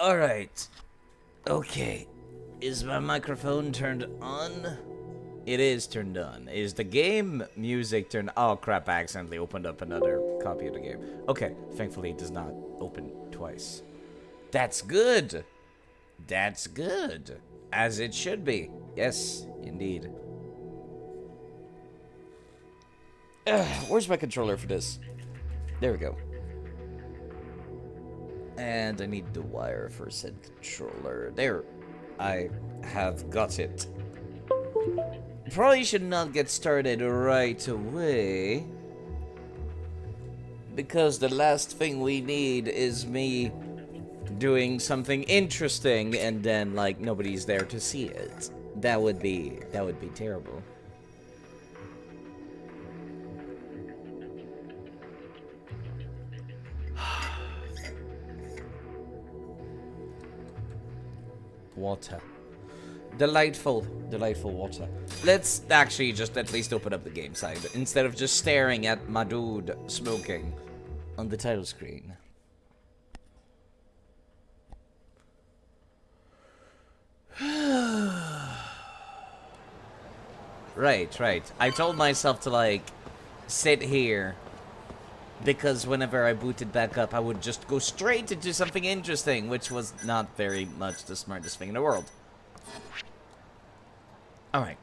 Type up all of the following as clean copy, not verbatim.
Alright. Okay. Is my microphone turned on? It is turned on. Is the game music turned... Oh, crap. I accidentally opened up another copy of the game. Okay. Thankfully, it does not open twice. That's good. That's good. As it should be. Yes, indeed. Where's my controller for this? There we go. And I need the wire for said controller. There. I have got it. Probably should not get started right away, because the last thing we need is me doing something interesting and then, like, nobody's there to see it. That would be terrible. Water. Delightful water. Let's actually just at least open up the game side instead of just staring at my dude smoking on the title screen. Right. I told myself to, like, sit here because whenever I booted back up, I would just go straight into something interesting, which was not very much the smartest thing in the world. Alright.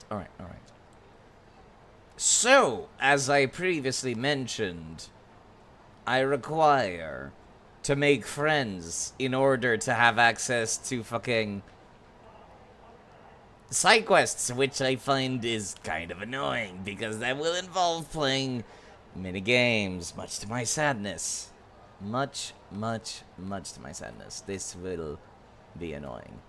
So, as I previously mentioned, I require to make friends in order to have access to fucking side quests, which I find is kind of annoying, because that will involve playing mini games, much to my sadness. Much to my sadness. This will be annoying.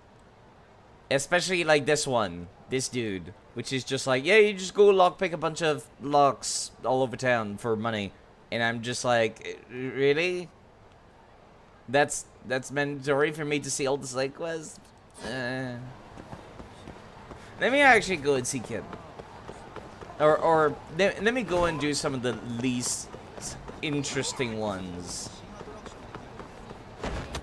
Especially like this one, this dude, which is just like, yeah, you just go lockpick a bunch of locks all over town for money. And I'm just like, really? That's mandatory for me to see all the side quests? Let me actually go and see Kim. Or let me go and do some of the least interesting ones.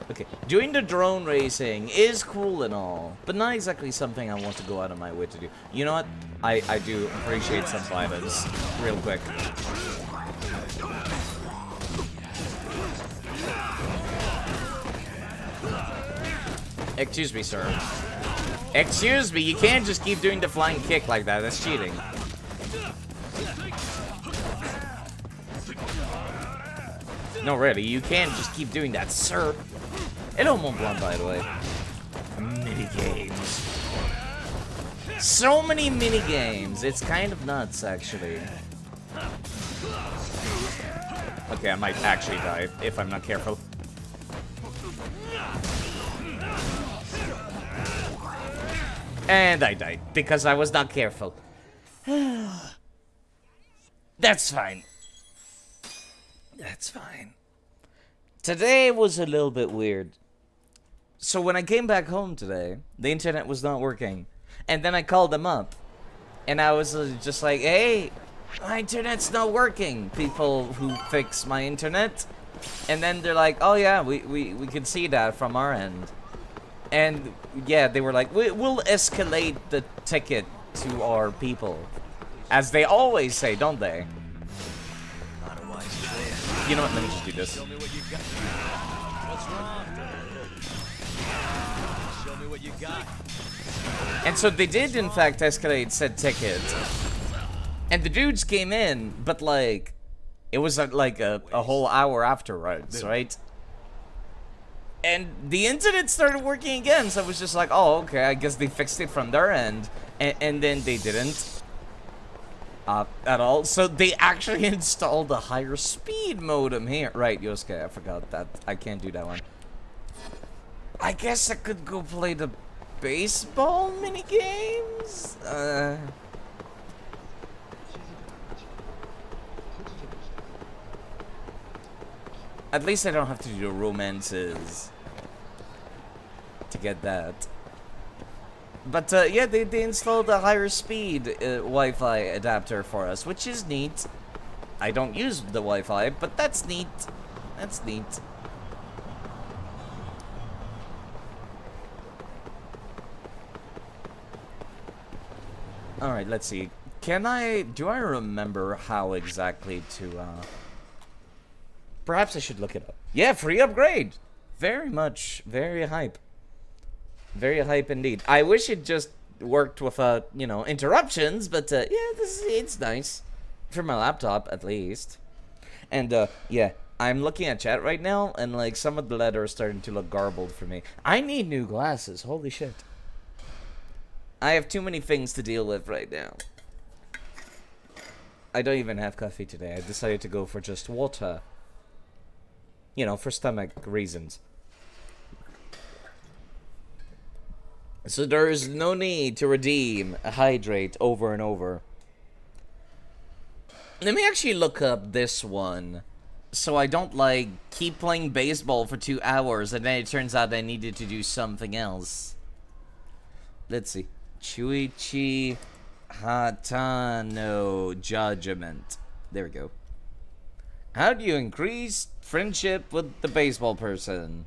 Okay, doing the drone racing is cool and all, but not exactly something I want to go out of my way to do. You know what? I do appreciate some violence, real quick. Excuse me, sir. Excuse me, you can't just keep doing the flying kick like that. That's cheating. No, really, you can't just keep doing that, sir. Hello, Mont Blanc, by the way. Mini-games. So many mini-games. It's kind of nuts, actually. Okay, I might actually die if I'm not careful. And I died because I was not careful. That's fine. That's fine. Today was a little bit weird. So when I came back home today, the internet was not working. And then I called them up. And I was just like, hey, my internet's not working. People who fix my internet. And then they're like, oh yeah, we can see that from our end. And yeah, they were like, we'll escalate the ticket to our people. As they always say, don't they? You know what, let me just do this. Show me what you got. What's wrong? Show me what you got. And so they did, in fact, escalate said ticket. And the dudes came in, but like, it was like a whole hour afterwards, right? And the internet started working again, so it was just like, oh, okay, I guess they fixed it from their end. And then they didn't. At all. So they actually installed a higher speed modem here. Right, Yosuke, I forgot that. I can't do that one. I guess I could go play the baseball mini games. At least I don't have to do the romances to get that. But yeah, they installed a higher speed Wi-Fi adapter for us, which is neat. I don't use the Wi-Fi, but that's neat. That's neat. Alright, let's see. Do I remember how exactly to, perhaps I should look it up. Yeah, free upgrade! Very much, very hype. Very hype indeed. I wish it just worked without, you know, interruptions, but, yeah, it's nice. For my laptop, at least. And, yeah, I'm looking at chat right now, and, like, some of the letters are starting to look garbled for me. I need new glasses, holy shit. I have too many things to deal with right now. I don't even have coffee today. I decided to go for just water. You know, for stomach reasons. So there is no need to redeem a hydrate over and over. Let me actually look up this one. So I don't, like, keep playing baseball for 2 hours and then it turns out I needed to do something else. Let's see. Chuichi Hatano Judgement. There we go. How do you increase friendship with the baseball person?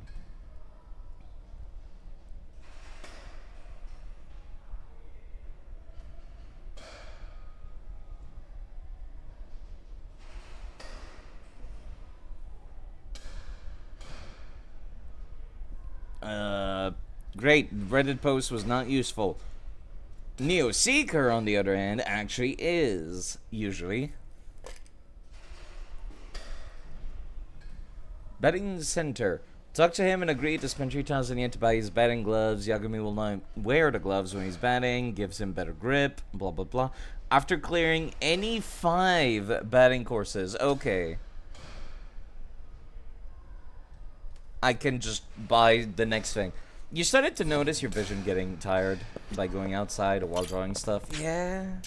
Great. Reddit post was not useful. Neo Seeker, on the other hand, actually is, usually. Betting center. Talk to him and agree to spend 3,000 yen to buy his batting gloves. Yagami will not wear the gloves when he's batting. Gives him better grip. Blah, blah, blah. After clearing any 5 batting courses. Okay. I can just buy the next thing. You started to notice your vision getting tired by going outside or while drawing stuff? Yeah.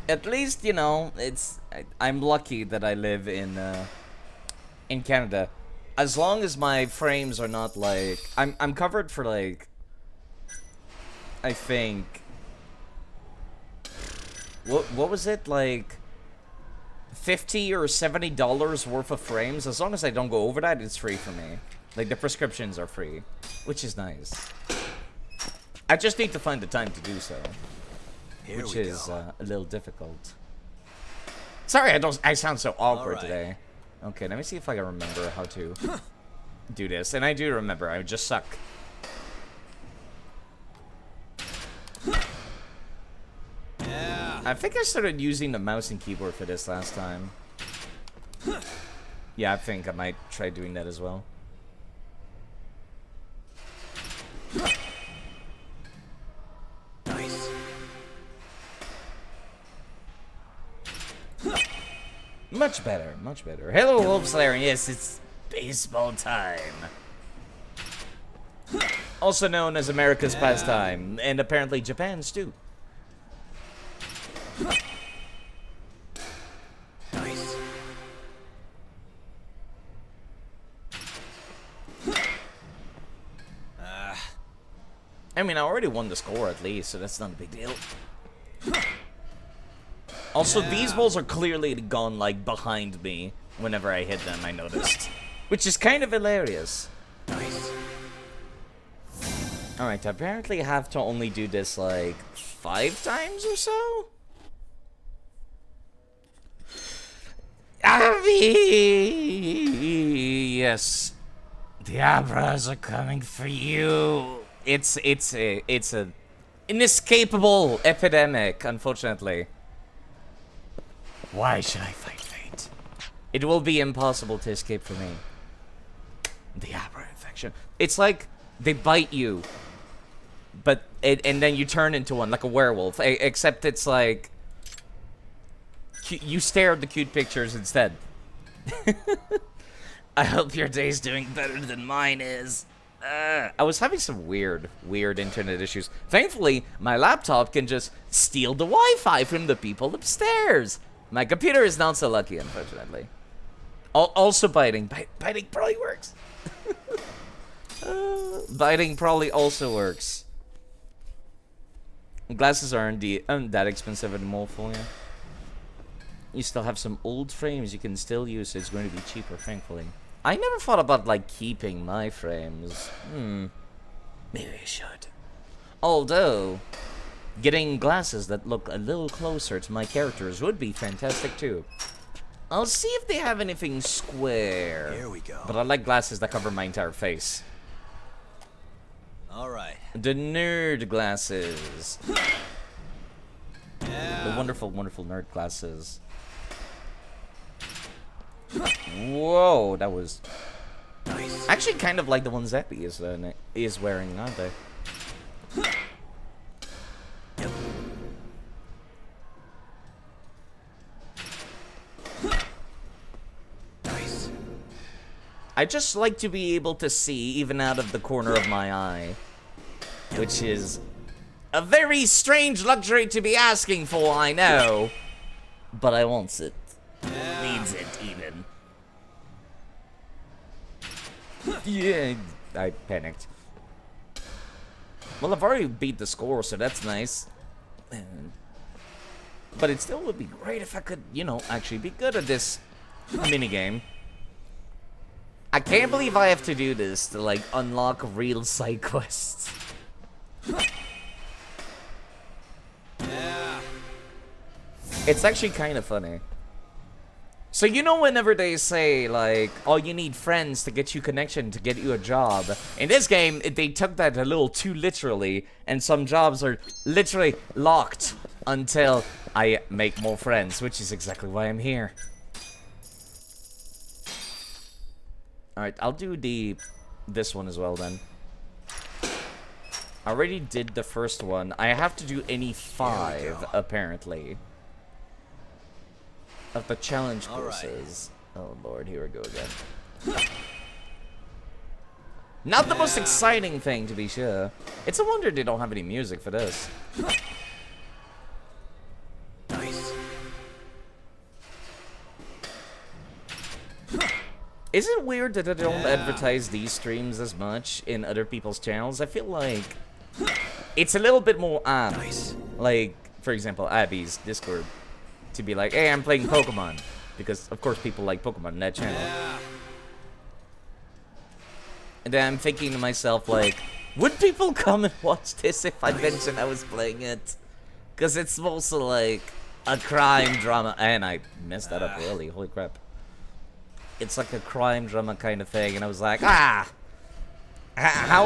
At least, you know, I'm lucky that I live in Canada. As long as my frames are not like I'm covered for like I think what was it, like $50 or $70 worth of frames? As long as I don't go over that, it's free for me. Like, the prescriptions are free, which is nice. I just need to find the time to do so, which is a little difficult. Sorry, I sound so awkward today. Okay, let me see if I can remember how to do this. And I do remember, I just suck. Yeah. I think I started using the mouse and keyboard for this last time. Yeah, I think I might try doing that as well. Nice. Much better, much better. Hello, Wolf Slayer. Yes, it's baseball time. Also known as America's pastime, and apparently Japan's too. Nice. I mean, I already won the score at least, so that's not a big deal. Also, these balls are clearly gone, like, behind me whenever I hit them, I noticed. Which is kind of hilarious. Nice. Alright, apparently I have to only do this, like, 5 times or so? Abby! Yes. The Abras are coming for you. It's an inescapable epidemic, unfortunately. Why should I fight fate? It will be impossible to escape from me. The Abra infection. It's like they bite you, and then you turn into one, like a werewolf. Except it's like you stare at the cute pictures instead. I hope your day's doing better than mine is. I was having some weird internet issues. Thankfully, my laptop can just steal the Wi-Fi from the people upstairs. My computer is not so lucky, unfortunately. Also biting. Biting probably works. Biting probably also works. Glasses aren't that expensive anymore for you. You still have some old frames you can still use, so it's going to be cheaper, thankfully. I never thought about, like, keeping my frames. Maybe I should. Although, Getting glasses that look a little closer to my characters would be fantastic too. I'll see if they have anything square. Here we go. But I like glasses that cover my entire face. All right. The nerd glasses. Yeah. The wonderful, wonderful nerd glasses. Whoa, that was Nice. actually kind of like the ones Epi is wearing, aren't they? Yep. Nice. I just like to be able to see even out of the corner of my eye, which is a very strange luxury to be asking for, I know, but I want it. Yeah. Needs it, even. Yeah, I panicked. Well, I've already beat the score, so that's nice. But it still would be great if I could, you know, actually be good at this minigame. I can't believe I have to do this to, like, unlock real side quests. Yeah. It's actually kind of funny. So you know whenever they say, like, oh, you need friends to get you connection, to get you a job. In this game, they took that a little too literally, and some jobs are literally locked until I make more friends, which is exactly why I'm here. Alright, I'll do this one as well then. I already did the first one. I have to do any 5, apparently. Of the challenge courses. Oh lord, here we go again. Not the most exciting thing, to be sure. It's a wonder they don't have any music for this. Nice. Is it weird that they don't advertise these streams as much in other people's channels? I feel like it's a little bit more apt. Nice. Like, for example, Abby's Discord. To be like, hey, I'm playing Pokemon. Because, of course, people like Pokemon on that channel. Yeah. And then I'm thinking to myself, like, would people come and watch this if I mentioned I was playing it? Because it's also like a crime drama. And I messed that up really. Holy crap. It's like a crime drama kind of thing. And I was like, how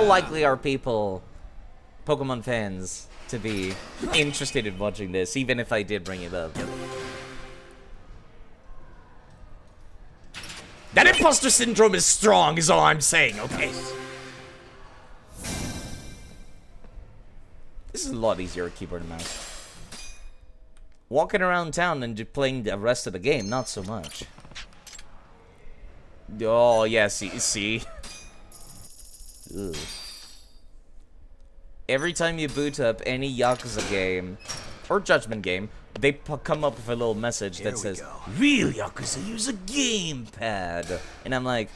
likely are people, Pokemon fans, to be interested in watching this, even if I did bring it up? That imposter syndrome is strong, is all I'm saying, okay? This is a lot easier with keyboard and mouse. Walking around town and just playing the rest of the game, not so much. Oh, yeah, see? Ugh. Every time you boot up any Yakuza game, or Judgment game, they come up with a little message that says, real Yakuza use a gamepad. And I'm like,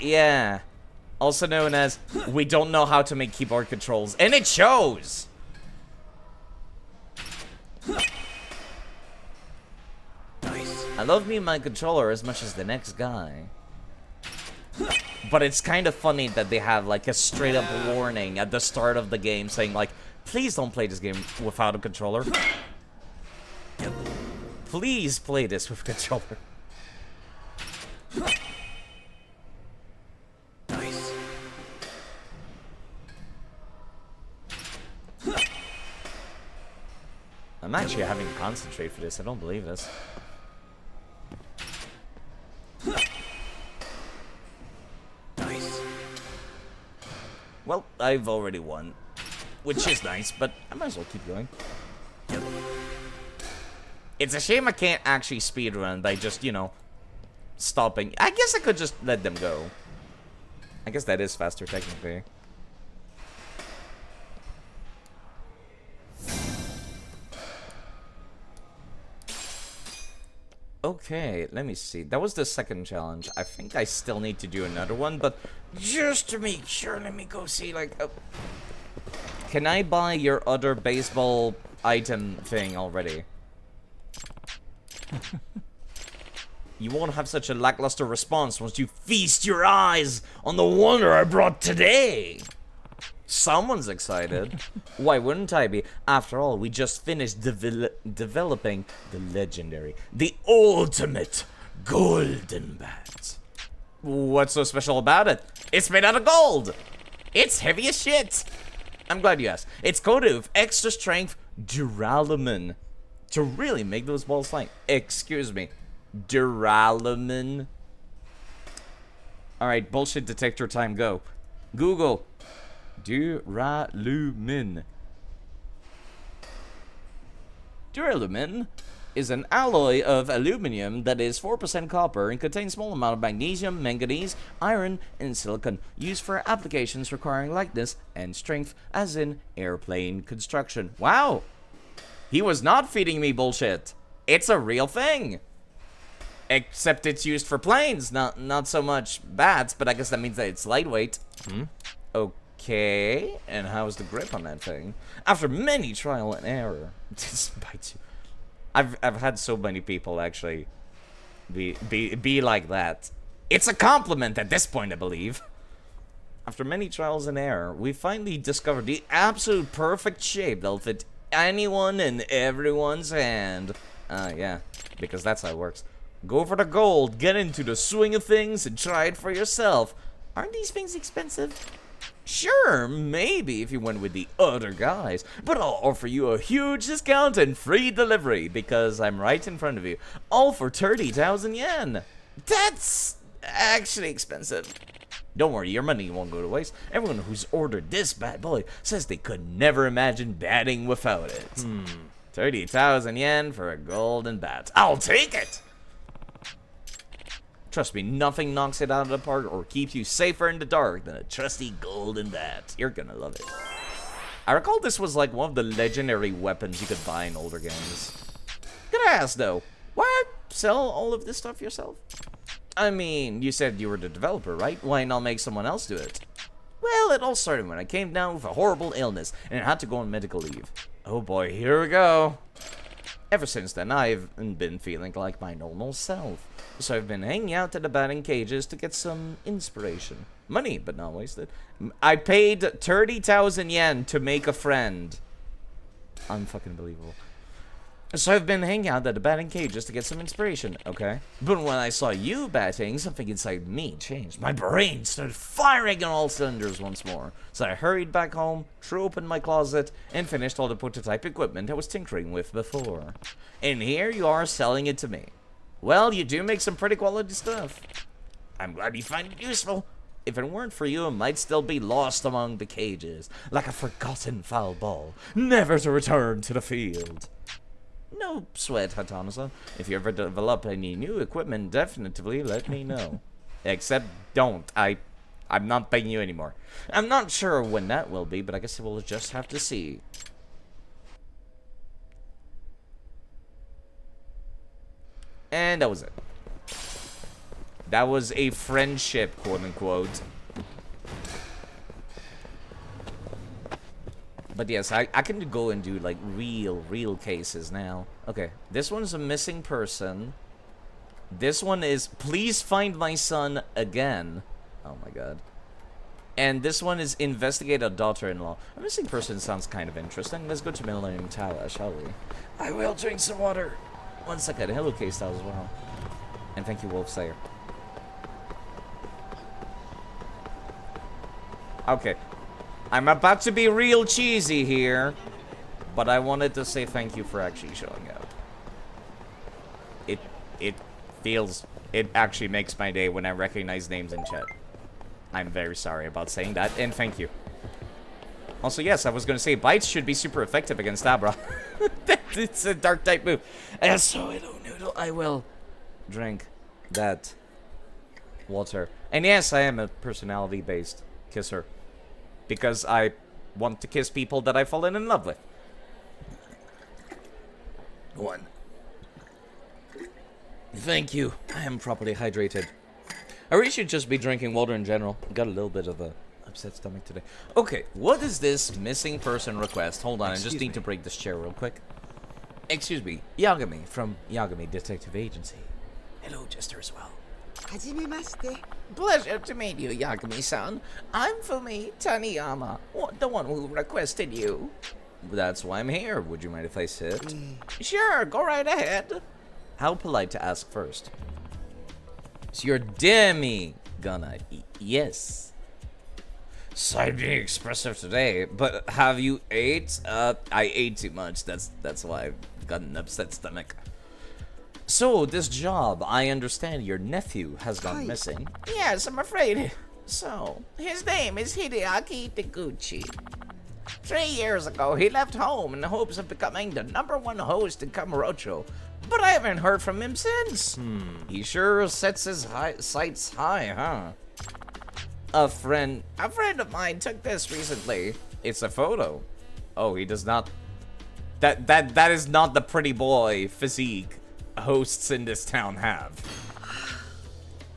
yeah. Also known as, we don't know how to make keyboard controls. And it shows! Nice. I love me and my controller as much as the next guy. But it's kind of funny that they have like a straight up warning at the start of the game saying like, please don't play this game without a controller. Yep. Please play this with a controller. Nice. I'm actually having to concentrate for this. I don't believe this. Nice. Well, I've already won, which is nice, but I might as well keep going. Yep. It's a shame I can't actually speedrun by just, you know, stopping. I guess I could just let them go. I guess that is faster, technically. Okay, let me see. That was the second challenge. I think I still need to do another one, but just to make sure, let me go see, like... Can I buy your other baseball item thing already? You won't have such a lackluster response once you feast your eyes on the wonder I brought today. Someone's excited. Why wouldn't I be? After all, we just finished developing the legendary, the ultimate golden bat. What's so special about it? It's made out of gold. It's heavy as shit. I'm glad you asked. It's coated with extra strength duralumin to really make those balls fly. Excuse me. Duralumin. Alright, bullshit detector time, go. Google. Duralumin. Duralumin is an alloy of aluminum that is 4% copper and contains small amount of magnesium, manganese, iron, and silicon, used for applications requiring lightness and strength, as in airplane construction. Wow! He was not feeding me bullshit. It's a real thing. Except it's used for planes, not so much bats, but I guess that means that it's lightweight. Okay, and how's the grip on that thing? After many trial and error, this bites you. I've had so many people actually be like that. It's a compliment at this point, I believe. After many trials and error, we finally discovered the absolute perfect shape that'll fit anyone and everyone's hand. Yeah, because that's how it works. Go for the gold, get into the swing of things, and try it for yourself. Aren't these things expensive? Sure, maybe if you went with the other guys, but I'll offer you a huge discount and free delivery because I'm right in front of you. All for 30,000 yen. That's actually expensive. Don't worry, your money won't go to waste. Everyone who's ordered this bad boy says they could never imagine batting without it. 30,000 yen for a golden bat. I'll take it! Trust me, nothing knocks it out of the park or keeps you safer in the dark than a trusty golden bat. You're gonna love it. I recall this was like one of the legendary weapons you could buy in older games. Gotta ask though, why sell all of this stuff yourself? I mean, you said you were the developer, right? Why not make someone else do it? Well, it all started when I came down with a horrible illness and had to go on medical leave. Oh boy, here we go. Ever since then, I've been feeling like my normal self. So I've been hanging out at the batting cages to get some inspiration. Money, but not wasted. I paid 30,000 yen to make a friend. Unfucking believable. So I've been hanging out at the batting cages to get some inspiration, okay? But when I saw you batting, something inside me changed. My brain started firing on all cylinders once more. So I hurried back home, threw open my closet, and finished all the prototype equipment I was tinkering with before. And here you are selling it to me. Well, you do make some pretty quality stuff. I'm glad you find it useful. If it weren't for you, it might still be lost among the cages, like a forgotten foul ball, never to return to the field. No sweat, Hatana-san. If you ever develop any new equipment, definitely let me know. Except don't. I'm not paying you anymore. I'm not sure when that will be, but I guess we'll just have to see. And that was it. That was a friendship, quote-unquote. But yes, I can go and do, like, real cases now. Okay, this one's a missing person. This one is, please find my son again. Oh my god. And this one is, investigate a daughter-in-law. A missing person sounds kind of interesting. Let's go to Millennium Tower, shall we? I will drink some water. 1 second, hello K-Style as well. And thank you, Wolf Slayer. Okay. I'm about to be real cheesy here, but I wanted to say thank you for actually showing up. It actually makes my day when I recognize names in chat. I'm very sorry about saying that, and thank you. Also, yes, I was going to say, bites should be super effective against Abra. It's a dark type move. And so, hello, Noodle, I will drink that water. And yes, I am a personality-based kisser. Because I want to kiss people that I've fallen in love with. 1. Thank you. I am properly hydrated. I really should just be drinking water in general. Got a little bit of a upset stomach today. Okay, what is this missing person request? Hold on, I just need to break this chair real quick. Excuse me, Yagami from Yagami Detective Agency. Hello, Jester as well. Hajimemashite. Pleasure to meet you, Yagami-san. I'm Fumi Taniyama, the one who requested you. That's why I'm here. Would you mind if I sit? Sure, go right ahead. How polite to ask first. So you're gonna yes. Sorry being expressive today, but have you ate? I ate too much. That's why I've got an upset stomach. So, this job, I understand your nephew has gone missing. Yes, I'm afraid. So, his name is Hideaki Taguchi. 3 years ago, he left home in the hopes of becoming the #1 host in Kamurocho, but I haven't heard from him since. He sure sets his sights high, huh? A friend of mine took this recently. It's a photo. Oh, he does not. That is not the pretty boy physique hosts in this town have.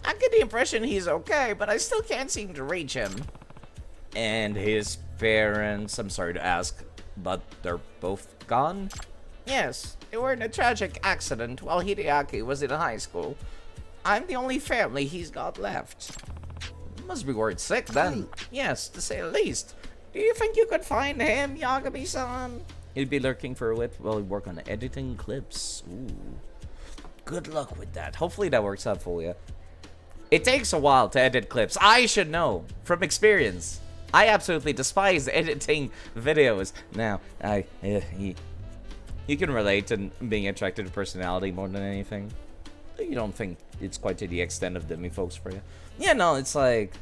I get the impression he's okay, but I still can't seem to reach him. And his parents, I'm sorry to ask, but they're both gone? Yes, they were in a tragic accident while Hideaki was in high school. I'm the only family he's got left. Must be worried sick then. Yes, to say the least. Do you think you could find him, Yagami-san? He'd be lurking for a whip while he work on editing clips. Ooh. Good luck with that. Hopefully that works out for you. It takes a while to edit clips. I should know from experience. I absolutely despise editing videos. Now, you can relate to being attracted to personality more than anything. You don't think it's quite to the extent of Demi folks for you? Yeah, no, it's like,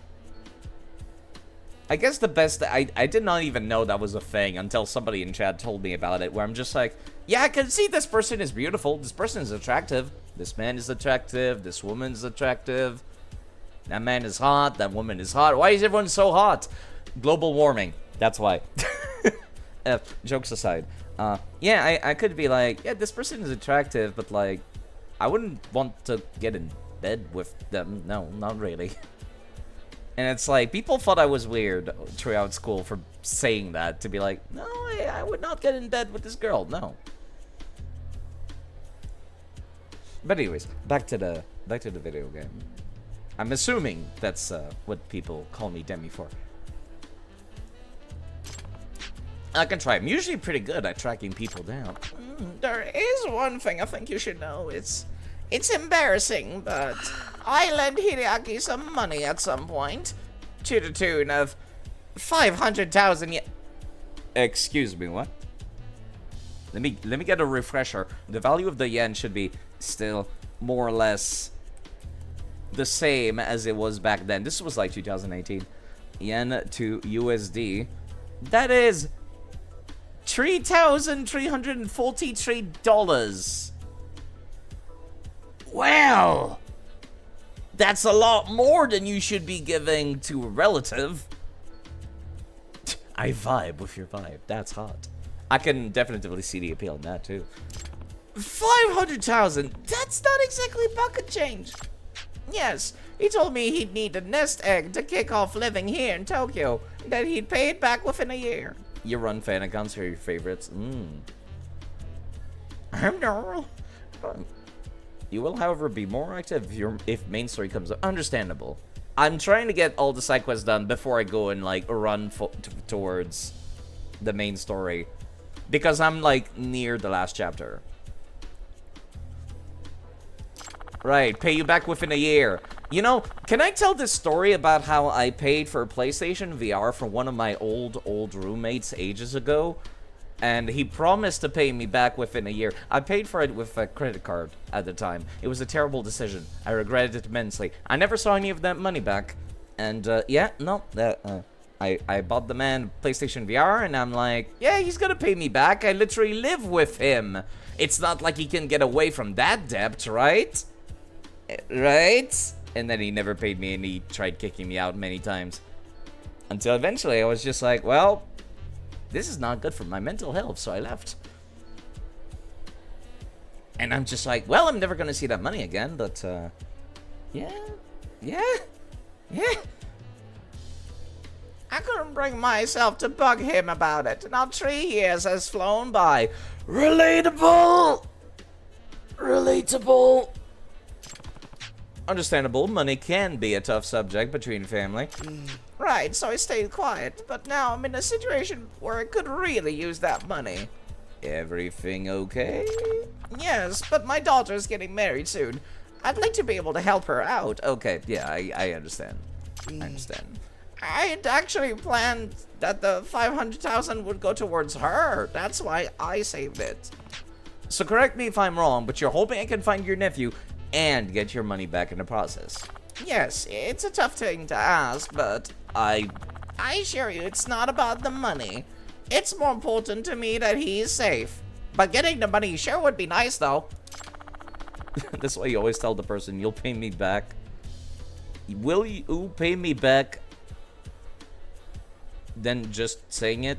I guess the best, I did not even know that was a thing until somebody in chat told me about it, where I'm just like, yeah, I can see this person is beautiful, this person is attractive, this man is attractive, this woman is attractive, that man is hot, that woman is hot. Why is everyone so hot? Global warming, that's why. Jokes aside, yeah, I could be like, yeah, this person is attractive, but like, I wouldn't want to get in bed with them. No, not really. And it's like, people thought I was weird throughout school for saying that, to be like, no, I would not get in bed with this girl, no. But anyways, back to the video game. I'm assuming that's what people call me Demi for. I can try. I'm usually pretty good at tracking people down. There is one thing I think you should know. It's embarrassing, but I lent Hideaki some money at some point, to the tune of 500,000 yen. Excuse me, what? Let me get a refresher. The value of the yen should be still more or less the same as it was back then. This was like 2018. Yen to USD. That is $3,343. Well, that's a lot more than you should be giving to a relative. I vibe with your vibe. That's hot. I can definitely see the appeal in that too. 500,000. That's not exactly pocket change. Yes, he told me he'd need a nest egg to kick off living here in Tokyo, that he'd pay it back within a year. You run fan accounts for your favorites. You will, however, be more active if main story comes up. Understandable. I'm trying to get all the side quests done before I go and like run towards the main story, because I'm like near the last chapter. Right, pay you back within a year. You know, can I tell this story about how I paid for a PlayStation VR for one of my old roommates ages ago? And he promised to pay me back within a year. I paid for it with a credit card at the time. It was a terrible decision. I regretted it immensely. I never saw any of that money back. And, yeah, no, I bought the man PlayStation VR, and I'm like, yeah, he's gonna pay me back. I literally live with him. It's not like he can get away from that debt, right? Right? And then he never paid me, and he tried kicking me out many times. Until eventually I was just like, well, this is not good for my mental health, so I left. And I'm just like, well, I'm never gonna see that money again, but, yeah. I couldn't bring myself to bug him about it. Now 3 years has flown by. Relatable! Understandable, money can be a tough subject between family. Right, so I stayed quiet, but now I'm in a situation where I could really use that money. Everything okay? Yes, but my daughter's getting married soon. I'd like to be able to help her out. Okay, yeah, I understand. I understand. I had actually planned that the 500,000 would go towards her. That's why I saved it. So correct me if I'm wrong, but you're hoping I can find your nephew and get your money back in the process. Yes, it's a tough thing to ask, but I assure you it's not about the money. It's more important to me that he is safe. But getting the money sure would be nice, though. That's why you always tell the person, you'll pay me back. Will you pay me back? Then just saying it,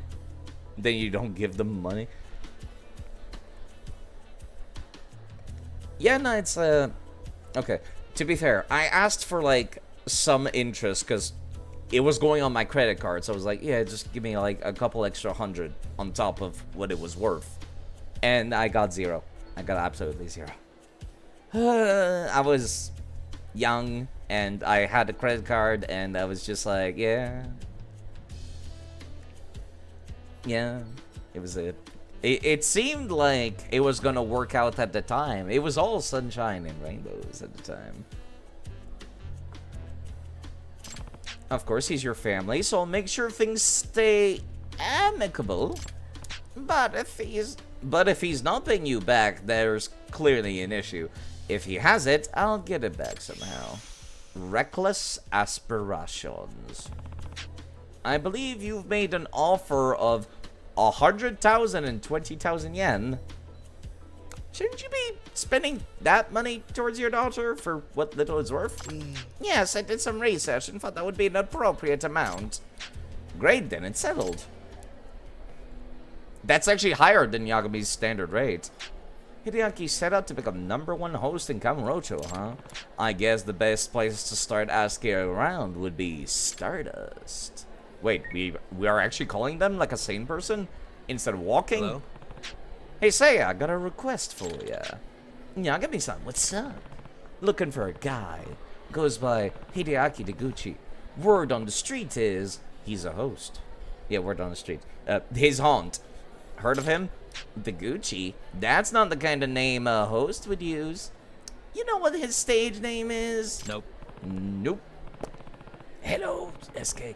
then you don't give them money. Yeah, no, it's, okay. To be fair, I asked for, like, some interest, because it was going on my credit card, so I was like, yeah, just give me, like, a couple extra hundred on top of what it was worth. And I got zero. I got absolutely zero. I was young, and I had a credit card, and I was just like, yeah. Yeah, it was it. It seemed like it was gonna work out at the time. It was all sunshine and rainbows at the time. Of course, he's your family, so I'll make sure things stay amicable. But if he's not paying you back, there's clearly an issue. If he has it, I'll get it back somehow. Reckless aspirations. I believe you've made an offer of 100,000 and 20,000 yen. Shouldn't you be spending that money towards your daughter for what little it's worth? Yes, I did some research and thought that would be an appropriate amount. Great, then it's settled. That's actually higher than Yagami's standard rate. Hideaki set out to become #1 host in Kamurocho, huh? I guess the best place to start asking around would be Stardust. Wait, we are actually calling them like a sane person instead of walking? Hello? Hey, Seiya, I got a request for ya. Yagami-san, what's up? Looking for a guy. Goes by Hideaki Deguchi. Word on the street is he's a host. Yeah, word on the street. His haunt. Heard of him? Deguchi? That's not the kind of name a host would use. You know what his stage name is? Nope. Nope. Hello, SK.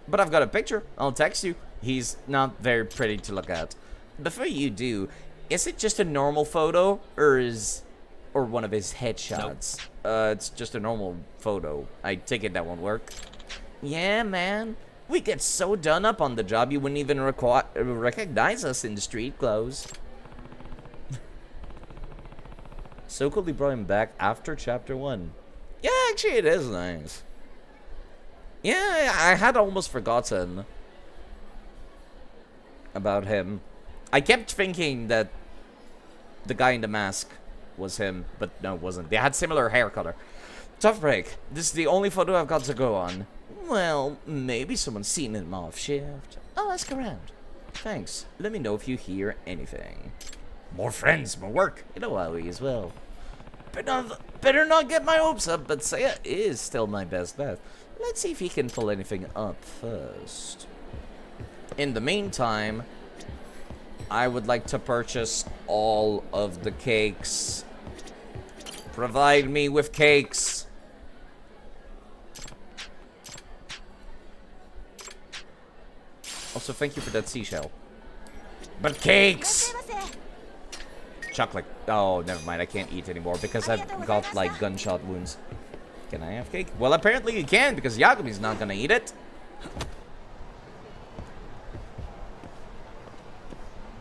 But I've got a picture. I'll text you. He's not very pretty to look at. Before you do, is it just a normal photo, or one of his headshots? Nope. It's just a normal photo. I take it that won't work. Yeah, man. We get so done up on the job you wouldn't even recognize us in the street clothes. So cool they brought him back after chapter 1. Yeah, actually it is nice. Yeah, I had almost forgotten about him. I kept thinking that the guy in the mask was him, but no, it wasn't. They had similar hair color. Tough break. This is the only photo I've got to go on. Well, maybe someone's seen him off shift. I'll ask around. Thanks. Let me know if you hear anything. More friends, more work. You know how he as well. Better not get my hopes up, but Seiya is still my best bet. Let's see if he can pull anything up first. In the meantime, I would like to purchase all of the cakes. Provide me with cakes. Also, thank you for that seashell. But cakes! Chocolate. Oh, never mind. I can't eat anymore because I've got, like, gunshot wounds. Can I have cake? Well, apparently you can because Yagami's not gonna eat it.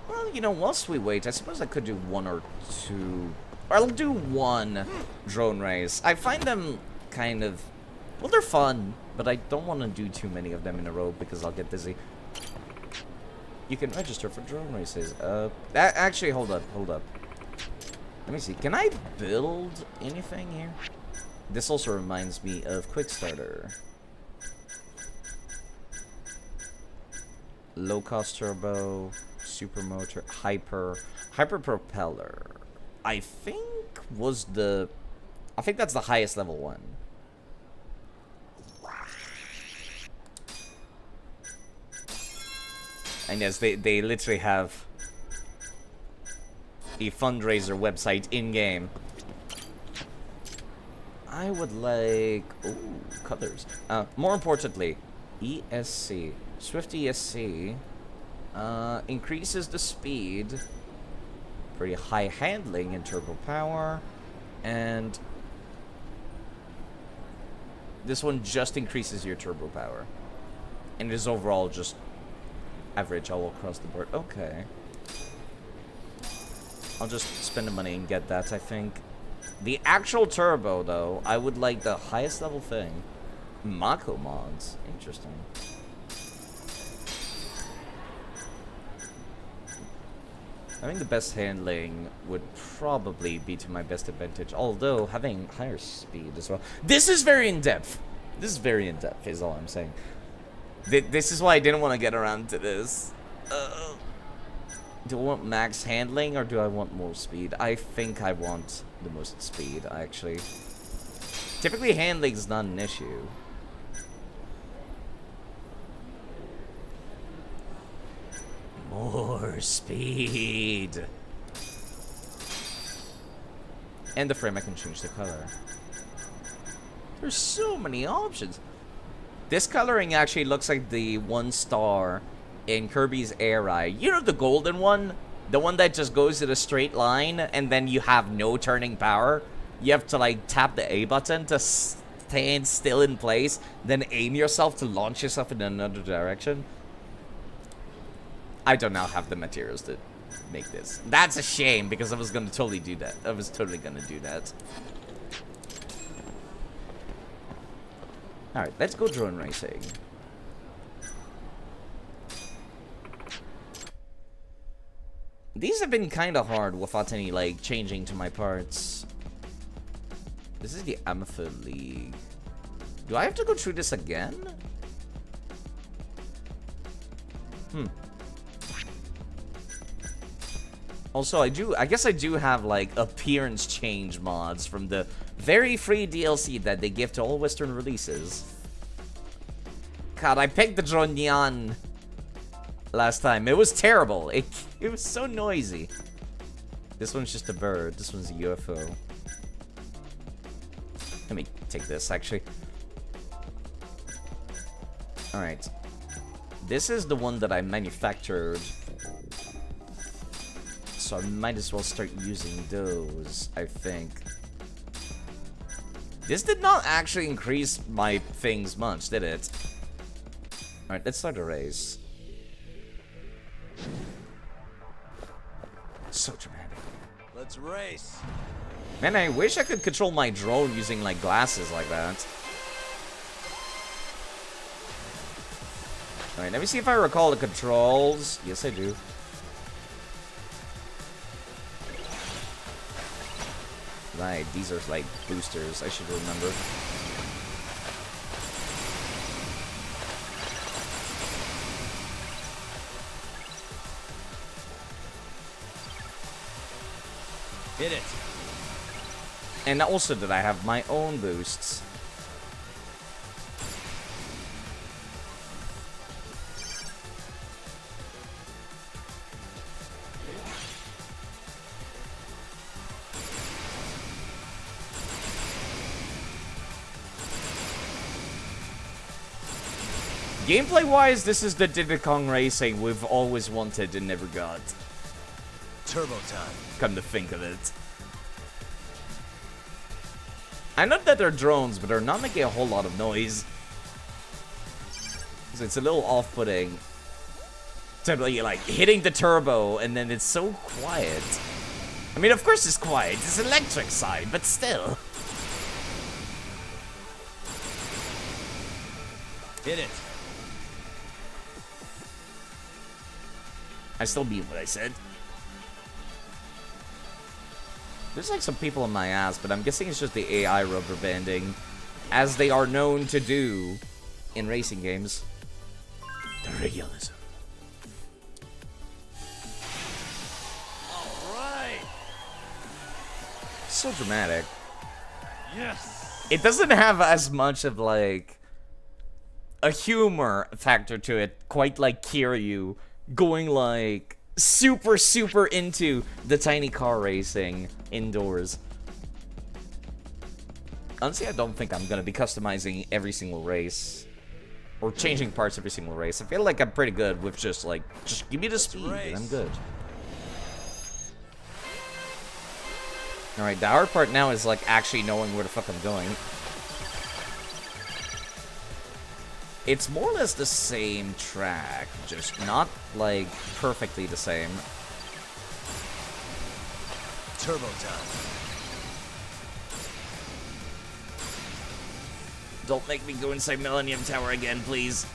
Well, you know, whilst we wait, I suppose I could do 1 or 2. Or I'll do 1 drone race. I find them kind of... Well, they're fun, but I don't want to do too many of them in a row because I'll get dizzy. You can register for drone races. Actually, hold up. Let me see. Can I build anything here? This also reminds me of Quickstarter. Low cost turbo, supermotor, hyper propeller. I think was the I think that's the highest level one. And yes, they literally have a fundraiser website in-game. I would like... Ooh, colors. More importantly, ESC. Swift ESC increases the speed, pretty high handling and turbo power, and this one just increases your turbo power. And it is overall just average all across the board. Okay. I'll just spend the money and get that, I think. The actual turbo, though, I would like the highest level thing. Mako mods. Interesting. I think the best handling would probably be to my best advantage, although having higher speed as well. This is very in-depth. This is very in-depth, is all I'm saying. This is why I didn't want to get around to this. Do I want max handling or do I want more speed? I think I want the most speed, actually. Typically, handling is not an issue. More speed. And the frame, I can change the color. There's so many options. This coloring actually looks like the 1-star in Kirby's Air Ride. You know the golden one? The one that just goes in a straight line and then you have no turning power? You have to like tap the A button to stand still in place, then aim yourself to launch yourself in another direction. I don't now have the materials to make this. That's a shame because I was gonna totally do that. I was totally gonna do that. Alright, let's go drone racing. These have been kind of hard without any, like, changing to my parts. This is the Amateur League. Do I have to go through this again? Also, I guess I do have, like, appearance change mods from the very free DLC that they give to all Western releases. God, I picked the drone Nyan last time. It was terrible. It was so noisy. This one's just a bird. This one's a UFO. Let me take this, actually. Alright. This is the one that I manufactured. So I might as well start using those, I think. This did not actually increase my things much, did it? Alright, let's start a race. So dramatic. Let's race. Man, I wish I could control my drone using, like, glasses like that. Alright, let me see if I recall the controls. Yes, I do. Right, these are, like, boosters. I should remember. Hit it. And also that I have my own boosts. Gameplay-wise, this is the Diddy Kong racing we've always wanted and never got. Turbo time. Come to think of it. I know that they're drones, but they're not making a whole lot of noise. So it's a little off-putting. Totally, like, hitting the turbo, and then it's so quiet. I mean, of course it's quiet. It's electric side, but still. Hit it. I still mean what I said. There's like some people on my ass, but I'm guessing it's just the AI rubber banding, as they are known to do in racing games. The realism. All right. So dramatic. Yes. It doesn't have as much of like a humor factor to it, quite like Kiryu going like super into the tiny car racing indoors. Honestly, I don't think I'm gonna be customizing every single race or changing parts every single race. I feel like I'm pretty good with just give me the speed and I'm good. Alright, the hard part now is like actually knowing where the fuck I'm going. It's more or less the same track, just not like perfectly the same. Turbo time. Don't make me go inside Millennium Tower again, please.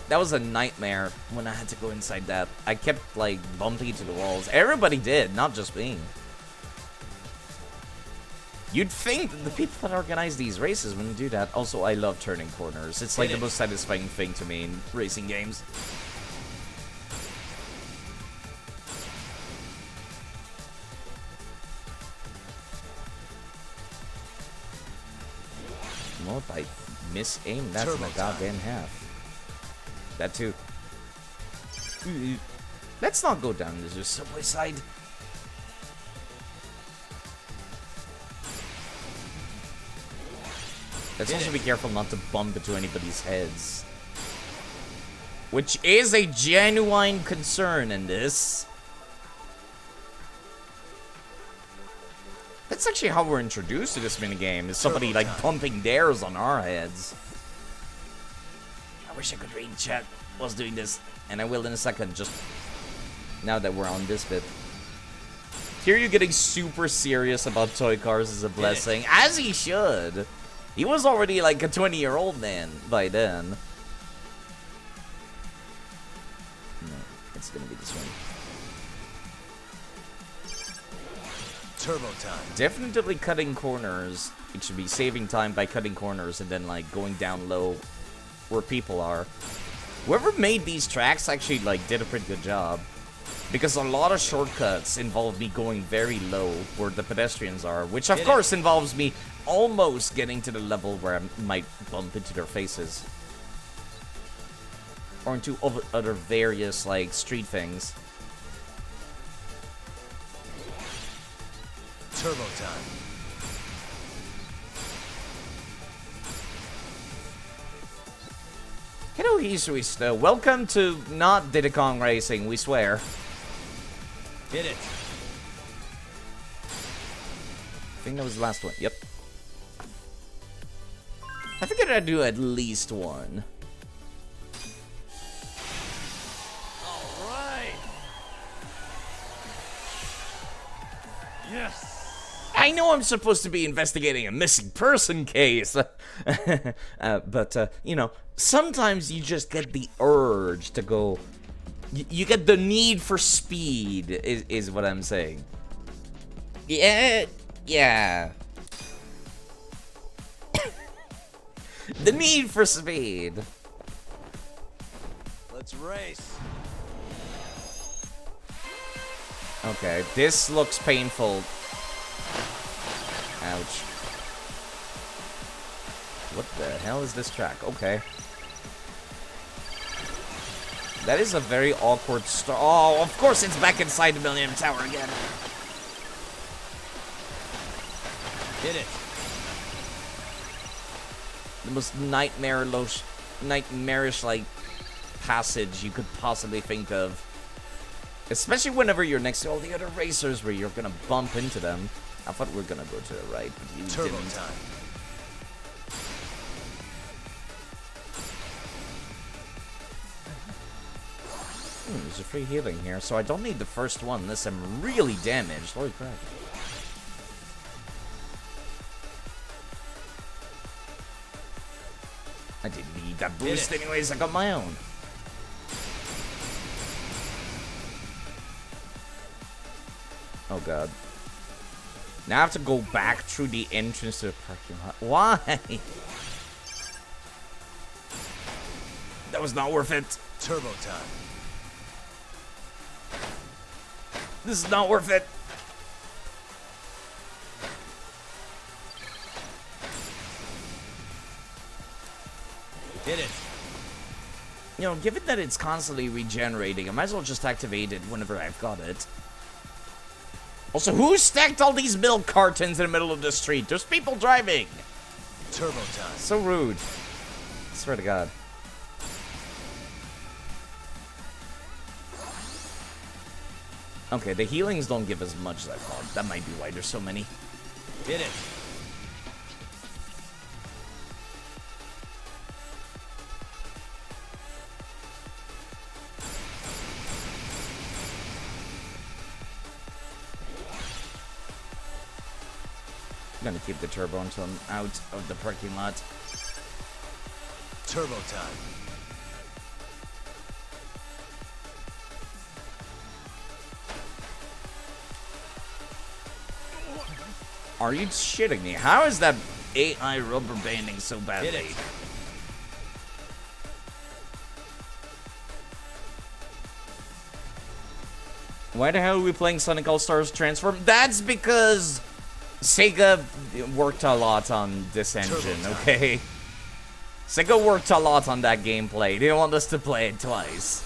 That was a nightmare when I had to go inside that. I kept like bumping into the walls. Everybody did, not just me. You'd think that the people that organize these races wouldn't do that. Also, I love turning corners. It's like the most satisfying thing to me in racing games. Well, if I miss-aim, that's in a goddamn half. That too. Let's not go down this subway side. Let's also be careful not to bump into anybody's heads. Which is a genuine concern in this. That's actually how we're introduced to this minigame, is somebody like bumping theirs on our heads. I wish I could read chat whilst doing this, and I will in a second, just now that we're on this bit. Here you're getting super serious about toy cars is a blessing, as he should. He was already like a 20-year-old man by then. No, it's gonna be this one. Turbo time. Definitely cutting corners. It should be saving time by cutting corners and then like going down low where people are. Whoever made these tracks actually like did a pretty good job. Because a lot of shortcuts involve me going very low where the pedestrians are, which of course involves me almost getting to the level where I might bump into their faces. Or into other various, like, street things. Turbo time. Hello, Hisuista. Welcome to not Diddy Kong Racing, we swear. Hit it. I think that was the last one. Yep. I figured I'd do at least one. All right. Yes. I know I'm supposed to be investigating a missing person case, but, you know, sometimes you just get the urge to go... You get the need for speed, is what I'm saying. Yeah. The need for speed. Let's race. Okay, this looks painful. Ouch. What the hell is this track? Okay. That is a very awkward start. Oh, of course it's back inside the Millennium Tower again. Hit it. The most nightmarish like passage you could possibly think of. Especially whenever you're next to all the other racers where you're gonna bump into them. I thought we were gonna go to the right, but you Turbo didn't. time. There's a free healing here, so I don't need the first one unless I'm really damaged. Holy crap. I didn't need that boost anyways, I got my own. Oh god. Now I have to go back through the entrance to the parking lot. Why? That was not worth it. Turbo time. This is not worth it. Hit it. You know, given that it's constantly regenerating, I might as well just activate it whenever I've got it. Also, who stacked all these milk cartons in the middle of the street? There's people driving. Turbo time. So rude. I swear to God. Okay, the healings don't give as much as I thought. That might be why there's so many. Hit it. I'm gonna keep the turbo until I'm out of the parking lot. Turbo time. Are you shitting me? How is that AI rubber banding so badly? Hit it. Why the hell are we playing Sonic All-Stars Transform? That's because Sega worked a lot on this engine, okay? Sega worked a lot on that gameplay. They want us to play it twice.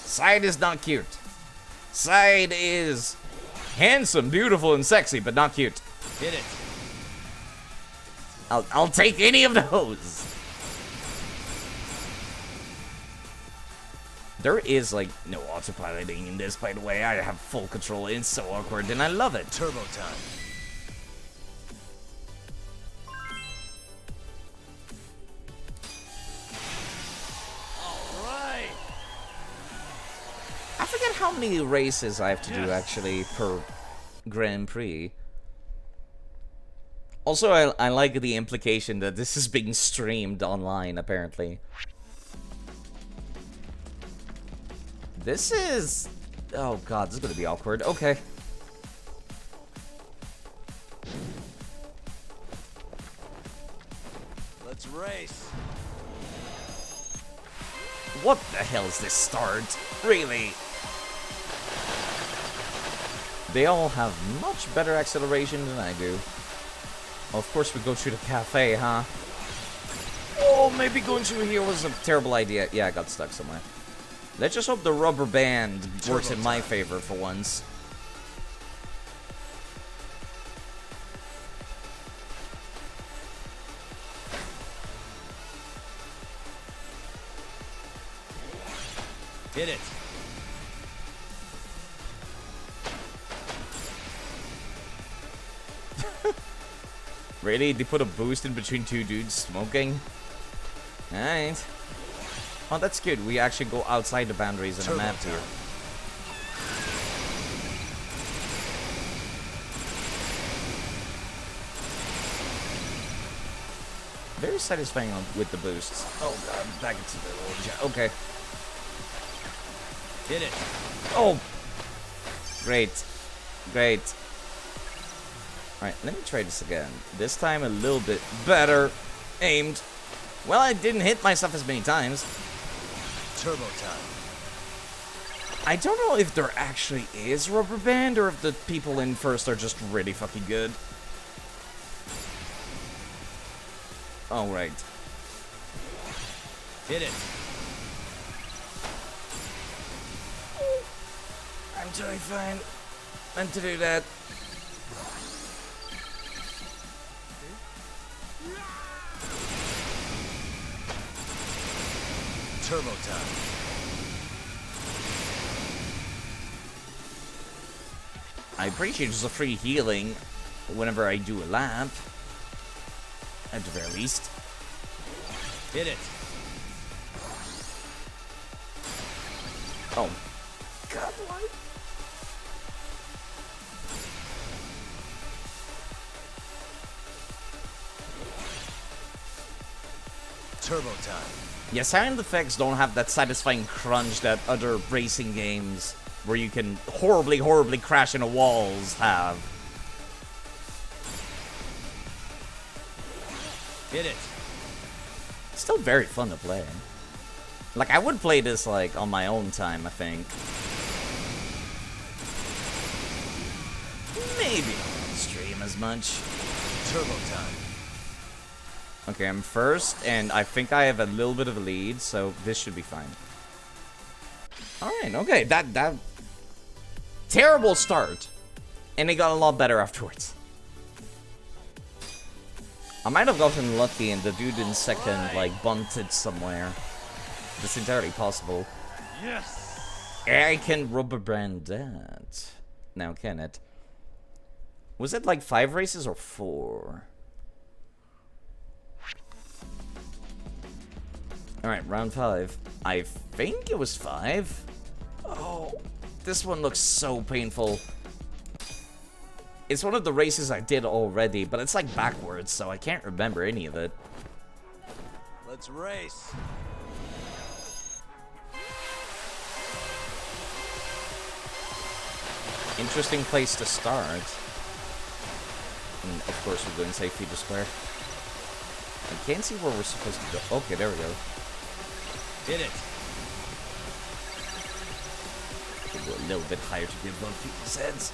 Side is not cute. Side is handsome, beautiful, and sexy, but not cute. Hit it. I'll take any of those. There is, like, no autopiloting in this, by the way. I have full control. It's so awkward, and I love it. Turbo time. All right. I forget how many races I have to do, actually, per Grand Prix. Also, I like the implication that this is being streamed online, apparently. This is... Oh god, this is gonna be awkward. Okay. Let's race. What the hell is this start? Really? They all have much better acceleration than I do. Well, of course we go through the cafe, huh? Oh, maybe going through here was a terrible idea. Yeah, I got stuck somewhere. Let's just hope the rubber band works in my favor for once. Hit it. Really? They put a boost in between two dudes smoking? Alright. Oh, that's good. We actually go outside the boundaries of the map here. Very satisfying with the boosts. Oh god, back into the little okay. Hit it. Oh! Great. Great. Alright, let me try this again. This time a little bit better aimed. Well, I didn't hit myself as many times. Turbo time. I don't know if there actually is rubber band or if the people in first are just really fucking good. Oh, right. Hit it. I'm doing fine. Meant to do that. Turbo time. I appreciate just a free healing whenever I do a lap. At the very least. Hit it. Oh. God, why? Turbo time. Yeah, sound effects don't have that satisfying crunch that other racing games where you can horribly, horribly crash into walls have. Hit it. Still very fun to play. Like, I would play this, like, on my own time, I think. Maybe not on stream as much. Turbo time. Okay, I'm first, and I think I have a little bit of a lead, so this should be fine. Alright, okay, that... Terrible start. And it got a lot better afterwards. I might have gotten lucky and the dude in second, like, bunted somewhere. That's entirely possible. Yes. I can rubber brand that. Now, can it? Was it like 5 races or 4? Alright, round 5. I think it was 5. Oh, this one looks so painful. It's one of the races I did already, but it's like backwards, so I can't remember any of it. Let's race. Interesting place to start. And of course, we're going safety to square. I can't see where we're supposed to go. Okay, there we go. Hit it. We'll go a little bit higher to be above people's heads.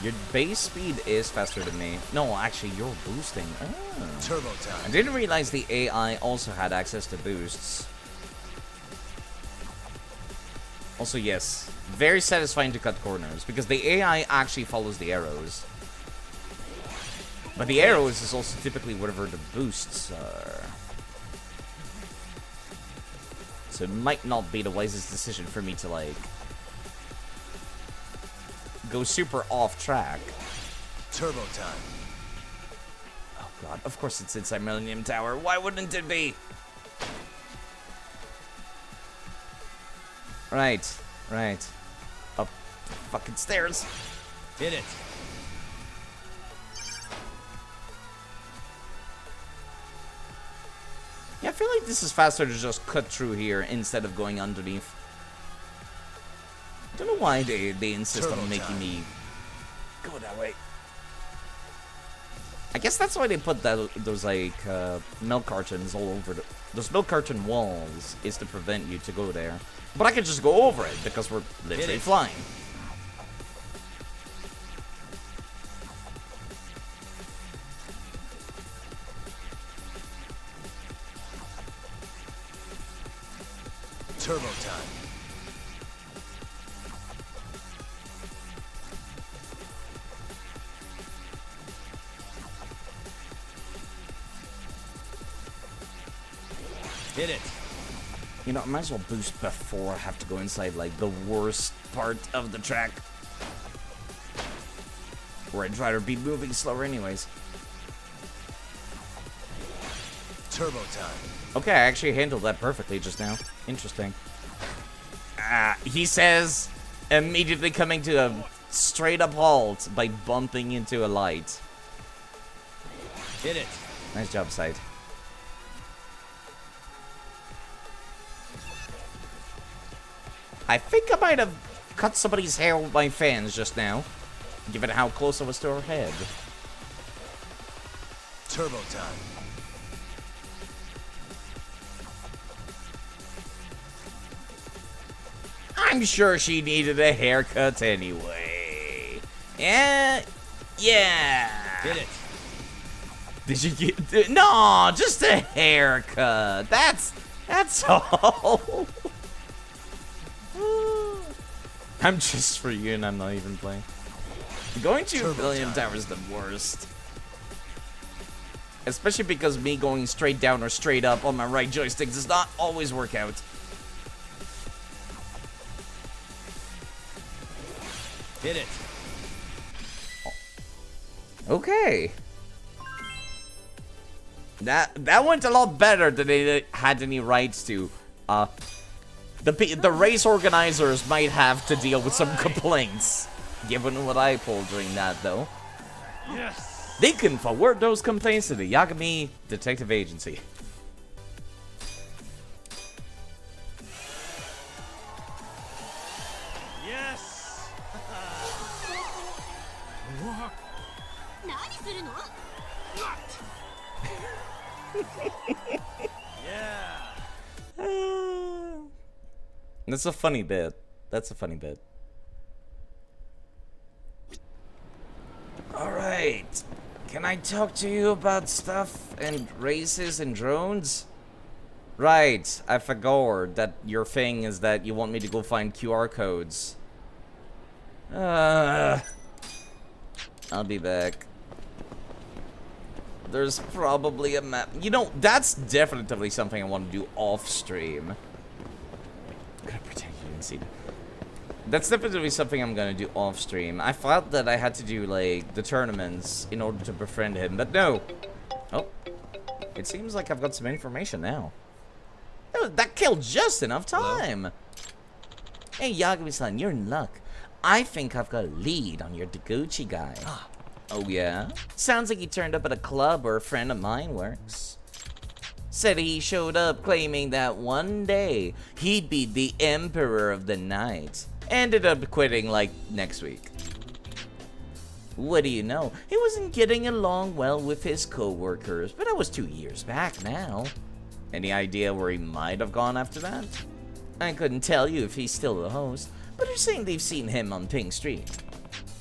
Your base speed is faster than me. No, actually, you're boosting. Oh. Turbo time. I didn't realize the AI also had access to boosts. Also, yes, very satisfying to cut corners, because the AI actually follows the arrows. But the arrows is also typically whatever the boosts are. So it might not be the wisest decision for me to, like, go super off track. Turbo time. Oh god, of course it's inside Millennium Tower. Why wouldn't it be? Right, right. Up the fucking stairs. Hit it. Yeah, I feel like this is faster to just cut through here instead of going underneath. I don't know why they insist on making me go that way. I guess that's why they put those like milk cartons all over those milk carton walls, is to prevent you to go there. But I could just go over it because we're literally flying. Turbo time. Hit it. You know, I might as well boost before I have to go inside, like, the worst part of the track. Where I'd rather be moving slower anyways. Turbo time. Okay, I actually handled that perfectly just now. Interesting. He says, immediately coming to a straight-up halt by bumping into a light. Hit it. Nice job, Sight. I think I might have cut somebody's hair with my fans just now, given how close I was to her head. Turbo time. I'm sure she needed a haircut anyway. Yeah. Hit it. Did you get... No, just a haircut. That's all. I'm just for you and I'm not even playing. Going to Millennium Tower is the worst. Especially because me going straight down or straight up on my right joystick does not always work out. Hit it. Okay. That went a lot better than they had any rights to. The race organizers might have to deal with some complaints, given what I pulled during that, though. Yes. They can forward those complaints to the Yagami Detective Agency. Yes. Yeah. That's a funny bit. That's a funny bit. Wait, can I talk to you about stuff and races and drones? Right, I forgot that your thing is that you want me to go find QR codes. I'll be back. There's probably a map. You know, that's definitely something I want to do off stream. I'm gonna pretend you didn't see that. That's definitely something I'm gonna do off stream. I thought that I had to do like the tournaments in order to befriend him, but no. Oh, it seems like I've got some information now. That killed just enough time. Hello? Hey, Yagami-san, you're in luck. I think I've got a lead on your Deguchi guy. Oh, yeah? Sounds like he turned up at a club where a friend of mine works. Said he showed up claiming that one day he'd be the emperor of the night. Ended up quitting, like, next week. What do you know? He wasn't getting along well with his co-workers, but that was 2 years back now. Any idea where he might have gone after that? I couldn't tell you if he's still the host, but they're saying they've seen him on Pink Street.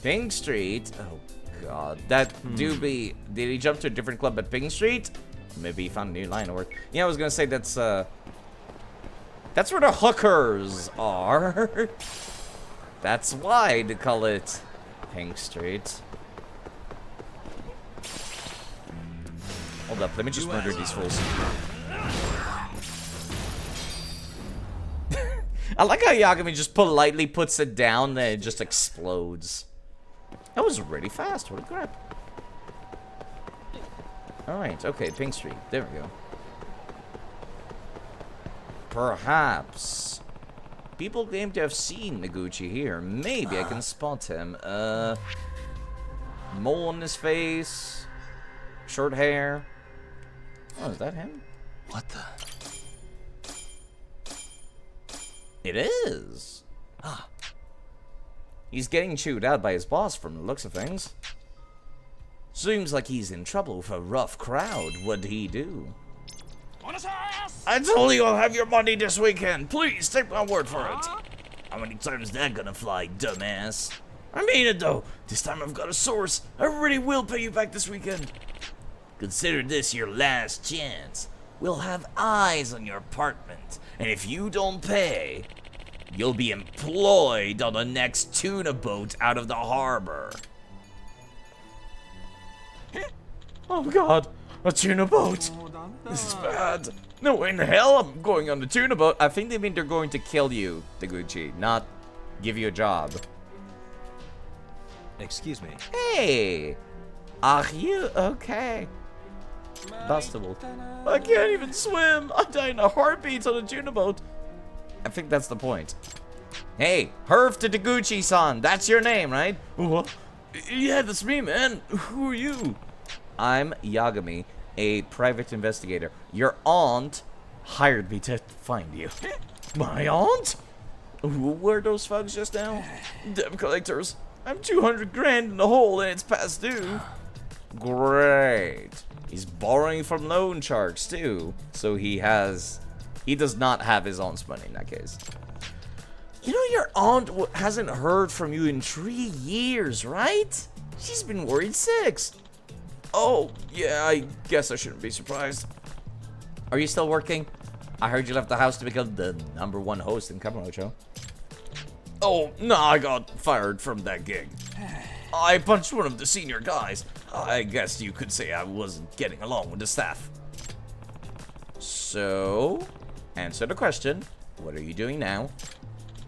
Pink Street? Oh, God. That doobie. Did he jump to a different club at Pink Street? Maybe he found a new line of work. Yeah, I was gonna say that's where the hookers are. That's why they call it Pink Street. Hold up, let me just murder these fools. I like how Yagami just politely puts it down, then it just explodes. That was really fast. Holy crap. Alright, okay, Pink Street. There we go. Perhaps. People claim to have seen Noguchi here. Maybe I can spot him. Mole on his face. Short hair. Oh, is that him? What the? It is. He's getting chewed out by his boss from the looks of things. Seems like he's in trouble with a rough crowd. What'd he do? I told you I'll have your money this weekend. Please, take my word for it. How many times is that gonna fly, dumbass? I mean it, though. This time I've got a source. I really will pay you back this weekend. Consider this your last chance. We'll have eyes on your apartment. And if you don't pay, you'll be employed on the next tuna boat out of the harbor. Oh, God. A tuna boat. This is bad. No way in hell I'm going on the tuna boat. I think they mean they're going to kill you, Deguchi, not give you a job. Excuse me. Hey! Are you okay? Bustable. I can't even swim. I'm dying a heartbeat on a tuna boat. I think that's the point. Hey, Herf to Deguchi-san. That's your name, right? What? Yeah, that's me, man. Who are you? I'm Yagami, a private investigator. Your aunt hired me to find you. My aunt? Who were those thugs just now? Debt collectors. I'm 200 grand in the hole and it's past due. Great. He's borrowing from loan sharks too. So he does not have his aunt's money in that case. You know your aunt hasn't heard from you in 3 years, right? She's been worried 6. Oh, yeah, I guess I shouldn't be surprised. Are you still working? I heard you left the house to become the #1 host in Kamurocho. Oh, no, I got fired from that gig. I punched one of the senior guys. I guess you could say I wasn't getting along with the staff. So, answer the question. What are you doing now?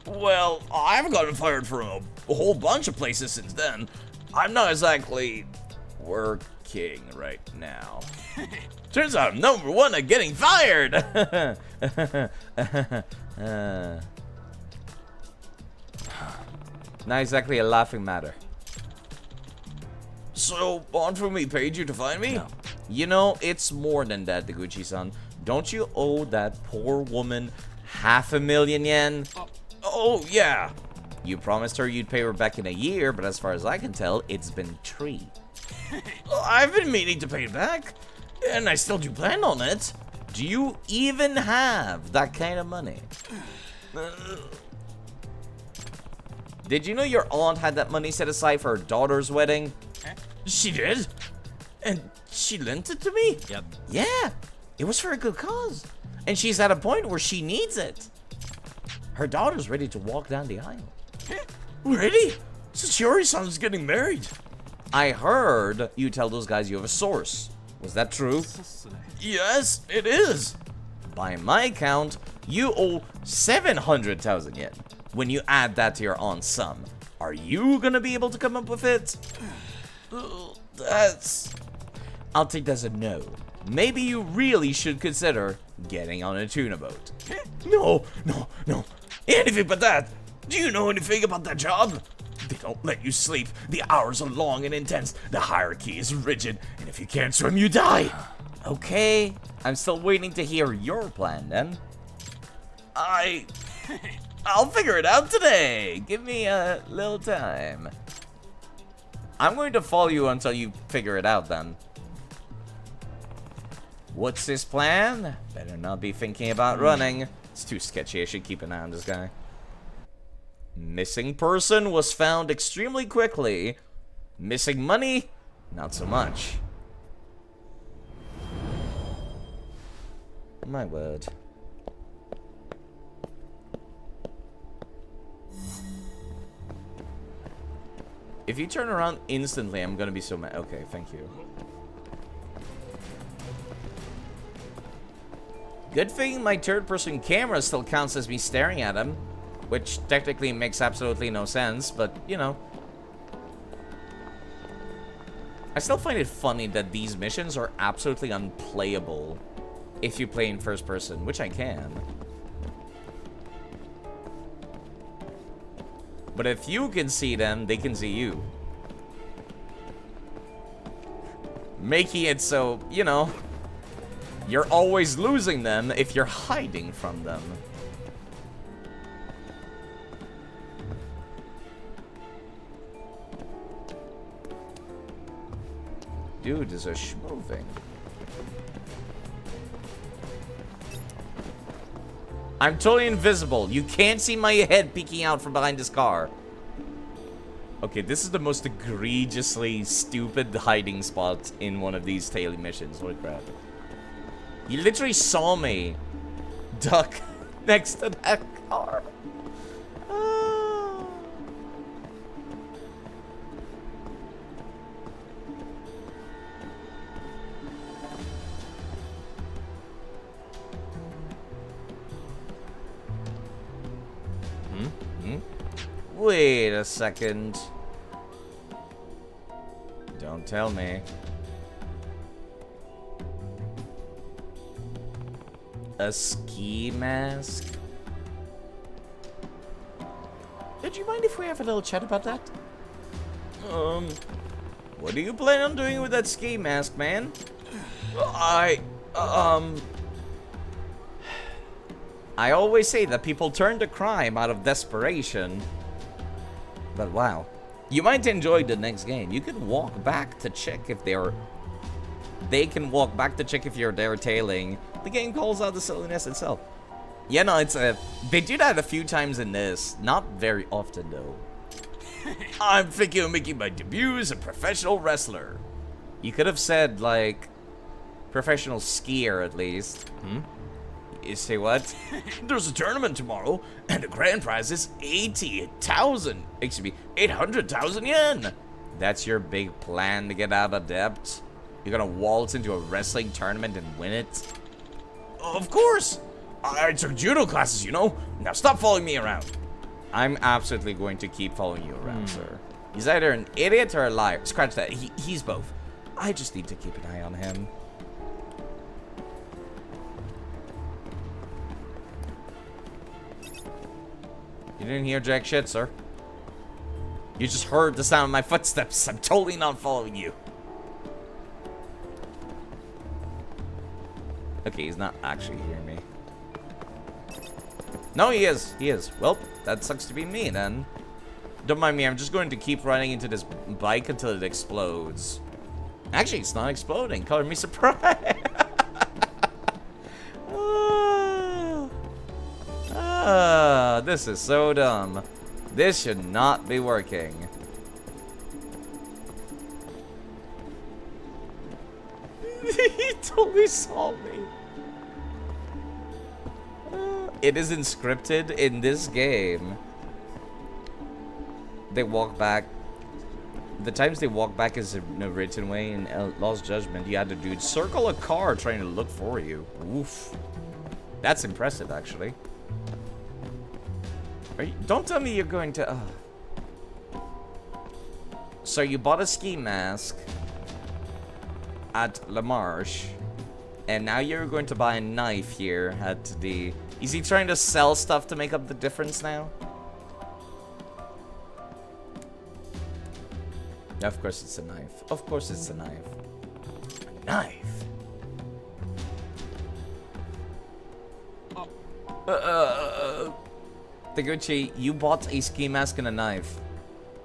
Well, I've gotten fired from a whole bunch of places since then. I'm not exactly working right now. Turns out I'm #1 at getting fired. Not exactly a laughing matter. So, Aunt Fumi paid you to find me? No. You know, it's more than that, Deguchi-san. Don't you owe that poor woman 500,000 yen? Oh, yeah. You promised her you'd pay her back in a year, but as far as I can tell, it's been 3. I've been meaning to pay it back, and I still do plan on it. Do you even have that kind of money? Did you know your aunt had that money set aside for her daughter's wedding? She did? And she lent it to me? Yep. Yeah, it was for a good cause. And she's at a point where she needs it. Her daughter's ready to walk down the aisle. Ready? Sachiori-san's getting married. I heard you tell those guys you have a source. Was that true? Yes, it is. By my count, you owe 700,000 yen. When you add that to your aunt's sum, are you gonna be able to come up with it? That's... I'll take that as a no. Maybe you really should consider getting on a tuna boat. No. Anything but that. Do you know anything about that job? They don't let you sleep. The hours are long and intense. The hierarchy is rigid. And if you can't swim, you die. Okay, I'm still waiting to hear your plan then. I'll figure it out today. Give me a little time. I'm going to follow you until you figure it out then. What's his plan? Better not be thinking about running. It's too sketchy. I should keep an eye on this guy. Missing person was found extremely quickly. Missing money? Not so much. My word. If you turn around instantly, I'm gonna be so mad. Okay, thank you. Good thing my third-person camera still counts as me staring at him. Which technically makes absolutely no sense, but, you know. I still find it funny that these missions are absolutely unplayable if you play in first person, which I can. But if you can see them, they can see you. Making it so, you know, you're always losing them if you're hiding from them. Dude is a schmoving. I'm totally invisible. You can't see my head peeking out from behind this car. Okay, this is the most egregiously stupid hiding spot in one of these daily missions. Holy crap. You literally saw me duck next to that car. Wait a second. Don't tell me. A ski mask? Did you mind if we have a little chat about that? What do you plan on doing with that ski mask, man? I always say that people turn to crime out of desperation. But wow. You might enjoy the next game. You can walk back to check if they can walk back to check if you're there tailing. The game calls out the silliness itself. Yeah, no, it's they do that a few times in this. Not very often, though. I'm thinking of making my debut as a professional wrestler. You could have said, like, professional skier, at least. You say what? There's a tournament tomorrow, and the grand prize is 800,000 yen. That's your big plan to get out of debt? You're gonna waltz into a wrestling tournament and win it? Of course. I took judo classes, you know. Now stop following me around. I'm absolutely going to keep following you around, sir. He's either an idiot or a liar. Scratch that. He's both. I just need to keep an eye on him. You didn't hear jack shit, sir. You just heard the sound of my footsteps. I'm totally not following you. Okay, he's not actually hearing me. No, he is. He is. Well, that sucks to be me, then. Don't mind me. I'm just going to keep running into this bike until it explodes. Actually, it's not exploding. Color me surprised. This is so dumb. This should not be working. He totally saw me. It is inscripted in this game. They walk back. The times they walk back is in a written way. In Lost Judgment, you had to do circle a car trying to look for you. Oof. That's impressive, actually. Don't tell me you're going to... So you bought a ski mask at La Marche, and now you're going to buy a knife here at the... Is he trying to sell stuff to make up the difference now? Of course it's a knife. Of course it's a knife. A knife? Taguchi, you bought a ski mask and a knife.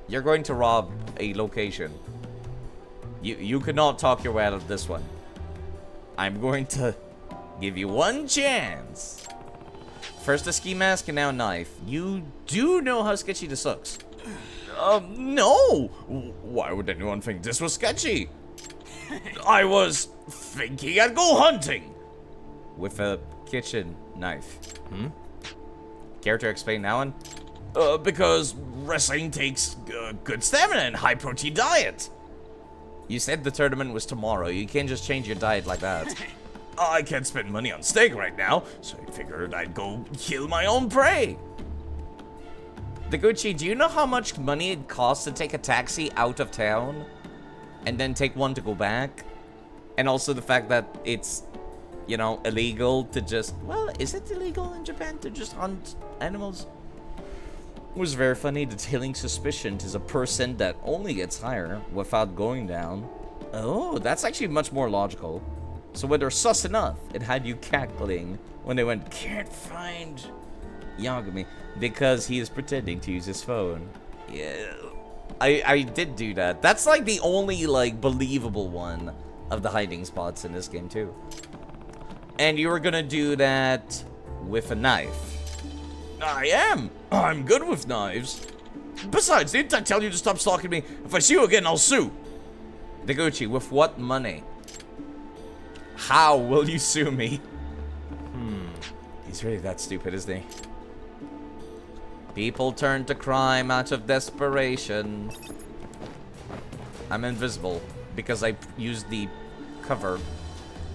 You're going to rob a location. You could not talk your way out of this one. I'm going to give you one chance. First a ski mask and now a knife. You do know how sketchy this looks. No! Why would anyone think this was sketchy? I was thinking I'd go hunting. With a kitchen knife. Care to explain that one? Because wrestling takes good stamina and high protein diet. You said the tournament was tomorrow. You can't just change your diet like that. I can't spend money on steak right now, so I figured I'd go kill my own prey. Taguchi, do you know how much money it costs to take a taxi out of town? And then take one to go back? And also the fact that it's, you know, illegal to just... Well, is it illegal in Japan to just hunt animals? It was very funny. The tailing suspicion is a percent that only gets higher without going down. Oh, that's actually much more logical. So when they're sus enough, it had you cackling when they went, can't find Yagami, because he is pretending to use his phone. Yeah, I did do that. That's like the only like believable one of the hiding spots in this game too. And you were gonna do that with a knife. I am. I'm good with knives. Besides, didn't I tell you to stop stalking me? If I see you again, I'll sue. Taguchi, with what money? How will you sue me? He's really that stupid, isn't he? People turn to crime out of desperation. I'm invisible because I used the cover.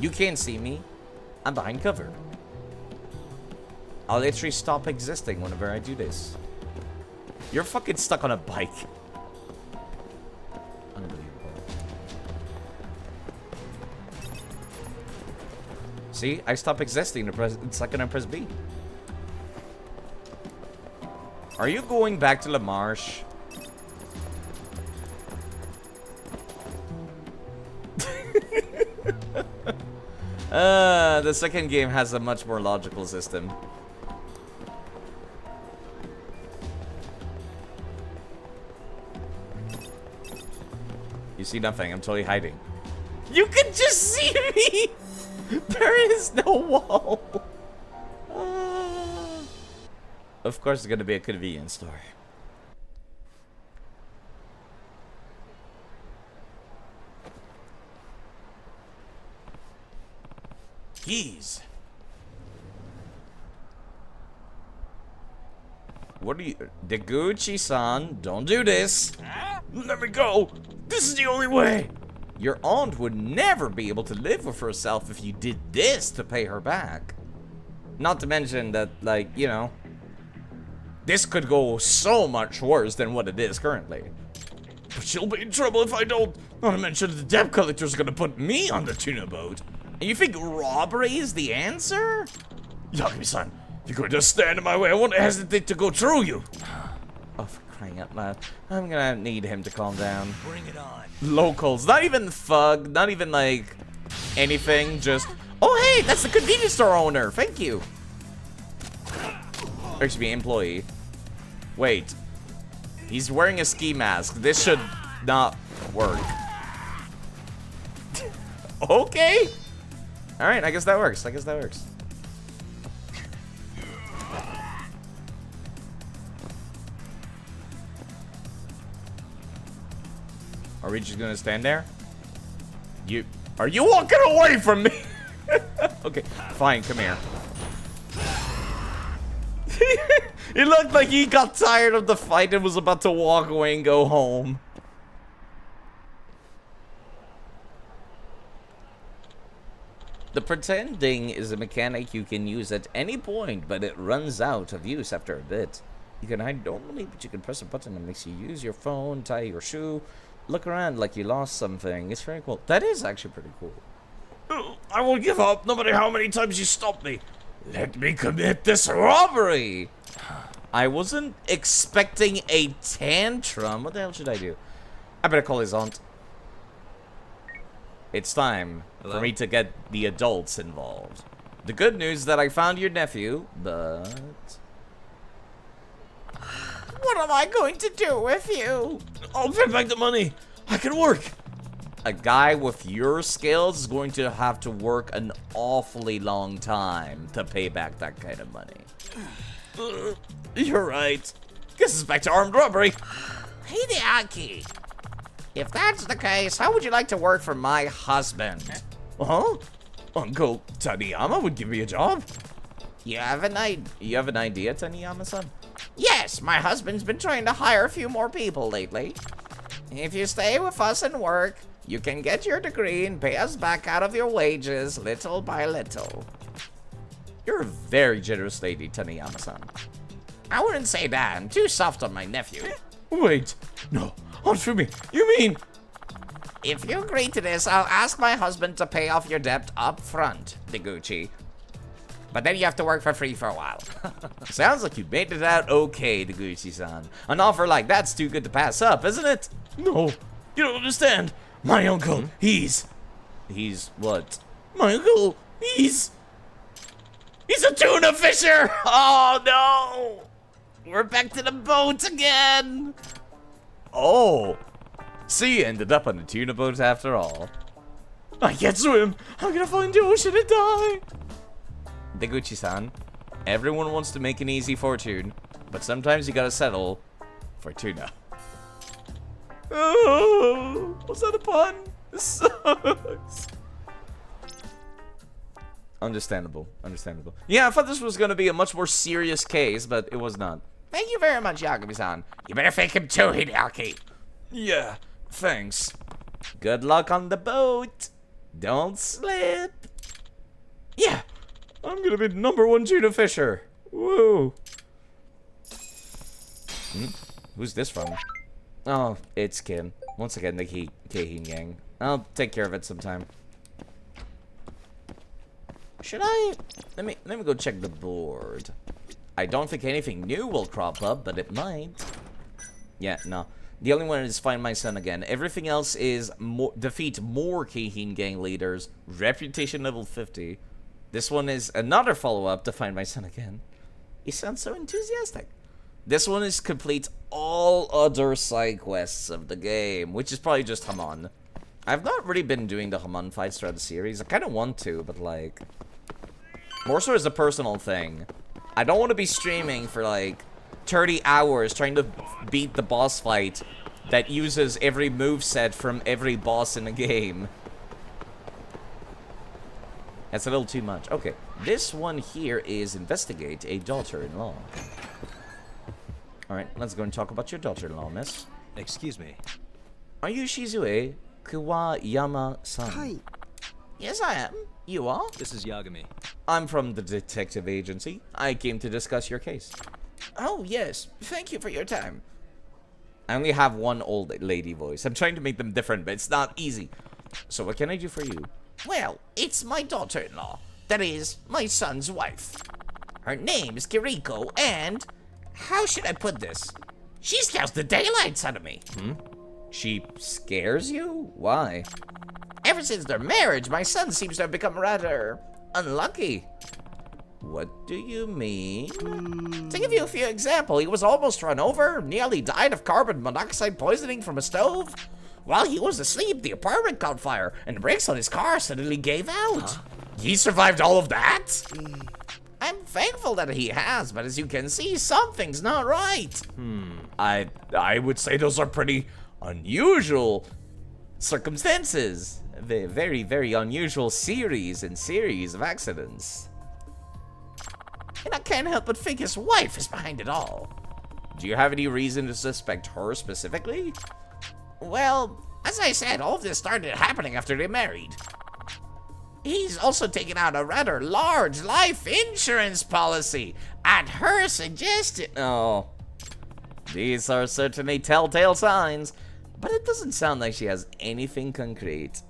You can't see me. I'm behind cover. I'll literally stop existing whenever I do this. You're fucking stuck on a bike. Unbelievable. See? I stop existing the second I press B. Are you going back to La Marche? The second game has a much more logical system. You see nothing. I'm totally hiding. You can just see me! There is no wall. Of course, it's gonna be a convenience store. Keys. What are you... Taguchi-san, don't do this. Let me go. This is the only way. Your aunt would never be able to live with herself if you did this to pay her back. Not to mention that, like, you know, this could go so much worse than what it is currently. But she'll be in trouble if I don't. Not to mention the debt collector's gonna put me on the tuna boat. And you think robbery is the answer? Yagami-san, if you're going to stand in my way, I won't hesitate to go through you. Oh, for crying out loud. I'm gonna need him to calm down. Bring it on. Locals, not even thug, not even like anything, just... Oh, hey, that's the convenience store owner. Thank you. Or excuse me, employee. Wait. He's wearing a ski mask. This should not work. Okay. Alright, I guess that works. I guess that works. Are we just gonna stand there? Are you walking away from me? Okay, fine, come here. It looked like he got tired of the fight and was about to walk away and go home. The pretending is a mechanic you can use at any point, but it runs out of use after a bit. You can hide normally, but you can press a button that makes you use your phone, tie your shoe, look around like you lost something. It's very cool. That is actually pretty cool. I won't give up, no matter how many times you stop me. Let me commit this robbery. I wasn't expecting a tantrum. What the hell should I do? I better call his aunt. It's time for me to get the adults involved. The good news is that I found your nephew, but... What am I going to do with you? I'll pay back the money. I can work. A guy with your skills is going to have to work an awfully long time to pay back that kind of money. You're right. Guess it's back to armed robbery. Hideaki, if that's the case, how would you like to work for my husband? Huh? Uncle Taniyama would give me a job. You have an idea, Taniyama-san? Yes, my husband's been trying to hire a few more people lately. If you stay with us and work, you can get your degree and pay us back out of your wages little by little. You're a very generous lady, Taniyama-san. I wouldn't say that. I'm too soft on my nephew. Wait. No. Answer me. You mean... If you agree to this, I'll ask my husband to pay off your debt up front, Deguchi. But then you have to work for free for a while. Sounds like you made it out okay, Deguchi-san. An offer like that's too good to pass up, isn't it? No. You don't understand. My uncle, He's what? My uncle, He's a tuna fisher! Oh, no! We're back to the boat again! Oh! So you ended up on a tuna boat after all. I can't swim! I'm gonna fall in the ocean and die! Deguchi-san, everyone wants to make an easy fortune, but sometimes you gotta settle for tuna. Oh, was that a pun? This sucks. Understandable. Yeah, I thought this was gonna be a much more serious case, but it was not. Thank you very much, Yagami-san. You better fake him too, Hideaki. Yeah, thanks. Good luck on the boat. Don't slip. Yeah, I'm gonna be #1 tuna fisher. Woo. Who's this from? Oh, it's Kim. Once again, the Keihin gang. I'll take care of it sometime. Should I? Let me go check the board. I don't think anything new will crop up, but it might. Yeah, no. The only one is find my son again. Everything else is defeat more Keihin gang leaders. Reputation level 50. This one is another follow-up to find my son again. He sounds so enthusiastic. This one is complete all other side quests of the game, which is probably just Hamon. I've not really been doing the Hamon fights throughout the series. I kind of want to, but like... more so as a personal thing. I don't want to be streaming for like 30 hours trying to beat the boss fight that uses every moveset from every boss in the game. That's a little too much. Okay, this one here is investigate a daughter-in-law. Alright, let's go and talk about your daughter-in-law, miss. Excuse me. Are you Shizue Kuwayama-san? Hi. Yes, I am. You are? This is Yagami. I'm from the detective agency. I came to discuss your case. Oh, yes. Thank you for your time. I only have one old lady voice. I'm trying to make them different, but it's not easy. So what can I do for you? Well, it's my daughter-in-law. That is, my son's wife. Her name is Kiriko, and... how should I put this? She scares the daylights out of me. She scares you? Why? Ever since their marriage, my son seems to have become rather unlucky. What do you mean? To give you a few examples, he was almost run over, nearly died of carbon monoxide poisoning from a stove. While he was asleep, the apartment caught fire, and the brakes on his car suddenly gave out. He survived all of that? I'm thankful that he has, but as you can see, something's not right. I would say those are pretty unusual circumstances. The very, very unusual series of accidents. And I can't help but think his wife is behind it all. Do you have any reason to suspect her specifically? Well, as I said, all of this started happening after they married. He's also taken out a rather large life insurance policy at her suggestion. Oh, these are certainly telltale signs, but it doesn't sound like she has anything concrete.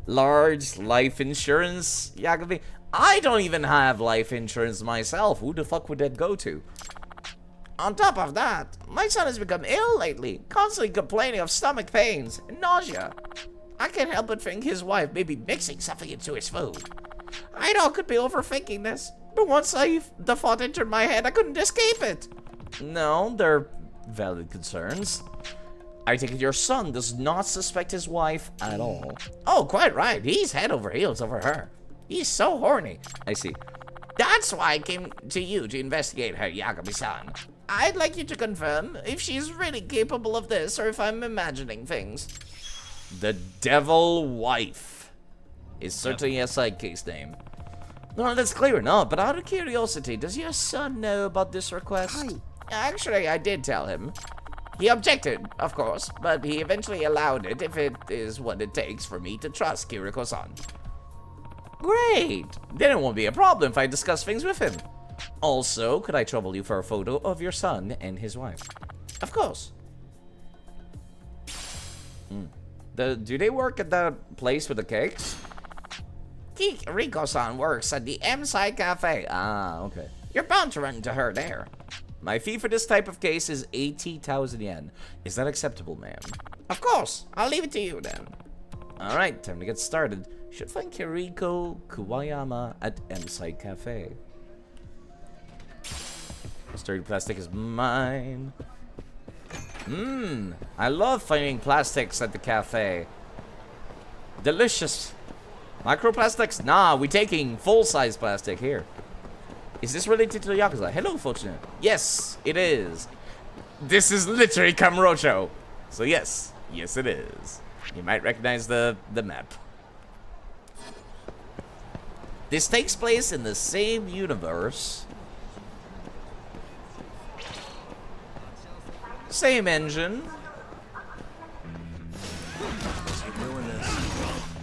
Large life insurance, Jacoby? I don't even have life insurance myself. Who the fuck would that go to? On top of that, my son has become ill lately, constantly complaining of stomach pains and nausea. I can't help but think his wife may be mixing something into his food. I know I could be overthinking this, but once the thought entered my head, I couldn't escape it. No, they're valid concerns. I take it your son does not suspect his wife at all. Oh, quite right. He's head over heels over her. He's so horny. I see. That's why I came to you to investigate her, Yagami-san. I'd like you to confirm if she's really capable of this or if I'm imagining things. The Devil Wife is certainly a side case name. No, that's clear enough, but out of curiosity, does your son know about this request? Actually, I did tell him. He objected, of course, but he eventually allowed it if it is what it takes for me to trust Kiriko-san. Great! Then it won't be a problem if I discuss things with him. Also, could I trouble you for a photo of your son and his wife? Of course. Do they work at that place with the cakes? Kiriko-san works at the M-Side Cafe. Ah, okay. You're bound to run into her there. My fee for this type of case is 80,000 yen. Is that acceptable, ma'am? Of course. I'll leave it to you then. Alright, time to get started. Should find Kiriko Kuwayama at M-Side Cafe. Sturdy plastic is mine. I love finding plastics at the cafe. Delicious. Microplastics? Nah, we taking full-size plastic here. Is this related to the Yakuza? Hello, Fortunate. Yes, it is. This is literally Kamurocho. So yes, yes it is. You might recognize the map. This takes place in the same universe. Same engine.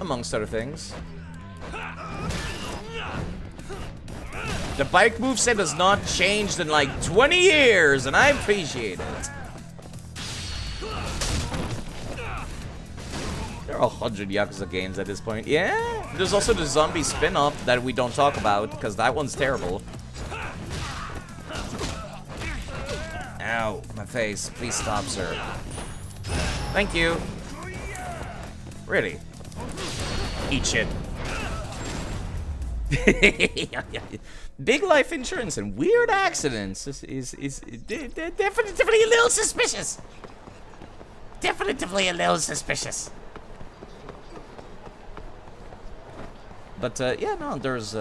Amongst other things. The bike moveset has not changed in like 20 years, and I appreciate it. There are 100 Yakuza games at this point. Yeah, there's also the zombie spin-off that we don't talk about, because that one's terrible. Ow, my face. Please stop, sir. Thank you. Really? Eat shit. Big life insurance and weird accidents is Definitely a little suspicious. Definitively a little suspicious. But yeah, no, there's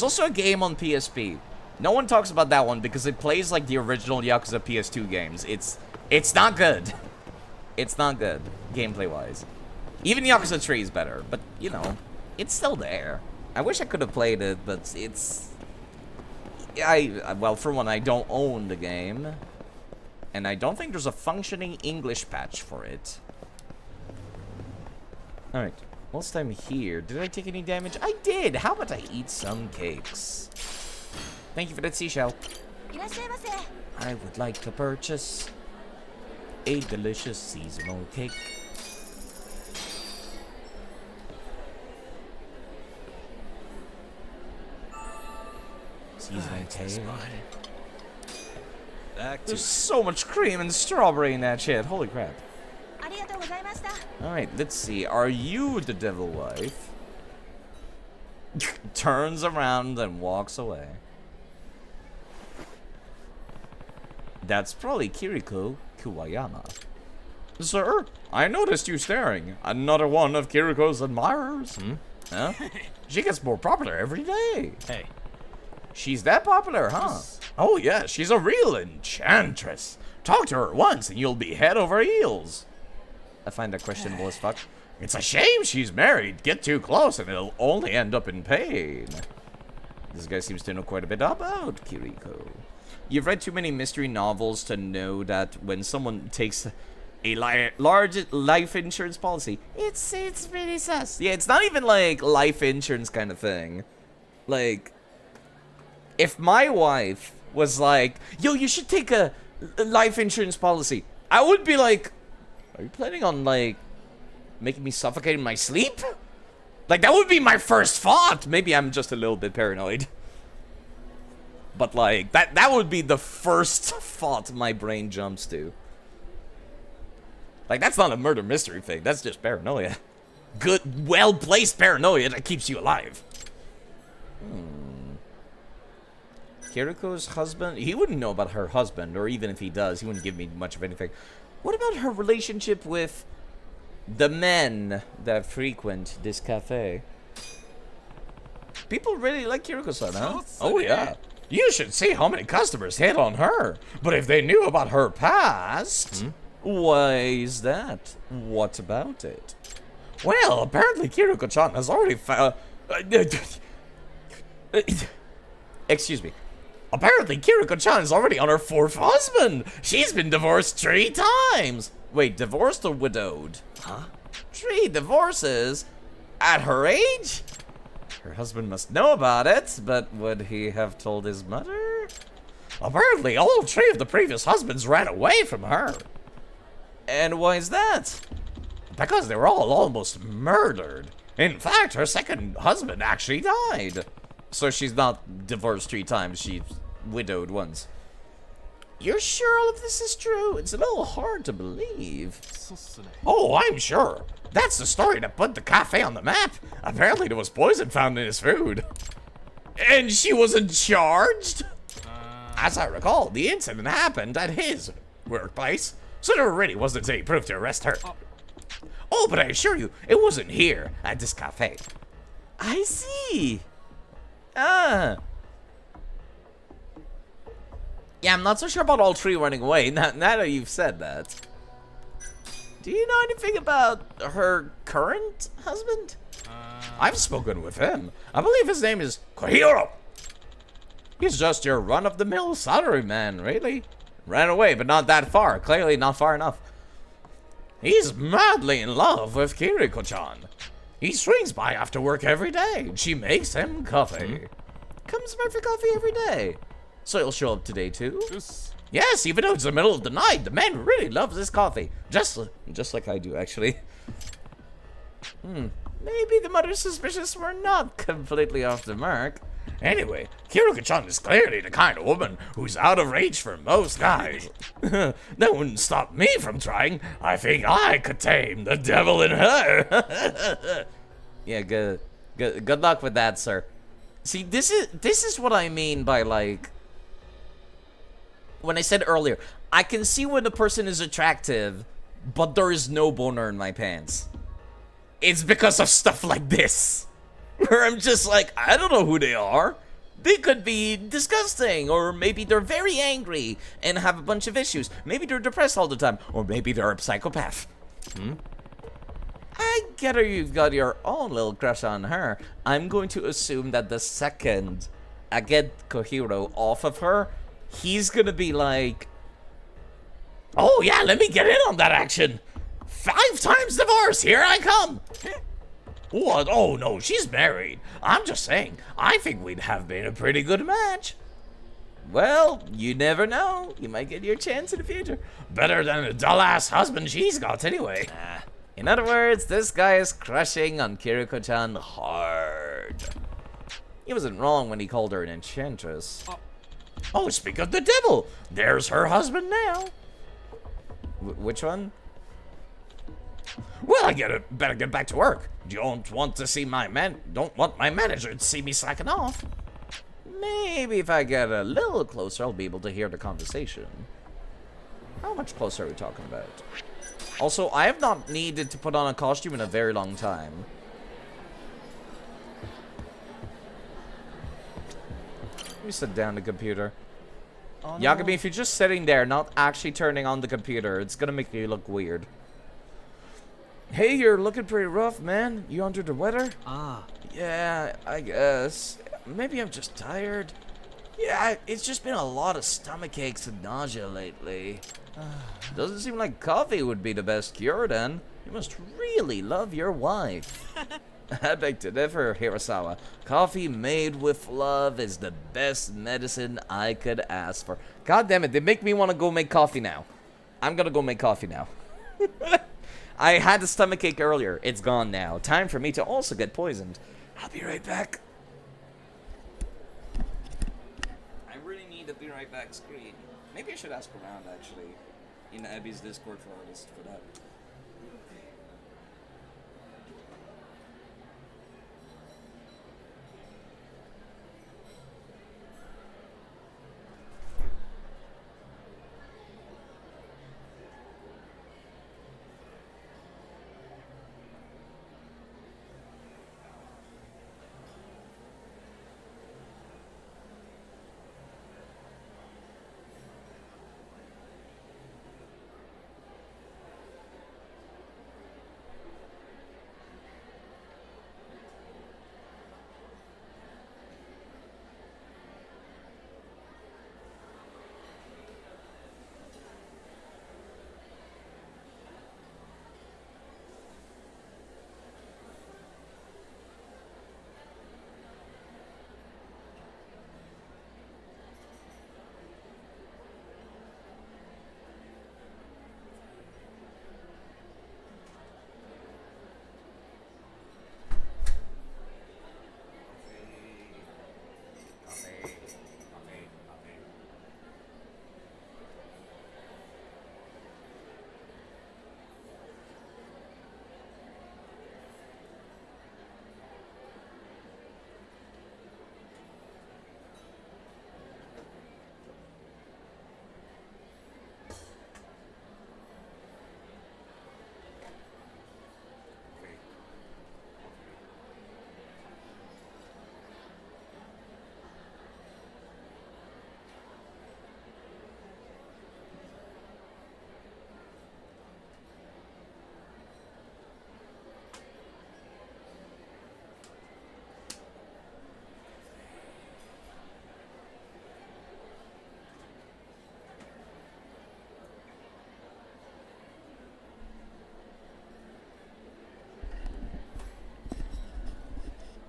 also a game on PSP. No one talks about that one because it plays like the original Yakuza PS2 games. It's not good. It's not good gameplay wise. Even Yakuza 3 is better, but you know, it's still there. I wish I could have played it, but it's... well, for one, I don't own the game. And I don't think there's a functioning English patch for it. Alright, whilst I'm here, did I take any damage? I did! How about I eat some cakes? Thank you for that seashell. I would like to purchase a delicious seasonal cake. Seasonal cake. There's so much cream and strawberry in that shit. Holy crap. Alright, let's see. Are you the devil wife? Turns around and walks away. That's probably Kiriko Kuwayama. Sir, I noticed you staring. Another one of Kiriko's admirers. Huh? She gets more popular every day. Hey. She's that popular, huh? Oh yeah, she's a real enchantress. Talk to her once and you'll be head over heels. I find that questionable as fuck. It's a shame she's married. Get too close and it'll only end up in pain. This guy seems to know quite a bit about Kiriko. You've read too many mystery novels to know that when someone takes a large life insurance policy, it's really sus. Yeah, it's not even like life insurance kind of thing. Like, if my wife was like, yo, you should take a life insurance policy, I would be like, are you planning on, like, making me suffocate in my sleep? Like, that would be my first thought. Maybe I'm just a little bit paranoid. But, like, that would be the first thought my brain jumps to. Like, that's not a murder mystery thing. That's just paranoia. Good, well-placed paranoia that keeps you alive. Kiriko's husband? He wouldn't know about her husband, or even if he does, he wouldn't give me much of anything. What about her relationship with the men that frequent this cafe? People really like Kiriko-san, huh? Oh, yeah. You should see how many customers hit on her. But if they knew about her past... Why is that? What about it? Well, apparently Kiriko-chan has already found... Excuse me. Apparently Kiriko-chan is already on her 4th husband. She's been divorced 3 times. Wait, divorced or widowed? Huh? 3 divorces? At her age? Her husband must know about it, but would he have told his mother? Apparently all 3 of the previous husbands ran away from her. And why is that? Because they were all almost murdered. In fact, her 2nd husband actually died. So she's not divorced 3 times, she's widowed once. You're sure all of this is true? It's a little hard to believe. Oh, I'm sure. That's the story that put the cafe on the map. Apparently there was poison found in his food. And she wasn't charged? As I recall, the incident happened at his workplace, so there really wasn't any proof to arrest her. Oh, but I assure you, it wasn't here, at this cafe. I see. Ah. Yeah, I'm not so sure about all 3 running away, now that you've said that. Do you know anything about her current husband? I've spoken with him. I believe his name is Kohiro. He's just your run-of-the-mill salaryman, really. Ran away, but not that far. Clearly not far enough. He's madly in love with Kiriko-chan. He swings by after work every day, and she makes him coffee. Comes by for coffee every day. So he'll show up today, too? Yes, even though it's the middle of the night, the man really loves his coffee. Just like I do, actually. Maybe the mother's suspicions were not completely off the mark. Anyway, Kiriko-chan is clearly the kind of woman who's out of reach for most guys. That wouldn't stop me from trying. I think I could tame the devil in her. Yeah, good luck with that, sir. See, this is what I mean by, like, when I said earlier, I can see when a person is attractive, but there is no boner in my pants. It's because of stuff like this. Where I'm just like, I don't know who they are. They could be disgusting, or maybe they're very angry and have a bunch of issues. Maybe they're depressed all the time, or maybe they're a psychopath. I get her, you've got your own little crush on her. I'm going to assume that the second I get Kohiro off of her, he's gonna be like, oh yeah, let me get in on that action. 5 times divorce, here I come. What? Oh no, she's married. I'm just saying, I think we'd have been a pretty good match. Well, you never know. You might get your chance in the future. Better than the dull-ass husband she's got anyway. In other words, this guy is crushing on Kiriko-chan hard. He wasn't wrong when he called her an enchantress. Oh, speak of the devil, there's her husband now. Which one? Well, I better get back to work. Don't want my manager to see me slacking off. Maybe if I get a little closer, I'll be able to hear the conversation. How much closer are we talking about? Also, I have not needed to put on a costume in a very long time. Let me sit down the computer. Oh, no. Yagami, if you're just sitting there, not actually turning on the computer, it's gonna make you look weird. Hey, you're looking pretty rough, man. You under the weather? Ah. Yeah, I guess. Maybe I'm just tired. Yeah, it's just been a lot of stomach aches and nausea lately. Doesn't seem like coffee would be the best cure then. You must really love your wife. I beg to differ, Hirasawa. Coffee made with love is the best medicine I could ask for. God damn it, they make me want to go make coffee now. I'm gonna go make coffee now. I had a stomach ache earlier. It's gone now. Time for me to also get poisoned. I'll be right back. I really need a be right back screen. Maybe I should ask around actually in Abby's Discord for artists for that.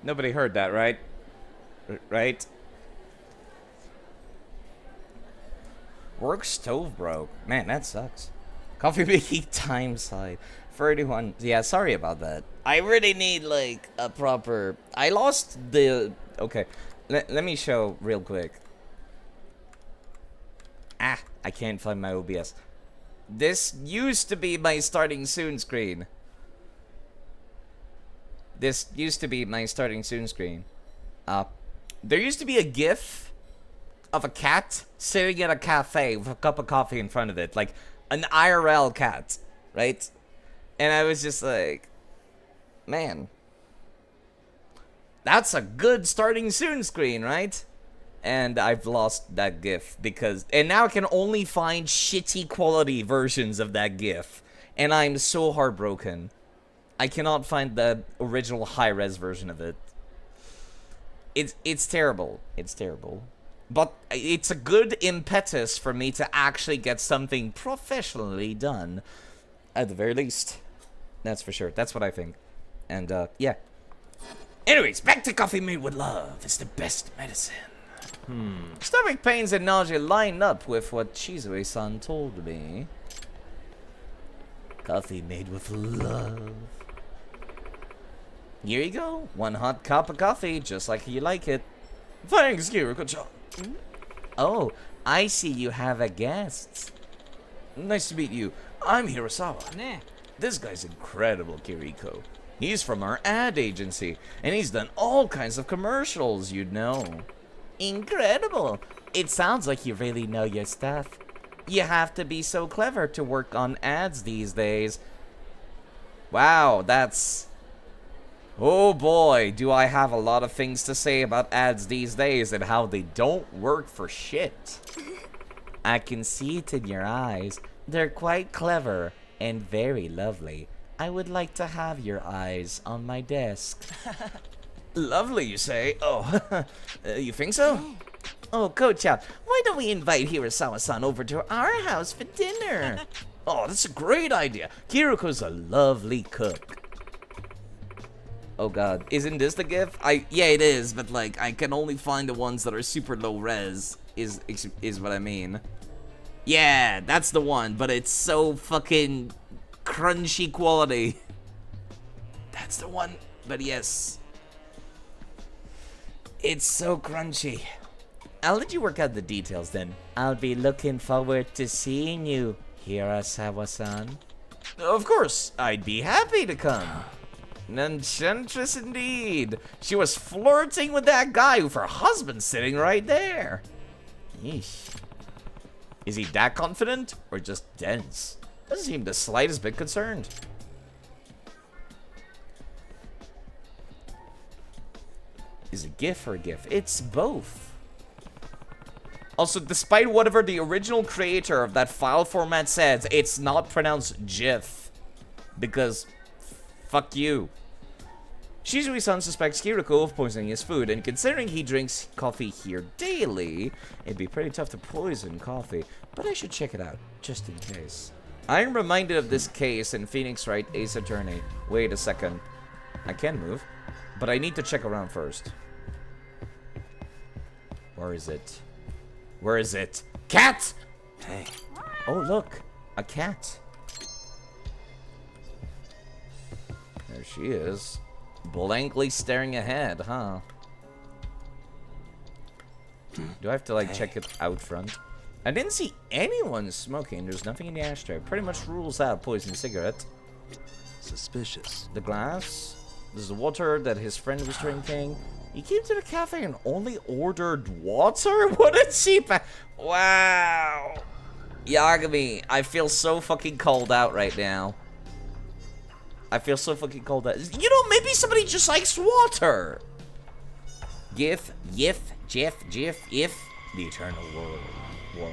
Nobody heard that, right? Right? Work stove broke. Man, that sucks. Coffee making time side. 31. Yeah, sorry about that. I really need, like, a proper... I lost the... Okay. Let me show real quick. Ah, I can't find my OBS. This used to be my starting soon screen. This used to be my starting soon screen. There used to be a GIF of a cat sitting in a cafe with a cup of coffee in front of it, like an IRL cat, right? And I was just like, man, that's a good starting soon screen, right? And I've lost that GIF because, and now I can only find shitty quality versions of that GIF, and I'm so heartbroken. I cannot find the original high-res version of it. It's terrible. It's terrible. But it's a good impetus for me to actually get something professionally done. At the very least. That's for sure. That's what I think. And, yeah. Anyways, back to coffee made with love. It's the best medicine. Stomach pains and nausea line up with what Chizue-san told me. Coffee made with love. Here you go. One hot cup of coffee, just like you like it. Thanks, Kiriko-chan. Oh, I see you have a guest. Nice to meet you. I'm Hirasawa. Nah. This guy's incredible, Kiriko. He's from our ad agency, and he's done all kinds of commercials, you'd know. Incredible. It sounds like you really know your stuff. You have to be so clever to work on ads these days. Wow, that's... Oh boy, do I have a lot of things to say about ads these days and how they don't work for shit. I can see it in your eyes. They're quite clever and very lovely. I would like to have your eyes on my desk. Lovely, you say? Oh, you think so? Oh, Kocha, why don't we invite Hirasawa-san over to our house for dinner? Oh, that's a great idea. Kiruko's a lovely cook. Oh god, isn't this the GIF? Yeah, it is, but like I can only find the ones that are super low res. Is what I mean. Yeah, that's the one, but it's so fucking crunchy quality. That's the one, but yes. It's so crunchy. I'll let you work out the details then. I'll be looking forward to seeing you, Hirasawa-san. Of course, I'd be happy to come. Enchantress indeed. She was flirting with that guy with her husband sitting right there. Yeesh. Is he that confident or just dense? Doesn't seem the slightest bit concerned. Is it GIF or GIF? It's both. Also, despite whatever the original creator of that file format says, it's not pronounced GIF. Because, fuck you. Shizui-san suspects Kiriko of poisoning his food, and considering he drinks coffee here daily, it'd be pretty tough to poison coffee, but I should check it out, just in case. I'm reminded of this case in Phoenix Wright Ace Attorney. Wait a second. I can move, but I need to check around first. Where is it? Where is it? Cat! Hey. Oh, look. A cat. There she is. Blankly staring ahead, huh? Do I have to, like, check it out front? I didn't see anyone smoking. There's nothing in the ashtray. Pretty much rules out poison cigarette. Suspicious. The glass. This is the water that his friend was drinking. He came to the cafe and only ordered water? What a cheap... Wow. Yagami, I feel so fucking called out right now. I feel so fucking cold out. You know, maybe somebody just likes water. GIF, YIF, GIF, GIF, IF. The eternal war.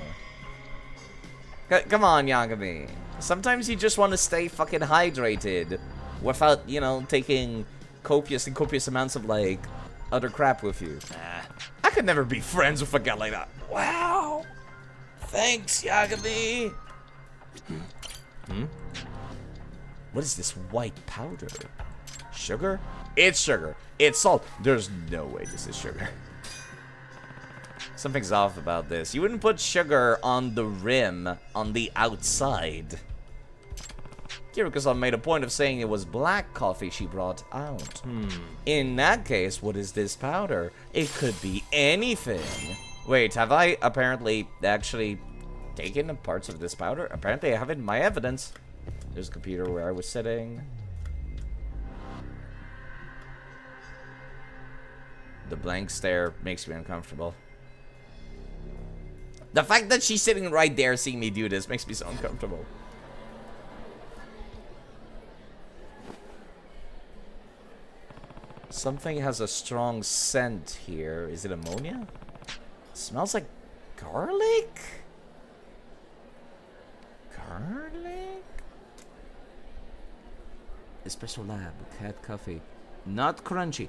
Come on, Yagami. Sometimes you just want to stay fucking hydrated without, you know, taking copious and copious amounts of, like, other crap with you. I could never be friends with a guy like that. Wow. Thanks, Yagami. What is this white powder? Sugar? It's sugar. It's salt. There's no way this is sugar. Something's off about this. You wouldn't put sugar on the rim on the outside. Kiriko-san made a point of saying it was black coffee she brought out. In that case, what is this powder? It could be anything. Wait, have I apparently actually taken parts of this powder? Apparently I have it in my evidence. There's a computer where I was sitting. The blank stare makes me uncomfortable. The fact that she's sitting right there seeing me do this makes me so uncomfortable. Something has a strong scent here. Is it ammonia? It smells like garlic? Garlic? Espresso Lab, cat coffee. Not crunchy.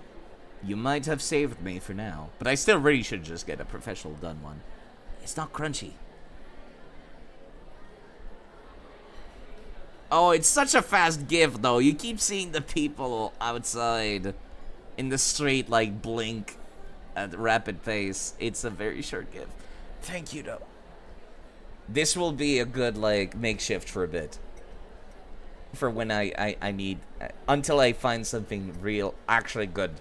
You might have saved me for now, but I still really should just get a professional done one. It's not crunchy. Oh, it's such a fast GIF though. You keep seeing the people outside in the street like blink at rapid pace. It's a very short GIF. Thank you though. This will be a good like makeshift for a bit. For when I need, until I find something real, actually good.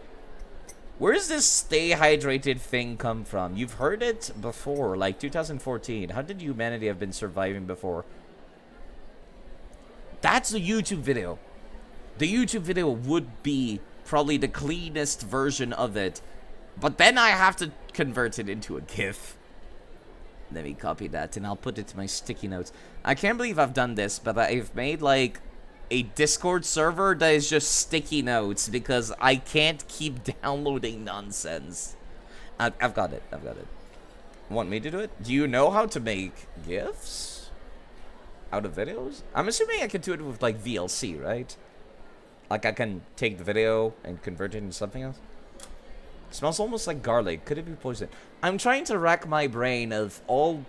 Where's this stay hydrated thing come from? You've heard it before, like 2014. How did humanity have been surviving before? That's a YouTube video. The YouTube video would be probably the cleanest version of it. But then I have to convert it into a GIF. Let me copy that and I'll put it to my sticky notes. I can't believe I've done this, but I've made like a Discord server that is just sticky notes because I can't keep downloading nonsense. I've got it. Want me to do it? Do you know how to make GIFs out of videos? I'm assuming I can do it with like VLC, right? Like, I can take the video and convert it into something else. It smells almost like garlic. Could it be poison? I'm trying to rack my brain of all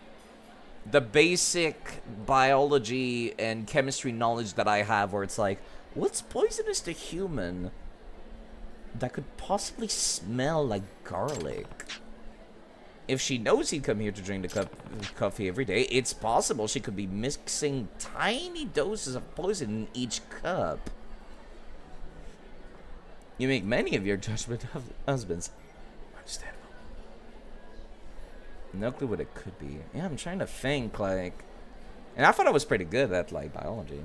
the basic biology and chemistry knowledge that I have, where it's like, what's poisonous to human that could possibly smell like garlic? If she knows he'd come here to drink the coffee every day, it's possible she could be mixing tiny doses of poison in each cup. You make many of your judgment husbands. Understandable. No clue what it could be. Yeah, I'm trying to think, like... And I thought I was pretty good at, like, biology.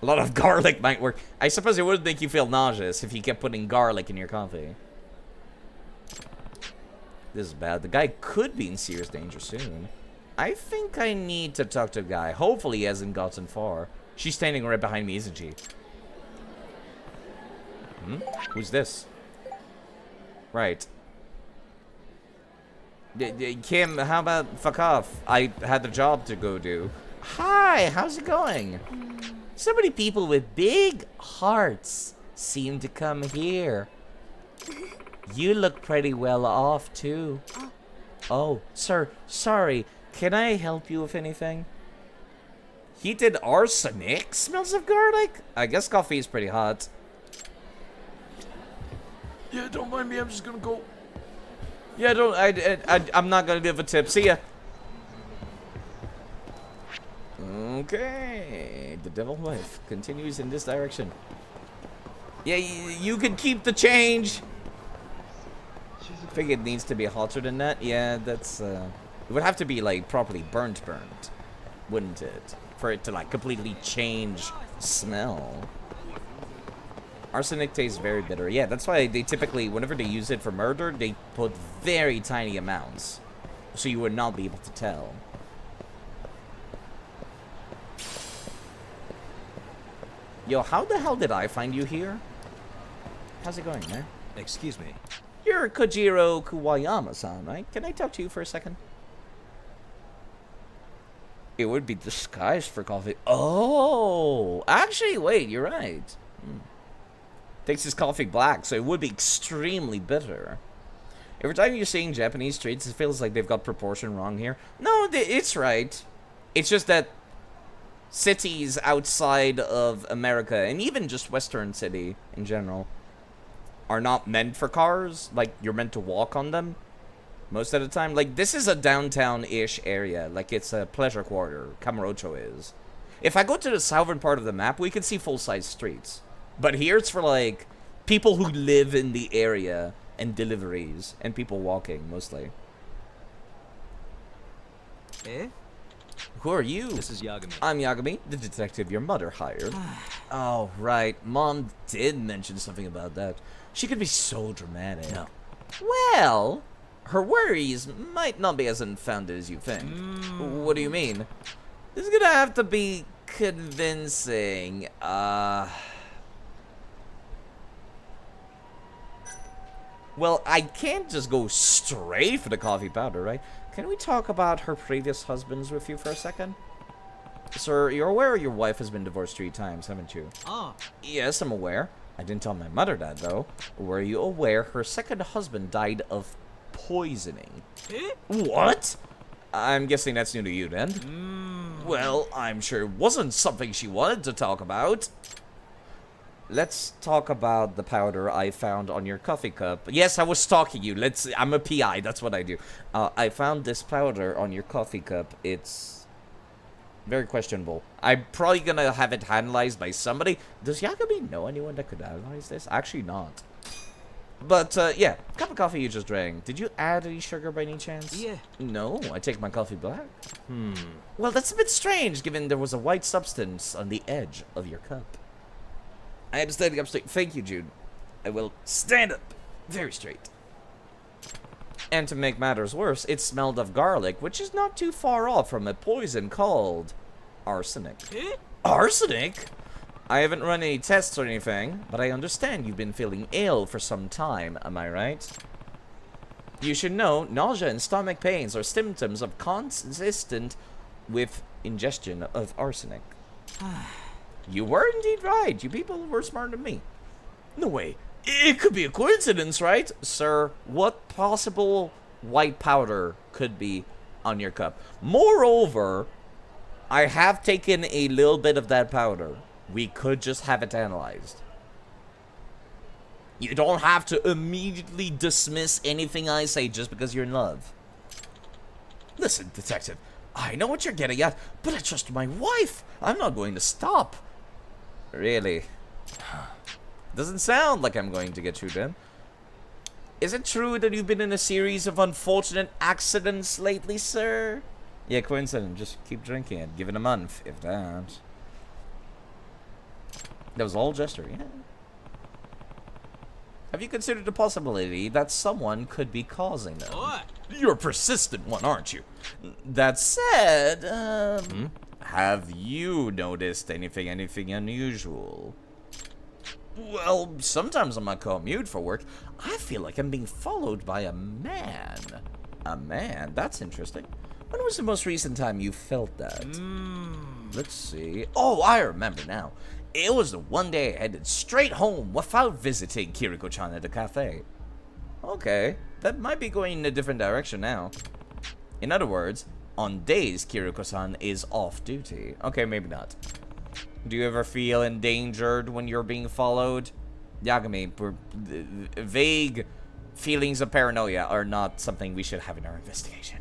A lot of garlic might work. I suppose it would make you feel nauseous if you kept putting garlic in your coffee. This is bad. The guy could be in serious danger soon. I think I need to talk to the guy. Hopefully he hasn't gotten far. She's standing right behind me, isn't she? Who's this? Right. Kim, how about fuck off? I had the job to go do. Hi, how's it going? So many people with big hearts seem to come here. You look pretty well off, too. Oh, sir, sorry. Can I help you with anything? Heated arsenic? Smells of garlic? I guess coffee is pretty hot. Yeah, don't mind me. I'm just gonna go. Yeah, I'm not gonna give a tip. See ya. Okay. The devil wife continues in this direction. Yeah, you can keep the change. I think it needs to be hotter than that. Yeah, that's, it would have to be, like, properly burnt, wouldn't it? For it to, like, completely change smell. Arsenic tastes very bitter. Yeah, that's why they typically, whenever they use it for murder, they put very tiny amounts. So you would not be able to tell. Yo, how the hell did I find you here? How's it going, man? Excuse me. You're Kojiro Kuwayama-san, right? Can I talk to you for a second? It would be disguised for coffee. Oh! Actually, wait, you're right. Takes his coffee black, so it would be extremely bitter. Every time you're seeing Japanese streets, it feels like they've got proportion wrong here. No, it's right. It's just that cities outside of America, and even just Western city in general, are not meant for cars. Like, you're meant to walk on them most of the time. Like, this is a downtown-ish area. Like, it's a pleasure quarter. Kamurocho is. If I go to the southern part of the map, we can see full-size streets. But here it's for, like, people who live in the area and deliveries and people walking, mostly. Eh? Who are you? This is Yagami. I'm Yagami, the detective your mother hired. Oh, right. Mom did mention something about that. She could be so dramatic. No. Well, her worries might not be as unfounded as you think. What do you mean? This is gonna have to be convincing. Well, I can't just go straight for the coffee powder, right? Can we talk about her previous husbands with you for a second? Sir, you're aware your wife has been divorced 3 times, haven't you? Ah. Yes, I'm aware. I didn't tell my mother that, though. Were you aware her second husband died of poisoning? Eh? What? I'm guessing that's new to you, then? Well, I'm sure it wasn't something she wanted to talk about. Let's talk about the powder I found on your coffee cup. Yes, I was stalking you. I'm a PI. That's what I do. I found this powder on your coffee cup. It's very questionable. I'm probably gonna have it analyzed by somebody. Does Yagami know anyone that could analyze this? Actually not. But, yeah. Cup of coffee you just drank. Did you add any sugar by any chance? Yeah. No, I take my coffee black. Well, that's a bit strange, given there was a white substance on the edge of your cup. I am standing up straight. Thank you, Jude. I will stand up very straight. And to make matters worse, it smelled of garlic, which is not too far off from a poison called arsenic. Eh? Arsenic? I haven't run any tests or anything, but I understand you've been feeling ill for some time, am I right? You should know, nausea and stomach pains are symptoms of consistent with ingestion of arsenic. You were indeed right. You people were smarter than me. No way. It could be a coincidence, right? Sir, what possible white powder could be on your cup? Moreover, I have taken a little bit of that powder. We could just have it analyzed. You don't have to immediately dismiss anything I say just because you're in love. Listen, detective, I know what you're getting at, but I trust my wife. I'm not going to stop. Really? Doesn't sound like I'm going to get you then. Is it true that you've been in a series of unfortunate accidents lately, sir? Yeah, coincidence. Just keep drinking it. Give it a month, if that. That was all gesture, yeah. Have you considered the possibility that someone could be causing them? You're a persistent one, aren't you? That said, have you noticed anything unusual? Well, sometimes on my commute for work, I feel like I'm being followed by a man. A man? That's interesting. When was the most recent time you felt that? Let's see. Oh, I remember now. It was the one day I headed straight home without visiting Kiriko-chan at the cafe. Okay, that might be going in a different direction now. In other words, on days Kiriko-san is off duty. Okay, maybe not. Do you ever feel endangered when you're being followed? Yagami, vague feelings of paranoia are not something we should have in our investigation.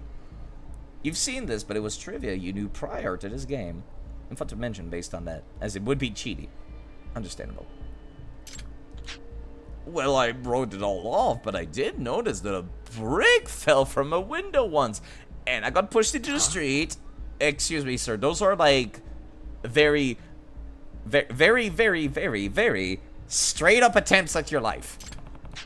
You've seen this, but it was trivia you knew prior to this game. And fun to mention based on that, as it would be cheaty. Understandable. Well, I wrote it all off, but I did notice that a brick fell from a window once, and I got pushed into the street. Excuse me, sir. Those are like very straight up attempts at your life.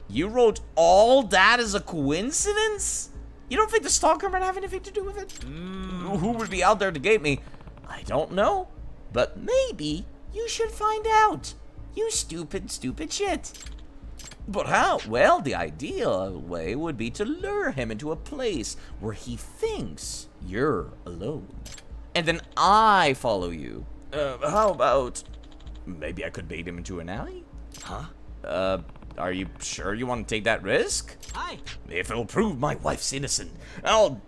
You wrote all that as a coincidence? You don't think the stalker might have anything to do with it? Who would be out there to get me? I don't know, but maybe you should find out. You stupid shit. But how? Well, the ideal way would be to lure him into a place where he thinks you're alone. And then I follow you. How about... maybe I could bait him into an alley? Huh? Are you sure you want to take that risk? Hi. If it'll prove my wife's innocent,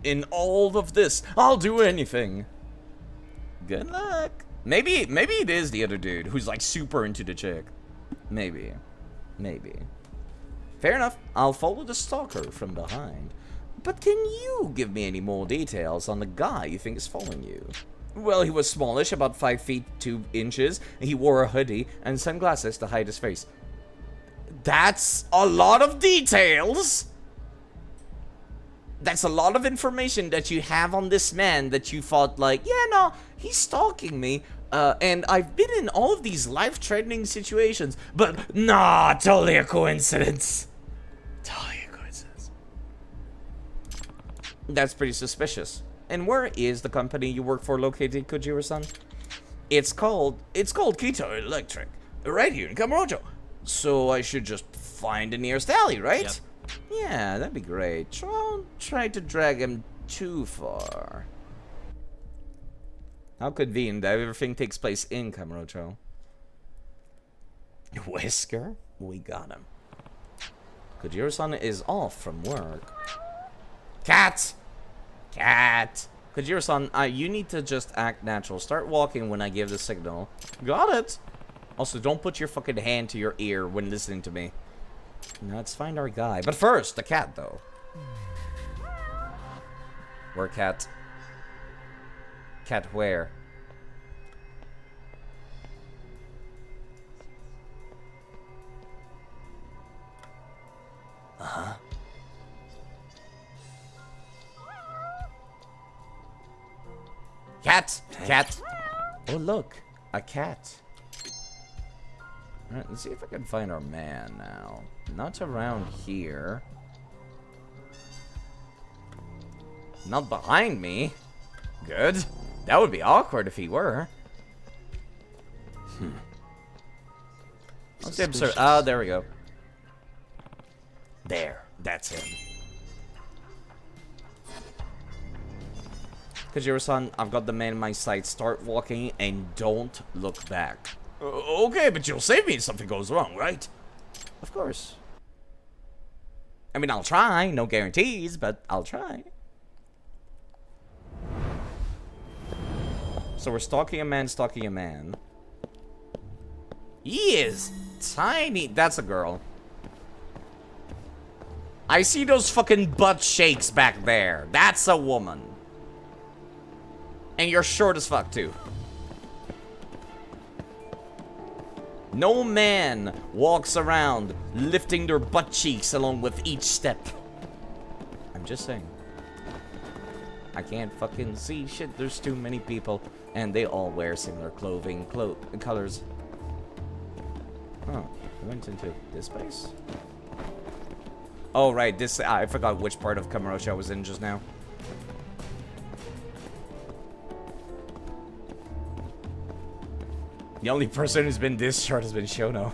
in all of this, I'll do anything. Good luck. Maybe it is the other dude who's like super into the chick. Maybe. Fair enough. I'll follow the stalker from behind. But can you give me any more details on the guy you think is following you? Well, he was smallish, about 5 feet 2 inches. He wore a hoodie and sunglasses to hide his face. That's a lot of details. That's a lot of information that you have on this man that you thought like, yeah, no, he's stalking me. And I've been in all of these life-threatening situations, but nah, totally a coincidence. Totally a coincidence. That's pretty suspicious. And where is the company you work for located, Kojiro-san? It's called Kito Electric, right here in Kamurocho. So I should just find the nearest alley, right? Yep. Yeah, that'd be great. Don't try to drag him too far. How convenient that everything takes place in Kamurocho. Whisker? We got him. Kojiro-san is off from work. Cat! Kojiro-san, you need to just act natural. Start walking when I give the signal. Got it! Also, don't put your fucking hand to your ear when listening to me. Now let's find our guy. But first, the cat, though. Where cat? Cat where? Uh-huh. Cat! Cat! Oh, look. A cat. Alright, let's see if I can find our man now. Not around here. Not behind me. Good. That would be awkward if he were. Let's see absurd. Oh, there we go. There. That's him. Kojiro-san, I've got the man in my sight. Start walking and don't look back. Okay, but you'll save me if something goes wrong, right? Of course. I mean, I'll try. No guarantees, but I'll try. So we're stalking a man, stalking a man. He is tiny. That's a girl. I see those fucking butt shakes back there. That's a woman. And you're short as fuck, too. No man walks around lifting their butt cheeks along with each step. I'm just saying. I can't fucking see shit. There's too many people. And they all wear similar clothing colors. Oh, I went into this place? Oh, right. This, I forgot which part of Kamurocho I was in just now. The only person who's been this short has been Shono.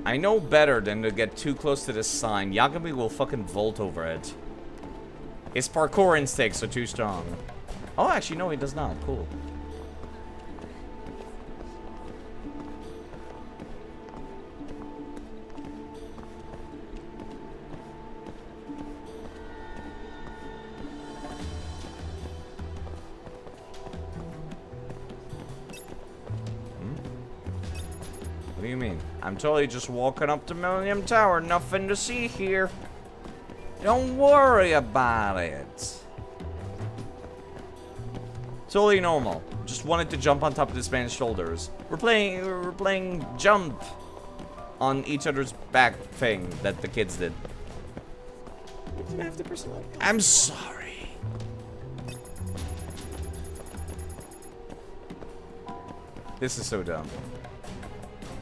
I know better than to get too close to this sign. Yagami will fucking vault over it. His parkour instincts are too strong. Oh, actually, no, he does not. Cool. What do you mean? I'm totally just walking up to Millennium Tower. Nothing to see here. Don't worry about it. Totally normal. Just wanted to jump on top of this man's shoulders. We're playing jump on each other's back thing that the kids did. I'm sorry. This is so dumb.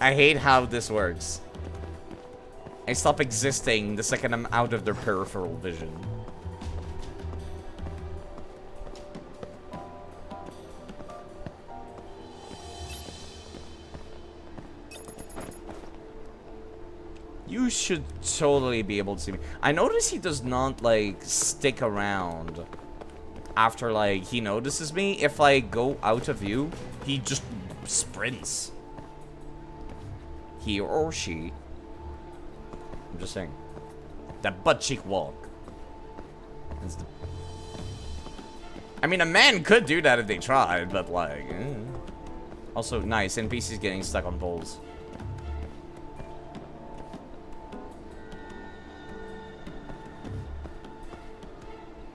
I hate how this works. I stop existing the second I'm out of their peripheral vision. You should totally be able to see me. I notice he does not, like, stick around after, like, he notices me. If I go out of view, he just sprints. He or she. I'm just saying. That butt cheek walk. I mean, a man could do that if they tried, but, like... Also, nice. NPCs getting stuck on poles.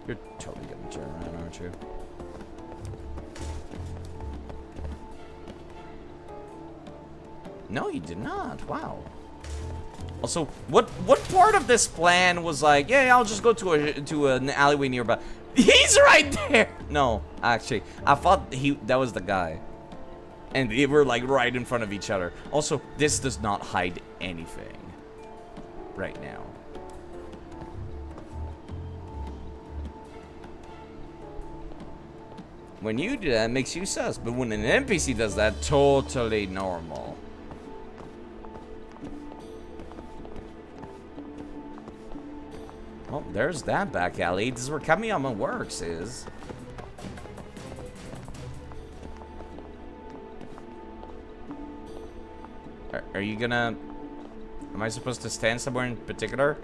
You're totally getting turn around, aren't you? No, you did not. Wow. Also, what part of this plan was like, yeah, I'll just go to an alleyway nearby. He's right there. No, actually, I thought that was the guy, and they were like right in front of each other. Also, this does not hide anything right now. When you do that, it makes you sus, but when an NPC does that, totally normal. Well, there's that back alley. This is where Kamiyama works, is. Are you gonna... Am I supposed to stand somewhere in particular?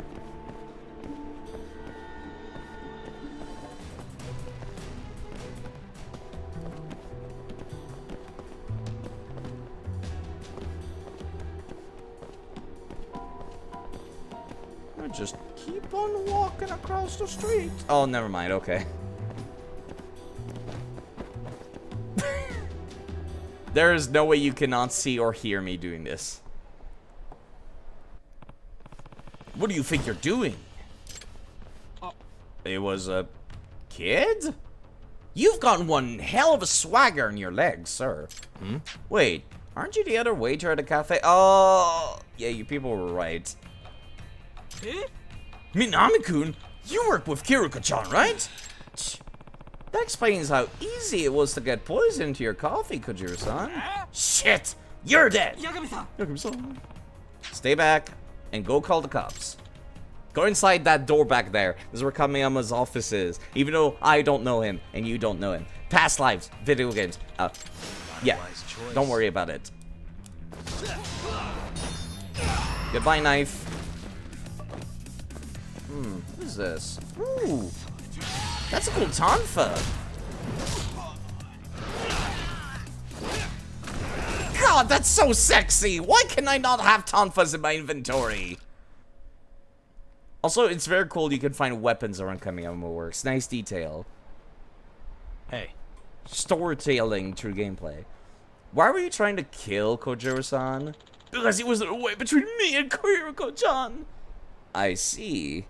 Just keep on walking across the street. Oh, never mind. Okay. There is no way you cannot see or hear me doing this. What do you think you're doing? It was a kid? You've got one hell of a swagger in your legs, sir. Hmm? Wait, aren't you the other waiter at the cafe? Oh, yeah, you people were right. Minami-kun, you work with Kiruka-chan, right? That explains how easy it was to get poison into your coffee, Kojiro-san. Shit! You're dead! Stay back and go call the cops. Go inside that door back there. This is where Kamiyama's office is. Even though I don't know him and you don't know him. Past lives, video games. Yeah, don't worry about it. Goodbye, knife. What is this? Ooh, that's a cool tonfa. God, that's so sexy. Why can I not have tonfas in my inventory? Also, it's very cool you can find weapons around Kamiyama Works. Nice detail. Hey. Storytelling through gameplay. Why were you trying to kill Kojiro-san? Because he was in the way between me and Kiriko-chan. I see.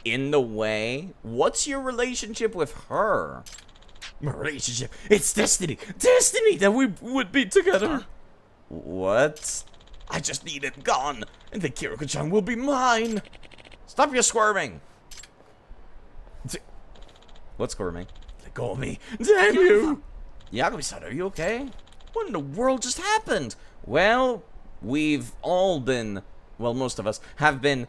In the way? What's your relationship with her? My relationship. It's destiny. Destiny that we would be together. What? I just need him gone, and then Kiriko-chan will be mine. Stop your squirming. What's squirming? Let go of me. Damn you. Yagami-san, are you okay? What in the world just happened? Well, we've all been, well, most of us have been,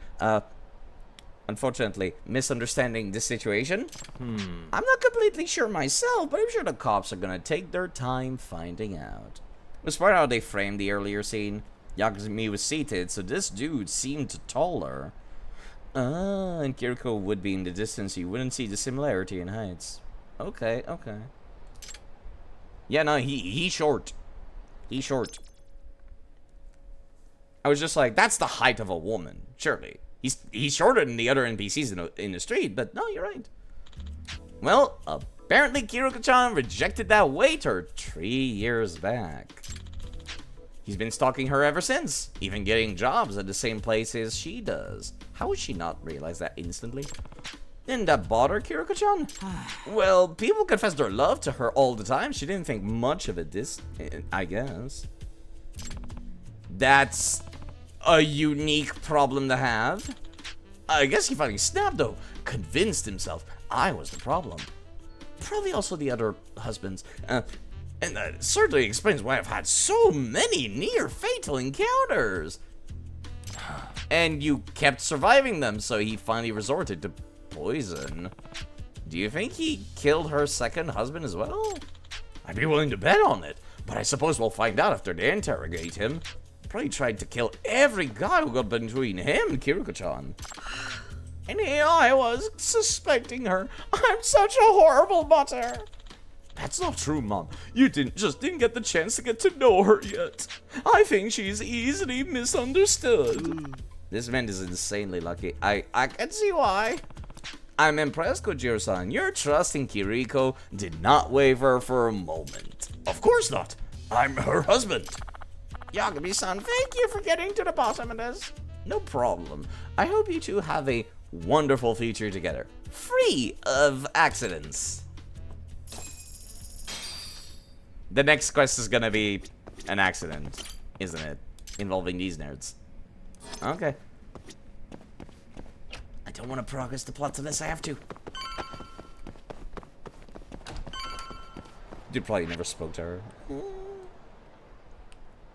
unfortunately, misunderstanding the situation. I'm not completely sure myself, but I'm sure the cops are gonna take their time finding out. Despite how they framed the earlier scene, Yagami was seated, so this dude seemed taller. And Kiriko would be in the distance, you wouldn't see the similarity in heights. Okay, okay. Yeah, no, he's short. He's short. I was just like, that's the height of a woman, surely. He's shorter than the other NPCs in the street, but no, you're right. Well, apparently Kiriko-chan rejected that waiter 3 years back. He's been stalking her ever since, even getting jobs at the same places she does. How would she not realize that instantly? Didn't that bother Kiriko-chan? Well, people confess their love to her all the time. She didn't think much of it I guess. That's a unique problem to have. I guess he finally snapped though. Convinced himself I was the problem. Probably also the other husbands. And that certainly explains why I've had so many near-fatal encounters. And you kept surviving them, so he finally resorted to poison. Do you think he killed her second husband as well? I'd be willing to bet on it, but I suppose we'll find out after they interrogate him. Probably tried to kill every guy who got between him and Kiriko-chan. And here I was, suspecting her. I'm such a horrible butter. That's not true, Mom. You just didn't get the chance to get to know her yet. I think she's easily misunderstood. This man is insanely lucky. I can see why. I'm impressed, Kojiro-san. Your trust in Kiriko did not waver for a moment. Of course not. I'm her husband. Yagami-san, thank you for getting to the bottom of this. No problem. I hope you two have a wonderful future together. Free of accidents. The next quest is gonna be an accident, isn't it? Involving these nerds. Okay. I don't want to progress the plot unless I have to. Dude probably never spoke to her.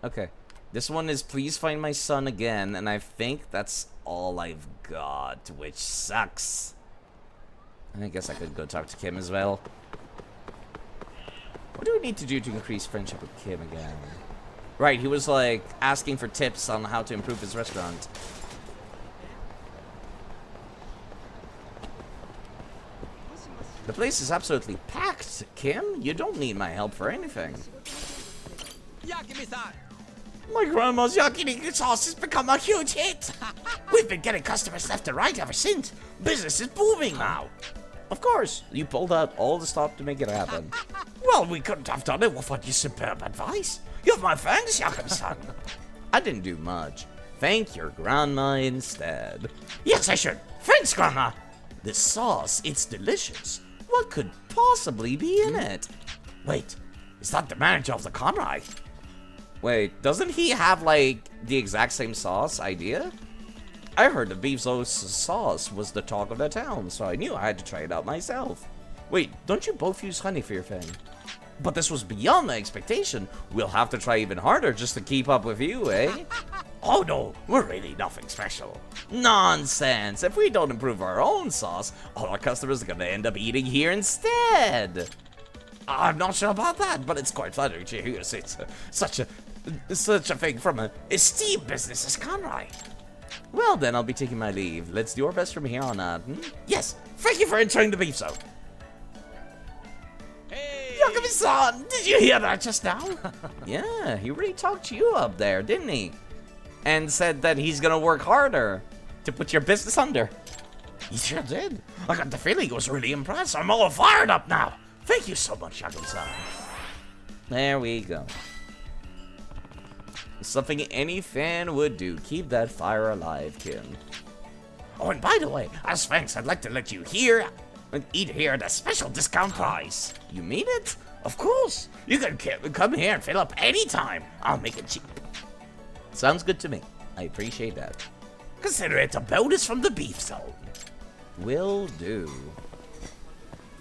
Okay. This one is please find my son again, and I think that's all I've got, which sucks. I guess I could go talk to Kim as well. What do we need to do to increase friendship with Kim again? Right, he was like asking for tips on how to improve his restaurant. The place is absolutely packed, Kim. You don't need my help for anything. My grandma's yakiniku sauce has become a huge hit. We've been getting customers left and right ever since. Business is booming now. Of course, you pulled out all the stop to make it happen. Well, we couldn't have done it without your superb advice. You have my thanks, Yagami-san. I didn't do much. Thank your grandma instead. Yes, I should. Thanks, Grandma. This sauce, it's delicious. What could possibly be in it? Wait, is that the manager of the Conrad? Wait, doesn't he have, like, the exact same sauce idea? I heard the beef sauce was the talk of the town, so I knew I had to try it out myself. Wait, don't you both use honey for your fang? But this was beyond my expectation. We'll have to try even harder just to keep up with you, eh? Oh no, we're really nothing special. Nonsense! If we don't improve our own sauce, all our customers are gonna end up eating here instead. I'm not sure about that, but it's quite flattering to hear such a thing from an esteemed business as Conroy. Well then, I'll be taking my leave. Let's do our best from here on out. Yes, thank you for entering the beef zone. Yakami-san, did you hear that just now? Yeah, he really talked you up there, didn't he? And said that he's gonna work harder to put your business under. He sure did. I got the feeling he was really impressed. I'm all fired up now. Thank you so much, Yakami-san. There we go. Something any fan would do. Keep that fire alive, Kim. Oh, and by the way, as thanks, I'd like to let you eat here at a special discount price. You mean it? Of course. You can come here and fill up anytime. I'll make it cheap. Sounds good to me. I appreciate that. Consider it a bonus from the beef zone. Will do.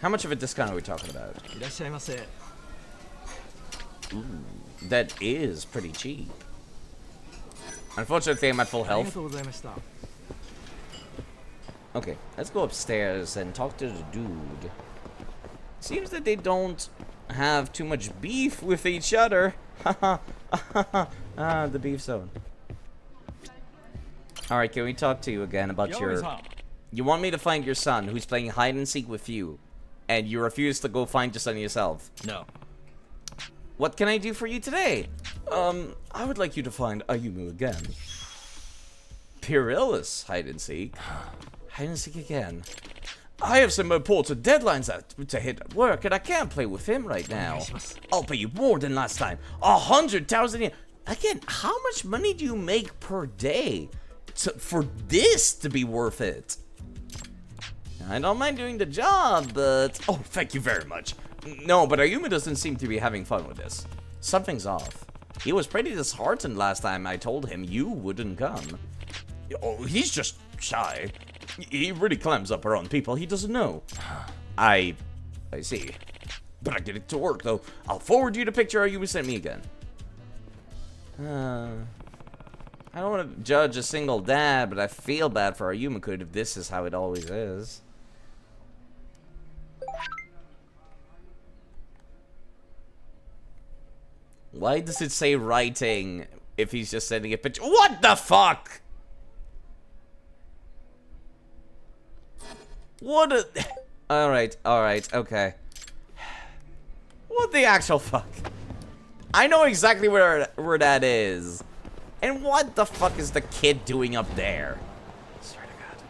How much of a discount are we talking about? Ooh, that is pretty cheap. Unfortunately, I'm at full health. Okay, let's go upstairs and talk to the dude. Seems that they don't have too much beef with each other. Haha. The beef zone. Alright, can we talk to you again about your... You want me to find your son who's playing hide and seek with you, and you refuse to go find your son yourself. No. What can I do for you today? I would like you to find Ayumu again. Perilous hide and seek. Hide and seek again. I have some important deadlines to hit at work, and I can't play with him right now. I'll pay you more than last time. 100,000 yen. Again, how much money do you make per day for this to be worth it? I don't mind doing the job, but... Oh, thank you very much. No, but Ayumu doesn't seem to be having fun with this. Something's off. He was pretty disheartened last time I told him you wouldn't come. Oh, he's just shy. He really clams up around people he doesn't know. I see. But I get it to work, though. I'll forward you the picture Ayumu sent me again. I don't want to judge a single dad, but I feel bad for Ayumu if this is how it always is. Why does it say writing if he's just sending a picture? What the fuck? What a... Alright, okay. What the actual fuck? I know exactly where that is. And what the fuck is the kid doing up there? I swear to God.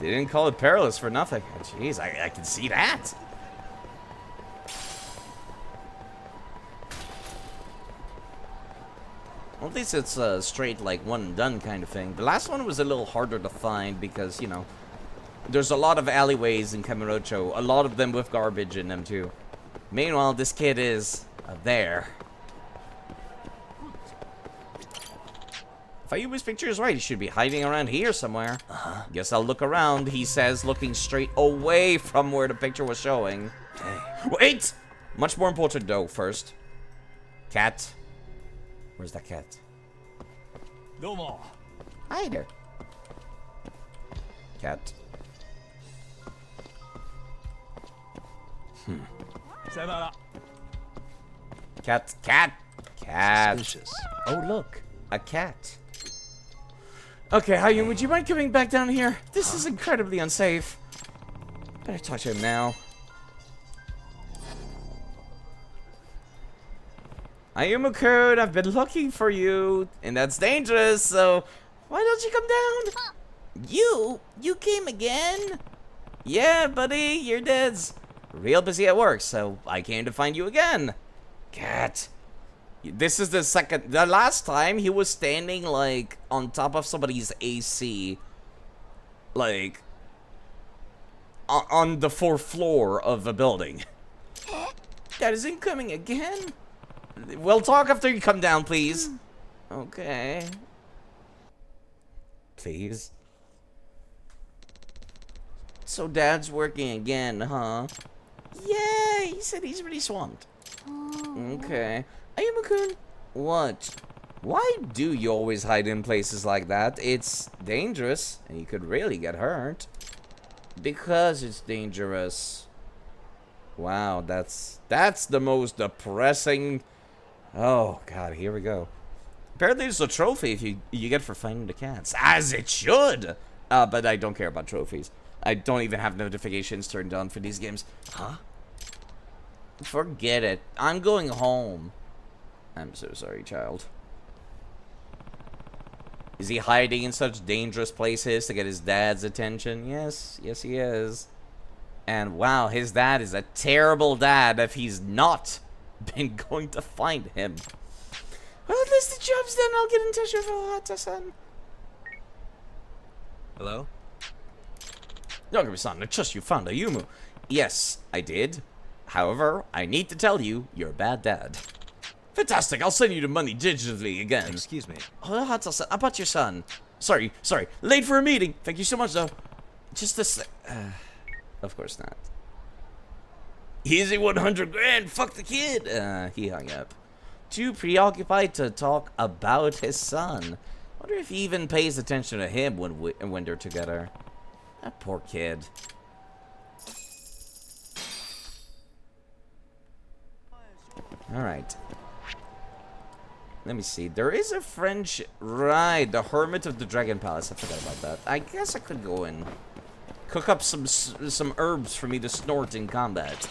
They didn't call it perilous for nothing. Jeez, I can see that. Well, at least it's a straight, like, one and done kind of thing. The last one was a little harder to find because, you know, there's a lot of alleyways in Kamurocho. A lot of them with garbage in them, too. Meanwhile, this kid is there. If Ayumu's picture is right, he should be hiding around here somewhere. Guess I'll look around, he says, looking straight away from where the picture was showing. Wait! Much more important, though, first. Cat. Where's that cat? Hi there. Cat. Cat. Suspicious. Oh, look. A cat. Okay, Ayumu, would you mind coming back down here? This is incredibly unsafe. Better talk to him now. Ayumu-kun, I've been looking for you, and that's dangerous, so why don't you come down? You came again? Yeah, buddy, your dad's real busy at work, so I came to find you again. Cat. This is the last time he was standing, like, on top of somebody's AC, like, on the 4th floor of a building. Dad isn't coming again? We'll talk after you come down, please. Okay. Please. So Dad's working again, huh? Yeah, he said he's really swamped. Okay. Ayumu-kun, what? Why do you always hide in places like that? It's dangerous, and you could really get hurt. Because it's dangerous. Wow, that's the most depressing... Oh, God, here we go. Apparently there's a trophy if you get for finding the cats. As it should! But I don't care about trophies. I don't even have notifications turned on for these games. Huh? Forget it. I'm going home. I'm so sorry, child. Is he hiding in such dangerous places to get his dad's attention? Yes. Yes, he is. And wow, his dad is a terrible dad if he's not been going to find him. Well, at least the job's done. I'll get in touch with Ohata-san. Hello? Yagami-san, I trust you found Ayumu. Yes, I did. However, I need to tell you, you're a bad dad. Fantastic, I'll send you the money digitally again. Excuse me. Ohata-san, about your son. Sorry, late for a meeting. Thank you so much, though. Just a sec. Of course not. Easy 100 grand, fuck the kid. He hung up. Too preoccupied to talk about his son. Wonder if he even pays attention to him when they're together. That poor kid. Alright. Let me see. There is a French... Right, the Hermit of the Dragon Palace. I forgot about that. I guess I could go and cook up some herbs for me to snort in combat.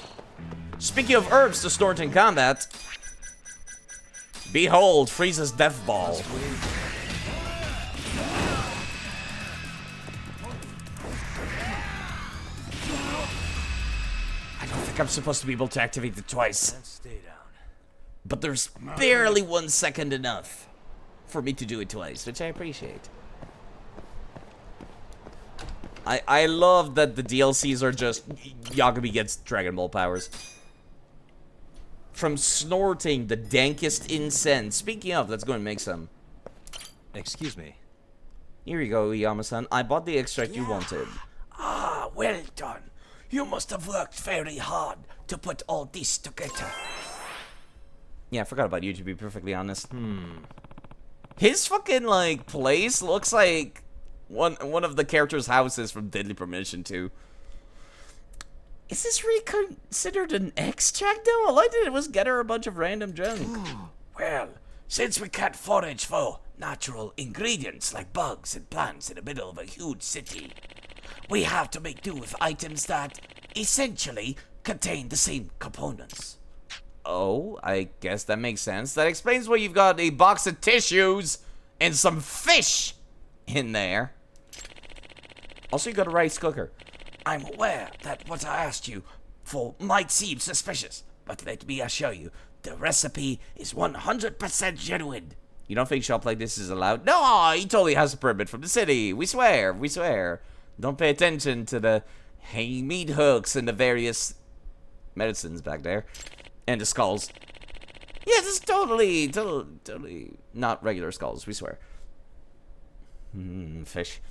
Speaking of herbs to snort in combat... Behold, Frieza's Death Ball. I don't think I'm supposed to be able to activate it twice. Stay down. But there's barely 1 second enough for me to do it twice, which I appreciate. I love that the DLCs are just Yagami gets Dragon Ball powers. From snorting the dankest incense. Speaking of, let's go and make some. Excuse me. Here you go, Yama-san. I bought the extract you wanted. Ah, well done. You must have worked very hard to put all this together. Yeah, I forgot about you, to be perfectly honest. His fucking, like, place looks like one of the characters' houses from Deadly Premonition 2. Is this really considered an extract, though? All I did was get her a bunch of random junk. Well, since we can't forage for natural ingredients like bugs and plants in the middle of a huge city, we have to make do with items that essentially contain the same components. Oh, I guess that makes sense. That explains why you've got a box of tissues and some fish in there. Also, you got a rice cooker. I'm aware that what I asked you for might seem suspicious, but let me assure you, the recipe is 100% genuine. You don't think shop like this is allowed? No, he totally has a permit from the city. We swear, we swear. Don't pay attention to the hanging meat hooks and the various medicines back there. And the skulls. Yeah, this is totally not regular skulls, we swear. Fish.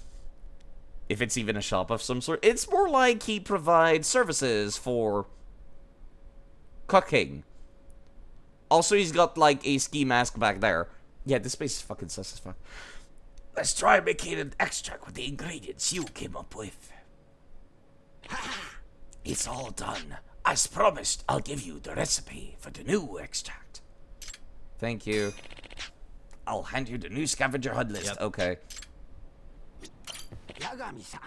If it's even a shop of some sort. It's more like he provides services for cooking. Also, he's got, like, a ski mask back there. Yeah, this place is fucking sus as fuck. Let's try making an extract with the ingredients you came up with. It's all done. As promised, I'll give you the recipe for the new extract. Thank you. I'll hand you the new scavenger hunt list. Yep. Okay. Yagami-san.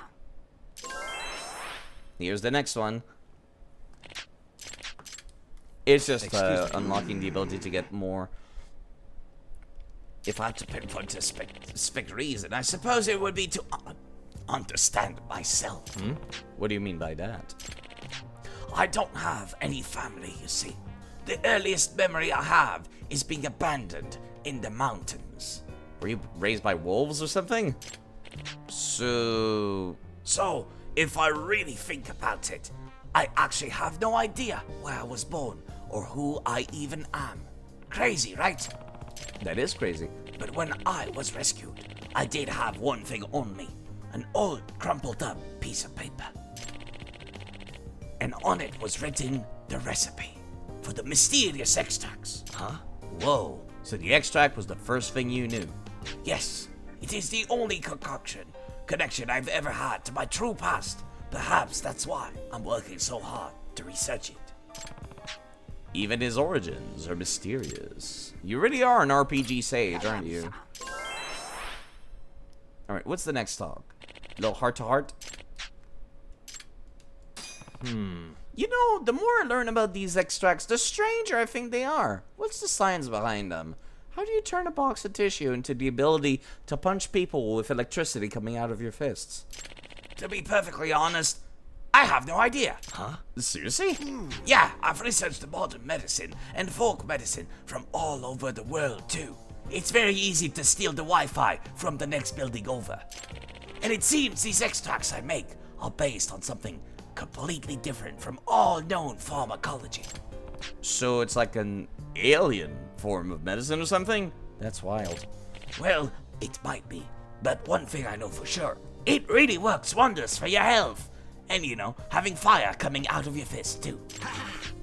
Here's the next one. It's just Excuse me. unlocking the ability to get more. If I had to pinpoint a specific reason, I suppose it would be to understand myself. What do you mean by that? I don't have any family, you see. The earliest memory I have is being abandoned in the mountains. Were you raised by wolves or something? So... So, if I really think about it, I actually have no idea where I was born or who I even am. Crazy, right? That is crazy. But when I was rescued, I did have one thing on me. An old crumpled up piece of paper. And on it was written the recipe for the mysterious extracts. Huh? Whoa. So the extract was the first thing you knew. Yes, it is the only connection I've ever had to my true past. Perhaps that's why I'm working so hard to research it. Even his origins are mysterious. You really are an RPG sage, aren't you? Alright, what's the next talk? Little heart-to-heart? You know, the more I learn about these extracts, the stranger I think they are. What's the science behind them? How do you turn a box of tissue into the ability to punch people with electricity coming out of your fists? To be perfectly honest, I have no idea. Huh? Seriously? Yeah, I've researched modern medicine and folk medicine from all over the world too. It's very easy to steal the Wi-Fi from the next building over. And it seems these extracts I make are based on something completely different from all known pharmacology. So it's like an alien form of medicine or something? That's wild. Well, it might be, but one thing I know for sure, it really works wonders for your health. And you know, having fire coming out of your fist too.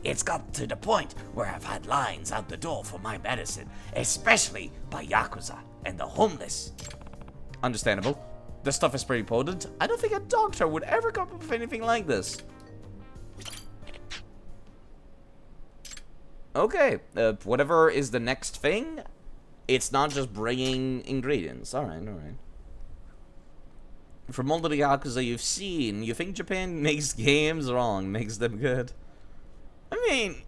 It's got to the point where I've had lines out the door for my medicine, especially by Yakuza and the homeless. Understandable. This stuff is pretty potent. I don't think a doctor would ever come up with anything like this. Okay, whatever is the next thing, it's not just bringing ingredients. Alright, alright. From all the Yakuza you've seen, you think Japan makes games wrong, makes them good? I mean,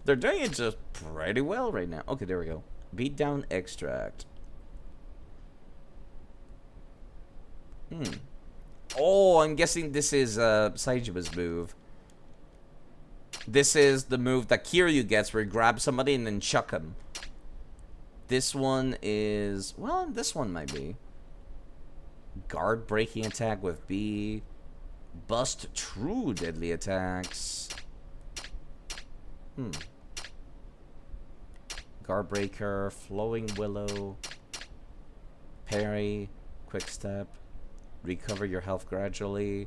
they're doing it just pretty well right now. Okay, there we go. Beat down extract. Oh, I'm guessing this is Saijima's move. This is the move that Kiryu gets where he grabs somebody and then chuck him. This one is... well, this one might be. Guard breaking attack with B. Bust true deadly attacks. Guard breaker, flowing willow, parry, quick step, recover your health gradually,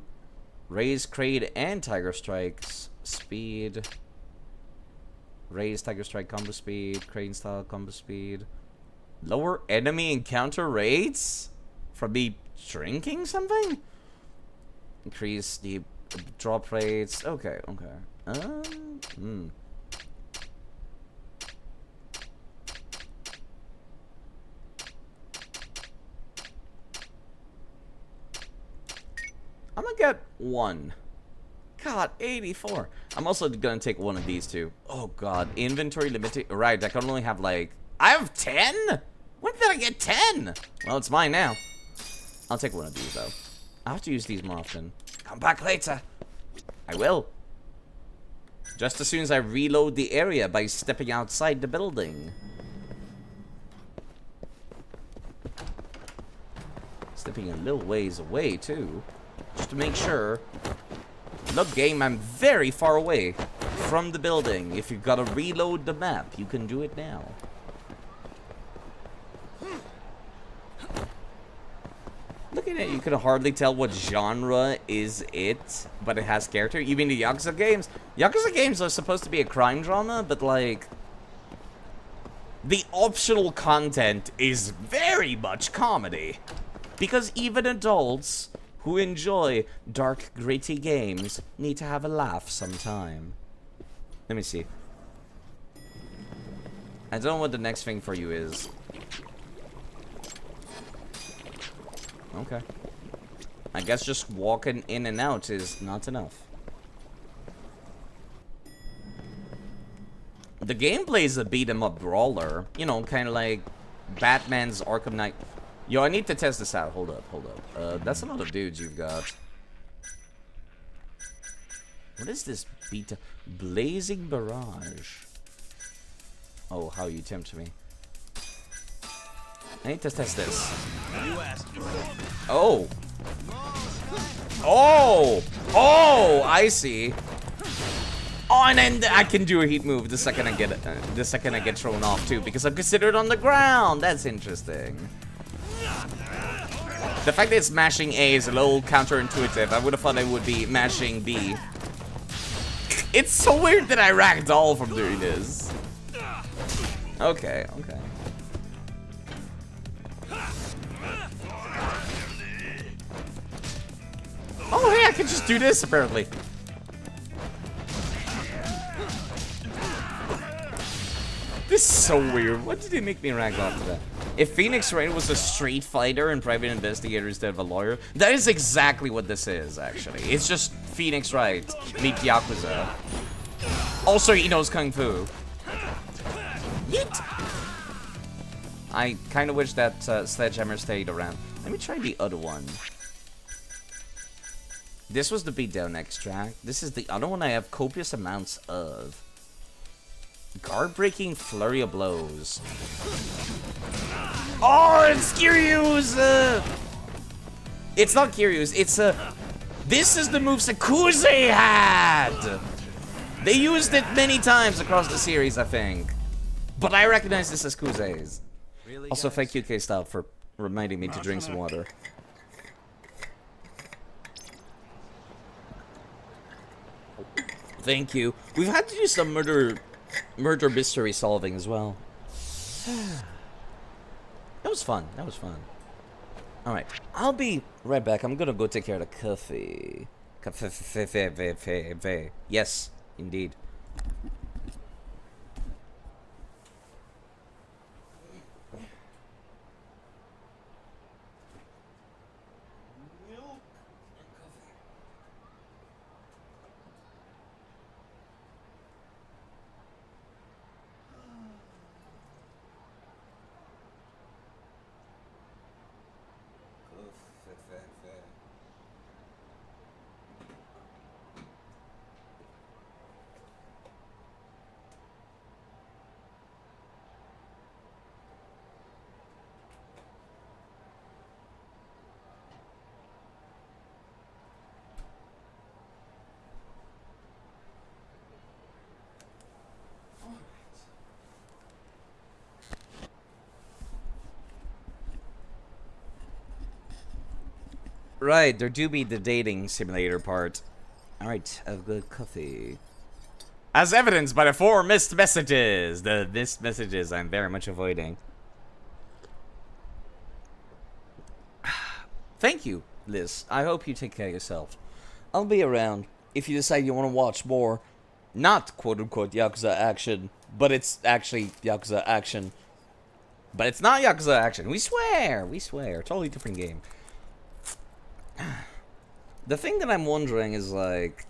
raise crate and tiger strikes, speed, raise tiger strike combo speed, crane style combo speed, lower enemy encounter rates from me drinking something, increase the drop rates. Okay, okay. I'm gonna get one. God, 84. I'm also gonna take one of these two. Oh god, inventory limited. Right, I can only have like... I have 10? When did I get 10? Well, it's mine now. I'll take one of these though. I have to use these more often. Come back later. I will. Just as soon as I reload the area by stepping outside the building. Stepping a little ways away too. Just to make sure. Look, game, I'm very far away from the building. If you've got to reload the map, you can do it now. Looking at it, you can hardly tell what genre is it, but it has character. You mean the Yakuza games? Yakuza games are supposed to be a crime drama, but like... the optional content is very much comedy. Because even adults who enjoy dark, gritty games need to have a laugh sometime. Let me see. I don't know what the next thing for you is. Okay. I guess just walking in and out is not enough. The gameplay is a beat-em-up brawler. You know, kind of like Batman's Arkham Knight. Yo, I need to test this out. Hold up, hold up. That's a lot of dudes you've got. What is this beta? Blazing Barrage. Oh, how you tempt me. I need to test this. Oh. Oh! Oh! I see. Oh, Oh, and then I can do a heat move the second I get thrown off too, because I'm considered on the ground. That's interesting. The fact that it's mashing A is a little counterintuitive. I would have thought it would be mashing B. It's so weird that I ragdoll from doing this. Okay, okay. Oh, hey, I can just do this, apparently. This is so weird. What did they make me ragdoll to that? If Phoenix Wright was a street fighter and private investigator instead of a lawyer, that is exactly what this is, actually. It's just Phoenix Wright meet Yakuza. Also, he knows Kung Fu. Yeet! I kind of wish that Sledgehammer stayed around. Let me try the other one. This was the beatdown extract. This is the other one I have copious amounts of. Guard-breaking flurry of blows. Oh, it's Kiryu's! It's not Kiryu's, it's this is the move Sakuze had! They used it many times across the series, I think. But I recognize this as Kuze's. Really, Also, guys? thank you, K-Style, for reminding me to drink some water. Thank you. We've had to do some murder mystery solving as well. That was fun. That was fun. Alright. I'll be right back. I'm gonna go take care of the coffee. Coffee. Yes, indeed. Right, there do be the dating simulator part. Alright, a good coffee. As evidenced by the 4 missed messages. The missed messages I'm very much avoiding. Thank you, Liz. I hope you take care of yourself. I'll be around if you decide you want to watch more. Not quote-unquote Yakuza action, but it's actually Yakuza action. But it's not Yakuza action. We swear. We swear. Totally different game. The thing that I'm wondering is, like,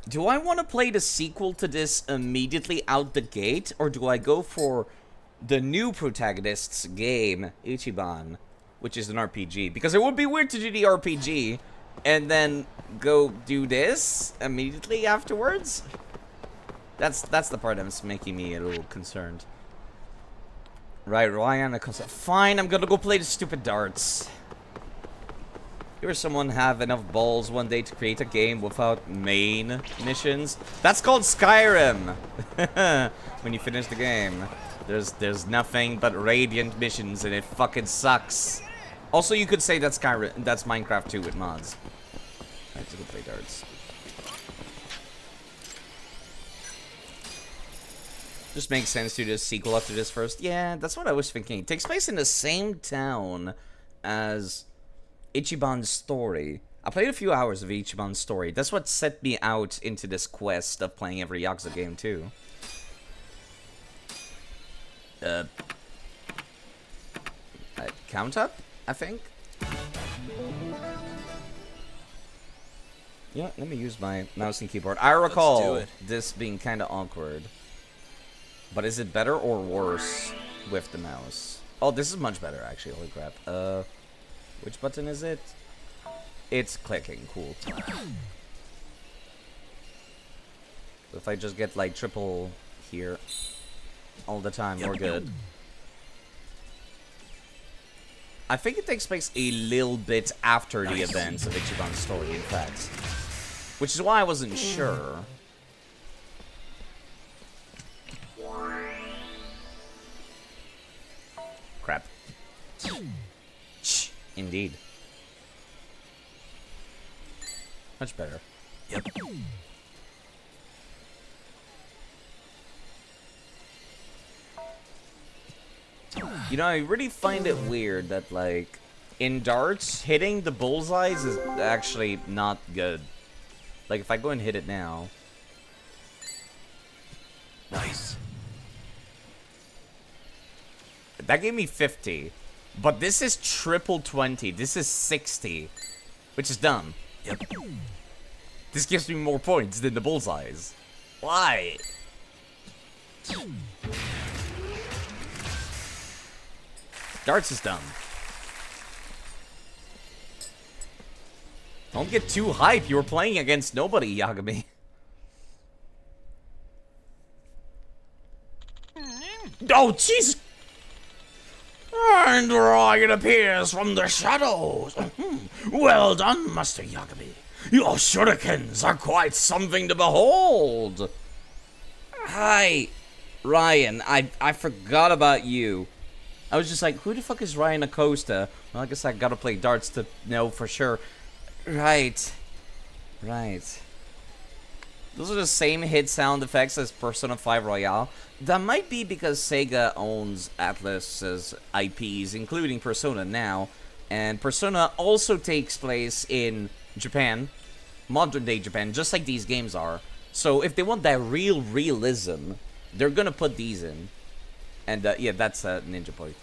do I want to play the sequel to this immediately out the gate, or do I go for the new protagonist's game, Ichiban, which is an RPG? Because it would be weird to do the RPG and then go do this immediately afterwards. That's the part that's making me a little concerned. Right, Ryan, fine, I'm gonna go play the stupid darts. You or someone have enough balls one day to create a game without main missions? That's called Skyrim! When you finish the game, there's nothing but radiant missions and it fucking sucks. Also, you could say that's Skyrim, that's Minecraft 2 with mods. I have to go play darts. Just makes sense to do a sequel after this first. Yeah, that's what I was thinking. It takes place in the same town as Ichiban's story. I played a few hours of Ichiban's story. That's what set me out into this quest of playing every Yakuza game too. Count up, I think. Yeah, let me use my mouse and keyboard. I recall this being kind of awkward. But is it better or worse with the mouse? Oh, this is much better actually. Holy crap. Which button is it? It's clicking. Cool. If I just get like triple here all the time, we're good. I think it takes place a little bit after the events of Ichiban's story, in fact. Which is why I wasn't sure. Indeed. Much better. Yep. You know, I really find it weird that, like, in darts, hitting the bullseyes is actually not good. Like, if I go and hit it now... Nice. That gave me 50. But this is triple 20. This is 60. Which is dumb. Yep. This gives me more points than the bullseyes. Why? Darts is dumb. Don't get too hype. You were playing against nobody, Yagami. Oh, jeez! And Ryan appears from the shadows. Well done, Master Yagami. Your shurikens are quite something to behold. Hi, Ryan. I forgot about you. I was just like, who the fuck is Ryan Acosta? Well, I guess I gotta play darts to know for sure. Right. Right. Those are the same hit sound effects as Persona 5 Royale. That might be because Sega owns Atlus's IPs, including Persona now. And Persona also takes place in Japan. Modern-day Japan, just like these games are. So if they want that real realism, they're gonna put these in. And yeah, that's a ninja point.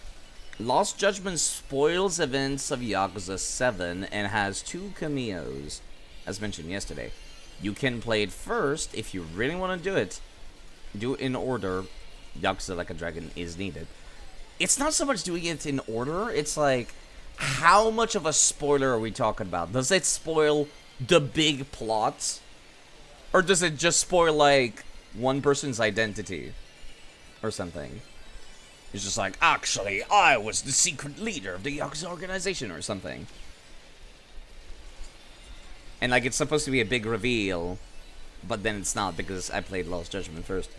Lost Judgment spoils events of Yakuza 7 and has 2 cameos, as mentioned yesterday. You can play it first if you really want to do it. Do it in order. Yakuza Like a Dragon is needed. It's not so much doing it in order, it's like, how much of a spoiler are we talking about? Does it spoil the big plot? Or does it just spoil, like, one person's identity? Or something? It's just like, actually, I was the secret leader of the Yakuza organization or something. And, like, it's supposed to be a big reveal, but then it's not because I played Lost Judgment first.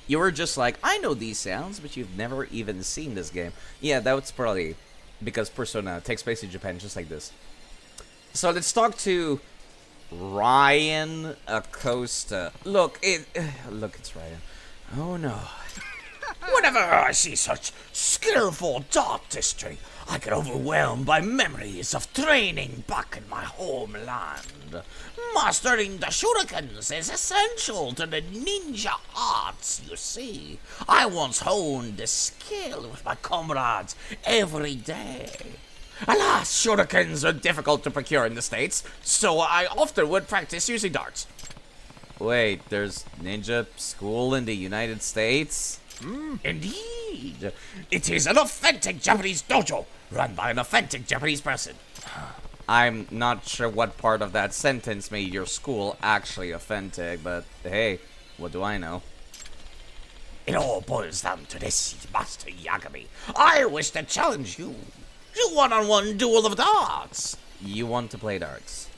You were just like, I know these sounds, but you've never even seen this game. Yeah, that's probably because Persona takes place in Japan just like this. So let's talk to Ryan Acosta. Look, it's Ryan. Oh no. Whenever I see such skillful artistry, I get overwhelmed by memories of training back in my homeland. Mastering the shurikens is essential to the ninja arts, you see. I once honed the skill with my comrades every day. Alas, shurikens are difficult to procure in the States, so I often would practice using darts. Wait, there's ninja school in the United States? Indeed. It is an authentic Japanese dojo, run by an authentic Japanese person. I'm not sure what part of that sentence made your school actually authentic, but hey, what do I know? It all boils down to this, Master Yagami. I wish to challenge you to one-on-one duel of darts. You want to play darts?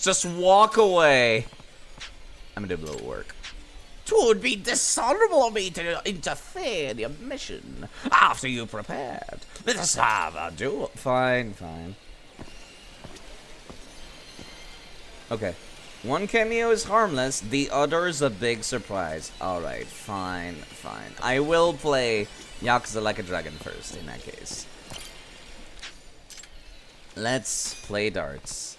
Just walk away. I'm gonna do a little work. 'Twould be dishonorable of me to interfere in your mission after you prepared. Let us have a duel. Fine, fine. Okay. One cameo is harmless, the other is a big surprise. Alright, fine, fine. I will play Yakuza Like a Dragon first, in that case. Let's play darts.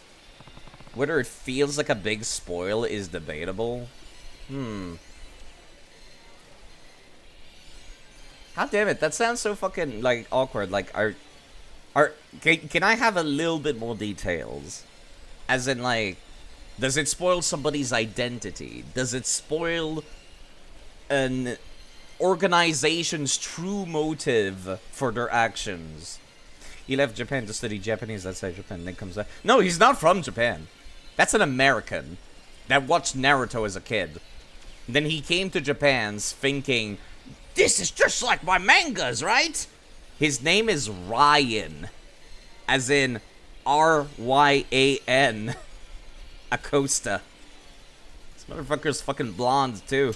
Whether it feels like a big spoil is debatable. God damn it, that sounds so fucking, like, awkward. Like, can I have a little bit more details? As in, like, does it spoil somebody's identity? Does it spoil an organization's true motive for their actions? He left Japan to study Japanese outside Japan, then comes back. No, he's not from Japan. That's an American that watched Naruto as a kid. Then he came to Japan thinking, this is just like my mangas, right? His name is Ryan. As in R-Y-A-N. Acosta. This motherfucker's fucking blonde, too.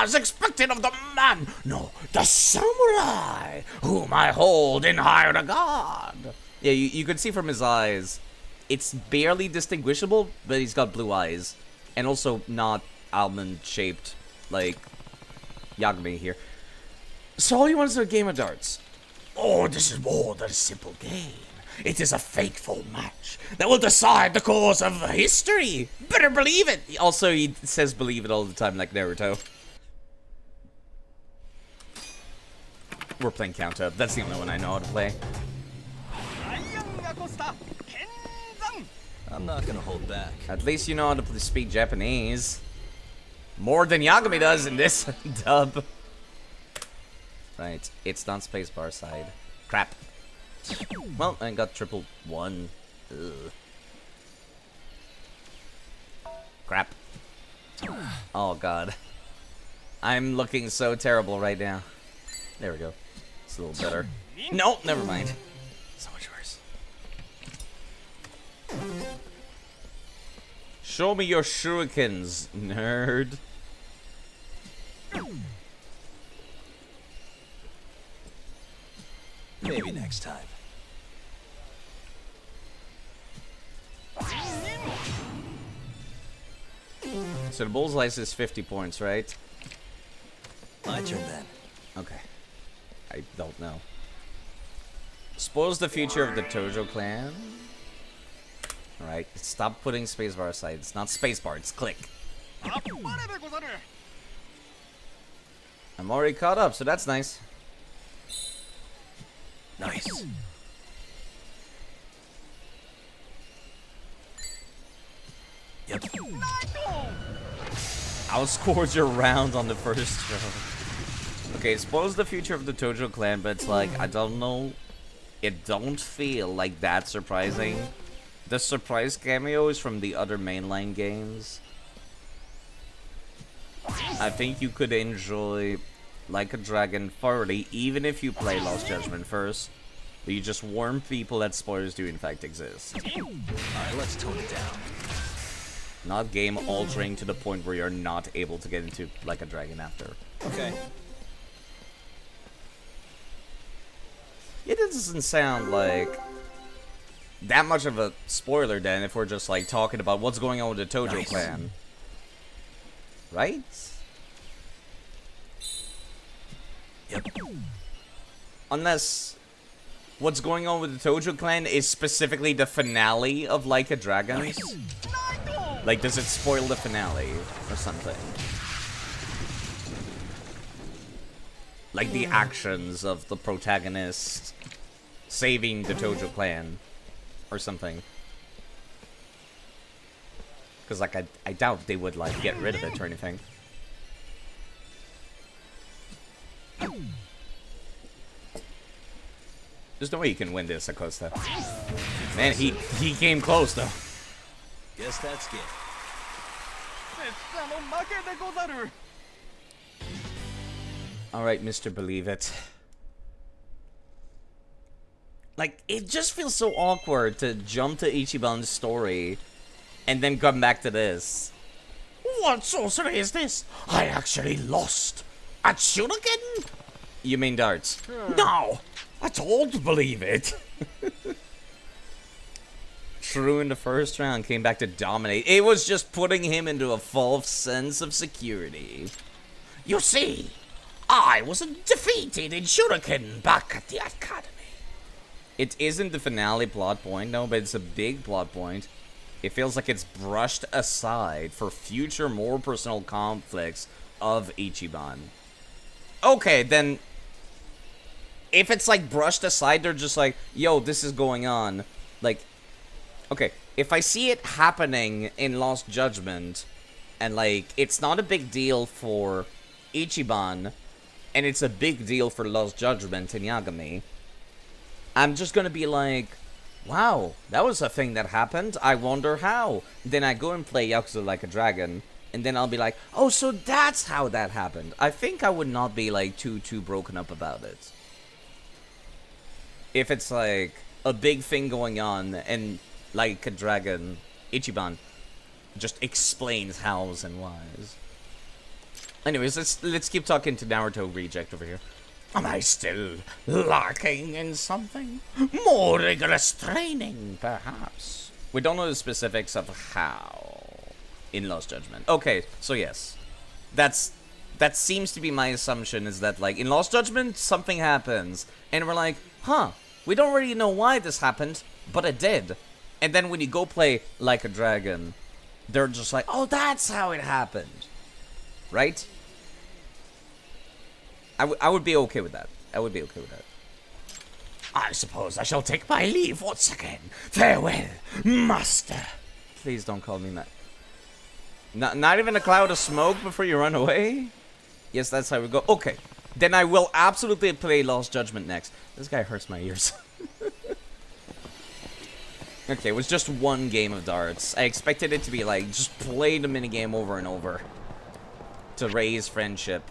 as expected of the man, no, the samurai, whom I hold in high regard. Yeah, you could see from his eyes, it's barely distinguishable, but he's got blue eyes. And also not almond-shaped, like Yagami here. So all he wants is a game of darts. Oh, this is more than a simple game. It is a fateful match that will decide the course of history. Better believe it. Also, he says believe it all the time, like Naruto. We're playing count-up. That's the only one I know how to play. I'm not gonna hold back. At least you know how to speak Japanese. More than Yagami does in this dub. Right, it's not spacebar side. Crap. Well, I got triple one. Ugh. Crap. Oh god. I'm looking so terrible right now. There we go. It's a little better. No, never mind. So much worse. Show me your shurikens, nerd. Maybe next time. So the bullseye is 50 points, right? My turn then. Okay. I don't know. Spoils the future of the Tojo clan. Alright, stop putting spacebar aside. It's not spacebar, it's click. I'm already caught up, so that's nice. Nice. Yep. Outscored your round on the first round. Okay, it spoils the future of the Tojo clan, but it's like, I don't know. It don't feel like that surprising. The surprise cameos from the other mainline games. I think you could enjoy Like a Dragon thoroughly, even if you play Lost Judgment first. But you just warn people that spoilers do in fact exist. Alright, let's tone it down. Not game altering to the point where you're not able to get into Like a Dragon after. Okay. It doesn't sound like that much of a spoiler then if we're just like talking about what's going on with the Tojo clan. Right? Yep. Unless what's going on with the Tojo clan is specifically the finale of Like a Dragon. Nice. Like, does it spoil the finale or something? Like the actions of the protagonist saving the Tojo clan or something. Because, like, I doubt they would, like, get rid of it or anything. There's no way you can win this, Acosta. Man, he came close, though. Guess that's good. Alright, Mr. Believe It. Like, it just feels so awkward to jump to Ichiban's story and then come back to this. What sorcery is this? I actually lost. At Shuriken? You mean darts? No, I don't believe it. True in the first round, came back to dominate. It was just putting him into a false sense of security. You see, I was defeated in Shuriken back at the academy. It isn't the finale plot point, no, but it's a big plot point. It feels like it's brushed aside for future, more personal conflicts of Ichiban. Okay, then, if it's like brushed aside, they're just like, yo, this is going on. Like, okay, if I see it happening in Lost Judgment, and like, it's not a big deal for Ichiban, and it's a big deal for Lost Judgment and Yagami, I'm just gonna be like, wow, that was a thing that happened, I wonder how. Then I go and play Yakuza Like a Dragon, and then I'll be like, oh, so that's how that happened. I think I would not be like too broken up about it. If it's like a big thing going on, and Like a Dragon, Ichiban just explains hows and whys. Anyways, let's keep talking to Naruto Reject over here. Am I still lacking in something? More rigorous training, perhaps? We don't know the specifics of how in Lost Judgment. Okay, so yes. That seems to be my assumption, is that, like, in Lost Judgment, something happens, and we're like, huh, we don't really know why this happened, but it did. And then when you go play Like a Dragon, they're just like, oh, that's how it happened. Right? I would be okay with that. I would be okay with that. I suppose I shall take my leave once again. Farewell, master. Please don't call me that. Not even a cloud of smoke before you run away? Yes, that's how we go. Okay. Then I will absolutely play Lost Judgment next. This guy hurts my ears. Okay, it was just one game of darts. I expected it to be like, just play the minigame over and over. To raise friendship.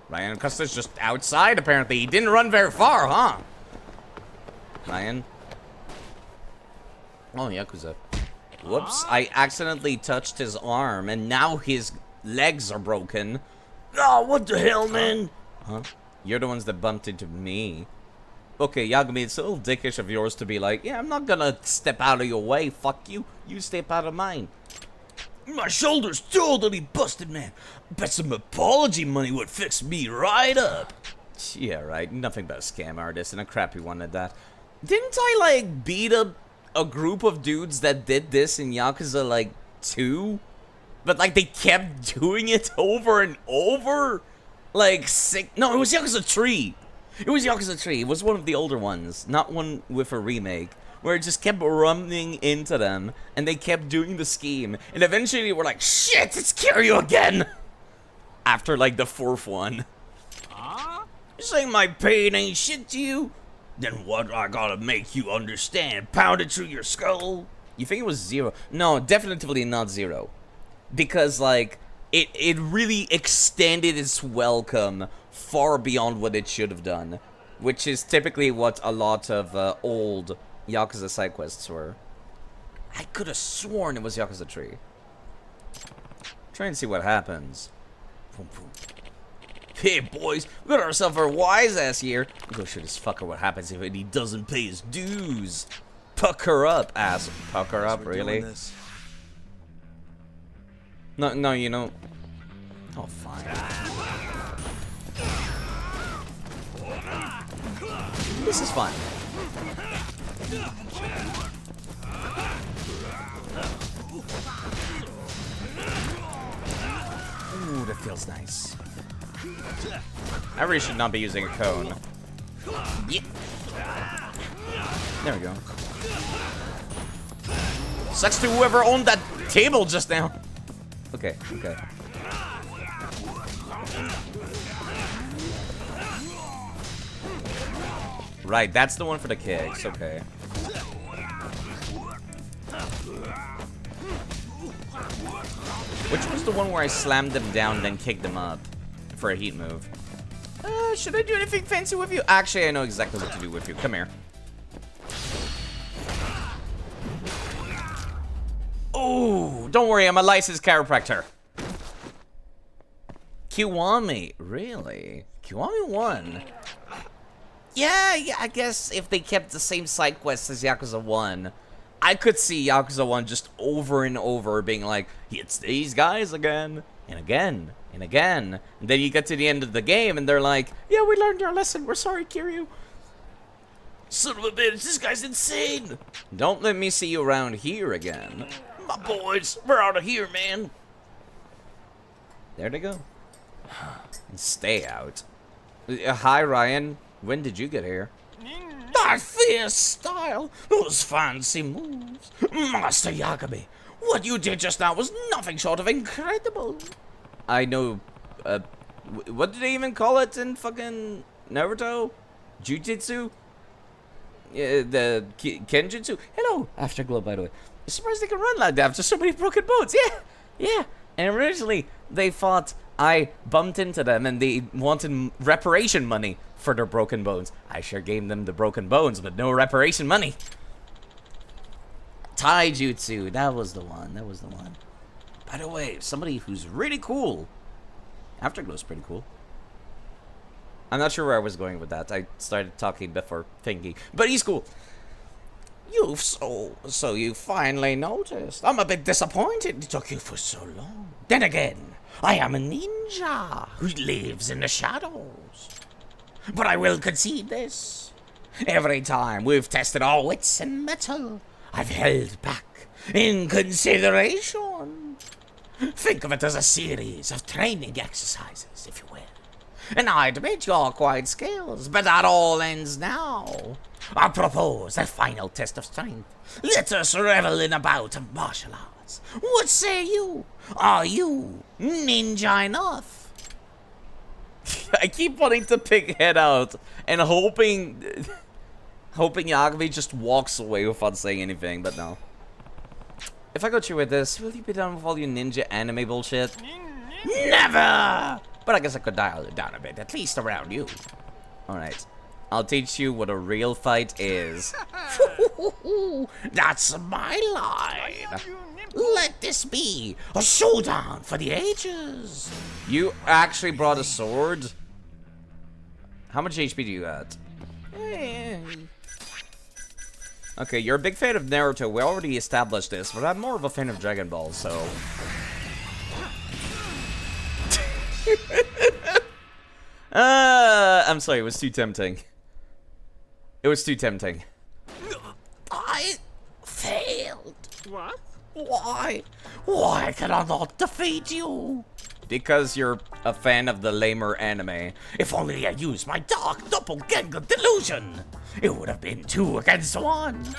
Ryan Custer's just outside, apparently. He didn't run very far, huh? Ryan? Oh, Yakuza. Whoops, I accidentally touched his arm, and now his legs are broken. Oh, what the hell, man? Huh? You're the ones that bumped into me. Okay, Yagami, it's a little dickish of yours to be like, yeah, I'm not gonna step out of your way, fuck you. You step out of mine. My shoulder's totally busted, man. Bet some apology money would fix me right up. Yeah, right. Nothing but a scam artist and a crappy one at that. Didn't I, like, beat up a group of dudes that did this in Yakuza, like, 2? But, like, they kept doing it over and over? Like, no, it was Yakuza 3. It was Yakuza 3. It was one of the older ones, not one with a remake, where it just kept running into them, and they kept doing the scheme, and eventually we're like, shit, it's Kiryu again! After, like, the 4th one. You saying my pain ain't shit to you? Then what I gotta make you understand? Pound it through your skull? You think it was 0? No, definitely not 0. Because, like, it really extended its welcome far beyond what it should have done. Which is typically what a lot of old Yakuza side quests were. I could have sworn it was Yakuza 3. Try and see what happens. Boom, boom. Hey, boys, we got ourselves a wise ass here. Go show this fucker what happens if he doesn't pay his dues. Pucker up, ass. Pucker up, really? No, you know. Oh, fine. This is fun. Ooh, that feels nice. I really should not be using a cone. Yeah. There we go. Sucks to whoever owned that table just now. Okay, okay. Right, that's the one for the kicks, okay. Which was the one where I slammed them down, then kicked them up for a heat move? Should I do anything fancy with you? Actually, I know exactly what to do with you. Come here. Oh, don't worry, I'm a licensed chiropractor. Kiwami, really? Kiwami won. Yeah, I guess if they kept the same side quests as Yakuza 1, I could see Yakuza 1 just over and over being like, it's these guys again, and again, and again. And then you get to the end of the game, and they're like, yeah, we learned our lesson. We're sorry, Kiryu. Son of a bitch, this guy's insane. Don't let me see you around here again. My boys, we're out of here, man. There they go. And stay out. Hi, Ryan. When did you get here? That fierce style, those fancy moves. Master Yagami, what you did just now was nothing short of incredible. I know, what do they even call it in fucking Naruto? Jujitsu? Yeah, the Kenjutsu? Hello, Afterglow, by the way. I'm surprised they can run like that after so many broken bones. Yeah. And originally, they thought I bumped into them and they wanted reparation money for their broken bones. I sure gave them the broken bones, but no reparation money. Taijutsu, that was the one. By the way, somebody who's really cool. Afterglow's pretty cool. I'm not sure where I was going with that. I started talking before thinking, but he's cool. So you finally noticed. I'm a bit disappointed it took you for so long. Then again, I am a ninja who lives in the shadows. But I will concede this. Every time we've tested our wits and metal, I've held back in consideration. Think of it as a series of training exercises, if you will. And I admit you're quite skilled, but that all ends now. I propose a final test of strength. Let us revel in a bout of martial arts. What say you? Are you ninja enough? I keep wanting to pick head out and hoping Yagami just walks away without saying anything, but no. If I go through with this, will you be done with all your ninja anime bullshit? Never! But I guess I could dial it down a bit, at least around you. Alright. I'll teach you what a real fight is. That's my line. Let this be a showdown for the ages. You actually brought a sword? How much HP do you got? Okay, you're a big fan of Naruto. We already established this, but I'm more of a fan of Dragon Ball, so... I'm sorry, it was too tempting. It was too tempting. I failed. What? Why? Why can I not defeat you? Because you're a fan of the lamer anime. If only I used my dark doppelganger delusion. It would have been 2 against 1.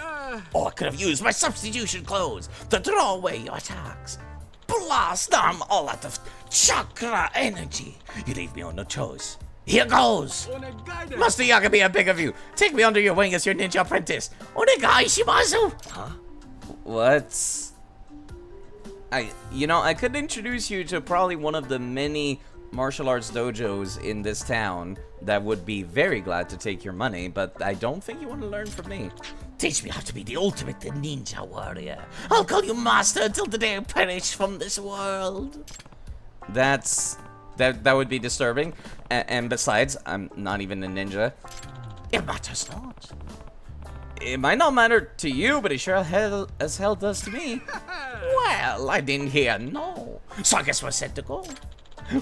Or I could have used my substitution clothes to draw away your attacks. Blast them all out of chakra energy. You leave me on no choice. Here goes! Master Yagami, I beg of you, take me under your wing as your ninja apprentice. Onegai shimasu! Huh? What? I could introduce you to probably one of the many martial arts dojos in this town that would be very glad to take your money, but I don't think you want to learn from me. Teach me how to be the ultimate ninja warrior. I'll call you master until the day I perish from this world. That would be disturbing. And besides, I'm not even a ninja. It matters not. It might not matter to you, but it sure as hell does to me. Well, I didn't hear no. So I guess we're set to go.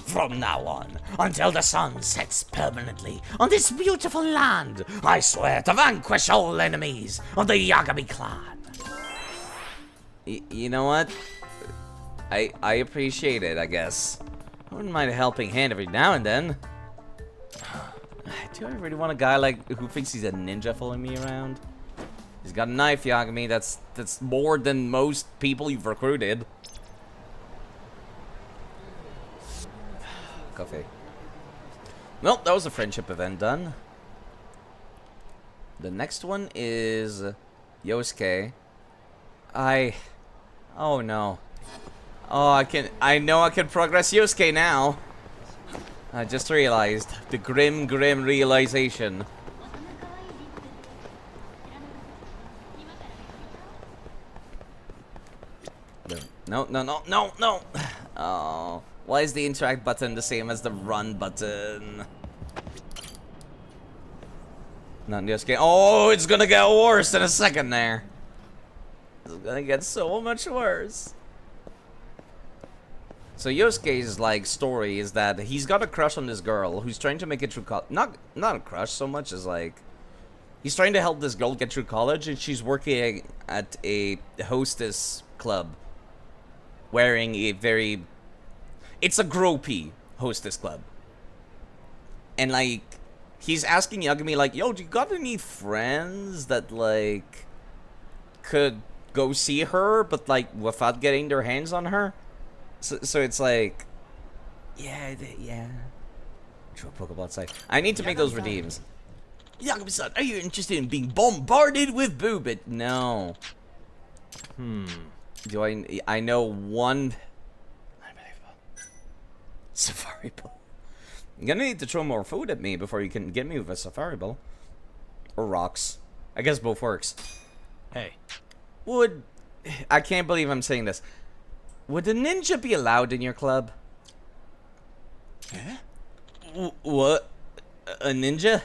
From now on, until the sun sets permanently on this beautiful land, I swear to vanquish all enemies of the Yagami clan. You know what? I appreciate it, I guess. I wouldn't mind a helping hand every now and then. Do I really want a guy like who thinks he's a ninja following me around? He's got a knife, Yagami. That's more than most people you've recruited. Coffee. Well, that was a friendship event done. The next one is Yosuke. Oh no. Oh, I know I can progress Yosuke now. I just realized the grim realization. No. Oh, why is the interact button the same as the run button? Not Yosuke. Oh, it's gonna get worse in a second there. It's gonna get so much worse. So Yosuke's like story is that he's got a crush on this girl who's trying to make it through college. Not a crush so much as like he's trying to help this girl get through college, and she's working at a hostess club, wearing a very it's a gropey hostess club, and like he's asking Yagami like, yo, do you got any friends that like could go see her but like without getting their hands on her? So it's like, yeah. Throw a Pokeball outside. I need to make those redeems. Yagami-san, are you interested in being bombarded with boobit? No. Do I know one? Unbelievable. Safari Ball. I'm gonna need to throw more food at me before you can get me with a Safari Ball. Or rocks. I guess both works. Hey. I can't believe I'm saying this. Would a ninja be allowed in your club? What? A ninja?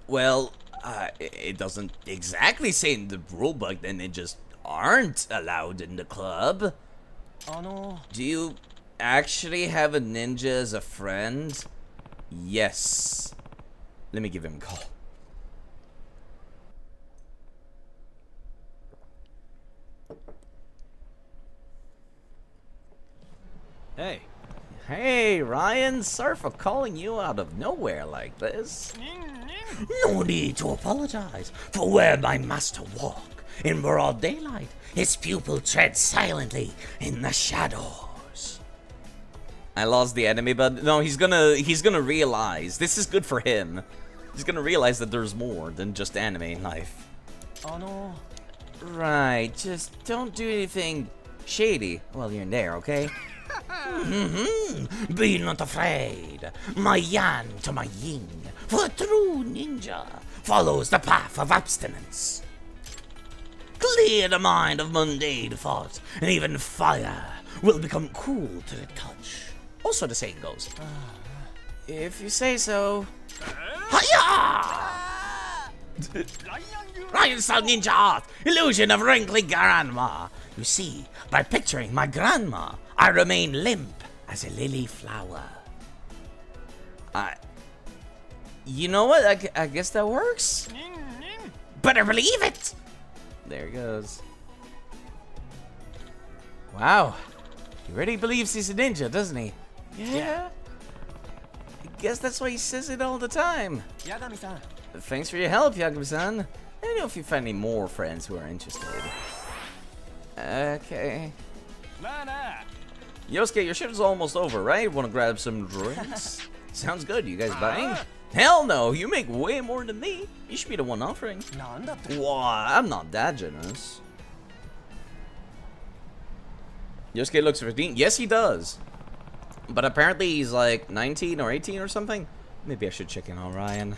Well, it doesn't exactly say in the rulebook that ninjas aren't allowed in the club. Do you actually have a ninja as a friend? Yes. Let me give him a call. Hey, Hey, Ryan, sorry for calling you out of nowhere like this. No need to apologize, for where my master walk in broad daylight, his pupil treads silently in the shadows. I lost the enemy, but no, he's gonna realize. This is good for him. He's gonna realize that there's more than just anime in life. Right, just don't do anything shady while you're in there, okay? Be not afraid, my yang to my yin, for a true ninja follows the path of abstinence. Clear the mind of mundane thoughts, and even fire will become cool to the touch. Also the saying goes. If you say so. Hiya! Ryan-style ninja art, illusion of wrinkly grandma. You see, by picturing my grandma, I remain limp as a lily flower. You know what? I guess that works. Better believe it! There he goes. Wow. He really believes he's a ninja, doesn't he? Yeah. I guess that's why he says it all the time. Thanks for your help, Yagami-san. Let me know if you find any more friends who are interested. Okay. Yosuke, your shift's almost over, right? Wanna grab some drinks? Sounds good. You guys buying? Hell no, you make way more than me. You should be the one offering. Why? I'm not that generous. Yosuke looks 15. Yes, he does. But apparently he's like 19 or 18 or something. Maybe I should check in on Ryan.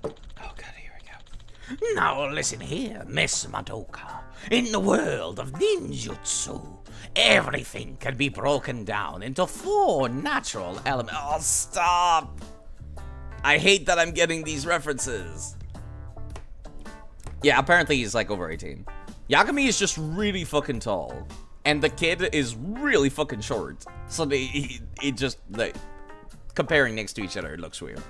Oh god, here we go. Now listen here, Miss Madoka. In the world of ninjutsu, everything can be broken down into 4 natural elements. Oh, stop! I hate that I'm getting these references. Yeah, apparently he's like over 18. Yagami is just really fucking tall. And the kid is really fucking short. So it just, like, comparing next to each other, it looks weird.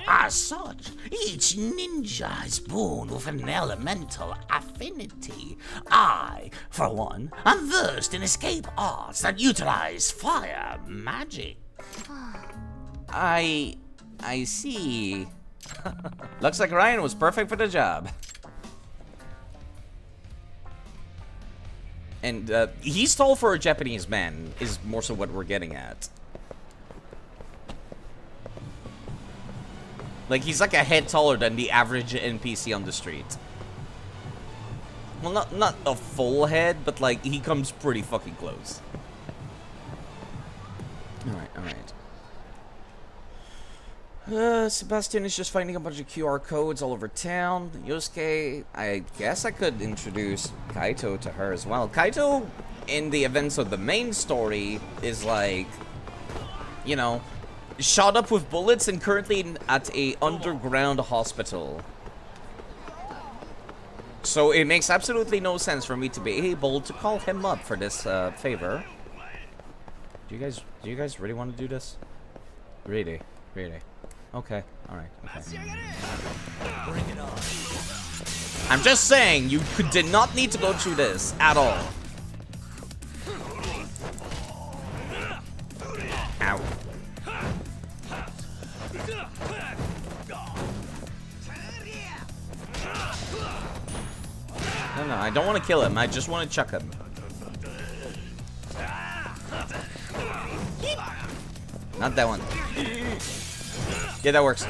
As such, each ninja is born with an elemental affinity. I, for one, am versed in escape arts that utilize fire magic. I see. Looks like Ryan was perfect for the job. And he's tall for a Japanese man, is more so what we're getting at. Like, he's like a head taller than the average NPC on the street. Well, not a full head, but like, he comes pretty fucking close. Alright, alright. Sebastian is just finding a bunch of QR codes all over town. Yosuke, I guess I could introduce Kaito to her as well. Kaito, in the events of the main story, is like, you know, shot up with bullets and currently at a underground hospital. So it makes absolutely no sense for me to be able to call him up for this favor. Do you guys really want to do this? Really? Okay, alright, okay. bring it on. I'm just saying, you did not need to go through this at all. Ow. No, I don't want to kill him. I just want to chuck him. Not that one. Yeah, that works.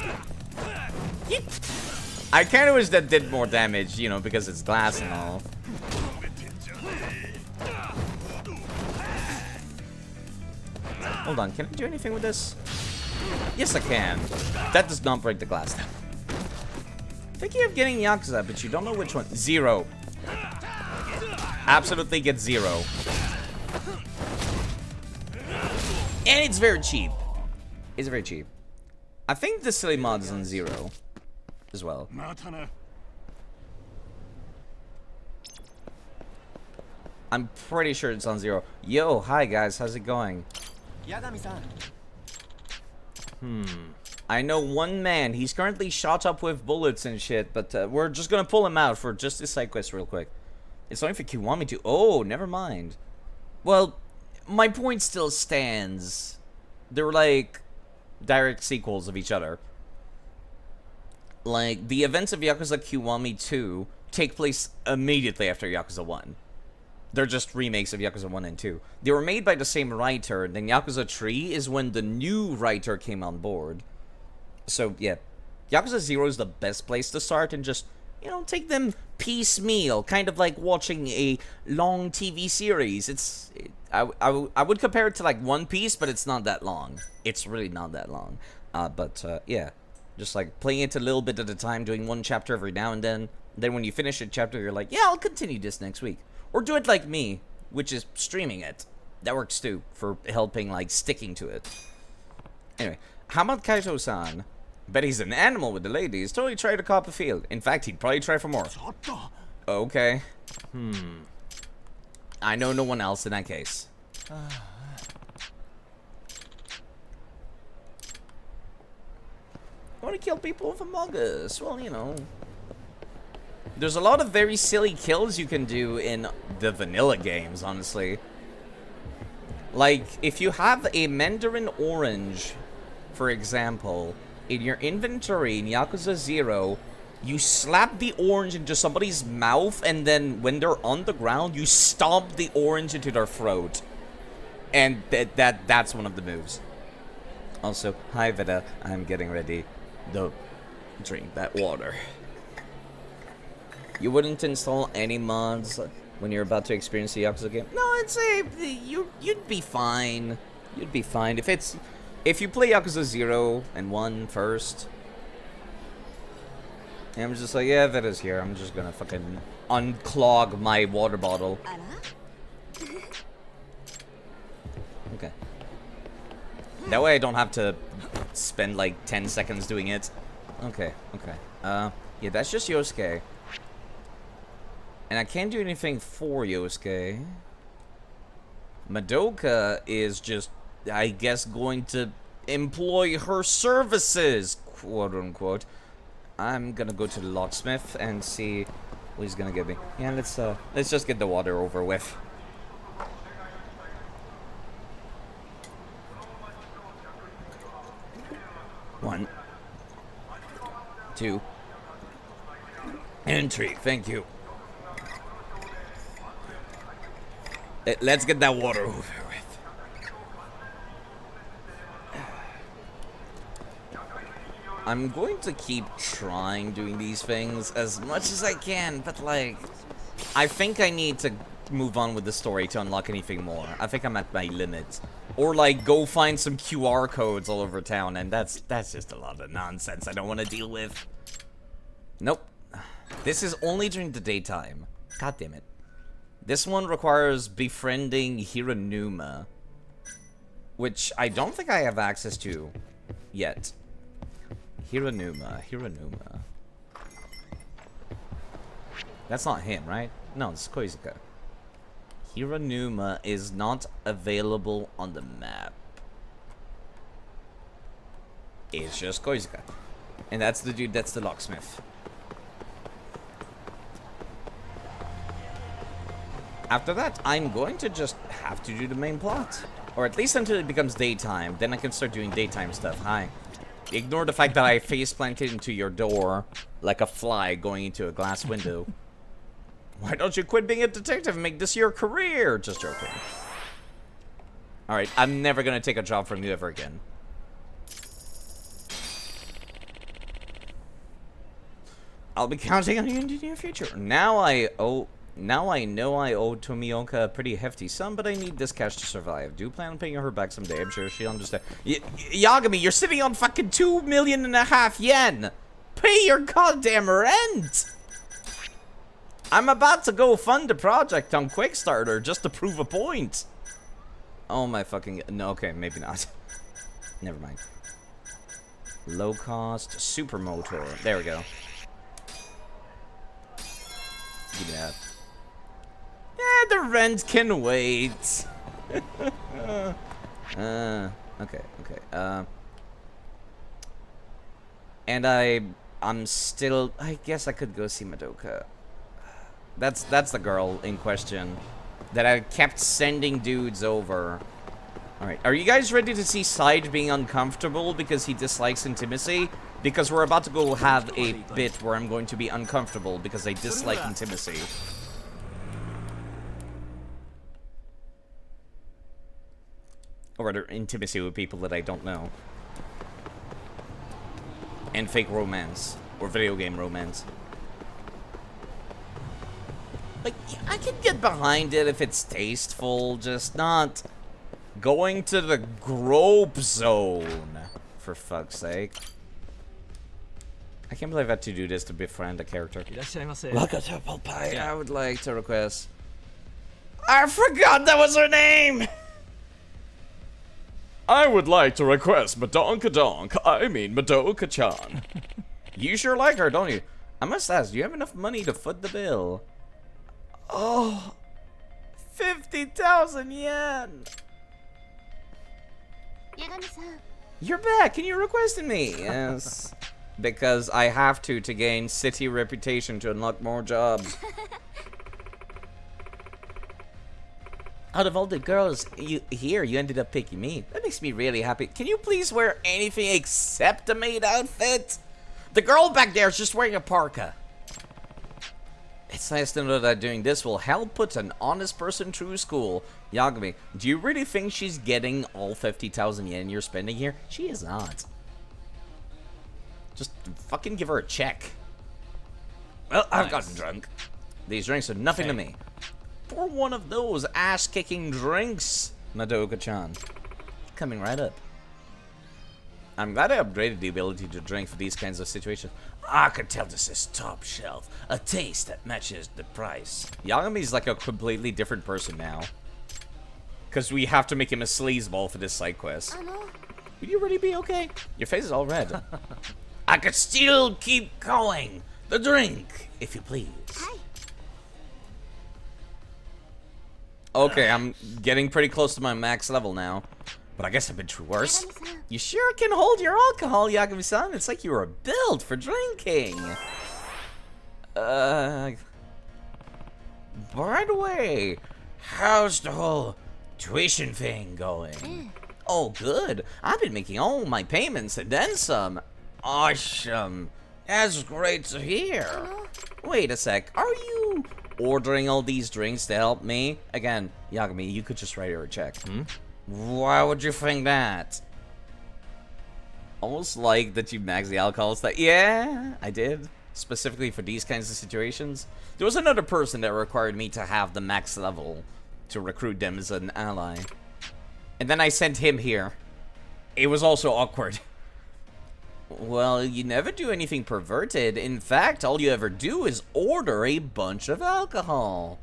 I kind of wish that did more damage, you know, because it's glass and all. Hold on, can I do anything with this? Yes, I can. That does not break the glass down. Thinking of getting Yakuza, but you don't know which one. 0. absolutely get 0. And it's very cheap. It's very cheap. I think the silly mod is on 0 as well. I'm pretty sure it's on 0. Yo, hi guys, how's it going? I know one man, he's currently shot up with bullets and shit, but we're just gonna pull him out for just this side quest real quick. It's only for Kiwami to. Oh, never mind. Well, my point still stands. They're like direct sequels of each other. Like, the events of Yakuza Kiwami 2 take place immediately after Yakuza 1. They're just remakes of Yakuza 1 and 2. They were made by the same writer, then Yakuza 3 is when the new writer came on board. So, yeah. Yakuza 0 is the best place to start and just, you know, take them piecemeal. Kind of like watching a long TV series. I would compare it to like One Piece, but it's not that long. It's really not that long. Yeah. Just like playing it a little bit at a time, doing one chapter every now and then. Then when you finish a chapter, you're like, yeah, I'll continue this next week. Or do it like me, which is streaming it. That works too, for helping, like, sticking to it. Anyway, how about Kaito-san? Bet he's an animal with the ladies. Totally try to cop a field. In fact, he'd probably try for more. Okay. I know no one else in that case. Want to kill people with Among Us? Well, you know. There's a lot of very silly kills you can do in the vanilla games, honestly. Like, if you have a Mandarin Orange, for example, in your inventory in Yakuza 0, you slap the orange into somebody's mouth, and then when they're on the ground, you stomp the orange into their throat. And that's one of the moves. Also, hi Veda, I'm getting ready to drink that water. You wouldn't install any mods when you're about to experience the Yakuza game? No, I'd say you'd be fine. You'd be fine. If you play Yakuza 0 and 1 first, and I'm just like, yeah, Veda's here. I'm just gonna fucking unclog my water bottle. Okay. That way I don't have to spend like 10 seconds doing it. Okay, okay. Yeah, that's just Yosuke. And I can't do anything for Yosuke. Madoka is just, I guess, going to employ her services, quote unquote. I'm gonna go to the locksmith and see what he's gonna give me. Yeah, let's just get the water over with. One, two, and 3. Thank you. Let's get that water over with. I'm going to keep trying doing these things as much as I can, but like, I think I need to move on with the story to unlock anything more. I think I'm at my limit. Or like, go find some QR codes all over town, and that's just a lot of nonsense I don't want to deal with. Nope. This is only during the daytime. God damn it. This one requires befriending Hiranuma, which I don't think I have access to yet. Hiranuma. That's not him, right? No, it's Koizuka. Hiranuma is not available on the map. It's just Koizuka. And that's the dude, that's the locksmith. After that, I'm going to just have to do the main plot. Or at least until it becomes daytime. Then I can start doing daytime stuff. Hi. Ignore the fact that I face planted into your door like a fly going into a glass window. Why don't you quit being a detective and make this your career? Just joking. Alright, I'm never gonna take a job from you ever again. I'll be counting on you in the near future. Now I know I owe Tomioka a pretty hefty sum, but I need this cash to survive. Do plan on paying her back someday. I'm sure she'll understand. Yagami, you're sitting on fucking 2.5 million yen! Pay your goddamn rent! I'm about to go fund a project on Quickstarter just to prove a point. Oh my fucking... No, okay, maybe not. Never mind. Low cost supermotor. There we go. Give me that. Yeah, the rent can wait. Okay. And I'm still... I guess I could go see Madoka. That's the girl in question that I kept sending dudes over. Alright, are you guys ready to see Side being uncomfortable because he dislikes intimacy? Because we're about to go have a bit where I'm going to be uncomfortable because I dislike intimacy. Or rather, intimacy with people that I don't know. And fake romance. Or video game romance. Like, I can get behind it if it's tasteful, just not going to the grope zone, for fuck's sake. I can't believe I had to do this to befriend a character. Look at apple pie. I would like to request... I forgot that was her name! I would like to request Madoka-donk. I mean Madoka-chan. You sure like her, don't you? I must ask, do you have enough money to foot the bill? Oh, 50,000 yen. You're back. Can you request me? Yes. Because I have to gain city reputation to unlock more jobs. Out of all the girls you ended up picking me. That makes me really happy. Can you please wear anything except a maid outfit? The girl back there is just wearing a parka. It's nice to know that doing this will help put an honest person through school. Yagami, do you really think she's getting all 50,000 yen you're spending here? She is not. Just fucking give her a check. Well, I've gotten drunk. These drinks are nothing to me. For one of those ass-kicking drinks, Madoka-chan. Coming right up. I'm glad I upgraded the ability to drink for these kinds of situations. I could tell this is top shelf. A taste that matches the price. Yagami's like a completely different person now. Because we have to make him a sleazeball for this side quest. Would you really be okay? Your face is all red. I could still keep going. The drink, if you please. Okay, I'm getting pretty close to my max level now. But I guess I've been through worse. You sure can hold your alcohol, Yagami-san. It's like you were built for drinking. By the way, how's the whole tuition thing going? Oh, good. I've been making all my payments and then some. Awesome. That's great to hear. Wait a sec. Are you ordering all these drinks to help me? Again, Yagami, you could just write her a check. Why would you think that? Almost like that you max the alcohol stat. Yeah, I did. Specifically for these kinds of situations. There was another person that required me to have the max level to recruit them as an ally. And then I sent him here. It was also awkward. Well, you never do anything perverted. In fact, all you ever do is order a bunch of alcohol.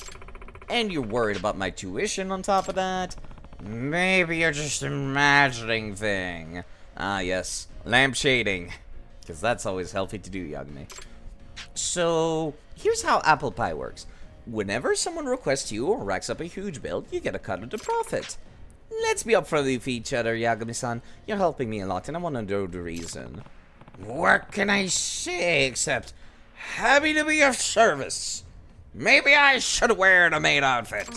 And you're worried about my tuition on top of that? Maybe you're just imagining thing. Ah, yes. Lamp shading. Because that's always healthy to do, Yagami. So, here's how apple pie works. Whenever someone requests you or racks up a huge bill, you get a cut of the profit. Let's be upfront with each other, Yagami-san. You're helping me a lot, and I want to know the reason. What can I say except happy to be of service? Maybe I should wear the maid outfit.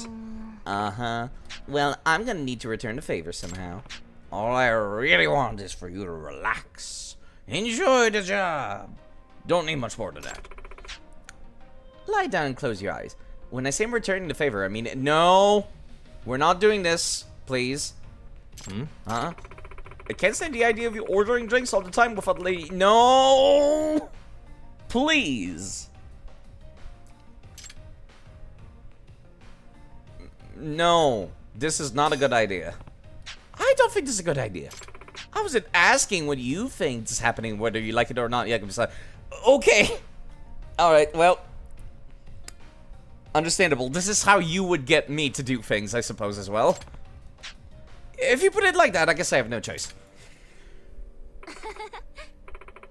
Uh-huh. Well, I'm gonna need to return the favor somehow. All I really want is for you to relax. Enjoy the job. Don't need much more than that. Lie down and close your eyes. When I say I'm returning the favor, I mean it. No! We're not doing this, please. Huh? I can't stand the idea of you ordering drinks all the time without the lady. No! Please. No. This is not a good idea. I don't think this is a good idea. I wasn't asking what you think is happening, whether you like it or not. Yeah, okay. Alright, well. Understandable. This is how you would get me to do things, I suppose, as well. If you put it like that, I guess I have no choice.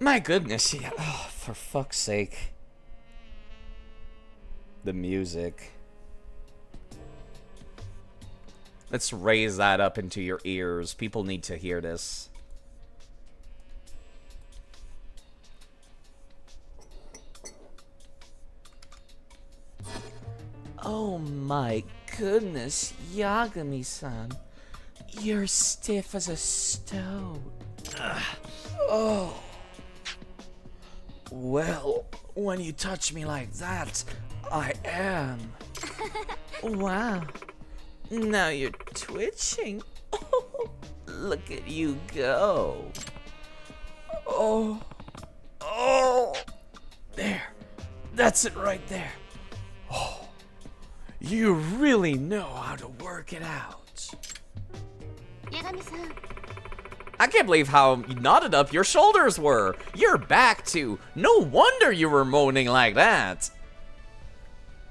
My goodness, yeah. Oh, for fuck's sake. The music. Let's raise that up into your ears. People need to hear this. Oh my goodness, Yagami-san. You're stiff as a stone. Oh. Well, when you touch me like that, I am. Wow. Now you're twitching. Oh, look at you go. Oh. Oh. There. That's it right there. Oh. You really know how to work it out. Yagami-san. I can't believe how knotted up your shoulders were. You're back to. No wonder you were moaning like that.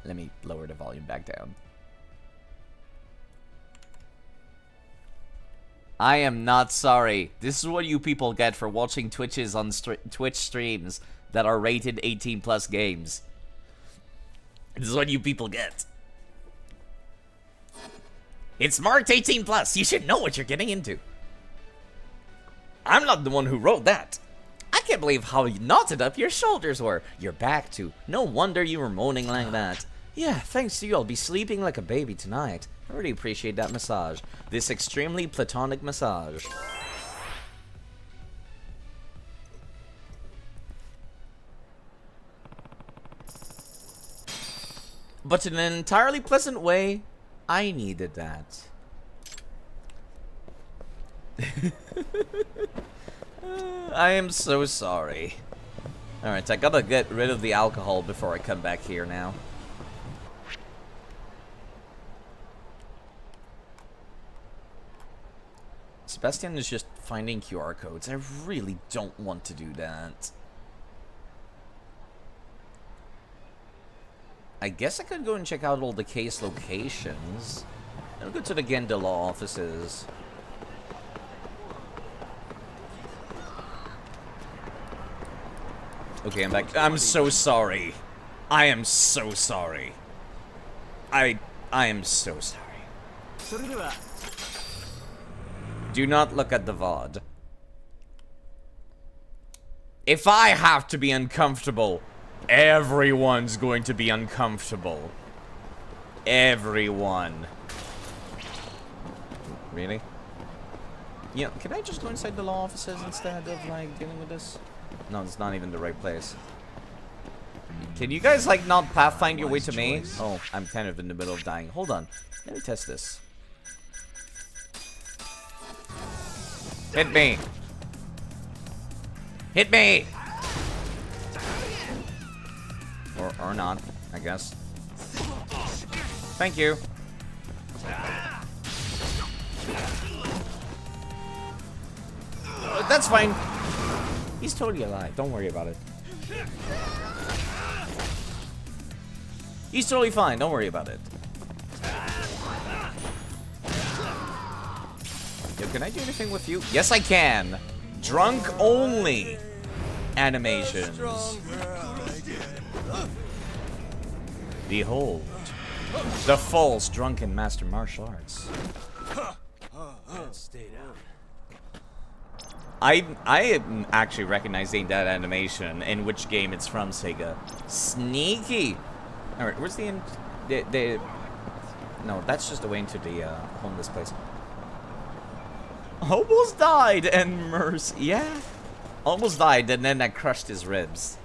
Let me lower the volume back down. I am not sorry. This is what you people get for watching Twitches on Twitch streams that are rated 18 plus games. This is what you people get. It's marked 18 plus. You should know what you're getting into. I'm not the one who wrote that. I can't believe how knotted up your shoulders were. You're back to. No wonder you were moaning like that. Yeah, thanks to you, I'll be sleeping like a baby tonight. I really appreciate that massage. This extremely platonic massage. But in an entirely pleasant way, I needed that. I am so sorry. Alright, I gotta get rid of the alcohol before I come back here now. Sebastian is just finding QR codes. I really don't want to do that. I guess I could go and check out all the case locations. I'll go to the Genda law offices. Okay, I'm back. I'm so sorry. I am so sorry. I am so sorry. Do not look at the VOD. If I have to be uncomfortable, everyone's going to be uncomfortable. Everyone. Really? Yeah, can I just go inside the law offices instead of, like, dealing with this? No, it's not even the right place. Can you guys, like, not pathfind your way to me? Oh, I'm kind of in the middle of dying. Hold on. Let me test this. Hit me! Hit me! Or not, I guess. Thank you. That's fine. He's totally alive. Don't worry about it. He's totally fine. Don't worry about it. Yo, can I do anything with you? Yes, I can. Drunk only animations. Behold, the false drunken master martial arts. Stay down. I am actually recognizing that animation in which game it's from, Sega. Sneaky. All right, where's the no, that's just the way into the homeless place. Almost died and mercy. Yeah, almost died and then I crushed his ribs.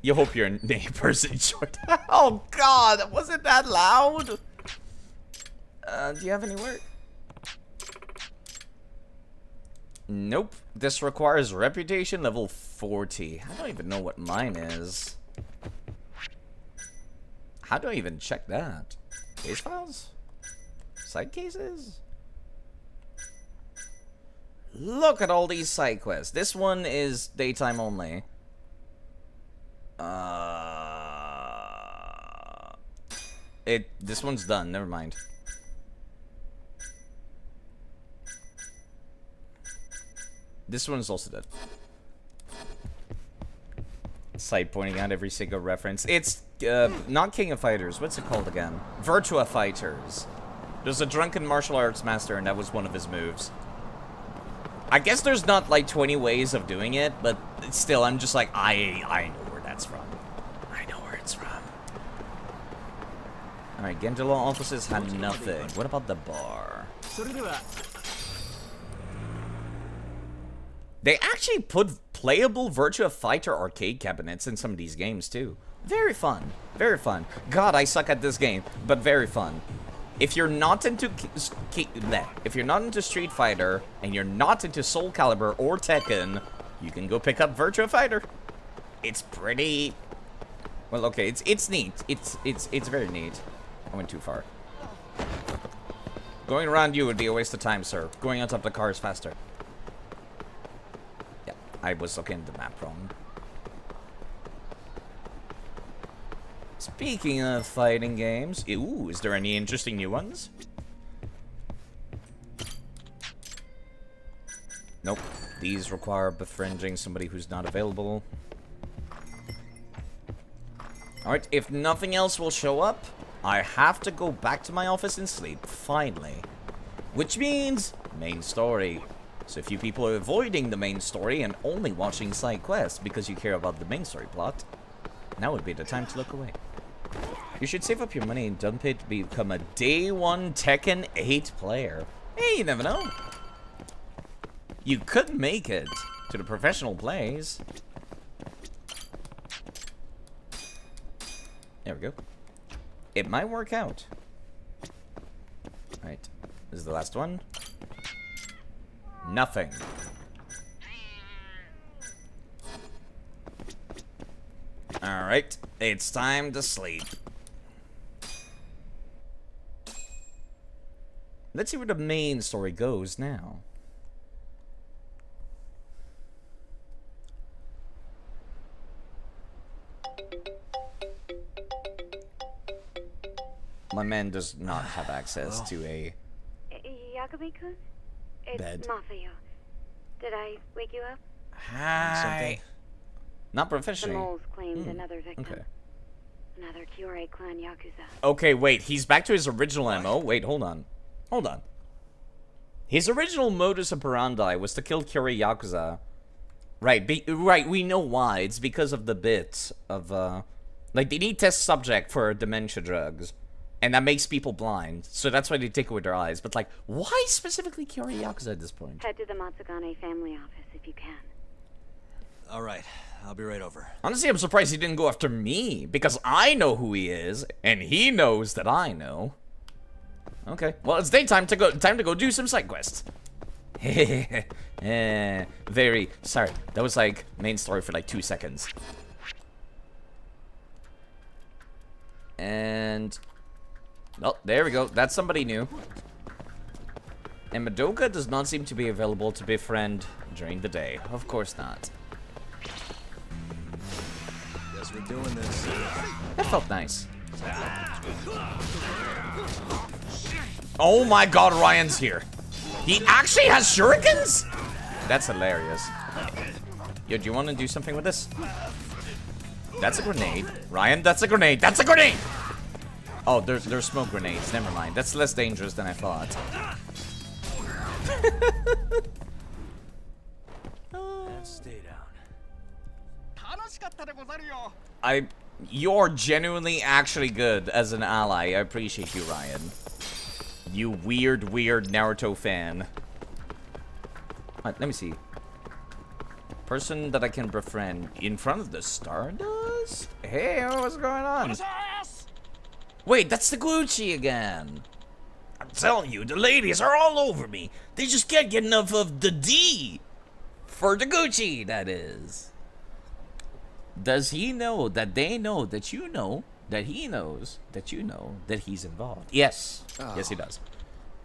You hope your neighbors enjoyed that. Oh God, wasn't that loud? Do you have any work? Nope. This requires reputation level 40. I don't even know what mine is. How do I even check that? Case files? Side cases? Look at all these side quests. This one is daytime only. This one's done. Never mind. This one's also dead. Side pointing out every single reference. It's not King of Fighters. What's it called again? Virtua Fighters. There's a drunken martial arts master, and that was one of his moves. I guess there's not like 20 ways of doing it, but still, I'm just like, I know where that's from. I know where it's from. Alright, Gengelo offices had nothing. What about the bar? They actually put playable Virtua Fighter arcade cabinets in some of these games, too. Very fun. Very fun. God, I suck at this game, but very fun. If you're not into Street Fighter and you're not into Soul Calibur or Tekken, you can go pick up Virtua Fighter. It's pretty well, okay, it's neat. It's very neat. I went too far. Going around you would be a waste of time, sir. Going on top of the car is faster. Yeah, I was looking at the map wrong. Speaking of fighting games, ooh, is there any interesting new ones? Nope. These require befriending somebody who's not available. Alright, if nothing else will show up, I have to go back to my office and sleep, finally. Which means, main story. So if you people are avoiding the main story and only watching side quests because you care about the main story plot, now would be the time to look away. You should save up your money and dump it to become a day 1 Tekken 8 player. Hey, you never know. You could make it to the professional plays. There we go. It might work out. Alright. This is the last one. Nothing. Alright. It's time to sleep. Let's see where the main story goes now. My man does not have access to a Yagami-kun? It's bed. Mafuyo. Did I wake you up? Hi. Not The professionally. moles claimed another victim. Okay. Another Kyorei clan Yakuza. Okay, wait. He's back to his original MO. Wait, hold on. Hold on. His original modus operandi was to kill Kyorei Yakuza. Right, right, we know why. It's because of the bit of, like, they need test subject for dementia drugs. And that makes people blind. So that's why they take away their eyes. But, like, why specifically Kyorei Yakuza at this point? Head to the Matsugane family office if you can. All right, I'll be right over. Honestly, I'm surprised he didn't go after me. Because I know who he is. And he knows that I know. Okay. Well, it's daytime to go. Time to go do some side quests. Very sorry. That was like main story for like 2 seconds. And oh, there we go. That's somebody new. And Madoka does not seem to be available to befriend during the day. Of course not. Guess we're doing this. That felt nice. Oh my god, Ryan's here. He actually has shurikens? That's hilarious. Yo, do you want to do something with this? That's a grenade. Ryan, that's a grenade. That's a grenade! Oh, there's smoke grenades. Never mind. That's less dangerous than I thought. Stay down. You're genuinely actually good as an ally. I appreciate you, Ryan. You weird Naruto fan. Let me see. Person that I can befriend in front of the Stardust? Hey, what's going on? Wait, that's the Gucci again. I'm telling you, the ladies are all over me. They just can't get enough of the D. For the Gucci, that is. Does he know that they know that you know that he knows that you know that he's involved? Yes. Yes, he does.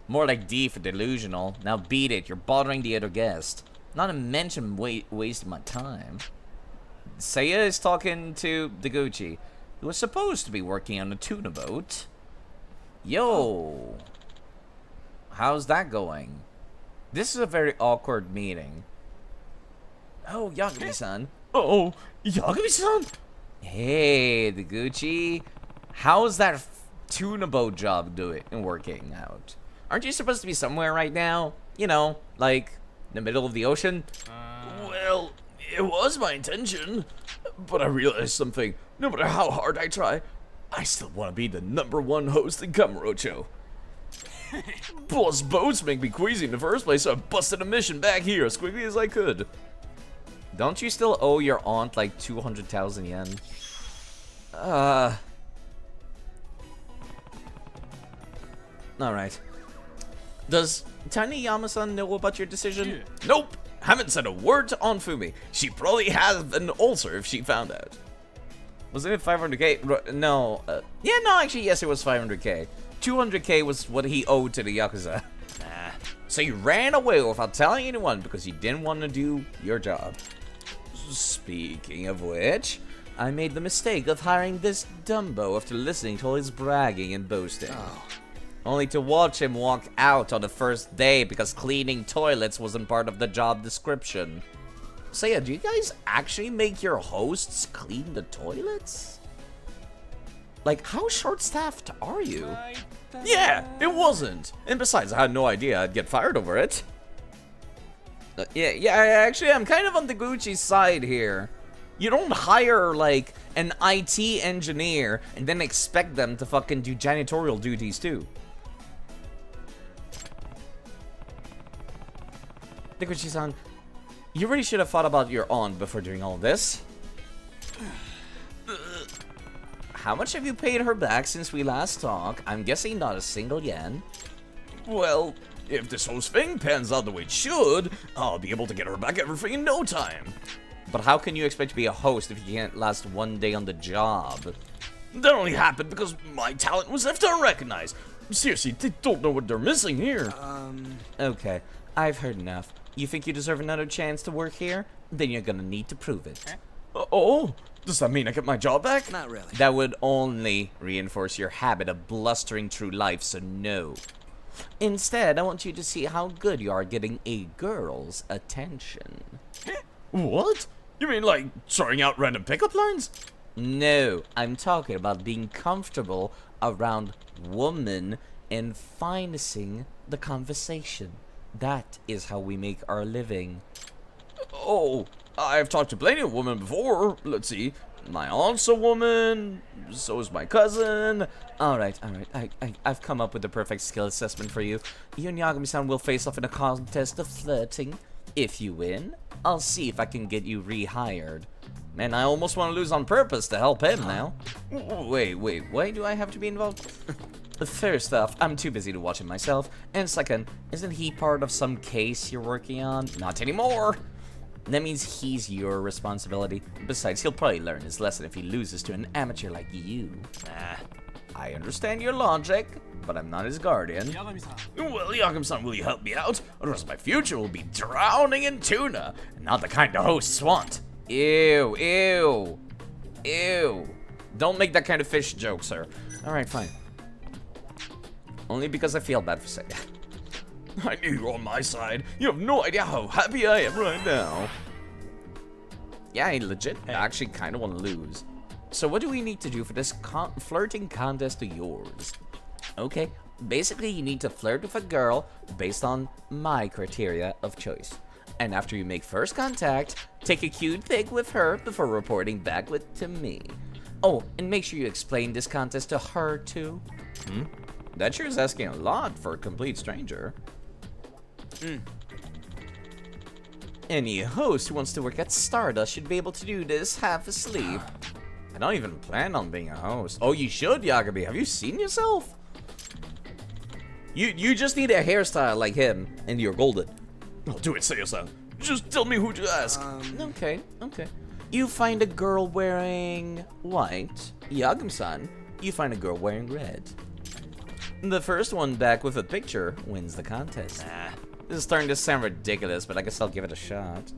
More like D for delusional. Now beat it. You're bothering the other guest. Not to mention wasting my time. Seiya is talking to the Gucci, who was supposed to be working on a tuna boat, Yo, how's that going? This is a very awkward meeting. Oh, Yagami-san. Oh, Yagami-san? Hey, the Gucci. How's that tuna boat job working out? Aren't you supposed to be somewhere right now? You know, like in the middle of the ocean? Well, it was my intention, but I realized something. No matter how hard I try, I still want to be the #1 host in Kamurocho. Plus, boats make me queasy in the first place, so I busted a mission back here as quickly as I could. Don't you still owe your aunt like 200,000 yen? Alright. Does Tiny Yama-san know about your decision? Nope, haven't said a word to Aunt Fumi. She probably has an ulcer if she found out. Wasn't it 500k? No. Yeah, no, actually, yes, it was 500k. 200k was what he owed to the Yakuza. So you ran away without telling anyone because you didn't want to do your job. Speaking of which, I made the mistake of hiring this Dumbo after listening to all his bragging and boasting. Only to watch him walk out on the first day because cleaning toilets wasn't part of the job description. So yeah, do you guys actually make your hosts clean the toilets? Like, how short-staffed are you? Yeah, it wasn't. And besides, I had no idea I'd get fired over it. Yeah, actually, I'm kind of on the Gucci side here. You don't hire, like, an IT engineer and then expect them to fucking do janitorial duties, too. The Gucci-san, you really should have thought about your aunt before doing all this. How much have you paid her back since we last talked? I'm guessing not a single yen. Well, if this whole thing pans out the way it should, I'll be able to get her back everything in no time. But how can you expect to be a host if you can't last one day on the job? That only happened because my talent was left unrecognized. Seriously, they don't know what they're missing here. Okay, I've heard enough. You think you deserve another chance to work here? Then you're gonna need to prove it. Oh? Does that mean I get my job back? Not really. That would only reinforce your habit of blustering through life, so no. Instead, I want you to see how good you are getting a girl's attention. What? You mean like throwing out random pickup lines? No, I'm talking about being comfortable around women and financing the conversation. That is how we make our living. Oh, I've talked to plenty of women before. Let's see. My aunt's a woman, so is my cousin. Alright, I've come up with the perfect skill assessment for you. You and Yagami-san will face off in a contest of flirting. If you win, I'll see if I can get you rehired. Man, I almost want to lose on purpose to help him now. Wait, why do I have to be involved? First off, I'm too busy to watch it myself. And second, isn't he part of some case you're working on? Not anymore! That means he's your responsibility. Besides, he'll probably learn his lesson if he loses to an amateur like you. I understand your logic, but I'm not his guardian. Well, Yagami-san, will you help me out? Otherwise my future will be drowning in tuna, and not the kind of hosts want. Ew. Don't make that kind of fish joke, sir. Alright, fine. Only because I feel bad for saying that. I knew you were on my side. You have no idea how happy I am right now. Yeah, I legit actually kind of want to lose. So what do we need to do for this flirting contest of yours? Okay, basically you need to flirt with a girl based on my criteria of choice. And after you make first contact, take a cute pic with her before reporting back to me. Oh, and make sure you explain this contest to her too. That sure is asking a lot for a complete stranger. Any host who wants to work at Stardust should be able to do this half asleep. I don't even plan on being a host. Oh, you should, Yagami. Have you seen yourself? You just need a hairstyle like him, and you're golden. I'll do it, Seiya-san. Just tell me who to ask. Okay. You find a girl wearing white. Yagami-san, you find a girl wearing red. The first one back with a picture wins the contest. This is starting to sound ridiculous, but I guess I'll give it a shot.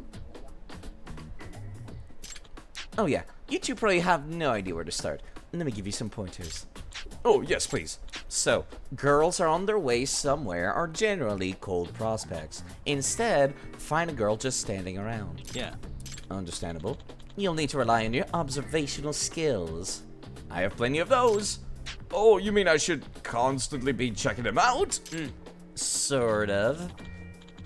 Oh yeah, you two probably have no idea where to start. Let me give you some pointers. Oh, yes, please. So, girls are on their way somewhere are generally cold prospects. Instead, find a girl just standing around. Yeah. Understandable. You'll need to rely on your observational skills. I have plenty of those. Oh, you mean I should constantly be checking them out? Sort of.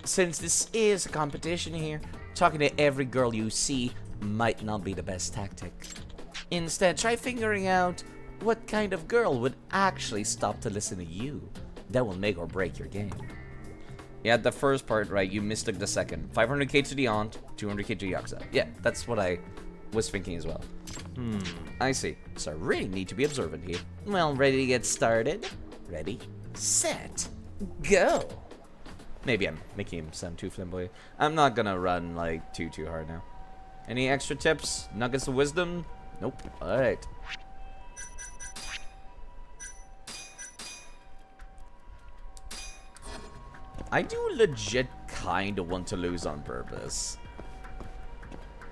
Since this is a competition here, talking to every girl you see might not be the best tactic. Instead, try figuring out what kind of girl would actually stop to listen to you. That will make or break your game. You had the first part right, you mistook the second. 500k to the aunt, 200k to Yakuza. Yeah, that's what I was thinking as well. I see. So I really need to be observant here. Well, ready to get started? Ready, set, go. Maybe I'm making him sound too flamboyant. I'm not gonna run like too hard now. Any extra tips? Nuggets of wisdom? Nope. Alright. I do legit kinda want to lose on purpose.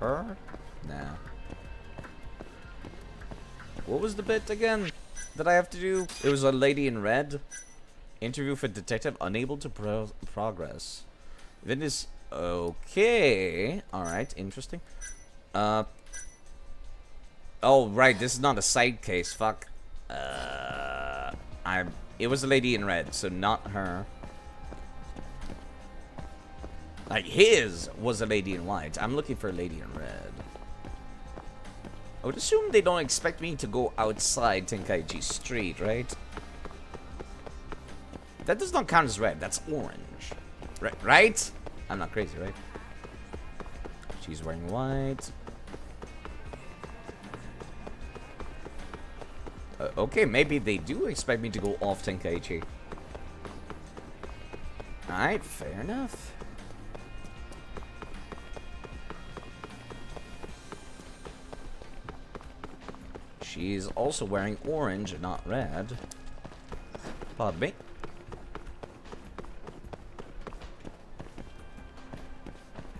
Her? Nah. What was the bit again that I have to do? It was a lady in red. Interview for detective unable to progress. Then is okay. Alright, interesting. Oh right, this is not a side case, fuck. It was a lady in red, so not her. Like, his was a lady in white. I'm looking for a lady in red. I would assume they don't expect me to go outside Tenkaichi Street, right? That does not count as red. That's orange. Right? I'm not crazy, right? She's wearing white. Okay, maybe they do expect me to go off Tenkaichi. Alright, fair enough. She's also wearing orange and not red. Pardon me.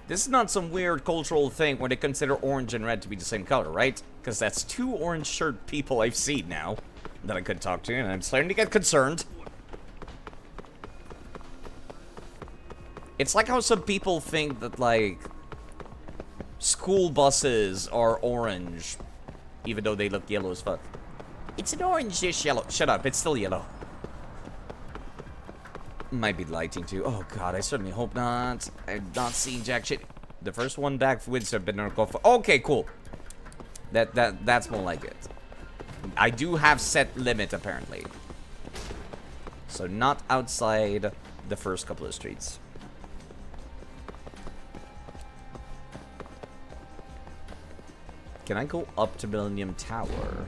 This is not some weird cultural thing where they consider orange and red to be the same color, right? Because that's two orange shirt people I've seen now that I could talk to, and I'm starting to get concerned. It's like how some people think that, like, school buses are orange, even though they look yellow as fuck. It's an orange-ish yellow. Shut up, it's still yellow. Might be lighting too. Oh god, I certainly hope not. I'm not seeing jack shit. The first one back with have been go for. Okay, cool. That's more like it. I do have set limit apparently. So not outside the first couple of streets. Can I go up to Millennium Tower?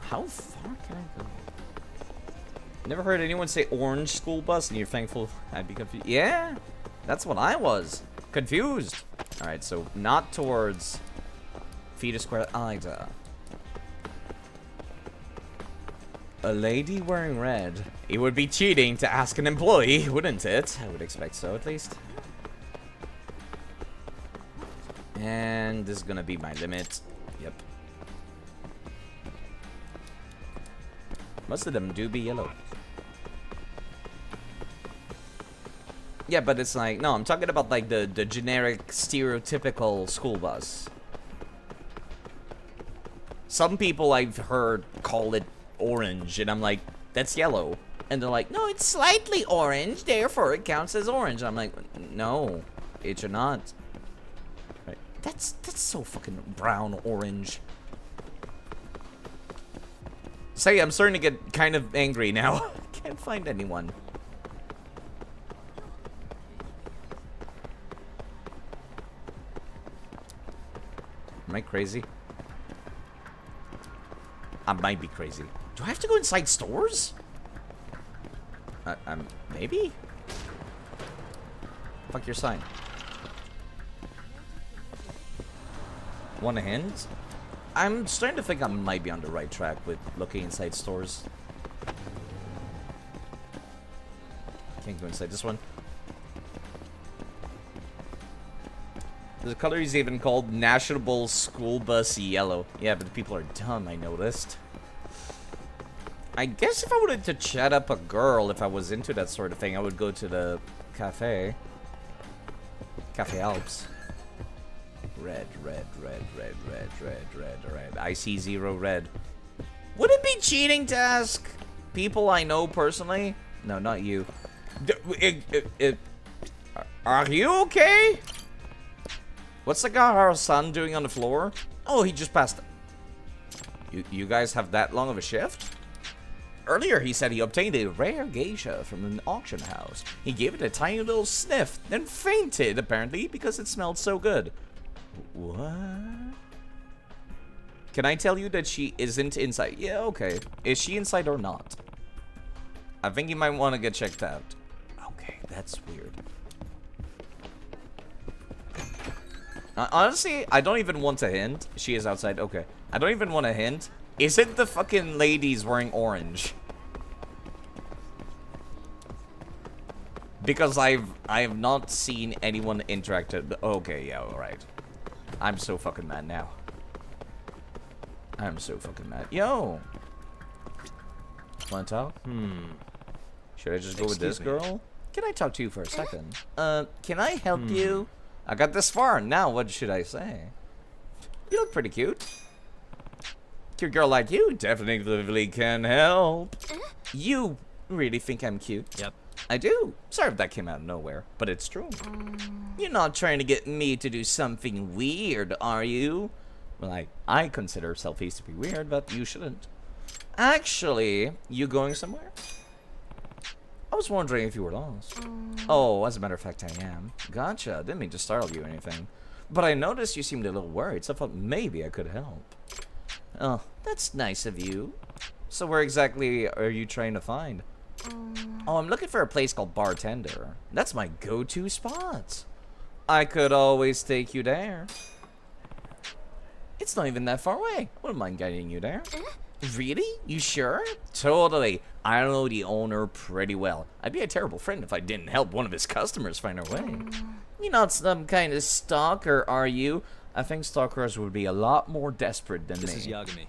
How far can I go? Never heard anyone say orange school bus, and you're thankful I'd be confused. Yeah, that's what I was. Confused. Alright, so not towards Feeder Square Ida. A lady wearing red. It would be cheating to ask an employee, wouldn't it? I would expect so, at least. And this is gonna be my limit. Yep. Most of them do be yellow. Yeah, but it's like, no, I'm talking about like the generic stereotypical school bus. Some people I've heard call it orange, and I'm like, that's yellow. And they're like, no, it's slightly orange, therefore it counts as orange. I'm like, no, it should not. Right. That's so fucking brown orange. Say, I'm starting to get kind of angry now. Can't find anyone. Am I crazy? I might be crazy. Do I have to go inside stores? Maybe? Fuck your sign. Want a hint? I'm starting to think I might be on the right track with looking inside stores. Can't go inside this one. The color is even called National School Bus Yellow. Yeah, but the people are dumb, I noticed. I guess if I wanted to chat up a girl, if I was into that sort of thing, I would go to the cafe. Cafe Alps. Red, red, red, red, red, red, red, red. I see 0 red. Would it be cheating to ask people I know personally? No, not you. Are you okay? What's the guy's son doing on the floor? Oh, he just passed. You guys have that long of a shift? Earlier, he said he obtained a rare geisha from an auction house. He gave it a tiny little sniff, then fainted, apparently, because it smelled so good. What? Can I tell you that she isn't inside? Yeah, okay. Is she inside or not? I think you might want to get checked out. Okay, that's weird. Honestly, I don't even want to hint. She is outside. Okay. I don't even want to hint. Is it the fucking ladies wearing orange? Because I have not seen anyone interacted. Okay, yeah, alright. I'm so fucking mad now. I'm so fucking mad. Yo! Wanna talk? Should I just go with this girl? Can I talk to you for a second? Can I help you? I got this far. Now, what should I say? You look pretty cute. Cute girl like you definitely can help. You really think I'm cute? Yep. I do. Sorry if that came out of nowhere, but it's true. You're not trying to get me to do something weird, are you? Well, I consider selfies to be weird, but you shouldn't. Actually, you going somewhere? I was wondering if you were lost. Oh, as a matter of fact, I am. Gotcha. Didn't mean to startle you or anything. But I noticed you seemed a little worried, so I thought maybe I could help. Oh, that's nice of you. So where exactly are you trying to find? Oh, I'm looking for a place called Bartender. That's my go-to spot. I could always take you there. It's not even that far away. I wouldn't mind guiding you there. Really? You sure? Totally. I know the owner pretty well. I'd be a terrible friend if I didn't help one of his customers find her way. You're not some kind of stalker, are you? I think stalkers would be a lot more desperate than me. This is Yagami.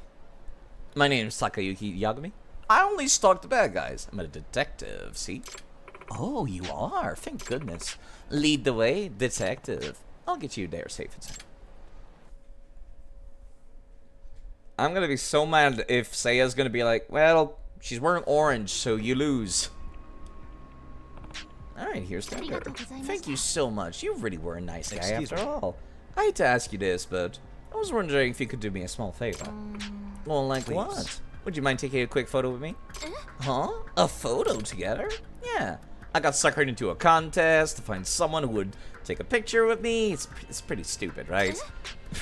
My name is Takayuki Yagami. I only stalk the bad guys. I'm a detective, see? Oh, you are? Thank goodness. Lead the way, detective. I'll get you there safe and sound. I'm gonna be so mad if Seiya's gonna be like, well, she's wearing orange, so you lose. Alright, here's Thunder. Thank you so much. You really were a nice guy after all. I hate to ask you this, but I was wondering if you could do me a small favor. Well, like Please. what? Would you mind taking a quick photo with me? Huh? A photo together? Yeah. I got suckered into a contest to find someone who would take a picture with me. It's pretty stupid, right?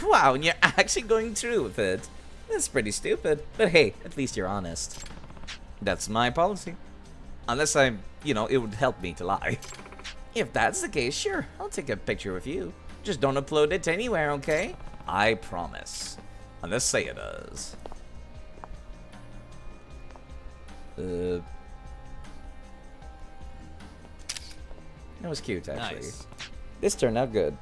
Wow, and you're actually going through with it. That's pretty stupid. But hey, at least you're honest. That's my policy. Unless I'm, it would help me to lie. If that's the case, sure, I'll take a picture with you. Just don't upload it anywhere, okay? I promise. Unless Seiya does. That was cute, actually. Nice. This turned out good.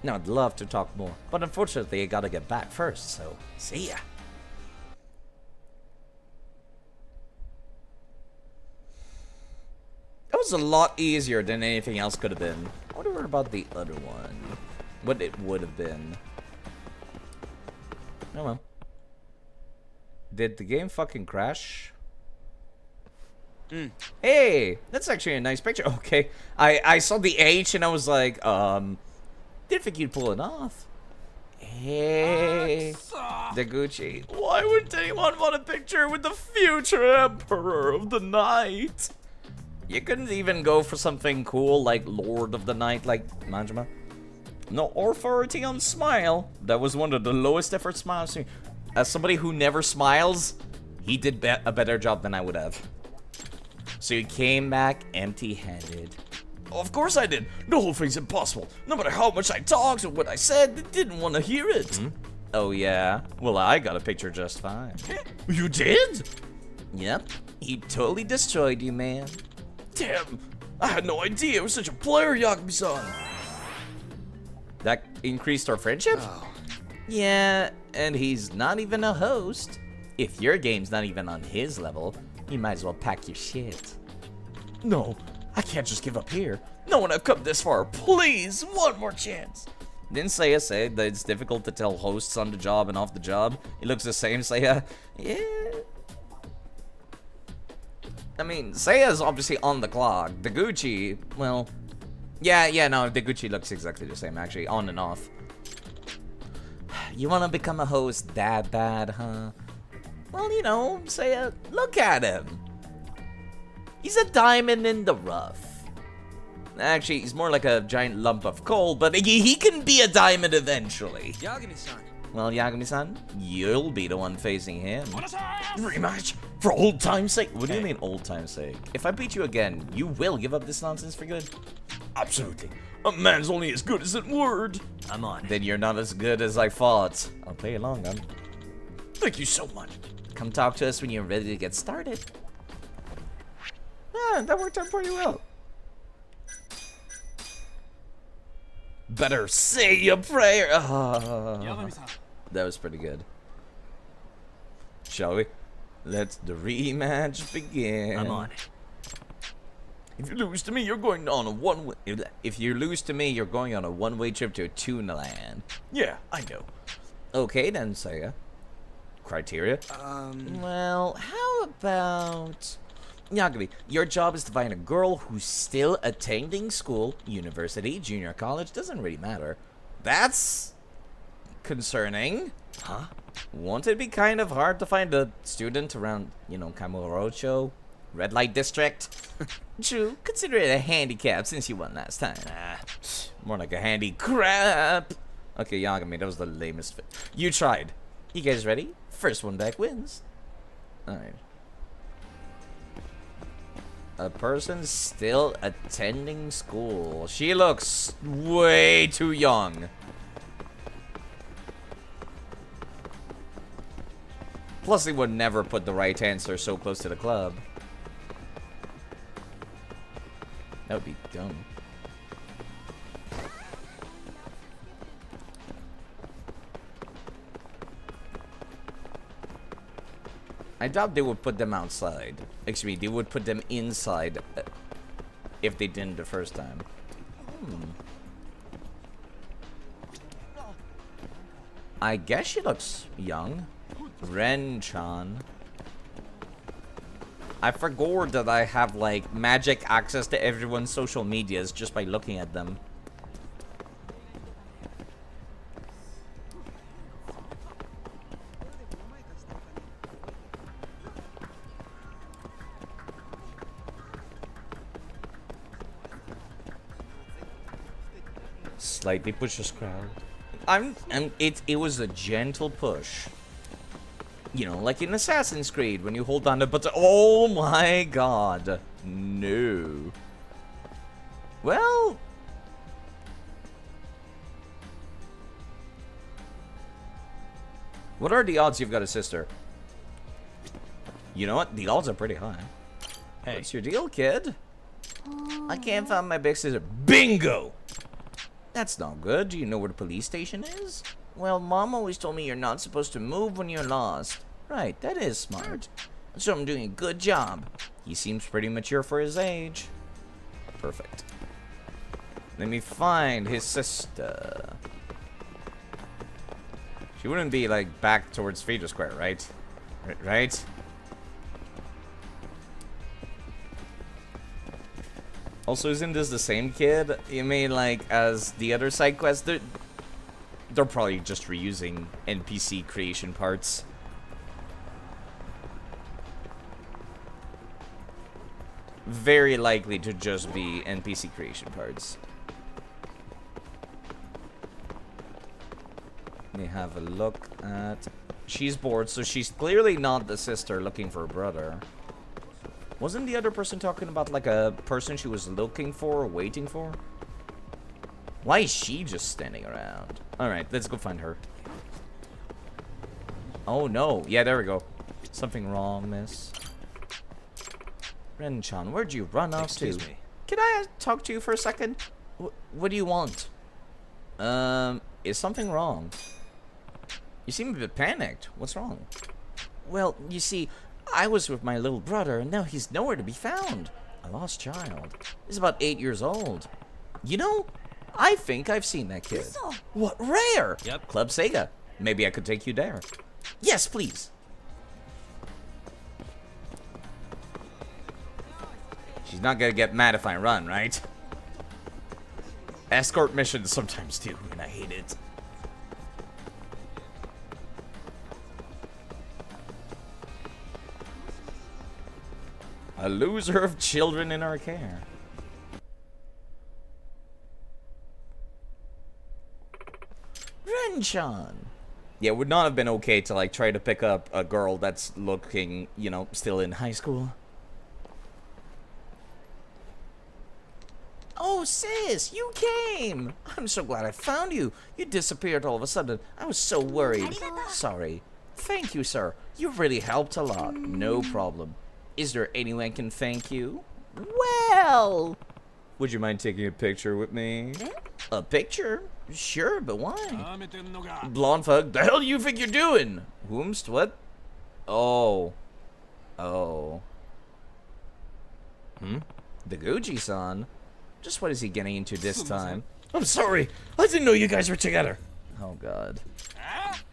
Now, I'd love to talk more, but unfortunately, I gotta get back first, so see ya. That was a lot easier than anything else could have been. I wonder about the other one. What it would have been. Oh well. Did the game fucking crash? Hey, that's actually a nice picture. Okay, I saw the H and I was like, didn't think you'd pull it off. Hey, Deguchi. Why would anyone want a picture with the future Emperor of the Night? You couldn't even go for something cool like Lord of the Night, like Majima. No authority on smile. That was one of the lowest effort smiles. As somebody who never smiles, he did a better job than I would have. So he came back empty-handed. Of course I did. The whole thing's impossible. No matter how much I talked or what I said, they didn't want to hear it. Oh yeah? Well, I got a picture just fine. You did? Yep. He totally destroyed you, man. Damn. I had no idea it was such a player, Yagami-san. increased our friendship? Oh, Yeah, and he's not even a host. If your game's not even on his level, you might as well pack your shit. No, I can't just give up here. No one I've come this far. Please, one more chance. Didn't Seiya say that it's difficult to tell hosts on the job and off the job? It looks the same, Seiya. Yeah. I mean, Seiya's obviously on the clock. Deguchi, well, yeah, no, Deguchi looks exactly the same, actually, on and off. You want to become a host that bad, huh? Well, you know, Seiya, look at him. He's a diamond in the rough. Actually, he's more like a giant lump of coal, but he can be a diamond eventually. Yagami-san. Well, Yagami-san, you'll be the one facing him. Rematch for old time's sake. What do you mean, old time's sake? If I beat you again, you will give up this nonsense for good? Absolutely. A man's only as good as his word. I'm on. Then you're not as good as I thought. I'll play along, then. Thank you so much. Come talk to us when you're ready to get started. Ah, that worked out pretty well. Better say your prayer. That was pretty good. Shall we? Let the rematch begin. I'm on. If you lose to me, you're going on a one-way. If you lose to me, you're going on a one-way trip to Tuna Land. Yeah, I know. Okay then, Seiya. Criteria? Well, how about... Yagami, your job is to find a girl who's still attending school, university, junior college, doesn't really matter. That's... concerning. Huh? Won't it be kind of hard to find a student around, you know, Kamurocho? Red Light District? True, consider it a handicap since you won last time. More like a handy crap. Okay, Yagami, that was the lamest fit. You tried. You guys ready? First one back wins. Alright. A person still attending school. She looks way too young. Plus, they would never put the right answer so close to the club. That would be dumb. I doubt they would put them outside. Excuse me, they would put them inside if they didn't the first time. I guess she looks young. Ren-chan. I forgot that I have, like, magic access to everyone's social medias just by looking at them. Slightly pushes crowd. It was a gentle push. You know, like in Assassin's Creed, when you hold on to button. Oh my god. No. Well. What are the odds you've got a sister? You know what? The odds are pretty high. Hey. What's your deal, kid? I can't find my big sister. Bingo! That's not good. Do you know where the police station is? Well, Mom always told me you're not supposed to move when you're lost. Right, that is smart. So I'm doing a good job. He seems pretty mature for his age. Perfect. Let me find his sister. She wouldn't be, like, back towards Feeder Square, right? Right? Also, isn't this the same kid? You mean, like, as the other side quests? They're probably just reusing NPC creation parts. Very likely to just be NPC creation parts. Let me have a look at... She's bored, so she's clearly not the sister looking for a brother. Wasn't the other person talking about, like, a person she was looking for or waiting for? Why is she just standing around? Alright, let's go find her. Oh, no. Yeah, there we go. Something wrong, miss. Ren-chan, where'd you run off to? Excuse me. Can I talk to you for a second? What do you want? Is something wrong? You seem a bit panicked. What's wrong? Well, you see, I was with my little brother, and now he's nowhere to be found. A lost child. He's about 8 years old. You know, I think I've seen that kid. What, rare? Yep. Club Sega. Maybe I could take you there. Yes, please. She's not gonna get mad if I run, right? Escort missions sometimes do, and I hate it. A loser of children in our care. Renchan. Yeah, it would not have been okay to, like, try to pick up a girl that's looking, you know, still in high school. Oh, sis, you came! I'm so glad I found you. You disappeared all of a sudden. I was so worried. Sorry. Thank you, sir. You really helped a lot. No problem. Is there any way I can thank you? Well... Would you mind taking a picture with me? A picture? Sure, but why? Blonde fuck, the hell do you think you're doing? Whomst, what? Oh. Oh. The Gucci-san? Just what is he getting into this time? I'm sorry. I didn't know you guys were together. Oh, God.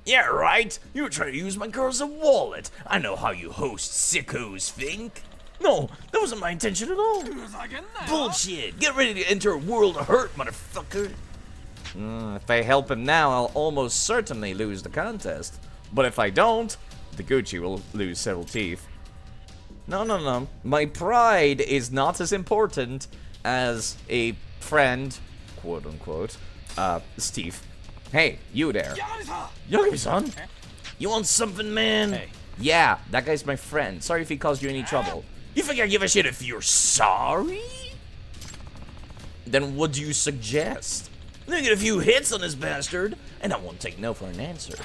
Yeah, right. You were trying to use my girl as a wallet. I know how you host sickos think. No, that wasn't my intention at all. Bullshit. Get ready to enter a world of hurt, motherfucker. If I help him now, I'll almost certainly lose the contest. But if I don't, the Gucci will lose several teeth. No, no, no. My pride is not as important as a friend, quote-unquote, Steve. Hey, you there. Yagami-san, you want something, man? Hey. Yeah, that guy's my friend. Sorry if he caused you any trouble. You think I give a shit if you're sorry? Then what do you suggest? Let me get a few hits on this bastard, and I won't take No for an answer.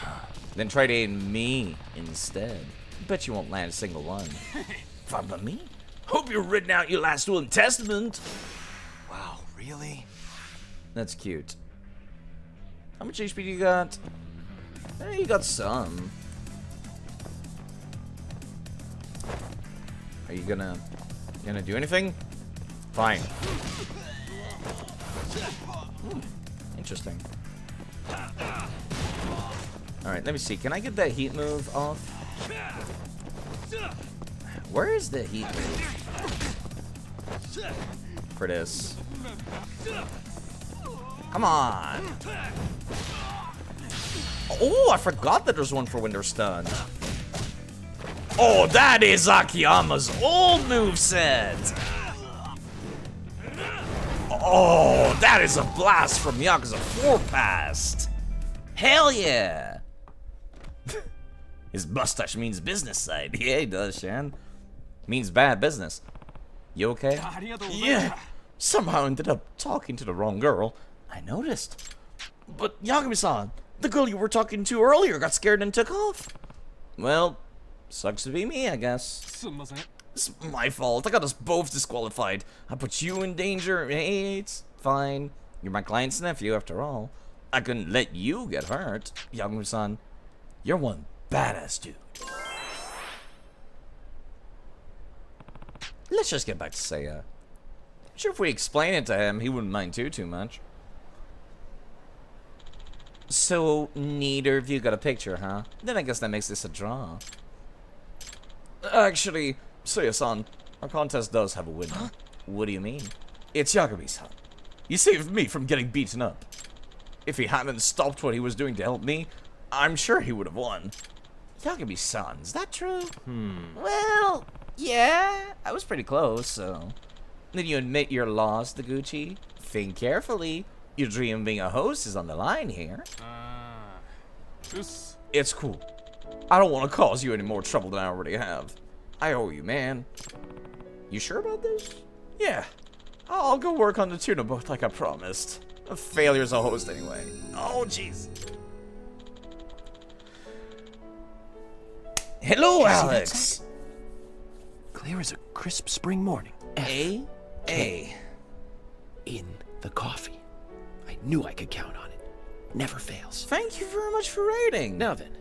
Then try to aim me instead. Bet you won't land a single one. fine by me. Hope you're written out your last will and testament. Wow, really? That's cute. How much HP do you got? You got some. Are you gonna do anything? Fine. Interesting. Alright, let me see. Can I get that heat move off? Where is the heat move? For this. Come on! Oh, I forgot that there's one for when they're stunned. Oh, that is Akiyama's old moveset! Oh, that is a blast from Yakuza 4 past! Hell yeah! His mustache means business side. Yeah, he does, Shan. Means bad business. You okay? Yeah, somehow ended up talking to the wrong girl. I noticed. But Yagami-san, the girl you were talking to earlier got scared and took off. Well, sucks to be me, I guess. It's my fault. I got us both disqualified. I put you in danger. Hey, it's fine. You're my client's nephew, after all. I couldn't let you get hurt. Yagami-san, you're one badass dude. Let's just get back to Seiya. I'm sure if we explain it to him, he wouldn't mind too much. So, neither of you got a picture, huh? Then I guess that makes this a draw. Actually, Seiya-san, Our contest does have a winner. Huh? What do you mean? it's Yagami-san. He saved me from getting beaten up. If he hadn't stopped what he was doing to help me, I'm sure he would have won. Yagami-san, is that true? Well, yeah, I was pretty close, so... Then you admit you're lost, Taguchi? Think carefully. Your dream of being a host is on the line here. It's cool. I don't want to cause you any more trouble than I already have. I owe you, man. You sure about this? Yeah. I'll go work on the tuna boat like I promised. A failure as a host anyway. Oh, jeez. Hello, Alex. Clear as a crisp spring morning. A? A. In the coffee. I knew I could count on it. never fails. Thank you very much for rating. Now then,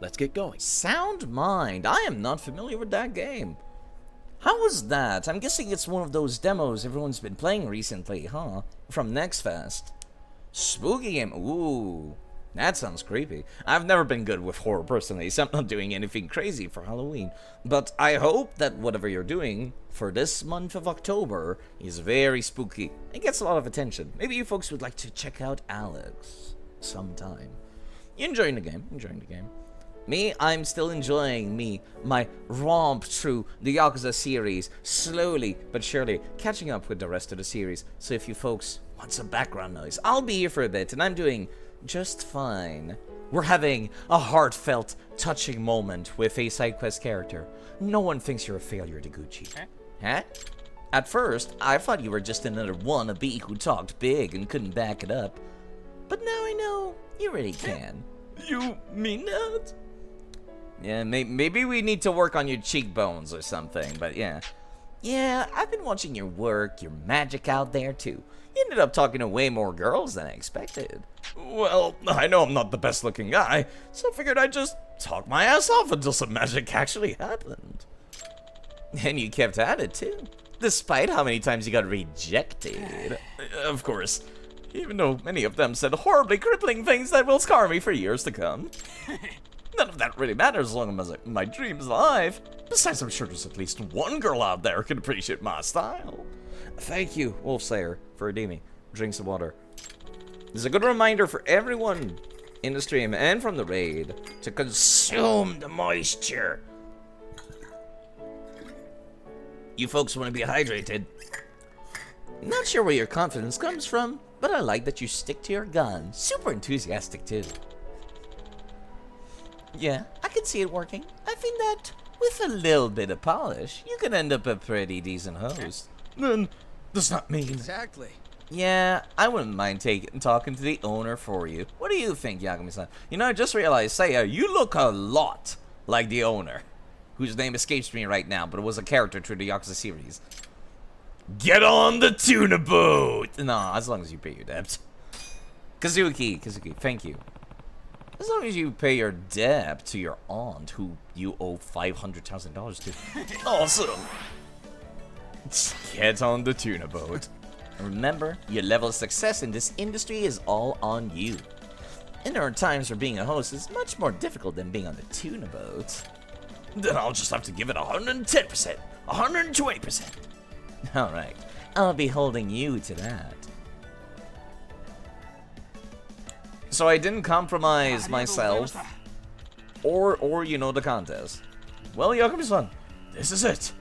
let's get going. Sound Mind. I am not familiar with that game. How was that? I'm guessing it's one of those demos everyone's been playing recently, huh? From Next Fest. Spooky game. Ooh, that sounds creepy. I've never been good with horror personally, so I'm not doing anything crazy for Halloween. But I hope that whatever you're doing for this month of October is very spooky and gets a lot of attention. Maybe you folks would like to check out Alex sometime. You enjoying the game? Enjoying the game. Me, I'm still enjoying my romp through the Yakuza series, slowly but surely catching up with the rest of the series. So if you folks want some background noise, I'll be here for a bit, and I'm doing just fine. We're having a heartfelt, touching moment with a side quest character. No one thinks you're a failure, Deguchi. Huh? At first, I thought you were just another wannabe who talked big and couldn't back it up. But now I know you really can. You mean that? Yeah, maybe we need to work on your cheekbones or something, but yeah. Yeah, I've been watching your work, your magic out there too. You ended up talking to way more girls than I expected. Well, I know I'm not the best looking guy, so I figured I'd just talk my ass off until some magic actually happened. And you kept at it too, despite how many times you got rejected. Of course, even though many of them said horribly crippling things that will scar me for years to come. None of that really matters as long as my dream's alive. Besides, I'm sure there's at least one girl out there who can appreciate my style. Thank you, Wolfslayer, for redeeming. Drink some water. This is a good reminder for everyone in the stream and from the raid to consume the moisture. You folks want to be hydrated. Not sure where your confidence comes from, but I like that you stick to your gun. Super enthusiastic, too. Yeah, I can see it working. I think that with a little bit of polish, you could end up a pretty decent host. Then, does that mean... Exactly. Yeah, I wouldn't mind talking to the owner for you. What do you think, Yagami-san? You know, I just realized, Saya, you look a lot like the owner, whose name escapes me right now, but it was a character through the Yakuza series. Get on the tuna boat! No, as long as you pay your debt. Kazuki, thank you. As long as you pay your debt to your aunt, who you owe $500,000 to. Awesome! Get on the tuna boat. Remember, your level of success in this industry is all on you. And there are times where being a host is much more difficult than being on the tuna boat. Then I'll just have to give it 110%, 120%. Alright, I'll be holding you to that. So I didn't compromise myself, or you know, the contest. Well, Yagami-san, This is it.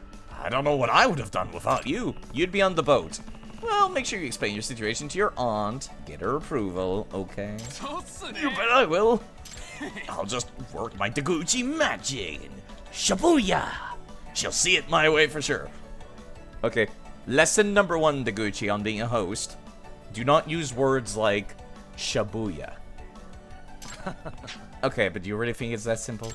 I don't know what I would have done without you. you'd be on the boat. Well, make sure you explain your situation to your aunt, get her approval, okay? You bet I will. I'll just work my Deguchi magic and Shibuya. She'll see it my way for sure. Okay, lesson number 1, Deguchi, on being a host. Do not use words like Shibuya. Okay, but do you really think it's that simple?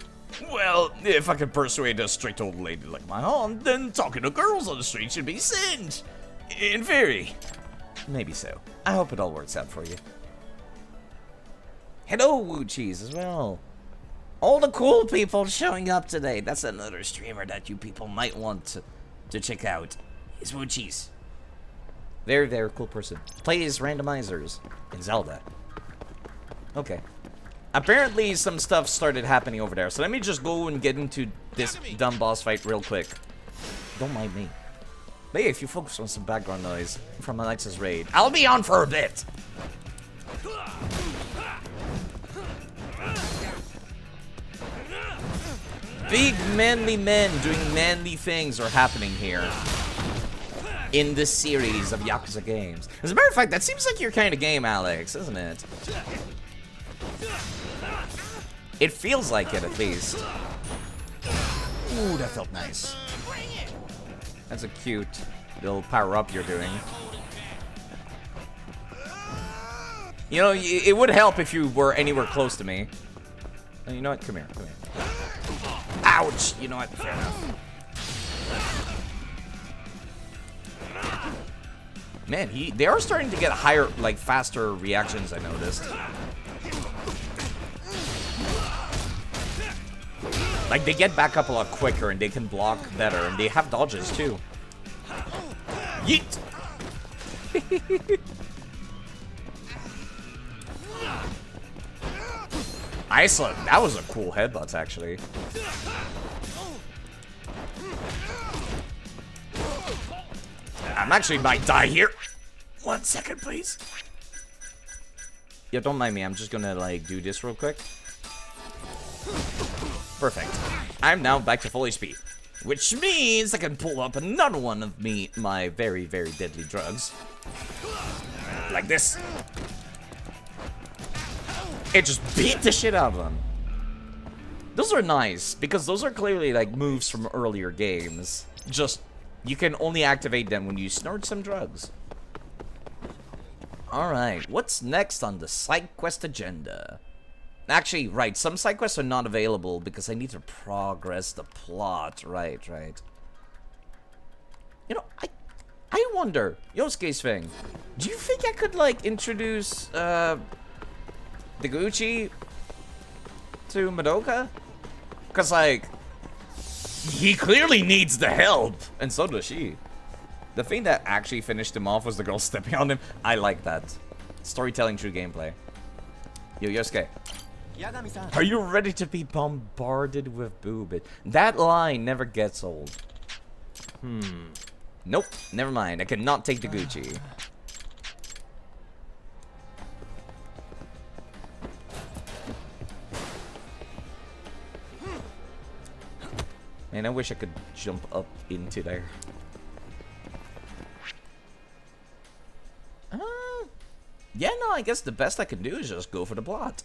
Well, if I can persuade a strict old lady like my aunt, then talking to girls on the street should be cinch. In theory. Maybe so. I hope it all works out for you. Hello, Wu Cheese, as well. All the cool people showing up today. That's another streamer that you people might want to check out. Is Wu Cheese. Very, very cool person. Plays randomizers in Zelda. Okay. Apparently, some stuff started happening over there, so let me just go and get into this dumb boss fight real quick. Don't mind me. But yeah, if you focus on some background noise from Alexa's raid, I'll be on for a bit. Big manly men doing manly things are happening here in this series of Yakuza games. As a matter of fact, that seems like your kind of game, Alex, isn't it? It feels like it, at least. Ooh, that felt nice. That's a cute little power-up you're doing. You know, it would help if you were anywhere close to me. Oh, you know what? Come here, come here. Ouch! You know what? Fair enough. Man, they are starting to get higher, like, faster reactions, I noticed. Like, they get back up a lot quicker, and they can block better, and they have dodges, too. Yeet! Iceland, that was a cool headbutt, actually. I'm actually might die here. 1 second, please. Yeah, don't mind me. I'm just gonna, like, do this real quick. Perfect. I'm now back to full HP, which means I can pull up another one of my very, very deadly drugs. Like this. It just beat the shit out of them. Those are nice, because those are clearly, like, moves from earlier games. Just, you can only activate them when you snort some drugs. Alright, what's next on the side quest agenda? Actually, right, some side quests are not available because I need to progress the plot. Right. You know, I wonder, Yosuke's thing, do you think I could, like, introduce, Deguchi to Madoka? Because, like, he clearly needs the help, and so does she. The thing that actually finished him off was the girl stepping on him. I like that. Storytelling through gameplay. Yo, Yosuke. Are you ready to be bombarded with boob? That line never gets old. Nope, never mind. I cannot take Deguchi. Man, I wish I could jump up into there. Yeah, no, I guess the best I can do is just go for the plot.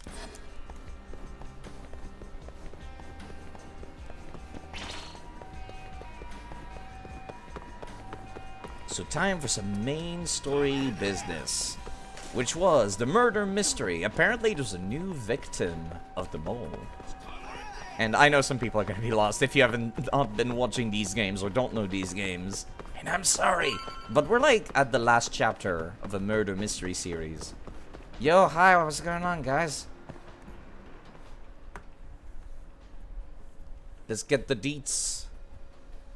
So time for some main story business, which was the murder mystery. Apparently there's a new victim of the mole. And I know some people are going to be lost if you haven't been watching these games or don't know these games. And I'm sorry, but we're like at the last chapter of a murder mystery series. Yo, hi, what's going on, guys? Let's get the deets.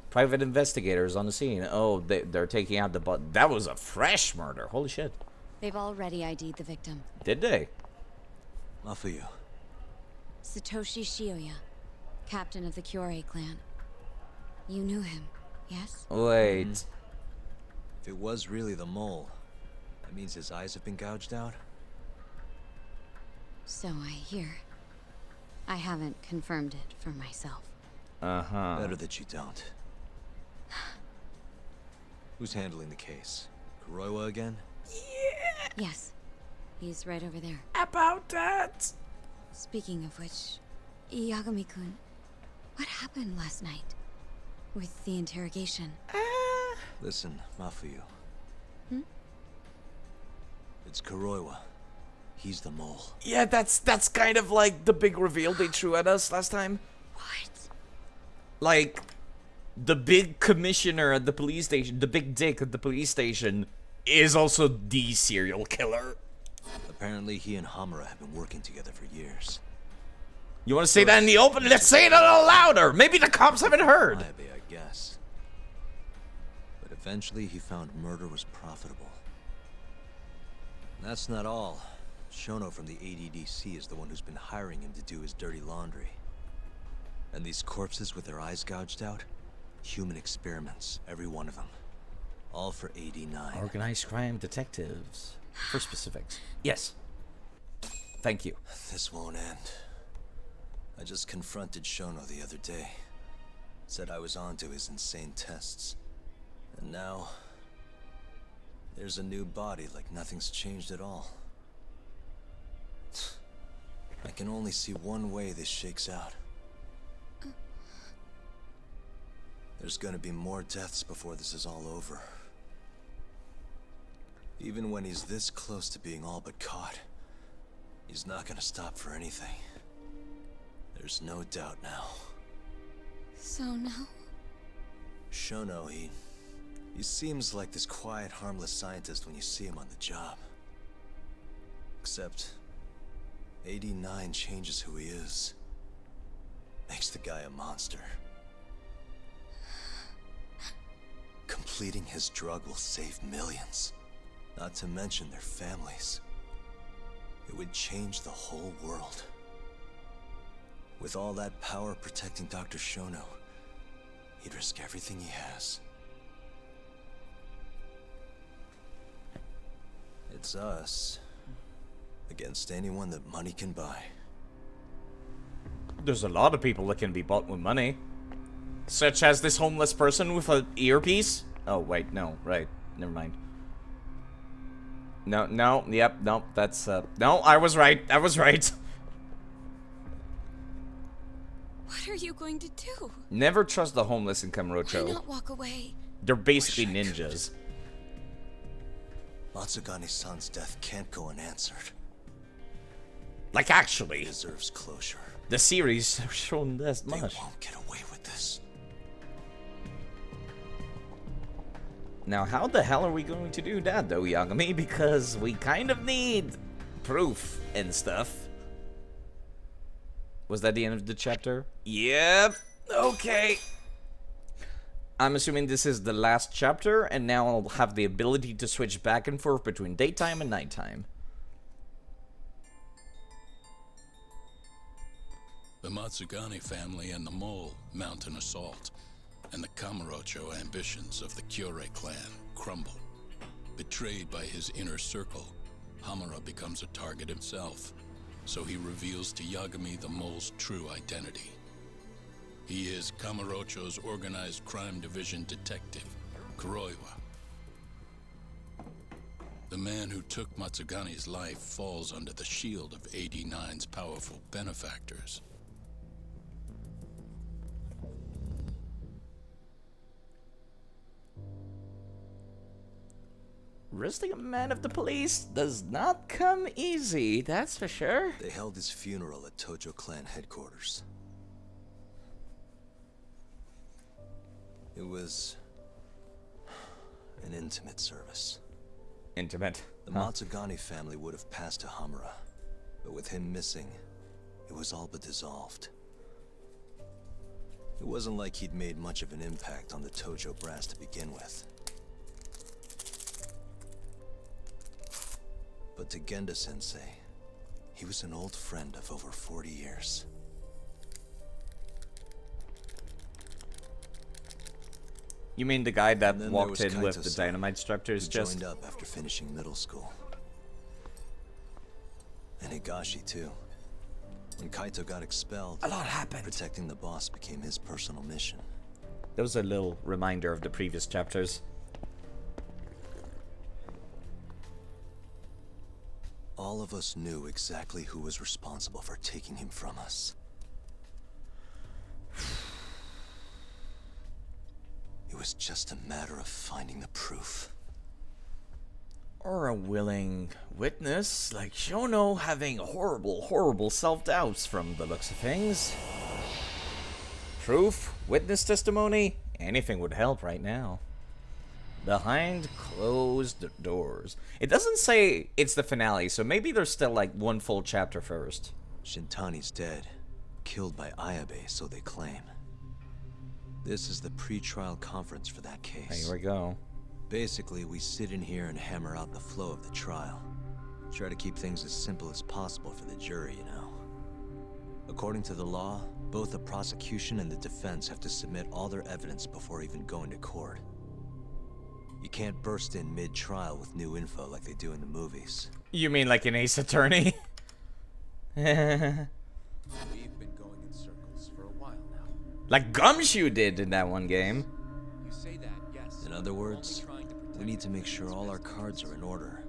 Private investigators on the scene. Oh, they're taking out the butt. That was a fresh murder. Holy shit. They've already ID'd the victim. Did they? Mafuyu. Satoshi Shioya, captain of the Kyorei clan. You knew him, yes? Wait. If it was really the mole, that means his eyes have been gouged out? So I hear. I haven't confirmed it for myself. Uh-huh. Better that you don't. Who's handling the case? Kuroiwa again? Yes, he's right over there. About that. Speaking of which, Yagami-kun, what happened last night? With the interrogation? Listen, Mafuyu. Hmm? It's Kuroiwa. He's the mole. Yeah, that's kind of like the big reveal they threw at us last time. What? Like, the big commissioner at the police station, the big dick at the police station, is also the serial killer. Apparently he and Hamura have been working together for years. You want to say that in the open? Let's say it a little louder. Maybe the cops haven't heard. Maybe, I guess. But eventually he found murder was profitable. And that's not all. Shono from the ADDC is the one who's been hiring him to do his dirty laundry. And these corpses with their eyes gouged out? Human experiments, every one of them. All for 89. Organized crime detectives. For specifics. Yes. Thank you. This won't end. I just confronted Shono the other day. Said I was onto his insane tests. And now... there's a new body like nothing's changed at all. I can only see one way this shakes out. There's gonna be more deaths before this is all over. Even when he's this close to being all but caught, he's not gonna stop for anything. There's no doubt now. So now? Shono, He seems like this quiet, harmless scientist when you see him on the job. Except 89 changes who he is. Makes the guy a monster. Completing his drug will save millions. Not to mention their families. It would change the whole world. With all that power protecting Dr. Shono, he'd risk everything he has. It's us against anyone that money can buy. There's a lot of people that can be bought with money. Such as this homeless person with an earpiece. Oh, wait, no, right. Never mind. No, yep, no, that's, no, I was right. What are you going to do? Never trust the homeless in Why Kamurocho. not walk away? They're basically ninjas. Matsugane-san's death can't go unanswered. Like, actually, He deserves closure. the series have shown this They much. won't get away with this. Now, how the hell are we going to do that, though, Yagami? Because we kind of need proof and stuff. Was that the end of the chapter? Yep. Okay. I'm assuming this is the last chapter, and now I'll have the ability to switch back and forth between daytime and nighttime. The Matsugane family and the mole mount an assault, and the Kamurocho ambitions of the Kyorei clan crumble. Betrayed by his inner circle, Hamura becomes a target himself, so he reveals to Yagami the mole's true identity. He is Kamurocho's organized crime division detective, Kuroiwa. The man who took Matsugane's life falls under the shield of 89's powerful benefactors. Arresting a man of the police does not come easy, that's for sure. They held his funeral at Tojo clan headquarters. It was an intimate service. Intimate. The Matsugane family would have passed to Hamura, but with him missing, it was all but dissolved. It wasn't like he'd made much of an impact on the Tojo brass to begin with. But to Genda-sensei, he was an old friend of over 40 years. You mean the guy that And then there walked was in with the Kaito-san, dynamite structures who just... joined up after finishing middle school. And Higashi, too. When Kaito got expelled, A lot happened. protecting the boss became his personal mission. That was a little reminder of the previous chapters. All of us knew exactly who was responsible for taking him from us. It was just a matter of finding the proof. Or a willing witness, like Shono having horrible, horrible self-doubts from the looks of things. Proof, witness testimony, anything would help right now. Behind closed doors. It doesn't say it's the finale, so maybe there's still like one full chapter first. Shintani's dead, killed by Ayabe, so they claim. This is the pre-trial conference for that case. Here we go. Basically, we sit in here and hammer out the flow of the trial. Try to keep things as simple as possible for the jury, you know. According to the law, both the prosecution and the defense have to submit all their evidence before even going to court. You can't burst in mid-trial with new info like they do in the movies. You mean like an Ace Attorney? We've been going in circles for a while now. Like Gumshoe did in that one game. You say that, yes. In other we're words, only trying to protect we need to make the sure all our best cards are in order,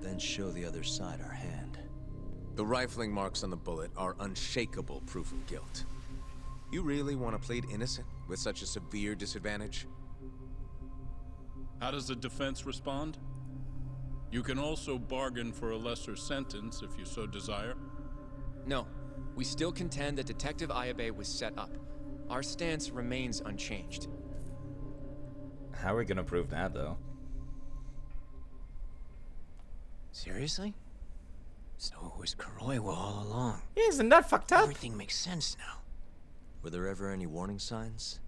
then show the other side our hand. The rifling marks on the bullet are unshakable proof of guilt. You really want to plead innocent with such a severe disadvantage? How does the defense respond? You can also bargain for a lesser sentence if you so desire. No, we still contend that Detective Ayabe was set up. Our stance remains unchanged. How are we gonna prove that, though? Seriously? So it was Kuroiwa all along. Yeah, isn't that fucked up? Everything makes sense now. Were there ever any warning signs?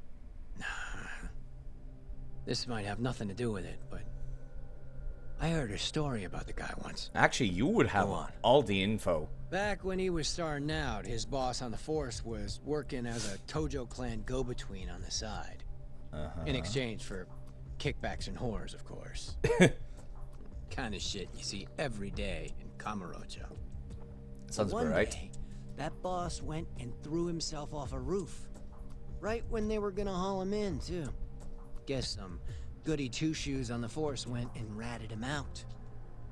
This might have nothing to do with it, but I heard a story about the guy once. Actually, you would have Go on. all the info. Back when he was starting out, his boss on the force was working as a Tojo clan go-between on the side. In exchange for kickbacks and whores, of course. Kind of shit you see every day in Kamurocho. Sounds One about right. day, that boss went and threw himself off a roof. Right when they were gonna haul him in, too. Guess some goody two-shoes on the force went and ratted him out.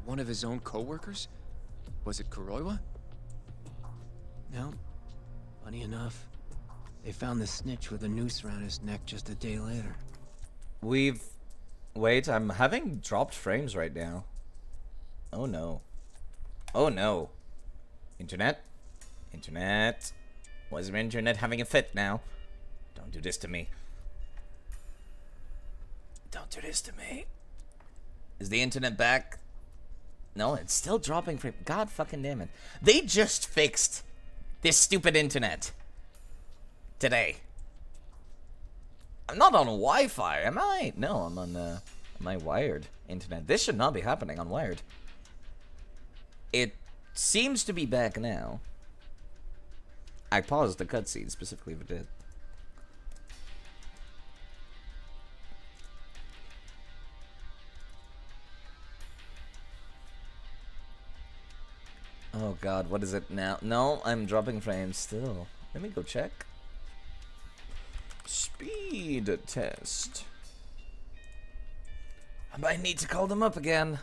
One of his own co-workers? Was it Kuroiwa? No. Funny enough, they found the snitch with a noose around his neck just a day later. Wait, I'm having dropped frames right now. Oh no. Oh no. Internet? Internet? Why is my internet having a fit now? Don't do this to me. Don't do this to me. Is the internet back? No, it's still dropping frame. God fucking damn it. They just fixed this stupid internet. Today. I'm not on Wi-Fi, am I? No, I'm on my wired internet. This should not be happening on wired. It seems to be back now. I paused the cutscene specifically if it did. Oh god, what is it now? No, I'm dropping frames still. Let me go check. Speed test. I might need to call them up again.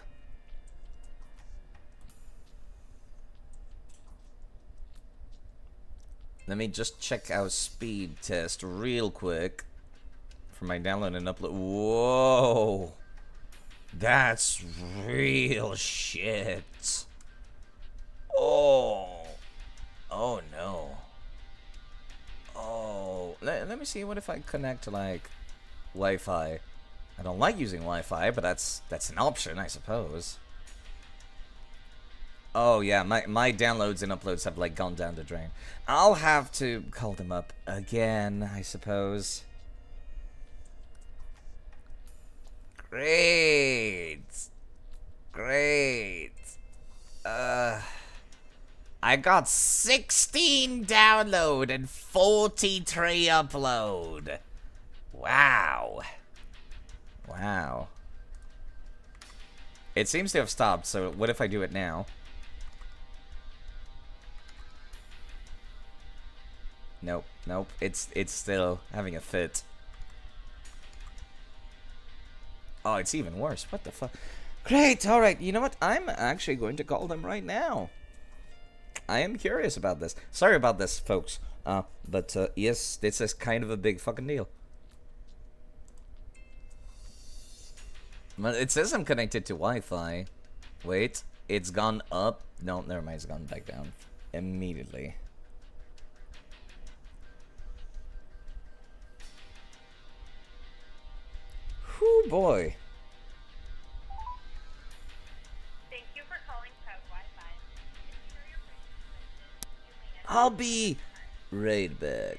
Let me just check our speed test real quick for my download and upload. Whoa. That's real shit. Oh. Oh no. Oh. Let me see, what if I connect to like Wi-Fi? I don't like using Wi-Fi, but that's an option, I suppose. Oh yeah, my downloads and uploads have like gone down the drain. I'll have to call them up again, I suppose. Great. Great. I got 16 download and 43 upload. Wow. Wow. It seems to have stopped, so what if I do it now? Nope, nope. It's still having a fit. Oh, it's even worse. What the fuck? Great, alright. You know what? I'm actually going to call them right now. I am curious about this. Sorry about this, folks. But yes, this is kind of a big fucking deal. It says I'm connected to Wi-Fi. Wait, it's gone up. No, never mind. It's gone back down immediately. Whew, boy. Thank you for calling Proud Wi-Fi. I'll be right back.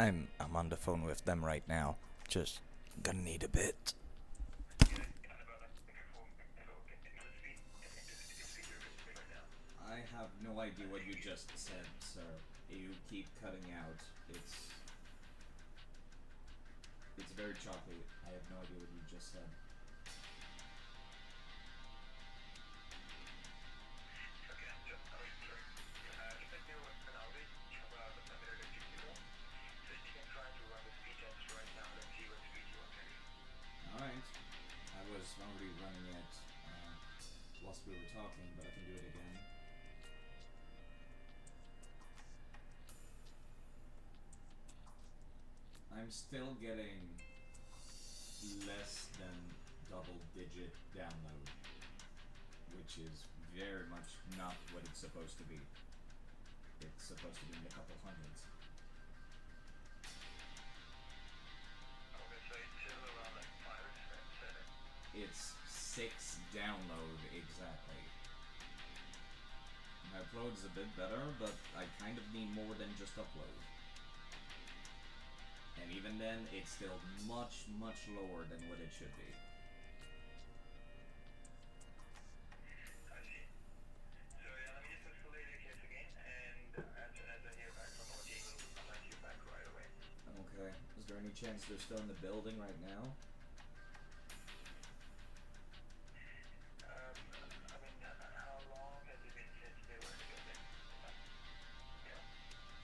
I'm on the phone with them right now. Just gonna need a bit. I have no idea what you just said, sir. You keep cutting out. It's very choppy. I have no idea what you just said. Alright. I was already running it whilst we were talking, but I can do it again. I'm still getting less than double-digit download, which is very much not what it's supposed to be. It's supposed to be in a couple hundreds. It's 6 download exactly. My upload is a bit better, but I kind of need more than just upload. And even then, it's still much, much lower than what it should be. I see. So yeah, let me just escalate the case again, and as soon as I hear back from OT, I'll let you back right away. Okay. Is there any chance they're still in the building right now? I mean, how long has it been since they were in the building? Yeah.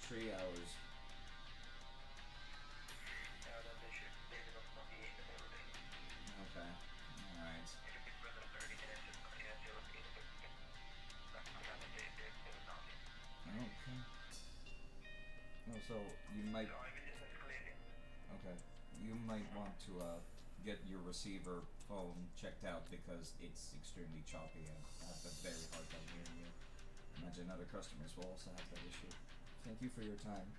3 hours. Yeah, then they will not be in the building. Okay. Alright. If it's within 30 minutes, it's not yet, they will be in the building. They will not be. Okay. Oh, so you might... So I will just escalate it. Okay. You might want to get your receiver phone checked out because it's extremely choppy and I have a very hard time hearing you. Imagine other customers will also have that issue. Thank you for your time.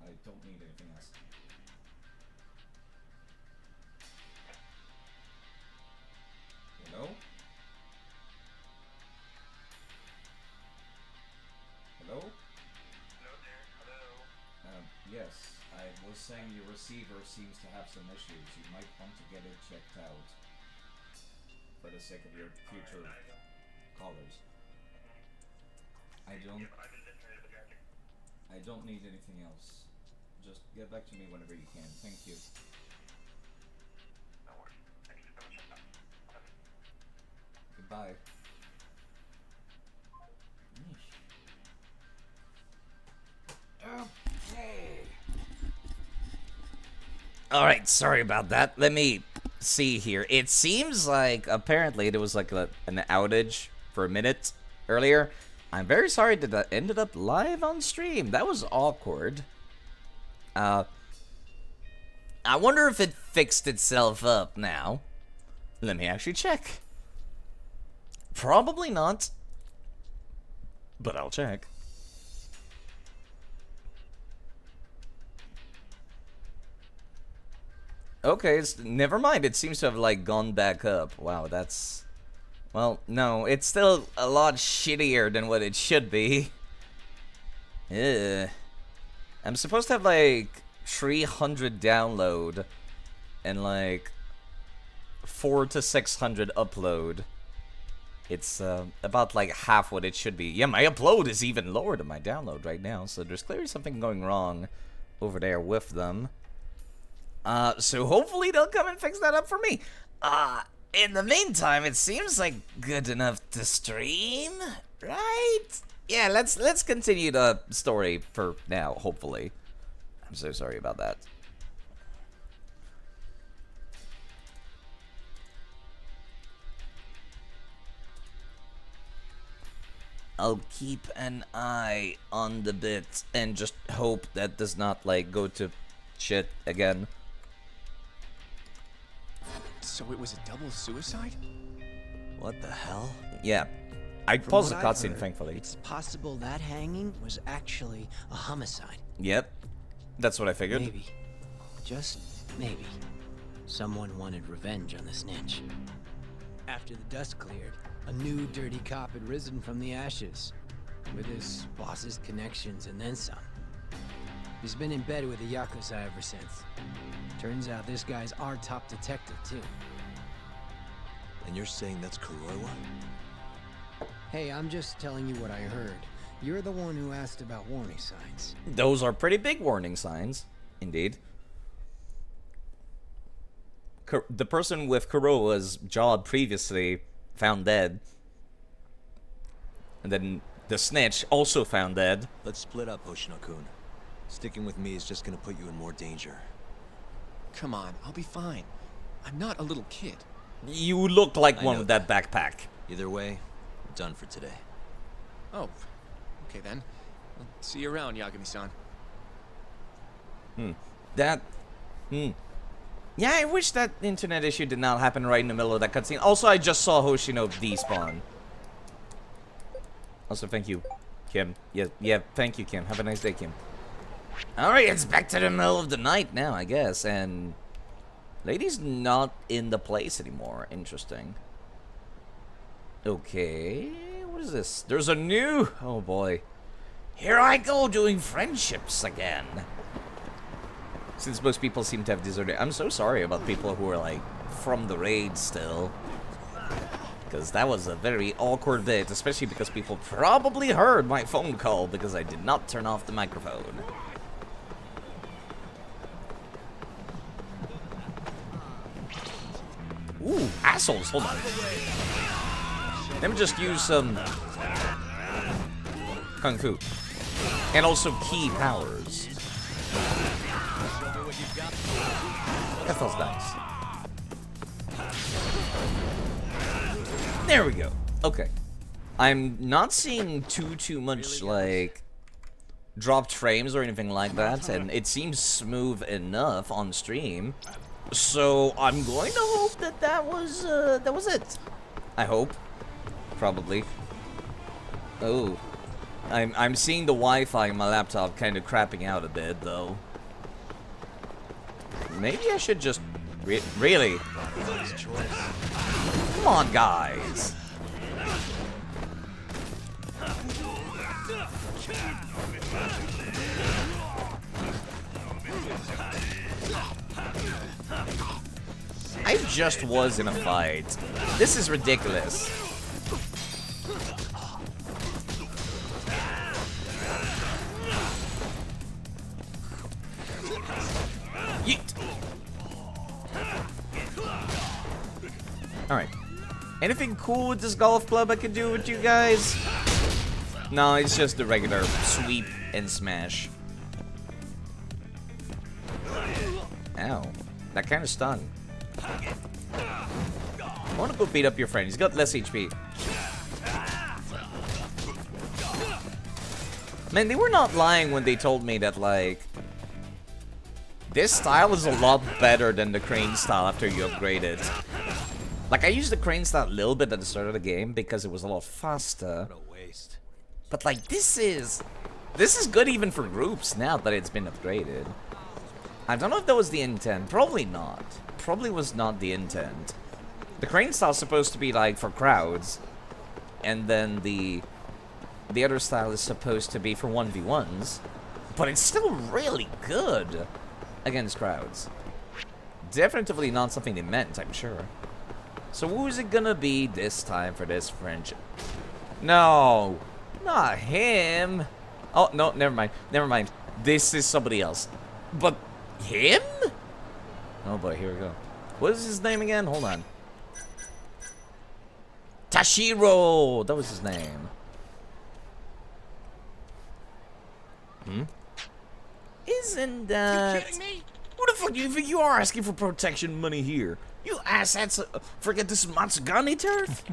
I don't need anything else. Hello? Hello? Hello there. Hello. Yes, I was saying your receiver seems to have some issues. You might want to get it checked out for the sake of your future callers. I don't need anything else. Just get back to me whenever you can. Thank you. No worries. Thank you so much. Goodbye. Okay. Alright, sorry about that. Let me see here. It seems like apparently there was like an outage for a minute earlier. I'm very sorry that that ended up live on stream. That was awkward. I wonder if it fixed itself up now. Let me actually check. Probably not. But I'll check. Okay, never mind. It seems to have, like, gone back up. Wow, that's... Well, no, it's still a lot shittier than what it should be. Ugh. I'm supposed to have, like, 300 download and, like, 400 to 600 upload. It's about, like, half what it should be. Yeah, my upload is even lower than my download right now, so there's clearly something going wrong over there with them. So hopefully they'll come and fix that up for me. In the meantime, it seems like good enough to stream, right? Yeah, let's continue the story for now, hopefully. I'm so sorry about that. I'll keep an eye on the bit and just hope that does not, like, go to shit again. So it was a double suicide? What the hell? Yeah. I From paused the what I've cutscene, heard, thankfully. It's possible that hanging was actually a homicide. Yep. That's what I figured. Maybe. Just maybe. Someone wanted revenge on the snitch. After the dust cleared, a new dirty cop had risen from the ashes. With his boss's connections and then some. He's been in bed with the Yakuza ever since. Turns out this guy's our top detective, too. And you're saying that's Kuroiwa? Hey, I'm just telling you what I heard. You're the one who asked about warning signs. Those are pretty big warning signs, indeed. The person with Kuroiwa's job previously found dead. And then the snitch also found dead. Let's split up, Hoshino-kun. Sticking with me is just gonna put you in more danger. Come on, I'll be fine. I'm not a little kid. You look like I one know with that backpack. Either way, we're done for today. Oh, okay then. I'll see you around, Yagami-san. Yeah, I wish that internet issue did not happen right in the middle of that cutscene. Also, I just saw Hoshino despawn. Also, thank you, Kim. Yeah, thank you, Kim. Have a nice day, Kim. Alright, it's back to the middle of the night now, I guess, and... Lady's not in the place anymore. Interesting. Okay, what is this? There's a new... Oh, boy. Here I go doing friendships again. Since most people seem to have deserted. I'm so sorry about people who are, like, from the raid still. Because that was a very awkward bit, especially because people probably heard my phone call because I did not turn off the microphone. Ooh, assholes, hold on. Let me just use some Kung Fu. And also key powers. That feels nice. There we go. Okay. I'm not seeing too much, like, dropped frames or anything like that, and it seems smooth enough on stream. So I'm going to hope that that was it. I hope. Probably. Oh. I'm seeing the Wi-Fi in my laptop kind of crapping out a bit, though. Maybe I should just... really? Come on, guys. I just was in a fight. This is ridiculous. Yeet. Alright. Anything cool with this golf club I can do with you guys? No, it's just the regular sweep and smash. Ow. That kind of stung. I want to go beat up your friend. He's got less HP. Man, they were not lying when they told me that, like... This style is a lot better than the crane style after you upgrade it. Like, I used the crane style a little bit at the start of the game because it was a lot faster. What a waste. But, like, this is good even for groups now that it's been upgraded. I don't know if that was the intent. Probably not. Probably was not the intent. The crane style is supposed to be, like, for crowds. And then the other style is supposed to be for 1v1s. But it's still really good against crowds. Definitely not something they meant, I'm sure. So who is it gonna be this time for this friendship? No, not him. Oh, no, never mind. Never mind. This is somebody else. But him? Oh boy, here we go. What is his name again? Hold on. Tashiro! That was his name. Isn't that... You kidding me? Who the fuck do you think you are asking for protection money here? You assets, forget this Matsugane turf?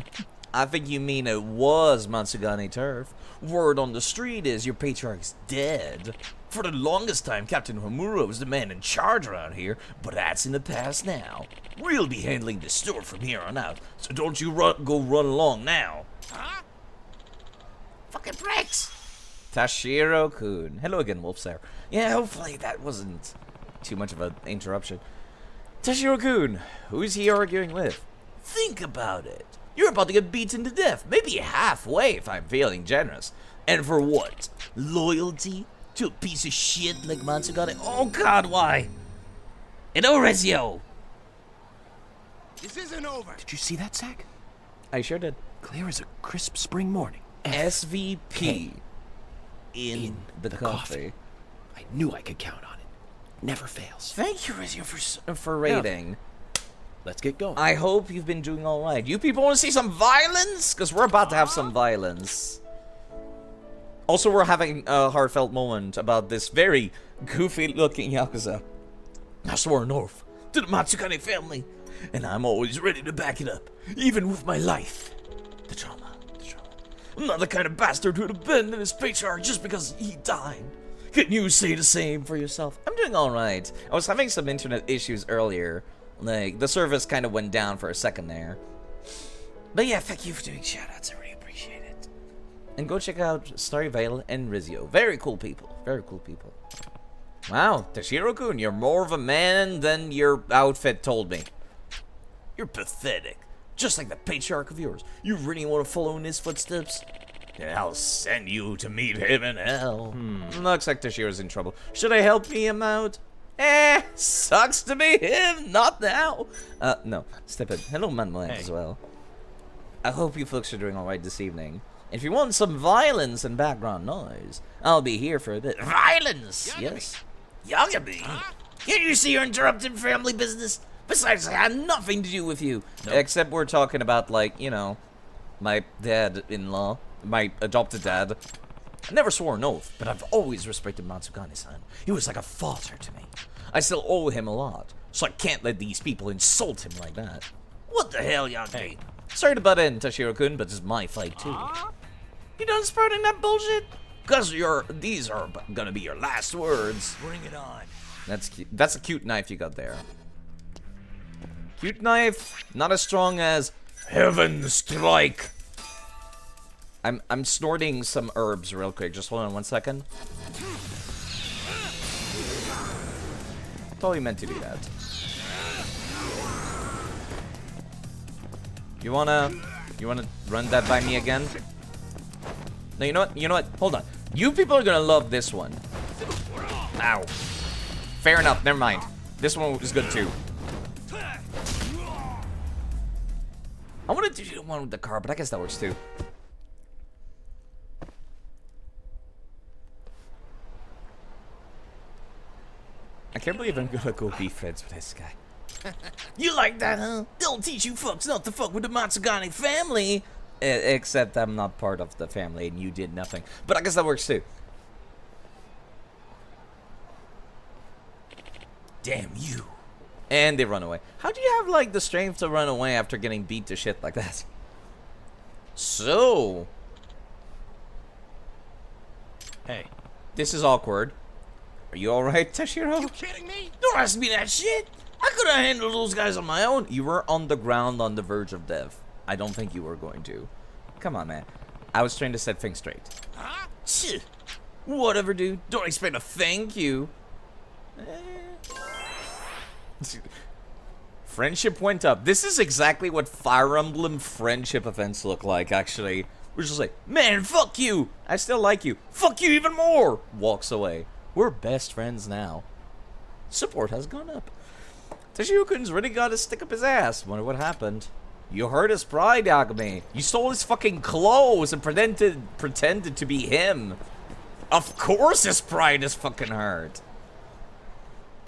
I think you mean it was Matsugane turf. Word on the street is your patriarch's dead. For the longest time, Captain Homura was the man in charge around here, but that's in the past now. We'll be handling the store from here on out, so don't you go run along now. Huh? Fucking pricks! Tashiro-kun. Hello again, Wolfsire. Yeah, hopefully that wasn't too much of an interruption. Tashiro-kun, who is he arguing with? Think about it. You're about to get beaten to death, maybe halfway if I'm feeling generous. And for what? Loyalty? to a piece of shit like Matsugane? Oh God, why? And Orezio! This isn't over. Did you see that, Zach? I sure did. Clear as a crisp spring morning. SVP in the coffee. I knew I could count on it. Never fails. Thank you, Orezio, for rating. Let's get going. I hope you've been doing all right. You people want to see some violence? Because we're about to have some violence. Also, we're having a heartfelt moment about this very goofy-looking Yakuza. I swore an oath to the Matsukane family, and I'm always ready to back it up, even with my life. The trauma. I'm not the kind of bastard who'd abandon his patriarch just because he died. Can you say the same for yourself? I'm doing all right. I was having some internet issues earlier. Like, the service kind of went down for a second there. But yeah, thank you for doing shoutouts. I really appreciate it. And go check out Starry Vale and Rizio. Very cool people. Very cool people. Wow, Toshiro-kun, you're more of a man than your outfit told me. You're pathetic. Just like the patriarch of yours. You really want to follow in his footsteps? Then I'll send you to meet him in hell. Looks like Toshiro's in trouble. Should I help him out? Sucks to be him, not now. No, step in. Hello, Manuel, as well. I hope you folks are doing alright this evening. If you want some violence and background noise, I'll be here for a bit. Violence! Yagami. Yes. Yagami? Huh? Can't you see you're interrupting family business? Besides, I had nothing to do with you. Nope. Except we're talking about, like, you know, my dad-in-law, my adopted dad. I never swore an oath, but I've always respected Matsugane-san. He was like a father to me. I still owe him a lot, so I can't let these people insult him like that. What the hell, Yagami? Hey. Sorry to butt in, Toshiro-kun, but it's my fight, too. You done sprouting that bullshit? Because these are gonna be your last words. Bring it on. That's cute. That's a cute knife you got there. Cute knife, not as strong as Heaven Strike. I'm snorting some herbs real quick. Just hold on 1 second. Totally meant to do that. You wanna run that by me again? No, you know what? You know what? Hold on. You people are gonna love this one. Ow. Fair enough. Never mind. This one is good too. I wanted to do the one with the car, but I guess that works too. I can't believe I'm gonna go be friends with this guy. You like that, huh? They'll teach you fucks not to fuck with the Matsugane family. Except I'm not part of the family and you did nothing. But I guess that works too. Damn you. And they run away. How do you have, like, the strength to run away after getting beat to shit like that? So. Hey. This is awkward. Are you alright, Toshiro? You kidding me? Don't ask me that shit. I could have handled those guys on my own. You were on the ground on the verge of death. I don't think you were going to. Come on, man. I was trying to set things straight. Huh? Shit. Whatever, dude. Don't expect a thank you. Friendship went up. This is exactly what Fire Emblem friendship events look like, actually. We're just like, man, fuck you. I still like you. Fuck you even more. Walks away. We're best friends now. Support has gone up. Toshiro-kun's really got to stick up his ass. Wonder what happened. You hurt his pride, Yagami. You stole his fucking clothes and pretended to be him. Of course his pride is fucking hurt.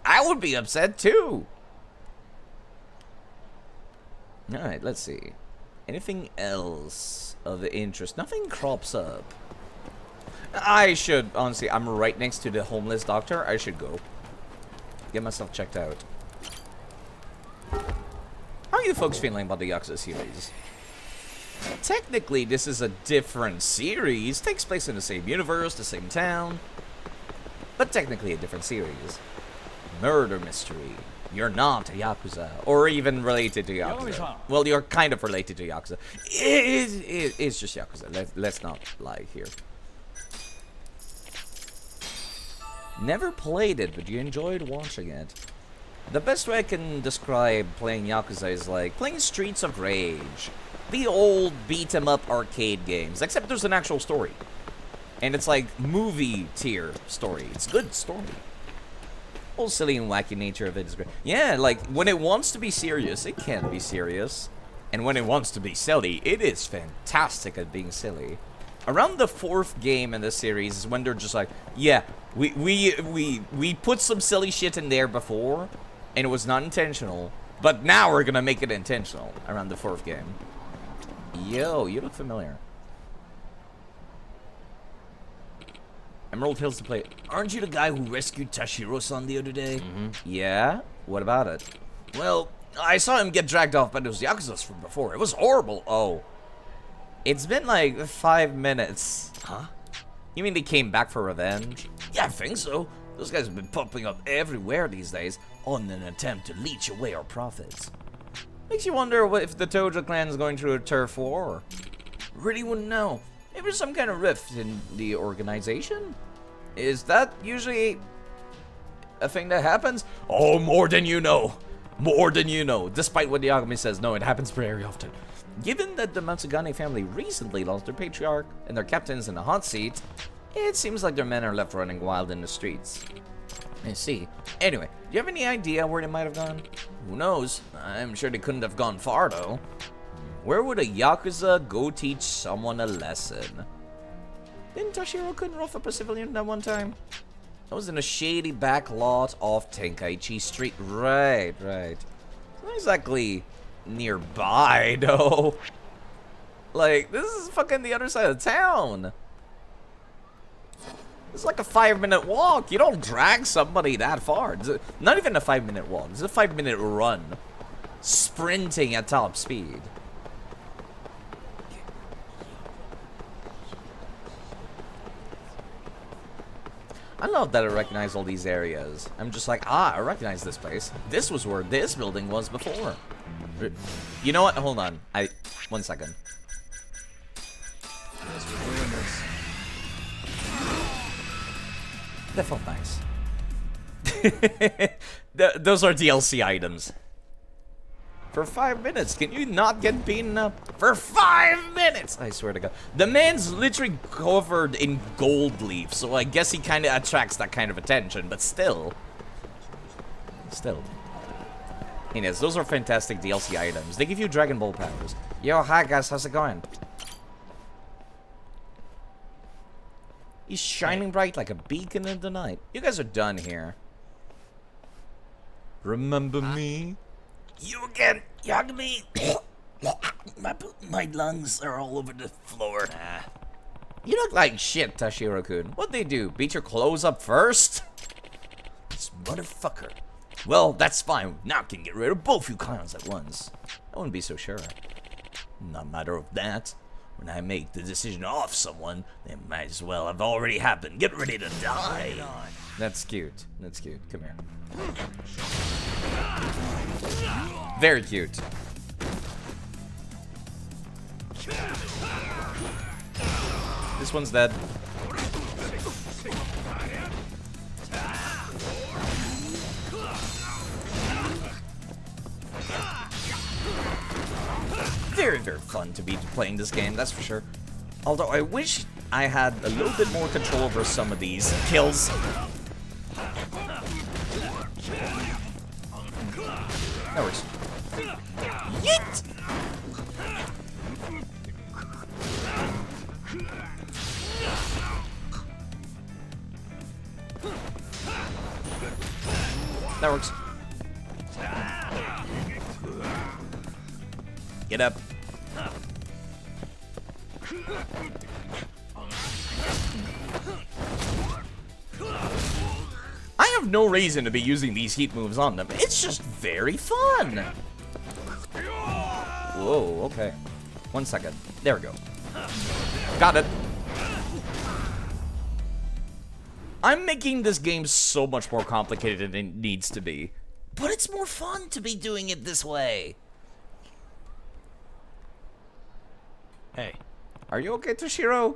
I would be upset too. Alright, let's see. Anything else of interest? Nothing crops up. I should, honestly, I'm right next to the homeless doctor. I should go. Get myself checked out. How are you folks feeling about the Yakuza series? Technically, this is a different series. Takes place in the same universe, the same town. But technically a different series. Murder mystery. You're not a Yakuza. Or even related to Yakuza. Well, you're kind of related to Yakuza. It's just Yakuza. Let's not lie here. Never played it, but you enjoyed watching it. The best way I can describe playing Yakuza is like playing Streets of Rage. The old beat-em-up arcade games, except there's an actual story. And it's like movie tier story. It's good story. Whole silly and wacky nature of it is great. Yeah, like when it wants to be serious, it can be serious. And when it wants to be silly, it is fantastic at being silly. Around the 4th game in this series is when they're just like, yeah, we put some silly shit in there before, and it was not intentional, but now we're gonna make it intentional around the 4th game. Yo, you look familiar. Emerald Hills to play. Aren't you the guy who rescued Tashiro-san the other day? Yeah? What about it? Well, I saw him get dragged off by those Yakuzas from before. It was horrible. Oh. It's been like 5 minutes. Huh? You mean they came back for revenge? Yeah, I think so. Those guys have been popping up everywhere these days on an attempt to leech away our profits. Makes you wonder if the Tojo clan is going through a turf war. Really wouldn't know. Maybe there's some kind of rift in the organization? Is that usually a thing that happens? Oh, more than you know. More than you know. Despite what the Yagami says, no, it happens very often. Given that the Matsugane family recently lost their patriarch and their captains in the hot seat, it seems like their men are left running wild in the streets. I see. Anyway, do you have any idea where they might have gone? Who knows? I'm sure they couldn't have gone far, though. Where would a Yakuza go teach someone a lesson? Didn't Tashiro-kun rough up a civilian that one time? That was in a shady back lot off Tenkaichi Street. Right. Not exactly nearby, though. Like, this is fucking the other side of town. It's like a 5-minute walk. You don't drag somebody that far. Not even a 5-minute walk. It's a 5-minute run. Sprinting at top speed. I love that I recognize all these areas. I'm just like, I recognize this place. This was where this building was before. You know what? Hold on. 1 second. Guess we're doing this. That felt nice. Those are DLC items. For 5 minutes, can you not get beaten up? For 5 minutes! I swear to God. The man's literally covered in gold leaf, so I guess he kind of attracts that kind of attention, but still. Anyways, those are fantastic DLC items. They give you Dragon Ball powers. Yo, hi guys, how's it going? He's shining bright like a beacon in the night. You guys are done here. Remember me? You again, Yagami. my lungs are all over the floor. You look like shit, Tashiro-kun. What'd they do? Beat your clothes up first? This motherfucker. Well, that's fine. Now I can get rid of both you clowns at once. I wouldn't be so sure. Not a matter of that. When I make the decision off someone, it might as well have already happened. Get ready to die. That's cute. That's cute. Come here. Very cute. This one's dead. Very, very fun to be playing this game, that's for sure. Although I wish I had a little bit more control over some of these kills. That works. Yeet! That works. Get up. I have no reason to be using these heat moves on them. It's just very fun. Whoa, okay. 1 second. There we go. Got it. I'm making this game so much more complicated than it needs to be. But it's more fun to be doing it this way. Hey. Are you okay, Toshiro?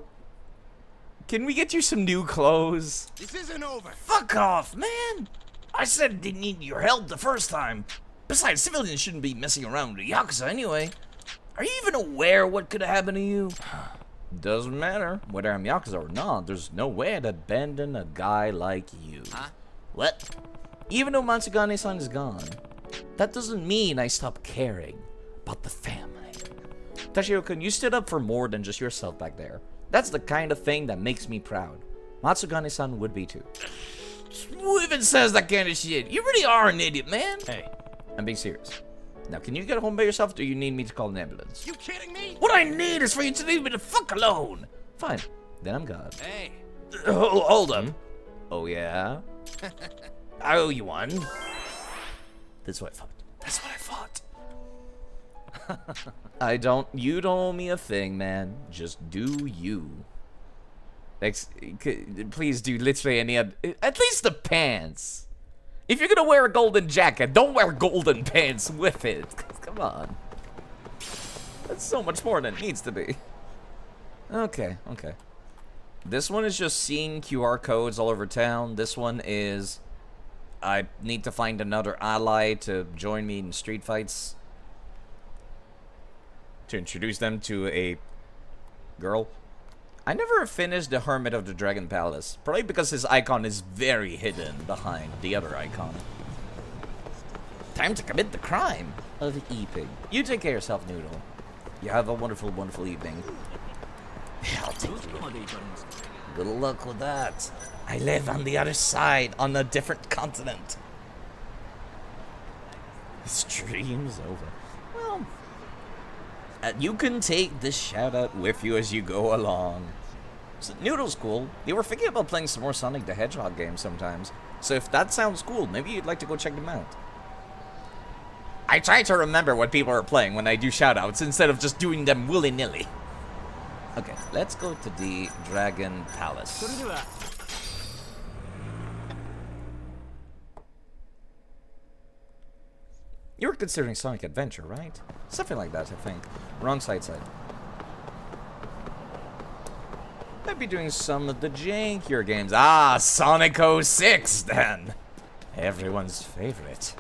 Can we get you some new clothes? This isn't over. Fuck off, man! I said they need your help the first time. Besides, civilians shouldn't be messing around with Yakuza anyway. Are you even aware what could have happened to you? Doesn't matter whether I'm Yakuza or not, there's no way I'd abandon a guy like you. Huh? What? Even though Matsugane-san is gone, that doesn't mean I stop caring about the family. Tashiro-kun, you stood up for more than just yourself back there. That's the kind of thing that makes me proud. Matsugane-san would be too. Who even says that kind of shit? You really are an idiot, man. Hey, I'm being serious. Now, can you get home by yourself, or do you need me to call an ambulance? You kidding me? What I need is for you to leave me the fuck alone. Fine. Then I'm gone. Hey. Hold up. Oh, yeah? I owe you one. That's what I thought. That's what I thought. You don't owe me a thing, man. Just do you. Please do literally any other, at least the pants. If you're gonna wear a golden jacket, don't wear golden pants with it. Come on. That's so much more than it needs to be. Okay. This one is just seeing QR codes all over town. This one is I need to find another ally to join me in street fights. To introduce them to a girl. I never finished the Hermit of the Dragon Palace. Probably because his icon is very hidden behind the other icon. Time to commit the crime of eating. You take care of yourself, Noodle. You have a wonderful, wonderful evening. I'll take you. Good luck with that. I live on the other side, on a different continent. The stream's over. Well, you can take this shout out with you as you go along. So, Noodle's cool. You were thinking about playing some more Sonic the Hedgehog games sometimes. So if that sounds cool, maybe you'd like to go check them out. I try to remember what people are playing when I do shoutouts instead of just doing them willy-nilly. Okay, let's go to the Dragon Palace. You were considering Sonic Adventure, right? Something like that, I think. Wrong side. Might be doing some of the jankier games. Ah, Sonic 06, then. Everyone's favorite.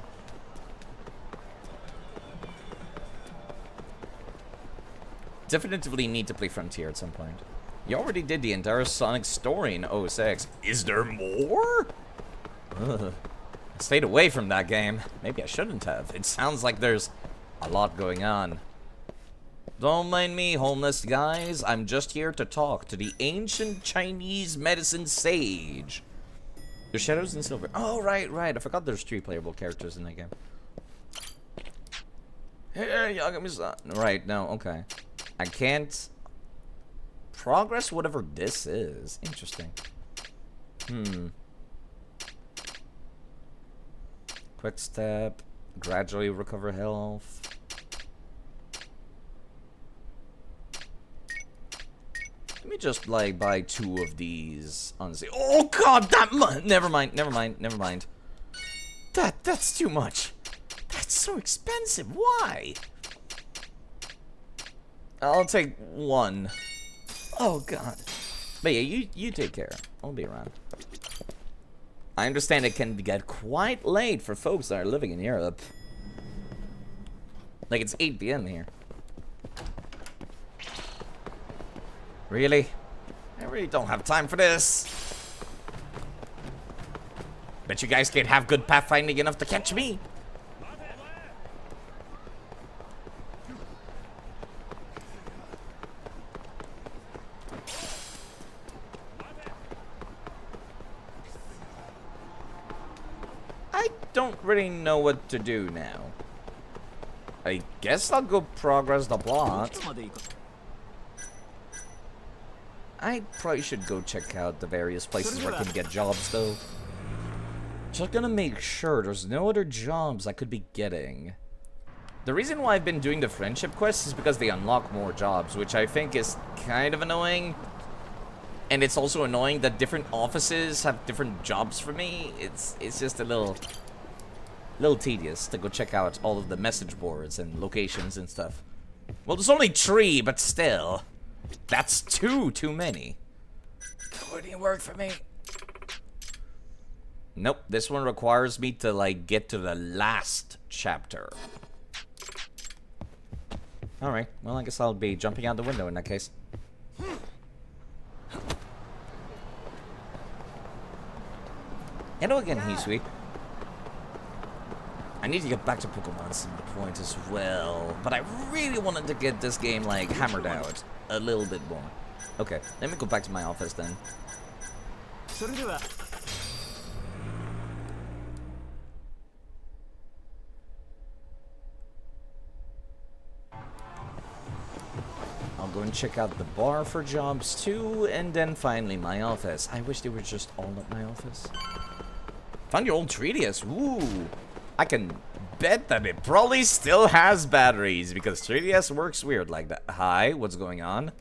Definitively need to play Frontier at some point. You already did the entire Sonic story in 06. Is there more? Ugh. I stayed away from that game. Maybe I shouldn't have. It sounds like there's a lot going on. Don't mind me, homeless guys. I'm just here to talk to the ancient Chinese medicine sage. The Shadows in Silver. Oh, right. I forgot there's 3 playable characters in that game. Hey, Yagami-san. Right, no, okay. I can't progress whatever this is. Interesting. Quick step. Gradually recover health. Let me just, like, buy 2 of these. Honestly. Oh, God, that never mind. That's too much. That's so expensive. Why? I'll take 1. Oh, God. But yeah, you take care. I'll be around. I understand it can get quite late for folks that are living in Europe. Like, it's 8 p.m. here. Really? I really don't have time for this. Bet you guys can't have good pathfinding enough to catch me. I don't really know what to do now. I guess I'll go progress the plot. I probably should go check out the various places where I can get jobs, though. Just gonna make sure there's no other jobs I could be getting. The reason why I've been doing the friendship quests is because they unlock more jobs, which I think is kind of annoying. And it's also annoying that different offices have different jobs for me. It's just a little tedious to go check out all of the message boards and locations and stuff. Well, there's only 3, but still. That's too many. Wouldn't work for me. Nope, this one requires me to, like, get to the last chapter. Alright, well, I guess I'll be jumping out the window in that case. Hello again, Hisui. I need to get back to Pokemon at some point as well, but I really wanted to get this game, like, hammered out a little bit more. Okay, let me go back to my office then. I'll go and check out the bar for jobs too, and then finally my office. I wish they were just all at my office. Found your old 3DS. Ooh. I can bet that it probably still has batteries because 3DS works weird like that. Hi, what's going on?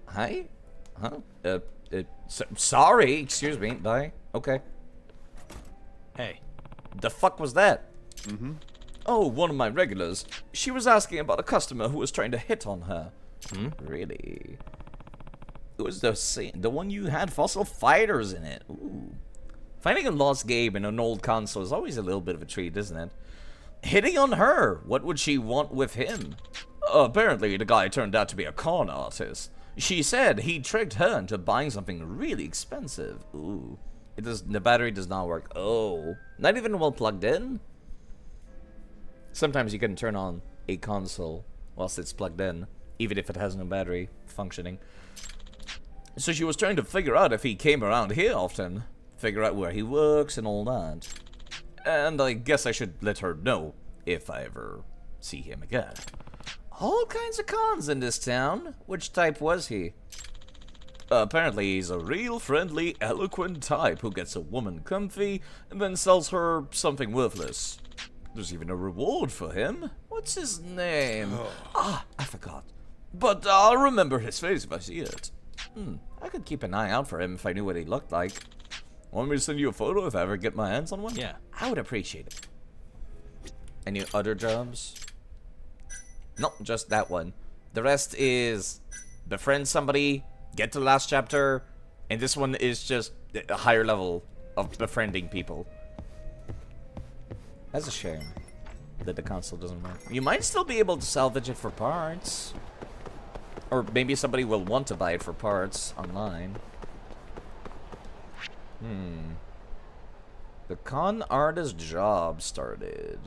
Hi? Huh? Sorry, excuse me. Bye. Okay. Hey. The fuck was that? Oh, one of my regulars. She was asking about a customer who was trying to hit on her. Really? It was the one you had Fossil Fighters in it. Ooh. Finding a lost game in an old console is always a little bit of a treat, isn't it? Hitting on her. What would she want with him? Apparently, the guy turned out to be a con artist. She said he tricked her into buying something really expensive. Ooh. The battery does not work. Oh. Not even well plugged in? Sometimes you can turn on a console whilst it's plugged in, even if it has no battery functioning. So she was trying to figure out if he came around here often. Figure out where he works and all that. And I guess I should let her know if I ever see him again. All kinds of cons in this town. Which type was he? Apparently he's a real friendly, eloquent type who gets a woman comfy and then sells her something worthless. There's even a reward for him. What's his name? Ah, I forgot. But I'll remember his face if I see it. I could keep an eye out for him if I knew what he looked like. Want me to send you a photo if I ever get my hands on one? Yeah. I would appreciate it. Any other jobs? No, just that one. The rest is befriend somebody, get to the last chapter, and this one is just a higher level of befriending people. That's a shame that the console doesn't work. You might still be able to salvage it for parts. Or maybe somebody will want to buy it for parts online. The con artist job started.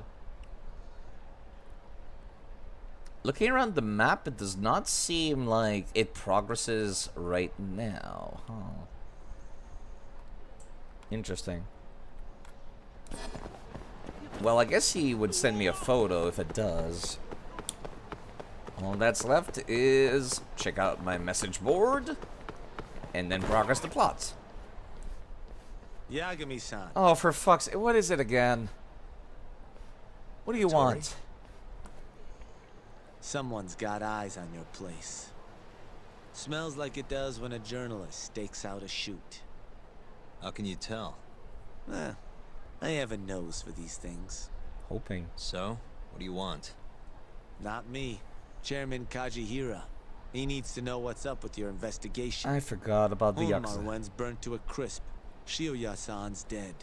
Looking around the map, it does not seem like it progresses right now. Huh. Interesting. Well, I guess he would send me a photo if it does. All that's left is check out my message board and then progress the plots. Yagami-san. Oh, for fuck's sake. What is it again? What do you want? Someone's got eyes on your place. Smells like it does when a journalist stakes out a shoot. How can you tell? I have a nose for these things. Hoping. So, what do you want? Not me. Chairman Kajihira. He needs to know what's up with your investigation. I forgot about the Yakuza. Marwen's burnt to a crisp. Shioya-san's dead.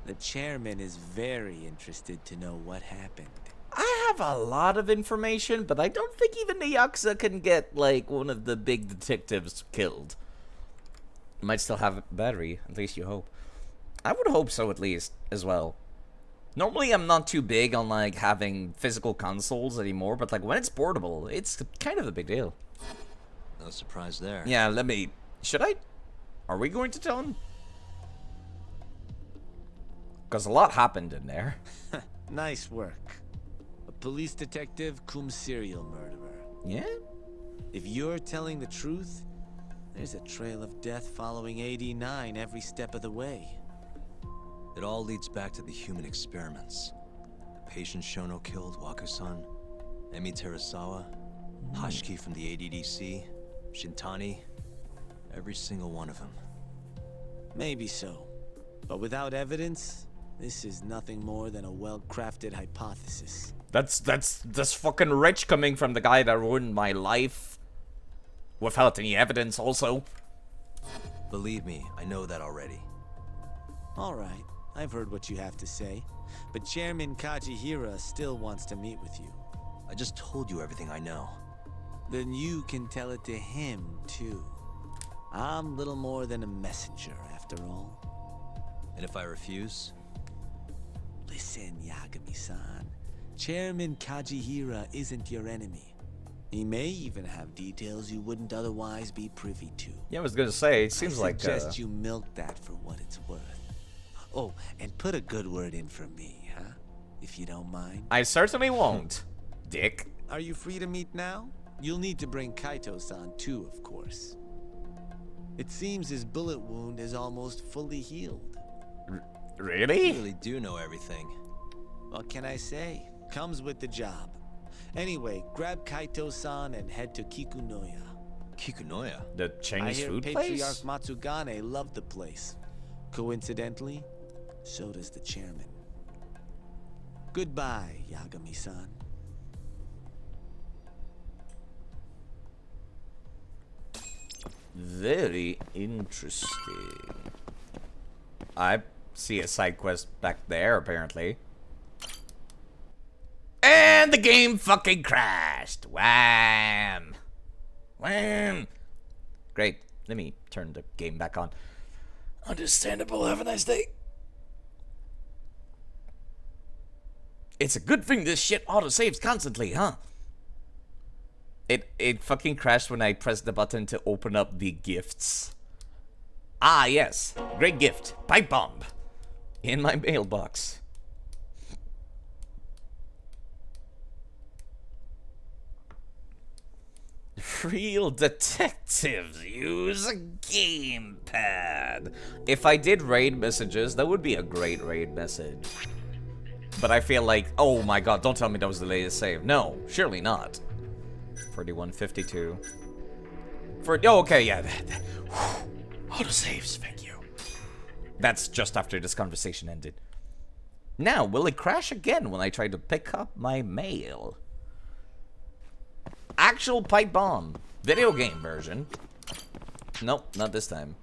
The chairman is very interested to know what happened. I have a lot of information, but I don't think even the Yakuza can get, like, one of the big detectives killed. Might still have a battery, at least you hope. I would hope so, at least, as well. Normally, I'm not too big on, like, having physical consoles anymore, but, like, when it's portable, it's kind of a big deal. No surprise there. Yeah, let me... Should I? Are we going to tell him? Because a lot happened in there. Nice work. A police detective cum serial murderer. Yeah? If you're telling the truth, there's a trail of death following AD9 every step of the way. It all leads back to the human experiments. The patient Shono killed, Waku-san, Emi Terasawa, Hashiki from the ADDC, Shintani, every single one of them. Maybe so. But without evidence, this is nothing more than a well-crafted hypothesis. That's fucking rich coming from the guy that ruined my life. Without any evidence, also. Believe me, I know that already. All right, I've heard what you have to say. But Chairman Kajihira still wants to meet with you. I just told you everything I know. Then you can tell it to him, too. I'm little more than a messenger, after all. And if I refuse? Listen, Yagami-san. Chairman Kajihira isn't your enemy. He may even have details you wouldn't otherwise be privy to. Yeah, I was gonna say, it seems like... I suggest you milk that for what it's worth. Oh, and put a good word in for me, huh? If you don't mind. I certainly won't, dick. Are you free to meet now? You'll need to bring Kaito-san too, of course. It seems his bullet wound is almost fully healed. Really? You really do know everything. What can I say? Comes with the job. Anyway, grab Kaito-san and head to Kikunoya. Kikunoya? The Chinese food place? Patriarch Matsugane loved the place. Coincidentally, so does the chairman. Goodbye, Yagami-san. Very interesting. I see a side quest back there, apparently. And the game fucking crashed. Wham! Wham! Great. Let me turn the game back on. Understandable. Have a nice day. It's a good thing this shit autosaves constantly, huh? It fucking crashed when I pressed the button to open up the gifts. Ah, yes. Great gift. Pipe bomb. In my mailbox. Real detectives use a gamepad. If I did raid messages, that would be a great raid message. But I feel like, oh my god, don't tell me that was the latest save. No, surely not. 4152. Oh, okay, yeah. Autosaves, thank you. That's just after this conversation ended. Now, will it crash again when I try to pick up my mail? Actual pipe bomb. Video game version. Nope, not this time.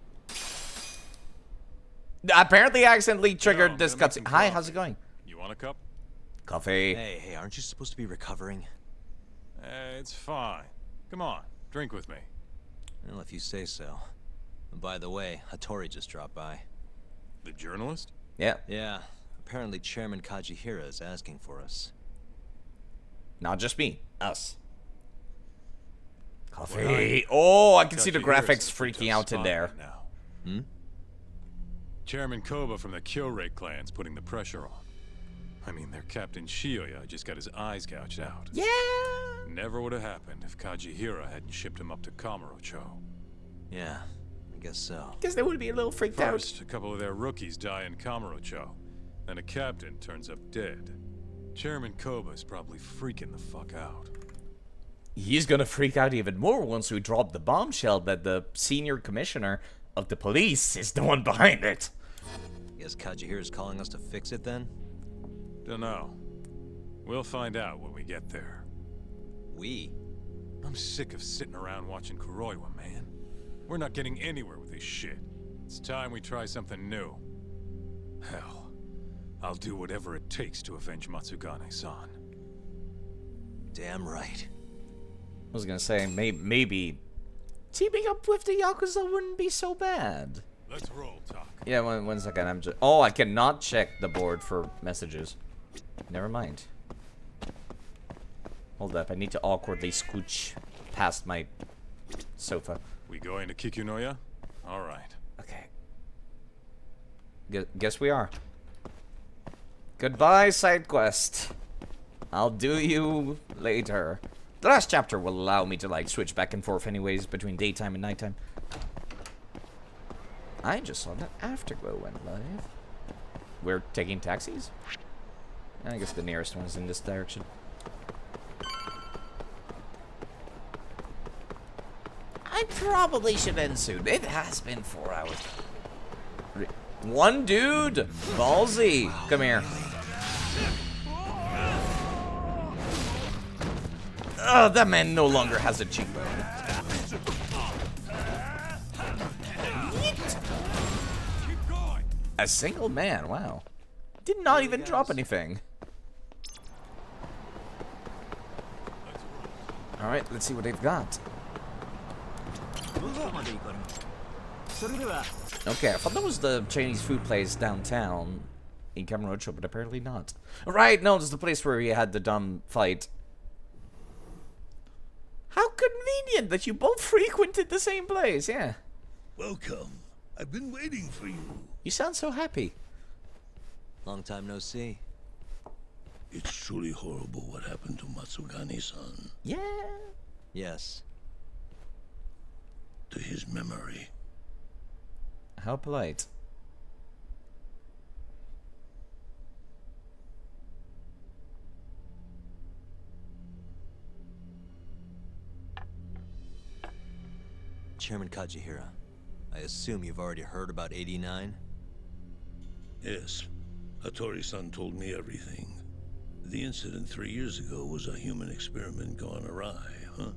Apparently I accidentally triggered this cutscene. Hi, how's it going? You want a cup? Coffee. Hey, aren't you supposed to be recovering? It's fine. Come on, drink with me. Well, if you say so. And by the way, Hattori just dropped by. The journalist? Yeah. Yeah. Apparently Chairman Kajihira is asking for us. Not just me. Us. Coffee. Oh, I can see the graphics freaking out in there. Now. Hmm? Chairman Koba from the Kyorei clan's putting the pressure on. I mean, their Captain Shioya just got his eyes gouged out. Yeah. Never would have happened if Kajihira hadn't shipped him up to Kamurocho. Yeah, I guess so. Guess they would be a little freaked out. First, a couple of their rookies die in Kamurocho. Then a captain turns up dead. Chairman Koba's probably freaking the fuck out. He's gonna freak out even more once we drop the bombshell that the senior commissioner of the police is the one behind it. Guess Kajihira's calling us to fix it then? Dunno. We'll find out when we get there. We? I'm sick of sitting around watching Kuroiwa, man. We're not getting anywhere with this shit. It's time we try something new. Hell, I'll do whatever it takes to avenge Matsugane-san. Damn right. I was gonna say, maybe teaming up with the Yakuza wouldn't be so bad. Let's roll, talk. Yeah, one second. I'm just. Oh, I cannot check the board for messages. Never mind. Hold up, I need to awkwardly scooch past my sofa. We going to Kikunoya? All right. Okay. Guess we are. Goodbye, side quest. I'll do you later. The last chapter will allow me to, like, switch back and forth anyways between daytime and nighttime. I just saw that Afterglow went live. We're taking taxis? I guess the nearest one is in this direction. I probably should end soon. It has been 4 hours. One dude! Ballsy! Come here. Oh, that man no longer has a cheekbone. A single man, wow. Did not even drop anything. Alright, let's see what they've got. Okay, I thought that was the Chinese food place downtown in Kamurocho, but apparently not. Right, no, this is the place where we had the dumb fight. How convenient that you both frequented the same place, yeah. Welcome. I've been waiting for you. You sound so happy. Long time no see. It's truly horrible what happened to Matsugane-san. Yeah. Yes. To his memory. How polite. Chairman Kajihira, I assume you've already heard about 89? Yes. Hattori-san told me everything. The incident 3 years ago was a human experiment gone awry, huh?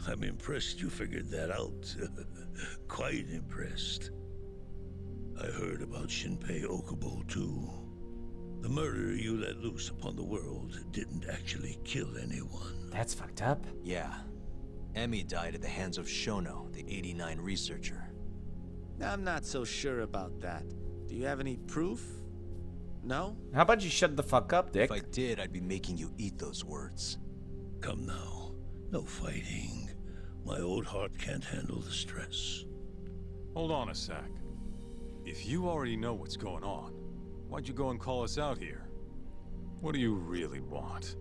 I'm impressed you figured that out. Quite impressed. I heard about Shinpei Okubo, too. The murder you let loose upon the world didn't actually kill anyone. That's fucked up. Yeah. Emmy died at the hands of Shono, the 89 researcher. I'm not so sure about that. Do you have any proof? No? How about you shut the fuck up, Dick? If I did, I'd be making you eat those words. Come now. No fighting. My old heart can't handle the stress. Hold on a sec. If you already know what's going on, why'd you go and call us out here? What do you really want?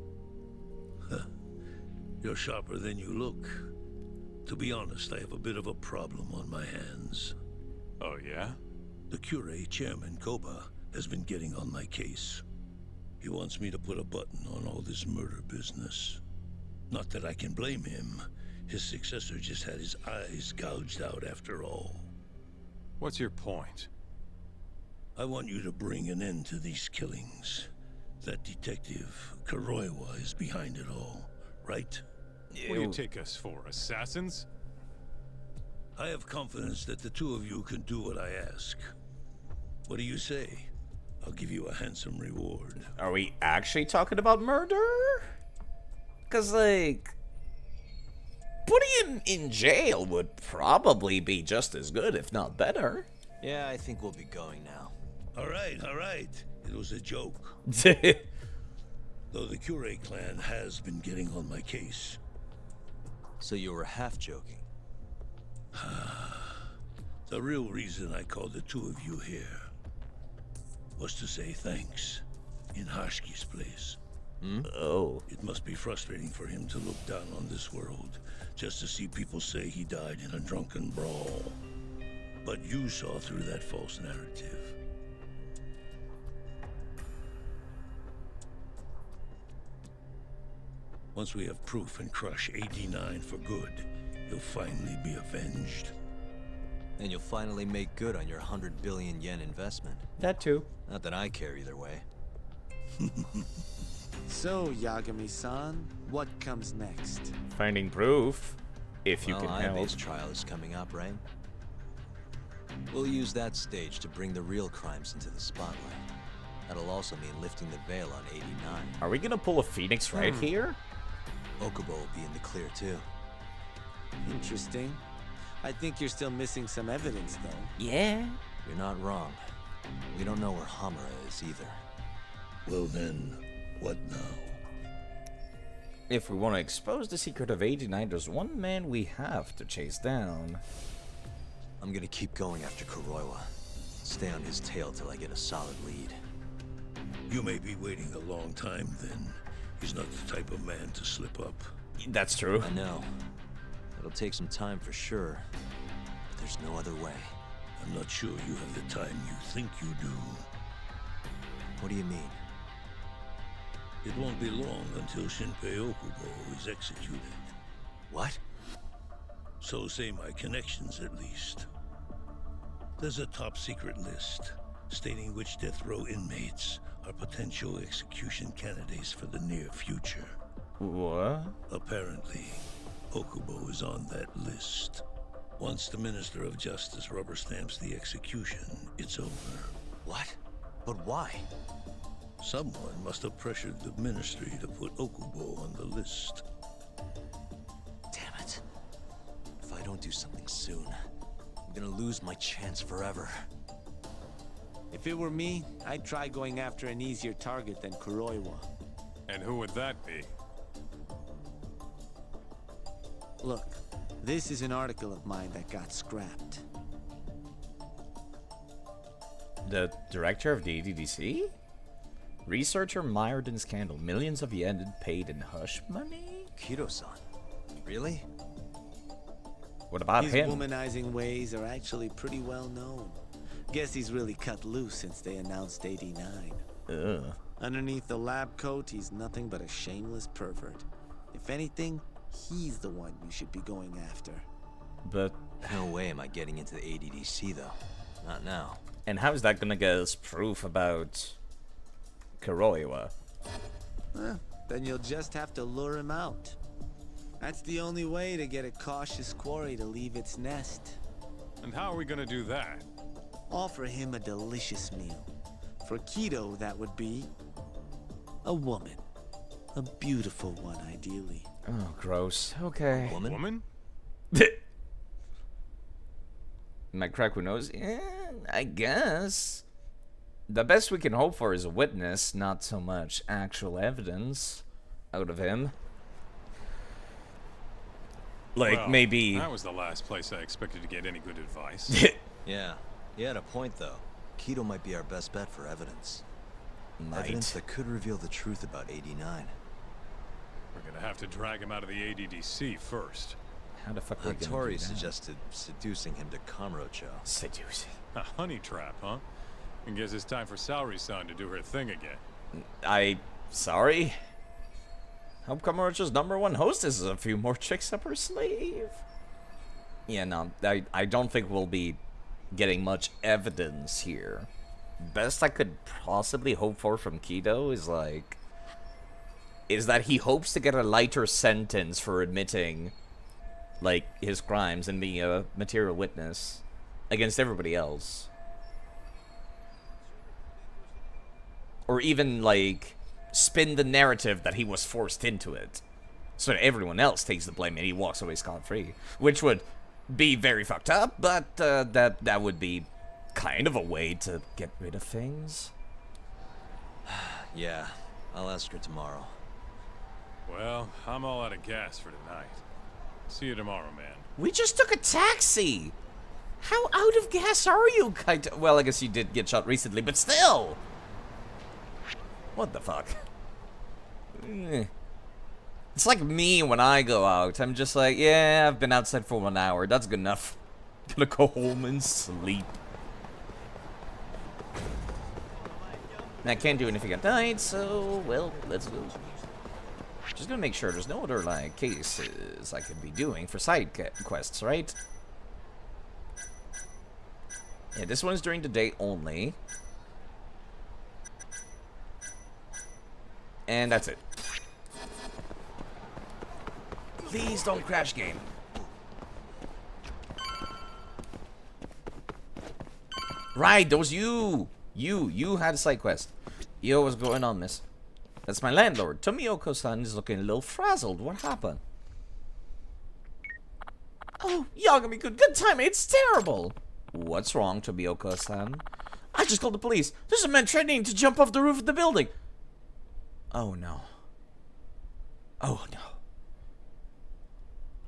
You're sharper than you look. To be honest, I have a bit of a problem on my hands. Oh, yeah? The Cure, Chairman Koba, has been getting on my case. He wants me to put a button on all this murder business. Not that I can blame him. His successor just had his eyes gouged out after all. What's your point? I want you to bring an end to these killings. That detective, Kuroiwa, is behind it all, right? What do you take us for, assassins? I have confidence that the two of you can do what I ask. What do you say? I'll give you a handsome reward. Are we actually talking about murder? Because, like, putting him in jail would probably be just as good, if not better. Yeah, I think we'll be going now. All right. It was a joke. Though the Cure clan has been getting on my case. So you were half joking? The real reason I called the two of you here was to say thanks in Hashki's place. Oh. It must be frustrating for him to look down on this world just to see people say he died in a drunken brawl. But you saw through that false narrative. Once we have proof and crush 89 for good, he'll finally be avenged. And you'll finally make good on your 100 billion yen investment. That too. Not that I care either way. So, Yagami-san, what comes next? Finding proof, if you can help. Ibe's trial is coming up, right? We'll use that stage to bring the real crimes into the spotlight. That'll also mean lifting the veil on 89. Are we gonna pull a Phoenix right here? Okubo will be in the clear too. Interesting. I think you're still missing some evidence, though. Yeah. You're not wrong. We don't know where Hamura is either. Well then, what now? If we want to expose the secret of 89, there's one man we have to chase down. I'm gonna keep going after Kuroiwa. Stay on his tail till I get a solid lead. You may be waiting a long time then. He's not the type of man to slip up. That's true. I know. It'll take some time for sure, but there's no other way. I'm not sure you have the time you think you do. What do you mean? It won't be long until Shinpei Okubo is executed. What? So say my connections, at least. There's a top-secret list stating which death row inmates are potential execution candidates for the near future. What? Apparently, Okubo is on that list. Once the Minister of Justice rubber stamps the execution, it's over. What? But why? Someone must have pressured the Ministry to put Okubo on the list. Damn it. If I don't do something soon, I'm gonna lose my chance forever. If it were me, I'd try going after an easier target than Kuroiwa. And who would that be? Look, this is an article of mine that got scrapped. The director of the ADDC? Researcher mired in scandal. Millions of yen paid in hush money? Kido-san. Really? What about His him? womanizing ways are actually pretty well known. Guess he's really cut loose since they announced 89. Ugh. Underneath the lab coat, he's nothing but a shameless pervert. If anything, he's the one you should be going after. But No way am I getting into the ADDC, though. Not now. and how is that gonna get us proof about Kuroiwa? Then you'll just have to lure him out. That's the only way to get a cautious quarry to leave its nest. And how are we gonna do that? Offer him a delicious meal. For Kido, that would be a woman. A beautiful one, ideally. Oh, gross. Okay. Woman? Woman? Might crack who knows? Yeah, I guess. The best we can hope for is a witness, not so much actual evidence out of him. Like, Well, maybe... That was the last place I expected to get any good advice. Yeah, he had a point, though. Kido might be our best bet for evidence. Evidence that could reveal the truth about 89. We're gonna have to drag him out of the ADDC first. How the fuck are we gonna do Hattori that? suggested seducing him to Kamurocho. Seducing. A honey trap, huh? And guess it's time for Saori-san to do her thing again. Sorry? Hope Kamurocho's #1 hostess has a few more chicks up her sleeve. Yeah, no, I don't think we'll be getting much evidence here. Best I could possibly hope for from Kido is that he hopes to get a lighter sentence for admitting, like, his crimes and being a material witness against everybody else. Or even, like, spin the narrative that he was forced into it, so that everyone else takes the blame and he walks away scot-free. Which would be very fucked up, but that would be kind of a way to get rid of things. Yeah, I'll ask her tomorrow. Well, I'm all out of gas for tonight. See you tomorrow, man. We just took a taxi! How out of gas are you, Kaito? Well, I guess you did get shot recently, but still! What the fuck? It's like me when I go out. I'm just like, yeah, I've been outside for 1 hour. That's good enough. Gonna go home and sleep. And I can't do anything at night, so, well, let's go. Just gonna make sure there's no other, like, cases I could be doing for side quests, right? Yeah, this one's during the day only. And that's it. Please don't crash game. Right, that was you. You had a side quest. Yo, what's going on, miss? That's my landlord. Tomiyoko-san is looking a little frazzled. What happened? Oh, Yagami-kun, good timing. It's terrible. What's wrong, Tomiyoko-san? I just called the police. There's a man threatening to jump off the roof of the building. Oh, no. Oh, no.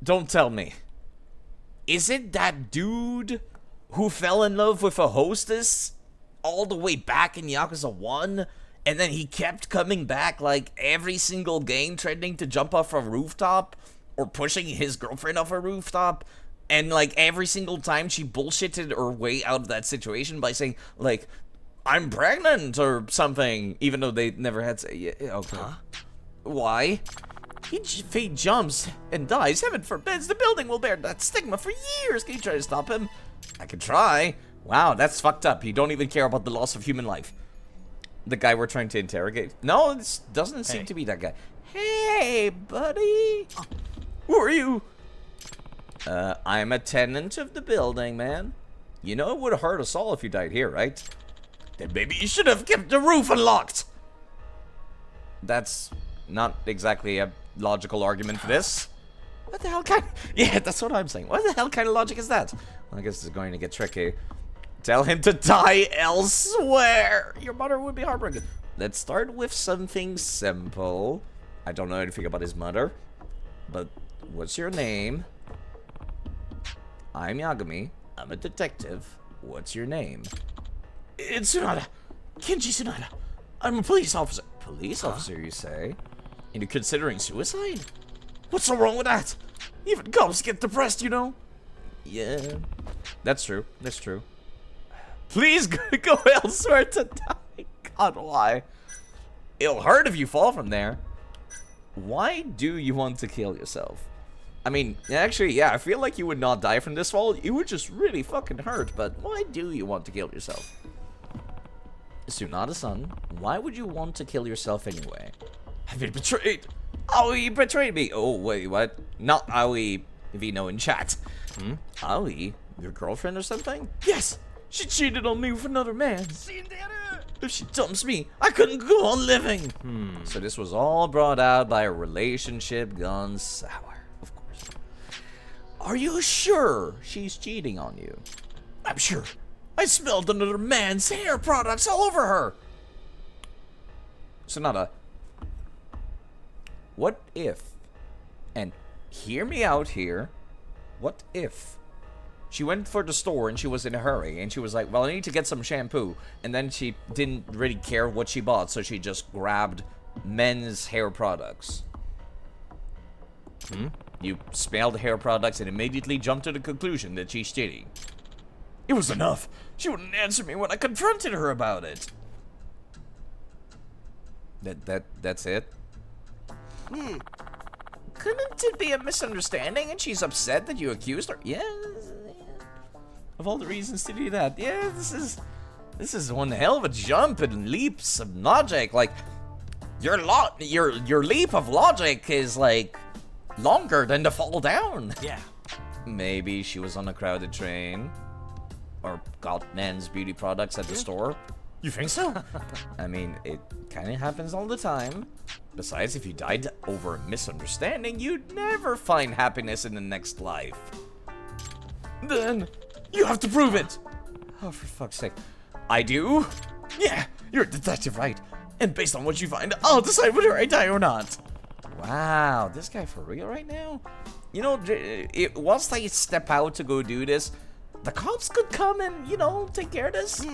Don't tell me. Is it that dude who fell in love with a hostess all the way back in Yakuza 1? And then he kept coming back like every single game, threatening to jump off a rooftop or pushing his girlfriend off a rooftop. And like every single time she bullshitted her way out of that situation by saying like, I'm pregnant or something, even though they never had to. Yeah, okay. Huh? Why? If he jumps and dies, heaven forbids, the building will bear that stigma for years. Can you try to stop him? I can try. Wow, that's fucked up. You don't even care about the loss of human life. The guy we're trying to interrogate? No, this doesn't seem to be that guy. Hey, buddy. Who are you? I'm a tenant of the building, man. You know it would have hurt us all if you died here, right? Then maybe you should have kept the roof unlocked. That's not exactly a logical argument for this. What the hell kind? Yeah, that's what I'm saying. What the hell kind of logic is that? Well, I guess it's going to get tricky. Tell him to die elsewhere. Your mother would be heartbroken. Let's start with something simple. I don't know anything about his mother, but what's your name? I'm Yagami. I'm a detective. What's your name? It's Tsunada. Kenji Tsunada. I'm a police officer. Police officer, you say? And you're considering suicide? What's so wrong with that? Even cops get depressed, you know? Yeah. That's true. That's true. Please go elsewhere to die. God, why? It'll hurt if you fall from there. Why do you want to kill yourself? I mean, actually, yeah, I feel like you would not die from this fall. You would just really fucking hurt, but why do you want to kill yourself? Tsunada-san, why would you want to kill yourself anyway? I've been betrayed. Aoi betrayed me. Oh, wait, what? Not Aoi Vino in chat. Aoi? Your girlfriend or something? Yes, she cheated on me with another man. If she dumps me, I couldn't go on living. So this was all brought out by a relationship gone sour, of course. Are you sure she's cheating on you? I'm sure. I smelled another man's hair products all over her. Sonata, what if, and hear me out here, what if she went for the store and she was in a hurry and she was like, well, I need to get some shampoo, and then she didn't really care what she bought, so she just grabbed men's hair products. You smelled hair products and immediately jumped to the conclusion that she's cheating. It was enough. She wouldn't answer me when I confronted her about it. That's it? Couldn't it be a misunderstanding and she's upset that you accused her? Yes. Of all the reasons to do that. Yeah, this is one hell of a jump and leaps of logic. Like, your leap of logic is like longer than the fall down. Yeah. Maybe she was on a crowded train. Or got men's beauty products at the store. You think so? I mean, it kind of happens all the time. Besides, if you died over a misunderstanding, you'd never find happiness in the next life. Then, you have to prove it. Oh, for fuck's sake. I do? Yeah, you're a detective, right? And based on what you find, I'll decide whether I die or not. Wow, this guy for real right now? You know, once I step out to go do this, the cops could come and, you know, take care of this.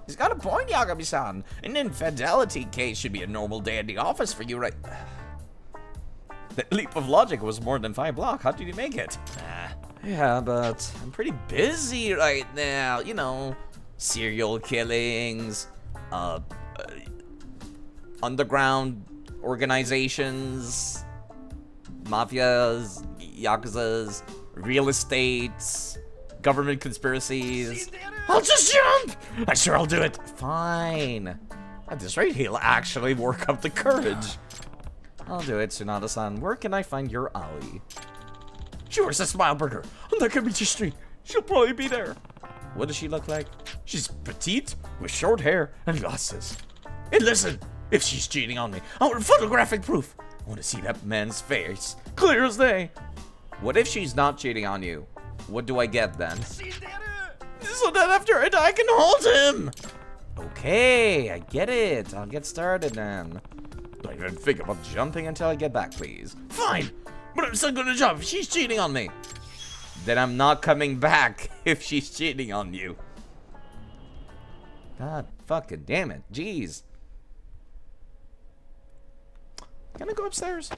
He's got a point, Yagami-san. An infidelity case should be a normal day at the office for you, right? That leap of logic was more than 5 blocks. How did you make it? Yeah, but I'm pretty busy right now. You know, serial killings, underground organizations, mafias, yakuzas, real estates, government conspiracies. I'll just jump! I sure I'll do it. Fine. At this rate, he'll actually work up the courage. I'll do it, Tsunada-san. Where can I find your Aoi? She works at Smile Burger on Nakamichi Street. She'll probably be there. What does she look like? She's petite, with short hair and glasses. And listen, if she's cheating on me, I want photographic proof. I want to see that man's face, clear as day. What if she's not cheating on you? What do I get then? So that after I die, I can hold him. Okay, I get it. I'll get started then. Don't even think about jumping until I get back, please. Fine, but I'm still gonna jump if she's cheating on me. Then I'm not coming back if she's cheating on you. God fucking damn it. Jeez. Can I go upstairs?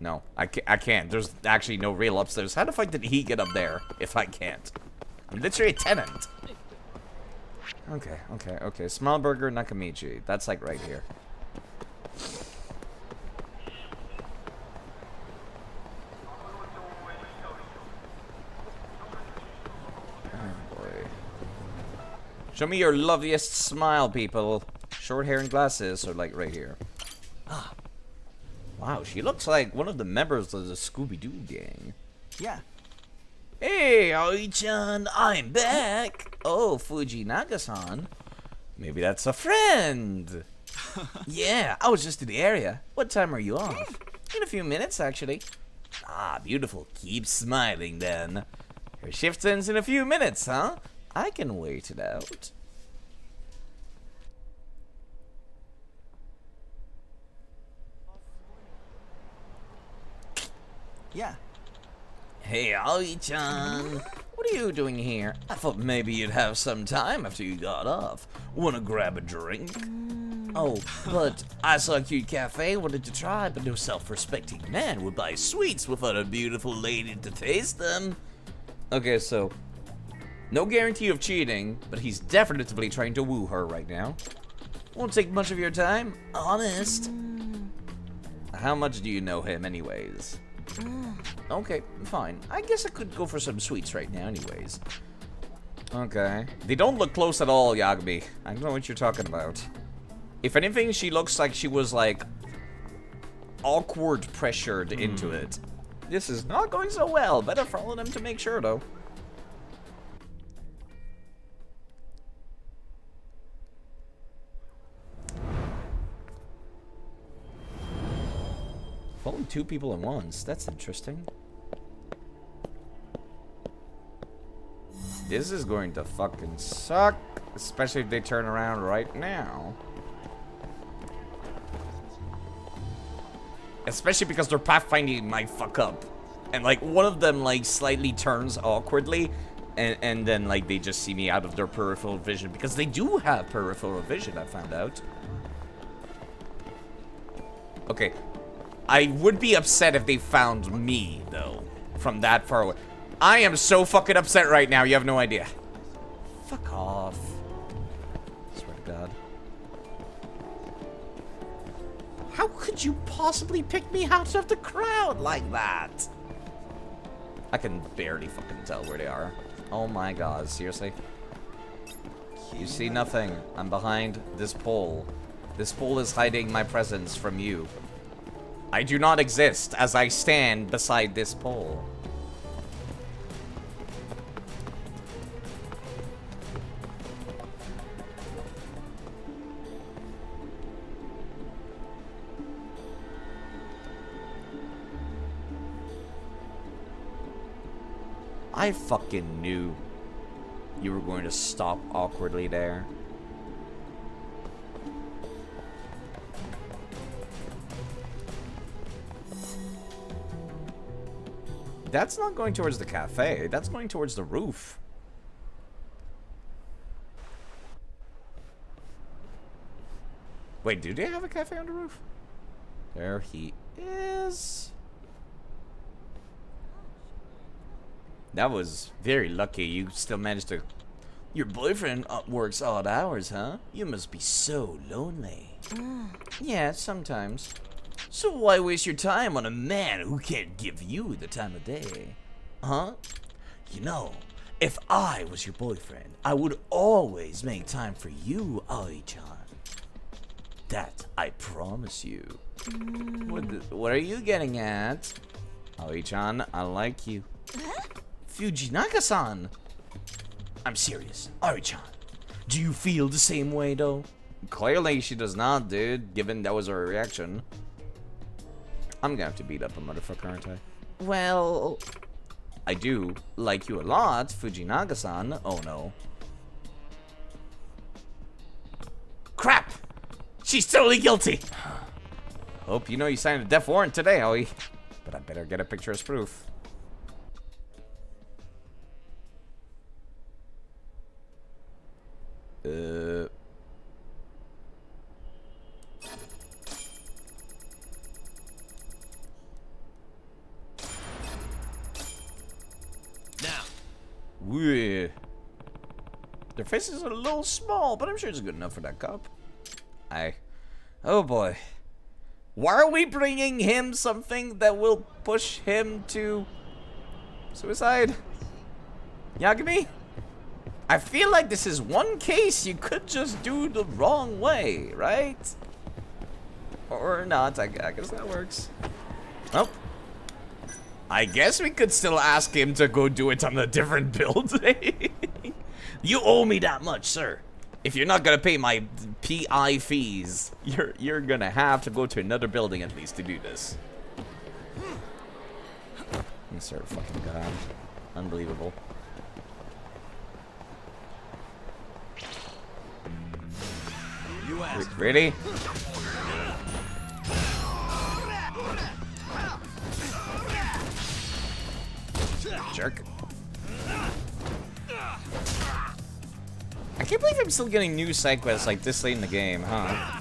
No, I can't. There's actually no real upstairs. How the fuck did he get up there if I can't? I'm literally a tenant. Okay. Small Burger Nakamichi. That's like right here. Oh boy. Show me your loveliest smile, people. Short hair and glasses are like right here. Ah. Wow, she looks like one of the members of the Scooby-Doo gang. Yeah. Hey, Aoi-chan, I'm back. Oh, Fujinaga-san. Maybe that's a friend. Yeah, I was just in the area. What time are you off? In a few minutes, actually. Ah, beautiful. Keep smiling, then. Your shift ends in a few minutes, huh? I can wait it out. Yeah. Hey, Aoi-chan. What are you doing here? I thought maybe you'd have some time after you got off. Wanna grab a drink? Oh, but I saw a cute cafe, wanted to try, but no self-respecting man would buy sweets without a beautiful lady to taste them. Okay, so no guarantee of cheating, but he's definitively trying to woo her right now. Won't take much of your time, honest. How much do you know him anyways? Okay, fine. I guess I could go for some sweets right now anyways. Okay. They don't look close at all, Yagami. I don't know what you're talking about. If anything, she looks like she was, like, awkward pressured into it. This is not going so well. Better follow them to make sure, though. Following 2 people at once. That's interesting. This is going to fucking suck. Especially if they turn around right now. Especially because their pathfinding might fuck up. And like one of them like slightly turns awkwardly. And then like they just see me out of their peripheral vision. Because they do have peripheral vision, I found out. Okay. I would be upset if they found me, though, from that far away. I am so fucking upset right now, you have no idea. Fuck off. Swear to God. How could you possibly pick me out of the crowd like that? I can barely fucking tell where they are. Oh my God, seriously? You see nothing. I'm behind this pole. This pole is hiding my presence from you. I do not exist as I stand beside this pole. I fucking knew you were going to stop awkwardly there. That's not going towards the cafe. That's going towards the roof. Wait, do they have a cafe on the roof? There he is. That was very lucky. You still managed to... Your boyfriend works odd hours, huh? You must be so lonely. Yeah, sometimes. So why waste your time on a man who can't give you the time of day? Huh? You know, if I was your boyfriend, I would always make time for you, Aoi-chan. That I promise you. What are you getting at? Aoi-chan, I like you. Fujinaga-san! I'm serious. Aoi-chan, do you feel the same way, though? Clearly she does not, dude, given that was her reaction. I'm gonna have to beat up a motherfucker, aren't I? Well, I do like you a lot, Fujinaga-san. Oh no. Crap! She's totally guilty! Hope you know you signed a death warrant today, Aoi. But I better get a picture as proof. Now. Their faces are a little small, but I'm sure it's good enough for that cup. Oh boy. Why are we bringing him something that will push him to suicide? Yagami? I feel like this is one case you could just do the wrong way, right? Or not, I guess that works. Oh. I guess we could still ask him to go do it on a different building. You owe me that much, sir. If you're not gonna pay my PI fees, you're gonna have to go to another building at least to do this. I swear to fucking God. Unbelievable. You asked. Ready? Jerk. I can't believe I'm still getting new side quests like this late in the game, huh?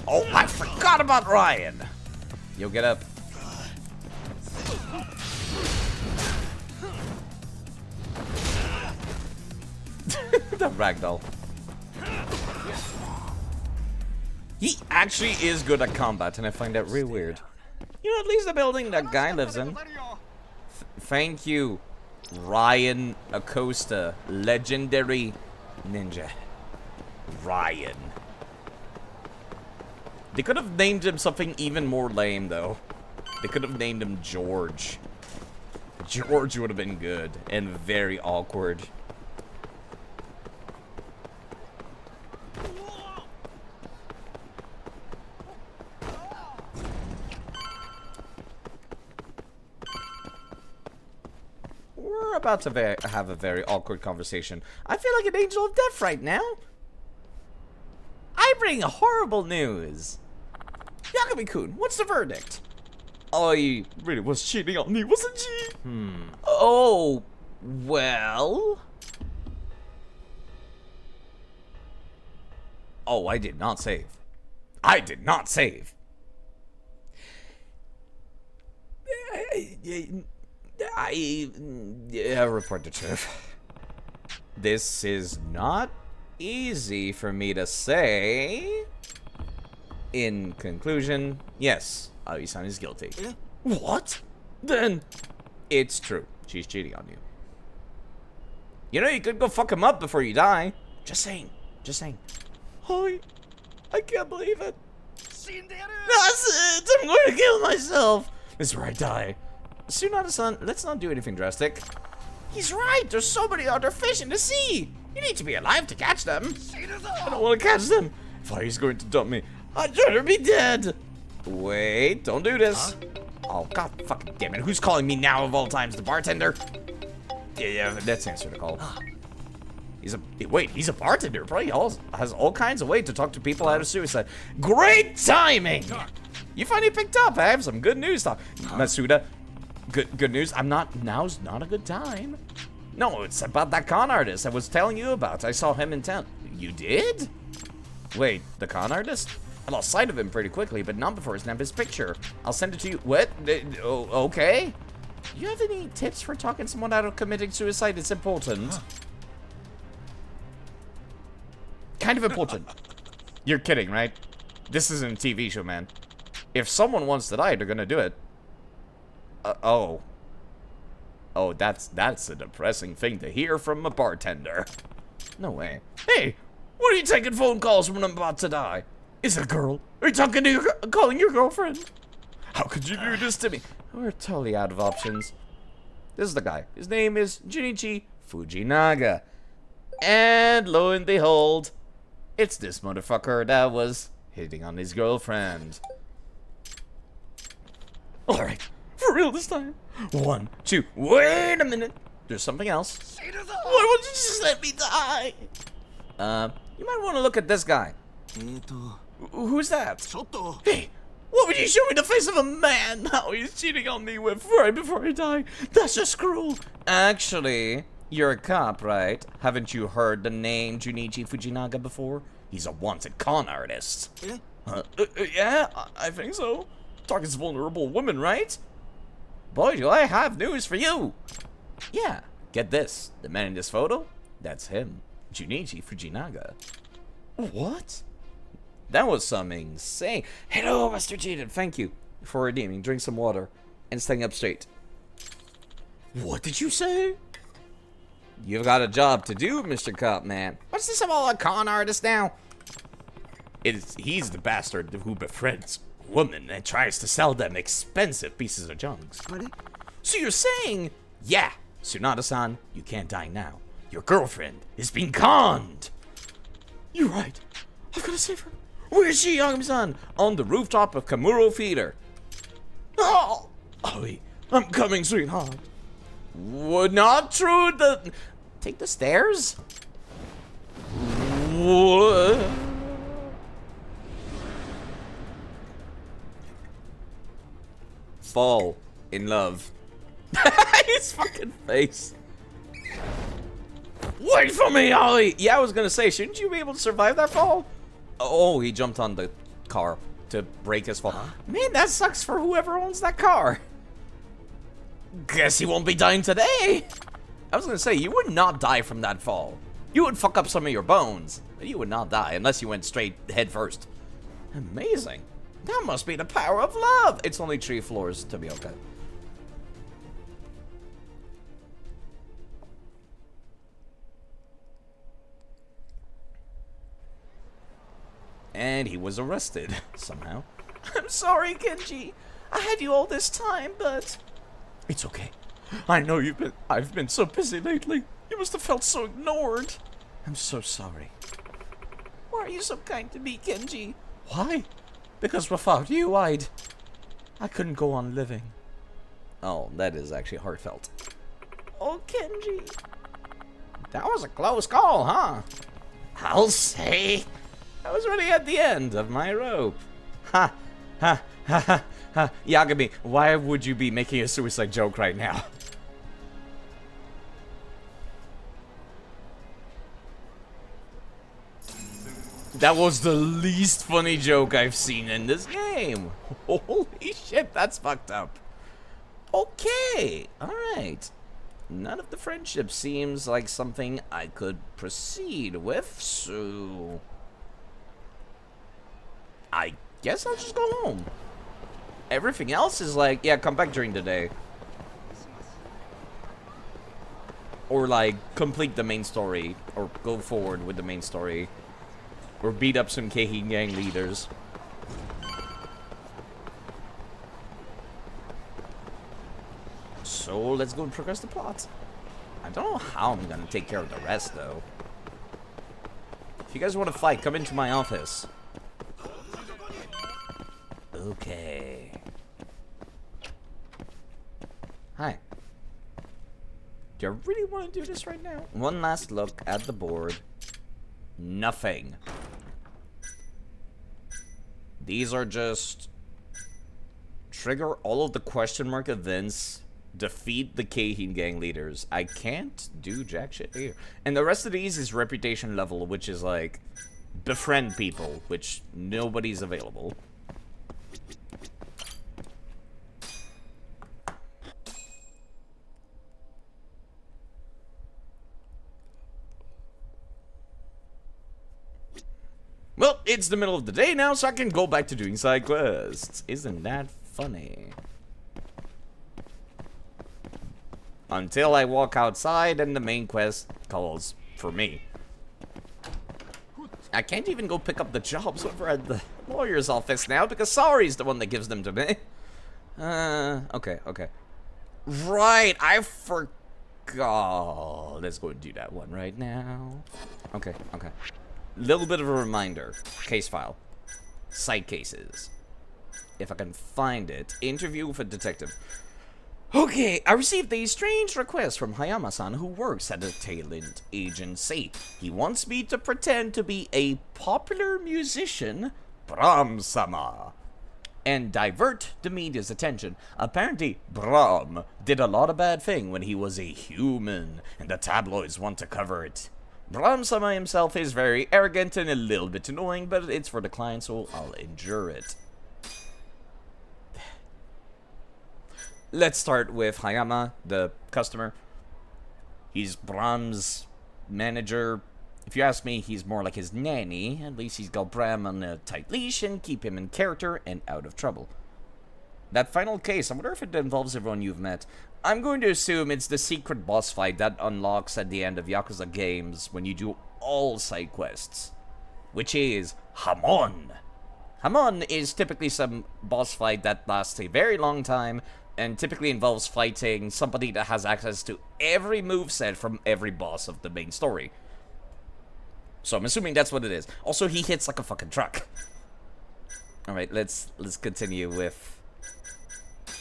Oh, I forgot about Ryan. You'll get up. The ragdoll. He actually is good at combat, and I find that real weird. You know, at least the building that guy lives in. Thank you, Ryan Acosta, legendary ninja. Ryan. They could have named him something even more lame, though. They could have named him George. George would have been good and very awkward. We're about to have a very awkward conversation. I feel like an angel of death right now. I bring horrible news. Yagami-kun, what's the verdict? I really was cheating on me, wasn't she? Oh, well. Oh, I did not save. I did not save. I report the truth. This is not easy for me to say. In conclusion, yes, Aoi-san is guilty. What? Then it's true. She's cheating on you. You know, you could go fuck him up before you die. Just saying. Just saying. I can't believe it. That's it. I'm going to kill myself. This is where I die. Tsunade-san, let's not do anything drastic. He's right. There's so many other fish in the sea. You need to be alive to catch them. I don't want to catch them. If he's going to dump me, I'd rather be dead. Wait, don't do this. Oh, God fucking damn it. Who's calling me now of all times? The bartender? Yeah, let's answer the call. He's a bartender. Probably has all kinds of ways to talk to people out of suicide. Great timing! You finally picked up. I have some good news to talk. Masuda, good news. Now's not a good time. No, it's about that con artist I was telling you about. I saw him in town. You did? Wait, the con artist? I lost sight of him pretty quickly, but not before I snapped his picture. I'll send it to you. What? Okay. You have any tips for talking someone out of committing suicide? It's important. Kind of important. You're kidding, right? This isn't a TV show, man. If someone wants to die, they're gonna do it. Oh, that's a depressing thing to hear from a bartender. No way. Hey, what are you taking phone calls when I'm about to die? Is it a girl? Are you talking to calling your girlfriend? How could you do this to me? We're totally out of options. This is the guy. His name is Junichi Fujinaga. And lo and behold, it's this motherfucker that was hitting on his girlfriend. Alright, for real this time. 1, 2, wait a minute. There's something else. Why won't you just let me die? You might want to look at this guy. Who's that? Hey, what would you show me the face of a man? Now he's cheating on me with right before I die. That's just cruel. Actually, you're a cop, right? Haven't you heard the name Junichi Fujinaga before? He's a wanted con artist. Yeah, I think so. Targets vulnerable women, right? Boy, do I have news for you. Yeah, get this. The man in this photo, that's him. Junichi Fujinaga. What? That was some insane. Hello, Mr. Jaden. Thank you for redeeming. Drink some water and staying up straight. What did you say? You've got a job to do, Mr. Cop Man. What's this about a con artist now? He's the bastard who befriends women and tries to sell them expensive pieces of junk. So you're saying, yeah, Tsunade-san, you can't die now. Your girlfriend is being conned. You're right. I've got to save her. Where is she, Yagami-san? On the rooftop of Kamuro Theater. Oh, Ollie, I'm coming, sweetheart. Would not through the... Take the stairs? What? Fall in love. His fucking face. Wait for me, Ollie! Yeah, I was gonna say, shouldn't you be able to survive that fall? Oh, he jumped on the car to break his fall. Man, that sucks for whoever owns that car. Guess he won't be dying today. I was gonna say, you would not die from that fall. You would fuck up some of your bones, but you would not die unless you went straight head first. Amazing. That must be the power of love. It's only 3 floors to be okay. And he was arrested, somehow. I'm sorry, Kenji. I had you all this time, but... It's okay. I know I've been so busy lately. You must have felt so ignored. I'm so sorry. Why are you so kind to me, Kenji? Why? Because without you, I couldn't go on living. Oh, that is actually heartfelt. Oh, Kenji. That was a close call, huh? I'll say. I was already at the end of my rope. Ha! Ha! Ha! Ha! Ha! Yagami, why would you be making a suicide joke right now? That was the least funny joke I've seen in this game. Holy shit, that's fucked up. Okay, alright. None of the friendship seems like something I could proceed with, so... I guess I'll just go home. Everything else is like, yeah, come back during the day. Or like, complete the main story. Or go forward with the main story. Or beat up some Keihin gang leaders. So, let's go and progress the plot. I don't know how I'm gonna take care of the rest, though. If you guys want to fight, come into my office. Okay. Hi. Do I really want to do this right now? One last look at the board. Nothing. These are just... Trigger all of the question mark events. Defeat the Keihin gang leaders. I can't do jack shit here. And the rest of these is reputation level, which is like... Befriend people, which nobody's available. Well, it's the middle of the day now, so I can go back to doing side quests. Isn't that funny? Until I walk outside and the main quest calls for me. I can't even go pick up the jobs over at the lawyer's office now because Sari's the one that gives them to me. Okay. Right, I forgot. Let's go and do that one right now. Okay. Little bit of a reminder. Case file. Side cases. If I can find it. Interview with a detective. Okay, I received a strange request from Hayama-san, who works at a talent agency. He wants me to pretend to be a popular musician, Brahm-sama, and divert the media's attention. Apparently, Brahm did a lot of bad thing when he was a human, and the tabloids want to cover it. Brahm-sama himself is very arrogant and a little bit annoying, but it's for the client, so I'll endure it. Let's start with Hayama, the customer. He's Brahm's manager. If you ask me, he's more like his nanny. At least he's got Brahm on a tight leash and keep him in character and out of trouble. That final case, I wonder if it involves everyone you've met. I'm going to assume it's the secret boss fight that unlocks at the end of Yakuza games when you do all side quests, which is Hamon. Hamon is typically some boss fight that lasts a very long time and typically involves fighting somebody that has access to every moveset from every boss of the main story. So I'm assuming that's what it is. Also, he hits like a fucking truck. Alright, let's continue with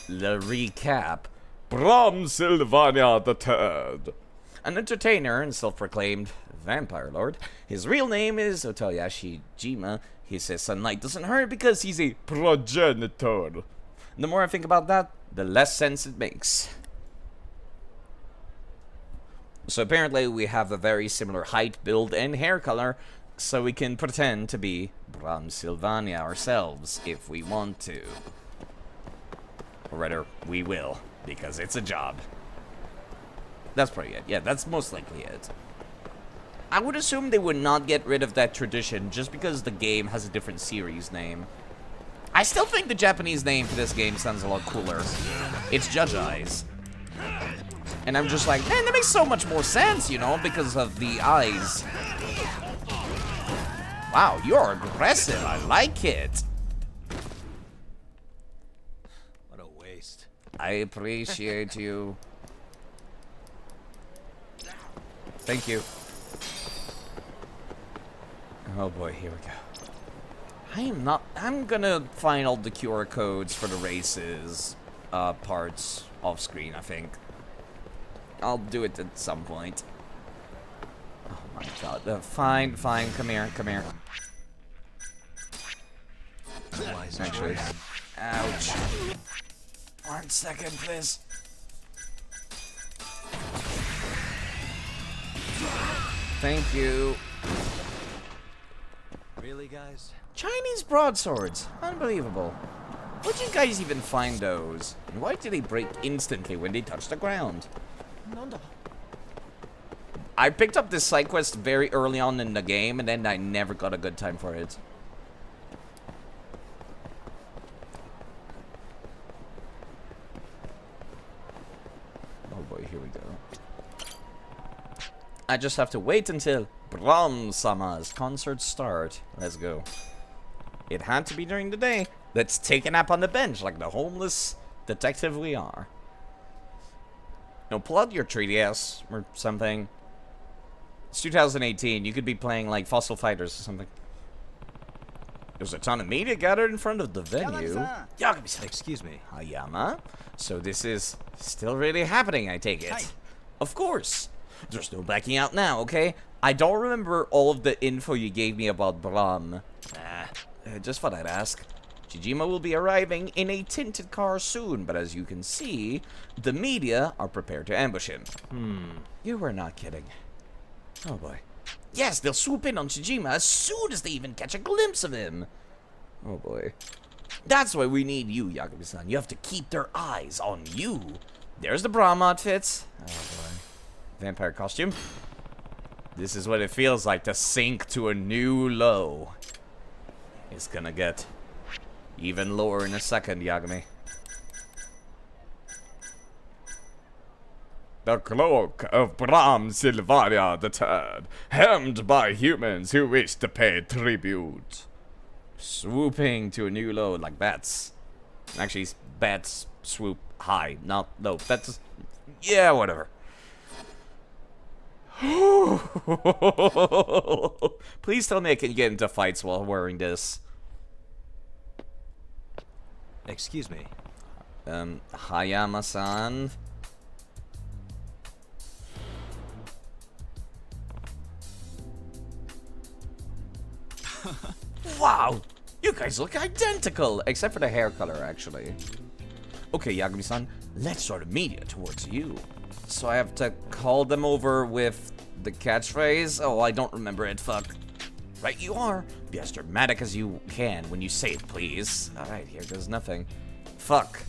the recap. Bram Sylvania III, an entertainer and self-proclaimed vampire lord. His real name is Otoyashi Jima. He says sunlight doesn't hurt because he's a progenitor. The more I think about that, the less sense it makes. So apparently we have a very similar height, build, and hair color, so we can pretend to be Bram Sylvania ourselves if we want to. Or rather, we will, because it's a job. That's probably it. Yeah, that's most likely it. I would assume they would not get rid of that tradition just because the game has a different series name. I still think the Japanese name for this game sounds a lot cooler. It's Judge Eyes. And I'm just like, man, that makes so much more sense, you know, because of the eyes. Wow, you're aggressive. I like it. What a waste. I appreciate you. Thank you. Oh boy, here we go. I'm gonna find all the QR codes for the races parts off screen, I think. I'll do it at some point. Oh my god. Fine, come here. Actually. Ouch. 1 second, please. Thank you. Really, guys? Chinese broadswords. Unbelievable. Where'd you guys even find those? And why did they break instantly when they touched the ground? I picked up this side quest very early on in the game, and then I never got a good time for it. Oh boy, here we go. I just have to wait until Bram-sama's concert start. Let's go. It had to be during the day. Let's take a nap on the bench like the homeless detective we are. No, pull out your 3DS or something. It's 2018. You could be playing like Fossil Fighters or something. There's a ton of media gathered in front of the venue. Yagami-san. Excuse me. Hayama. So this is still really happening, I take it. Hi. Of course. There's no backing out now, okay? I don't remember all of the info you gave me about Bram. Just thought I'd ask. Chijima will be arriving in a tinted car soon, but as you can see, the media are prepared to ambush him. You were not kidding. Oh boy. Yes, they'll swoop in on Chijima as soon as they even catch a glimpse of him. Oh boy. That's why we need you, Yagami-san. You have to keep their eyes on you. There's the Brahm outfits. Oh boy. Vampire costume. This is what it feels like to sink to a new low. It's gonna get even lower in a second, Yagami. The cloak of Bram Sylvania III, hemmed by humans who wish to pay tribute. Swooping to a new low like bats. Actually, bats swoop high. No, that's... Yeah, whatever. Please tell me I can get into fights while wearing this. Excuse me. Hayama-san. Wow! You guys look identical! Except for the hair color, actually. Okay, Yagami-san, let's start a media towards you. So I have to call them over with the catchphrase? Oh, I don't remember it, fuck. Right you are. Be as dramatic as you can when you say it, please. Alright, here goes nothing. Fuck.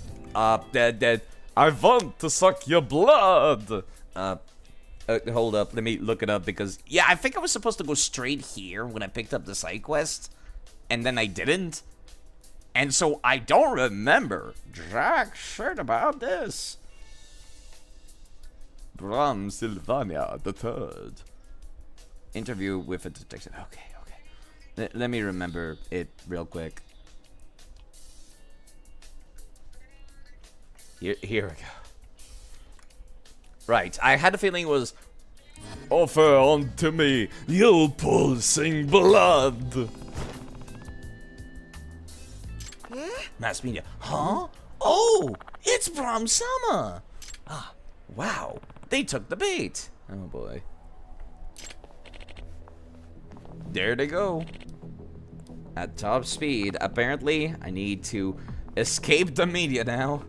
Dead. I want to suck your blood! Hold up, let me look it up because... Yeah, I think I was supposed to go straight here when I picked up the side quest. And then I didn't. And so I don't remember jack shit about this. Bram Sylvania III. Interview with a detective. Okay. Let me remember it real quick. Here we go. Right, I had a feeling it was... Offer unto me your pulsing blood. Mass media. Huh? Oh! It's Bram Sama! Ah, wow. They took the bait. Oh boy. There they go. At top speed. Apparently, I need to escape the media now.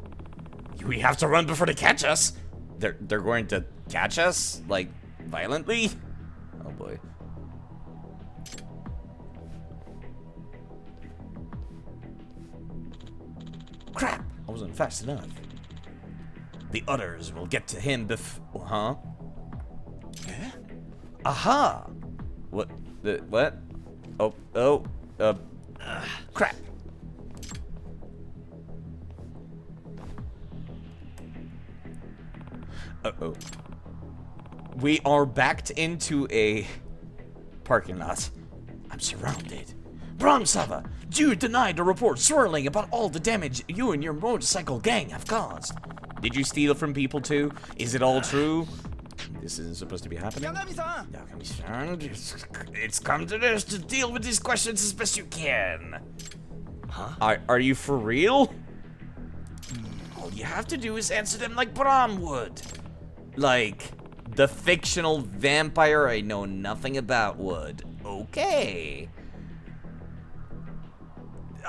We have to run before they catch us. They're going to catch us? Like, violently? Oh boy. Crap! I wasn't fast enough. The others will get to him Huh? Aha! What? What? Crap. Uh-oh. We are backed into a parking lot. I'm surrounded. Bram Sama, you denied the report swirling about all the damage you and your motorcycle gang have caused. Did you steal from people too? Is it all true? This isn't supposed to be happening. It's come to this to deal with these questions as best you can. Huh? Are you for real? All you have to do is answer them like Bram would. Like the fictional vampire I know nothing about would. Okay.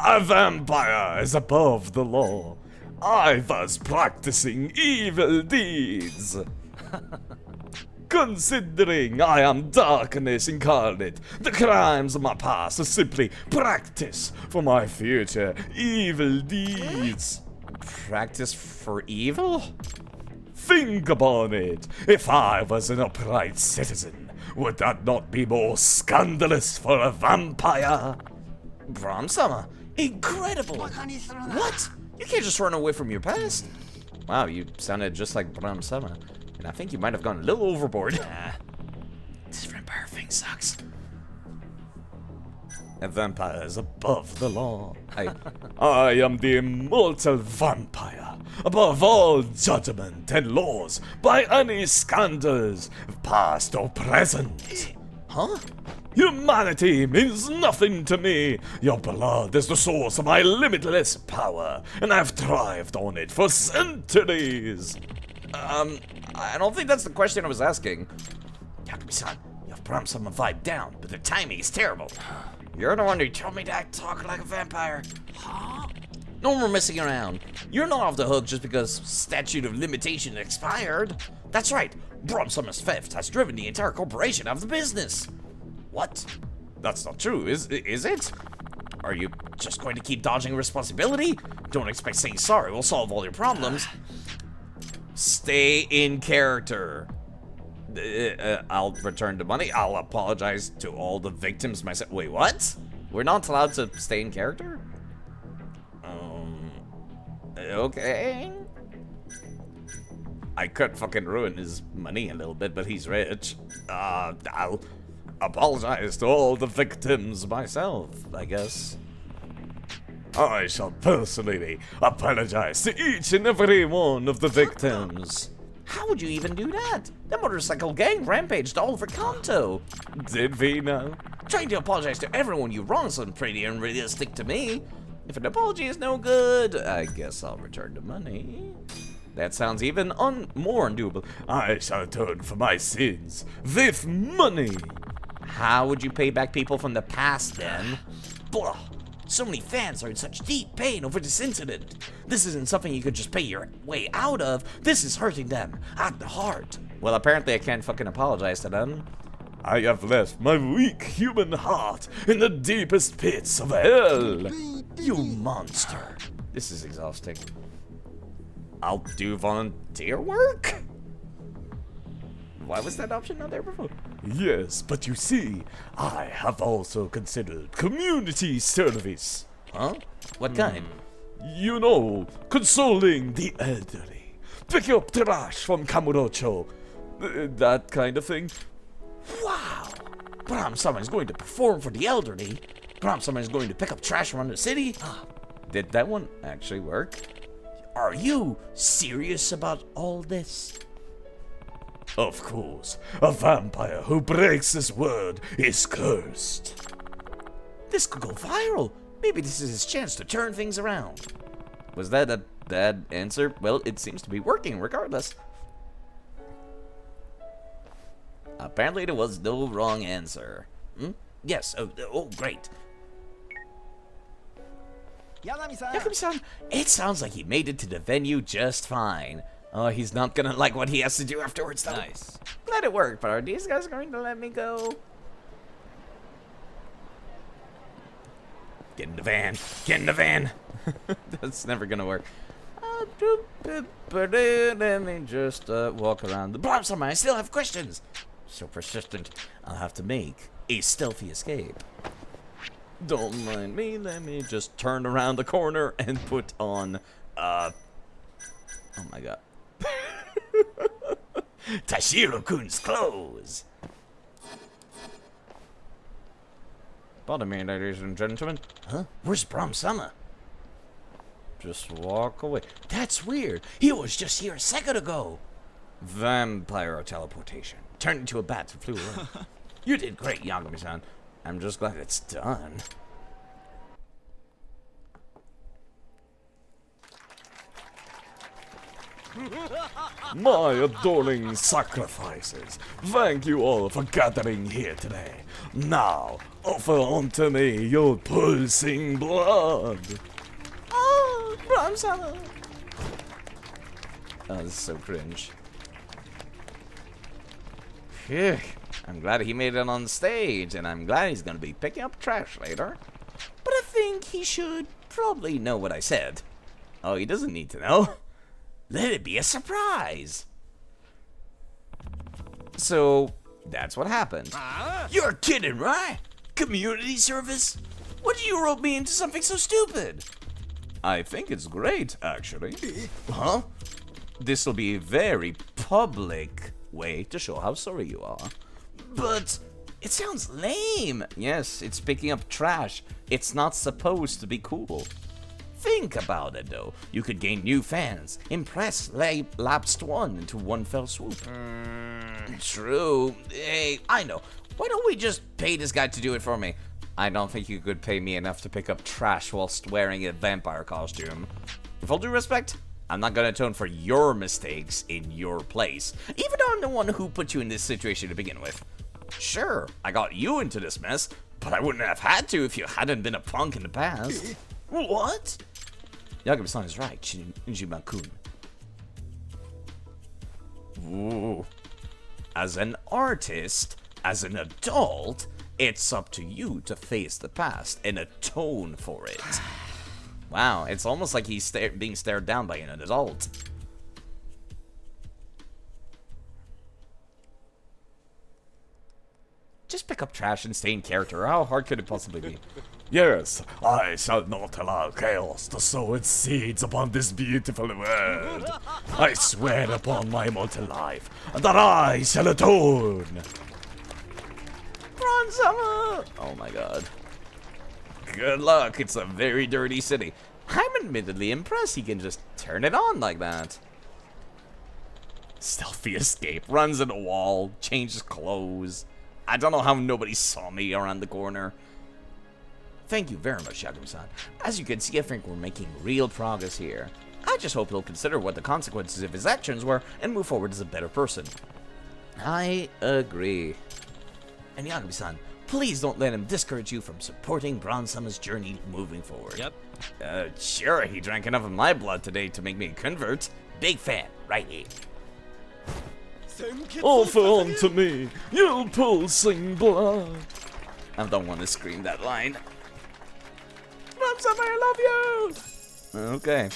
A vampire is above the law. I was practicing evil deeds. Considering I am darkness incarnate, the crimes of my past are simply practice for my future evil deeds. Practice for evil? Think upon it. If I was an upright citizen, would that not be more scandalous for a vampire? Bram Sama, incredible! What? You can't just run away from your past. Wow, you sounded just like Bram Sama. And I think you might have gone a little overboard. This vampire thing sucks. A vampire is above the law. I am the immortal vampire, above all judgment and laws, by any scandals, past or present. Huh? Humanity means nothing to me. Your blood is the source of my limitless power, and I've thrived on it for centuries. I don't think that's the question I was asking. Yakubi-san, you have Bram Sama vibe down, but the timing is terrible. You're the one who told me to talk like a vampire. Huh? No more messing around. You're not off the hook just because statute of limitation expired. That's right. Bram Sama's theft has driven the entire corporation out of the business. What? That's not true, is it? Are you just going to keep dodging responsibility? Don't expect saying sorry will solve all your problems. Stay in character. I'll return the money. I'll apologize to all the victims myself. Wait, what? We're not allowed to stay in character? Okay. I could fucking ruin his money a little bit, but he's rich. I'll apologize to all the victims myself, I guess. I shall personally apologize to each and every one of the victims. How would you even do that? The motorcycle gang rampaged all over Kanto. Did we now? Trying to apologize to everyone you wronged sounds pretty unrealistic to me. If an apology is no good, I guess I'll return the money. That sounds even more undoable. I shall atone for my sins with money. How would you pay back people from the past then? Blah. So many fans are in such deep pain over this incident. This isn't something you could just pay your way out of. This is hurting them at the heart. Well, apparently I can't fucking apologize to them. I have left my weak human heart in the deepest pits of hell. You monster. This is exhausting. I'll do volunteer work? Why was that option not there before? Yes, but you see, I have also considered community service. Huh? What kind? You know, consoling the elderly. Pick up trash from Kamurocho. That kind of thing. Wow! Bram Sama is going to perform for the elderly. Bram Sama is going to pick up trash around the city. Did that one actually work? Are you serious about all this? Of course, a vampire who breaks his word is cursed. This could go viral. Maybe this is his chance to turn things around. Was that a that answer, well, it seems to be working regardless. Apparently there was no wrong answer. Yes, oh great. Yagami-san, it sounds like he made it to the venue just fine. Oh, he's not gonna like what he has to do afterwards, though. Nice. Glad it worked, but are these guys going to let me go? Get in the van. Get in the van. That's never gonna work. Let me just walk around the block somewhere. I still have questions. So persistent. I'll have to make a stealthy escape. Don't mind me. Let me just turn around the corner and put on, oh my god. Tashiro-kun's clothes. Pardon me, ladies and gentlemen. Huh? Where's Bram Summer? Just walk away. That's weird. He was just here a second ago. Vampire teleportation. Turned into a bat and flew away. You did great, Yagami-san. I'm just glad it's done. My adoring sacrifices, thank you all for gathering here today. Now, offer unto me your pulsing blood. Oh, Bram-sama. Oh, this is so cringe. Phew. I'm glad he made it on stage, and I'm glad he's gonna be picking up trash later. But I think he should probably know what I said. Oh, he doesn't need to know. Let it be a surprise. So, that's what happened. You're kidding, right? Community service? What did you rope me into something so stupid? I think it's great, actually. Huh? This'll be a very public way to show how sorry you are. But it sounds lame. Yes, it's picking up trash. It's not supposed to be cool. Think about it, though. You could gain new fans, impress lapsed one into one fell swoop. True. Hey, I know. Why don't we just pay this guy to do it for me? I don't think you could pay me enough to pick up trash whilst wearing a vampire costume. With all due respect, I'm not gonna atone for your mistakes in your place, even though I'm the one who put you in this situation to begin with. Sure, I got you into this mess, but I wouldn't have had to if you hadn't been a punk in the past. What? Yagami-san is right, Shinjima-kun. Ooh. As an artist, as an adult, it's up to you to face the past and atone for it. Wow, it's almost like he's being stared down by an adult. Just pick up trash and stay in character. How hard could it possibly be? Yes, I shall not allow chaos to sow its seeds upon this beautiful world. I swear upon my immortal life that I shall atone. Bronzama! Oh my god. Good luck, it's a very dirty city. I'm admittedly impressed he can just turn it on like that. Stealthy escape, runs in a wall, changes clothes. I don't know how nobody saw me around the corner. Thank you very much, Yagami-san. As you can see, I think we're making real progress here. I just hope he'll consider what the consequences of his actions were and move forward as a better person. I agree. And Yagami-san, please don't let him discourage you from supporting Bronzama's journey moving forward. Yep. Sure, he drank enough of my blood today to make me a convert. Big fan, right here. Offer unto me your pulsing blood. I don't want to scream that line. Bronzama, I love you! Okay.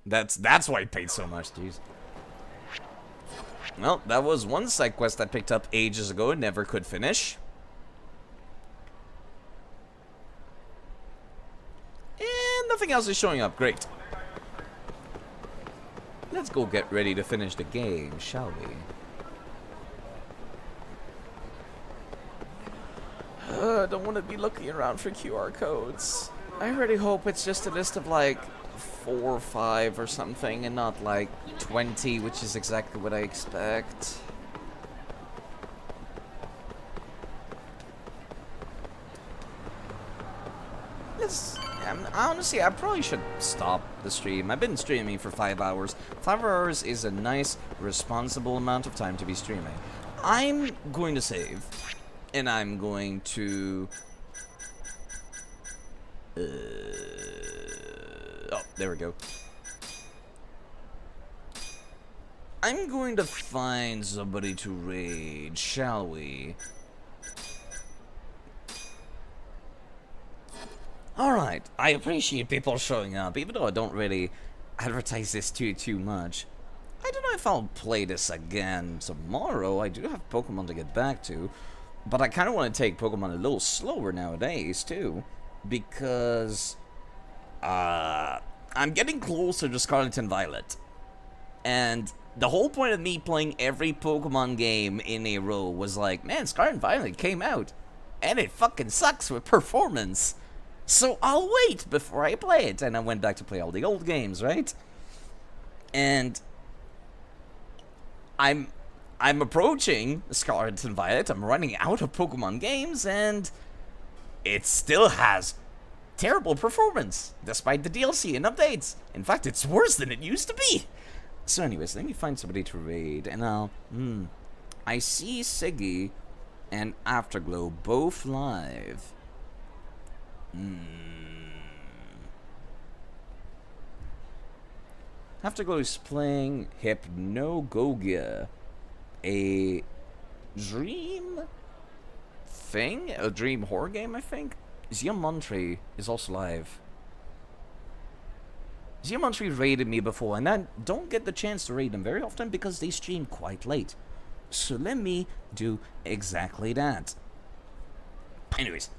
That's why I paid so much, jeez. Well, that was one side quest I picked up ages ago and never could finish. And nothing else is showing up. Great. Let's go get ready to finish the game, shall we? I don't want to be looking around for QR codes. I really hope it's just a list of like 4 or 5 or something and not like 20, which is exactly what I expect. honestly, I probably should stop the stream. I've been streaming for 5 hours. 5 hours is a nice, responsible amount of time to be streaming. I'm going to save, and I'm going to... oh, there we go. I'm going to find somebody to raid, shall we? Alright, I appreciate people showing up, even though I don't really advertise this too much. I don't know if I'll play this again tomorrow. I do have Pokemon to get back to, but I kind of want to take Pokemon a little slower nowadays, too, because I'm getting closer to Scarlet and Violet, and the whole point of me playing every Pokemon game in a row was like, man, Scarlet and Violet came out, and it fucking sucks with performance. So I'll wait before I play it. And I went back to play all the old games, right? And I'm approaching Scarlet and Violet. I'm running out of Pokemon games, and it still has terrible performance, despite the DLC and updates. In fact, it's worse than it used to be. So anyways, let me find somebody to raid, and I'll... I see Siggy and Afterglow both live. Afterglow is playing Hypnagogia, a dream thing? A dream horror game, I think? Ziamontry is also live. Ziamontry raided me before, and I don't get the chance to raid them very often because they stream quite late. So let me do exactly that. Anyways,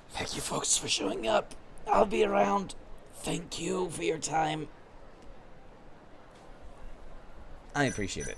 thank you folks for showing up. I'll be around. Thank you for your time. I appreciate it.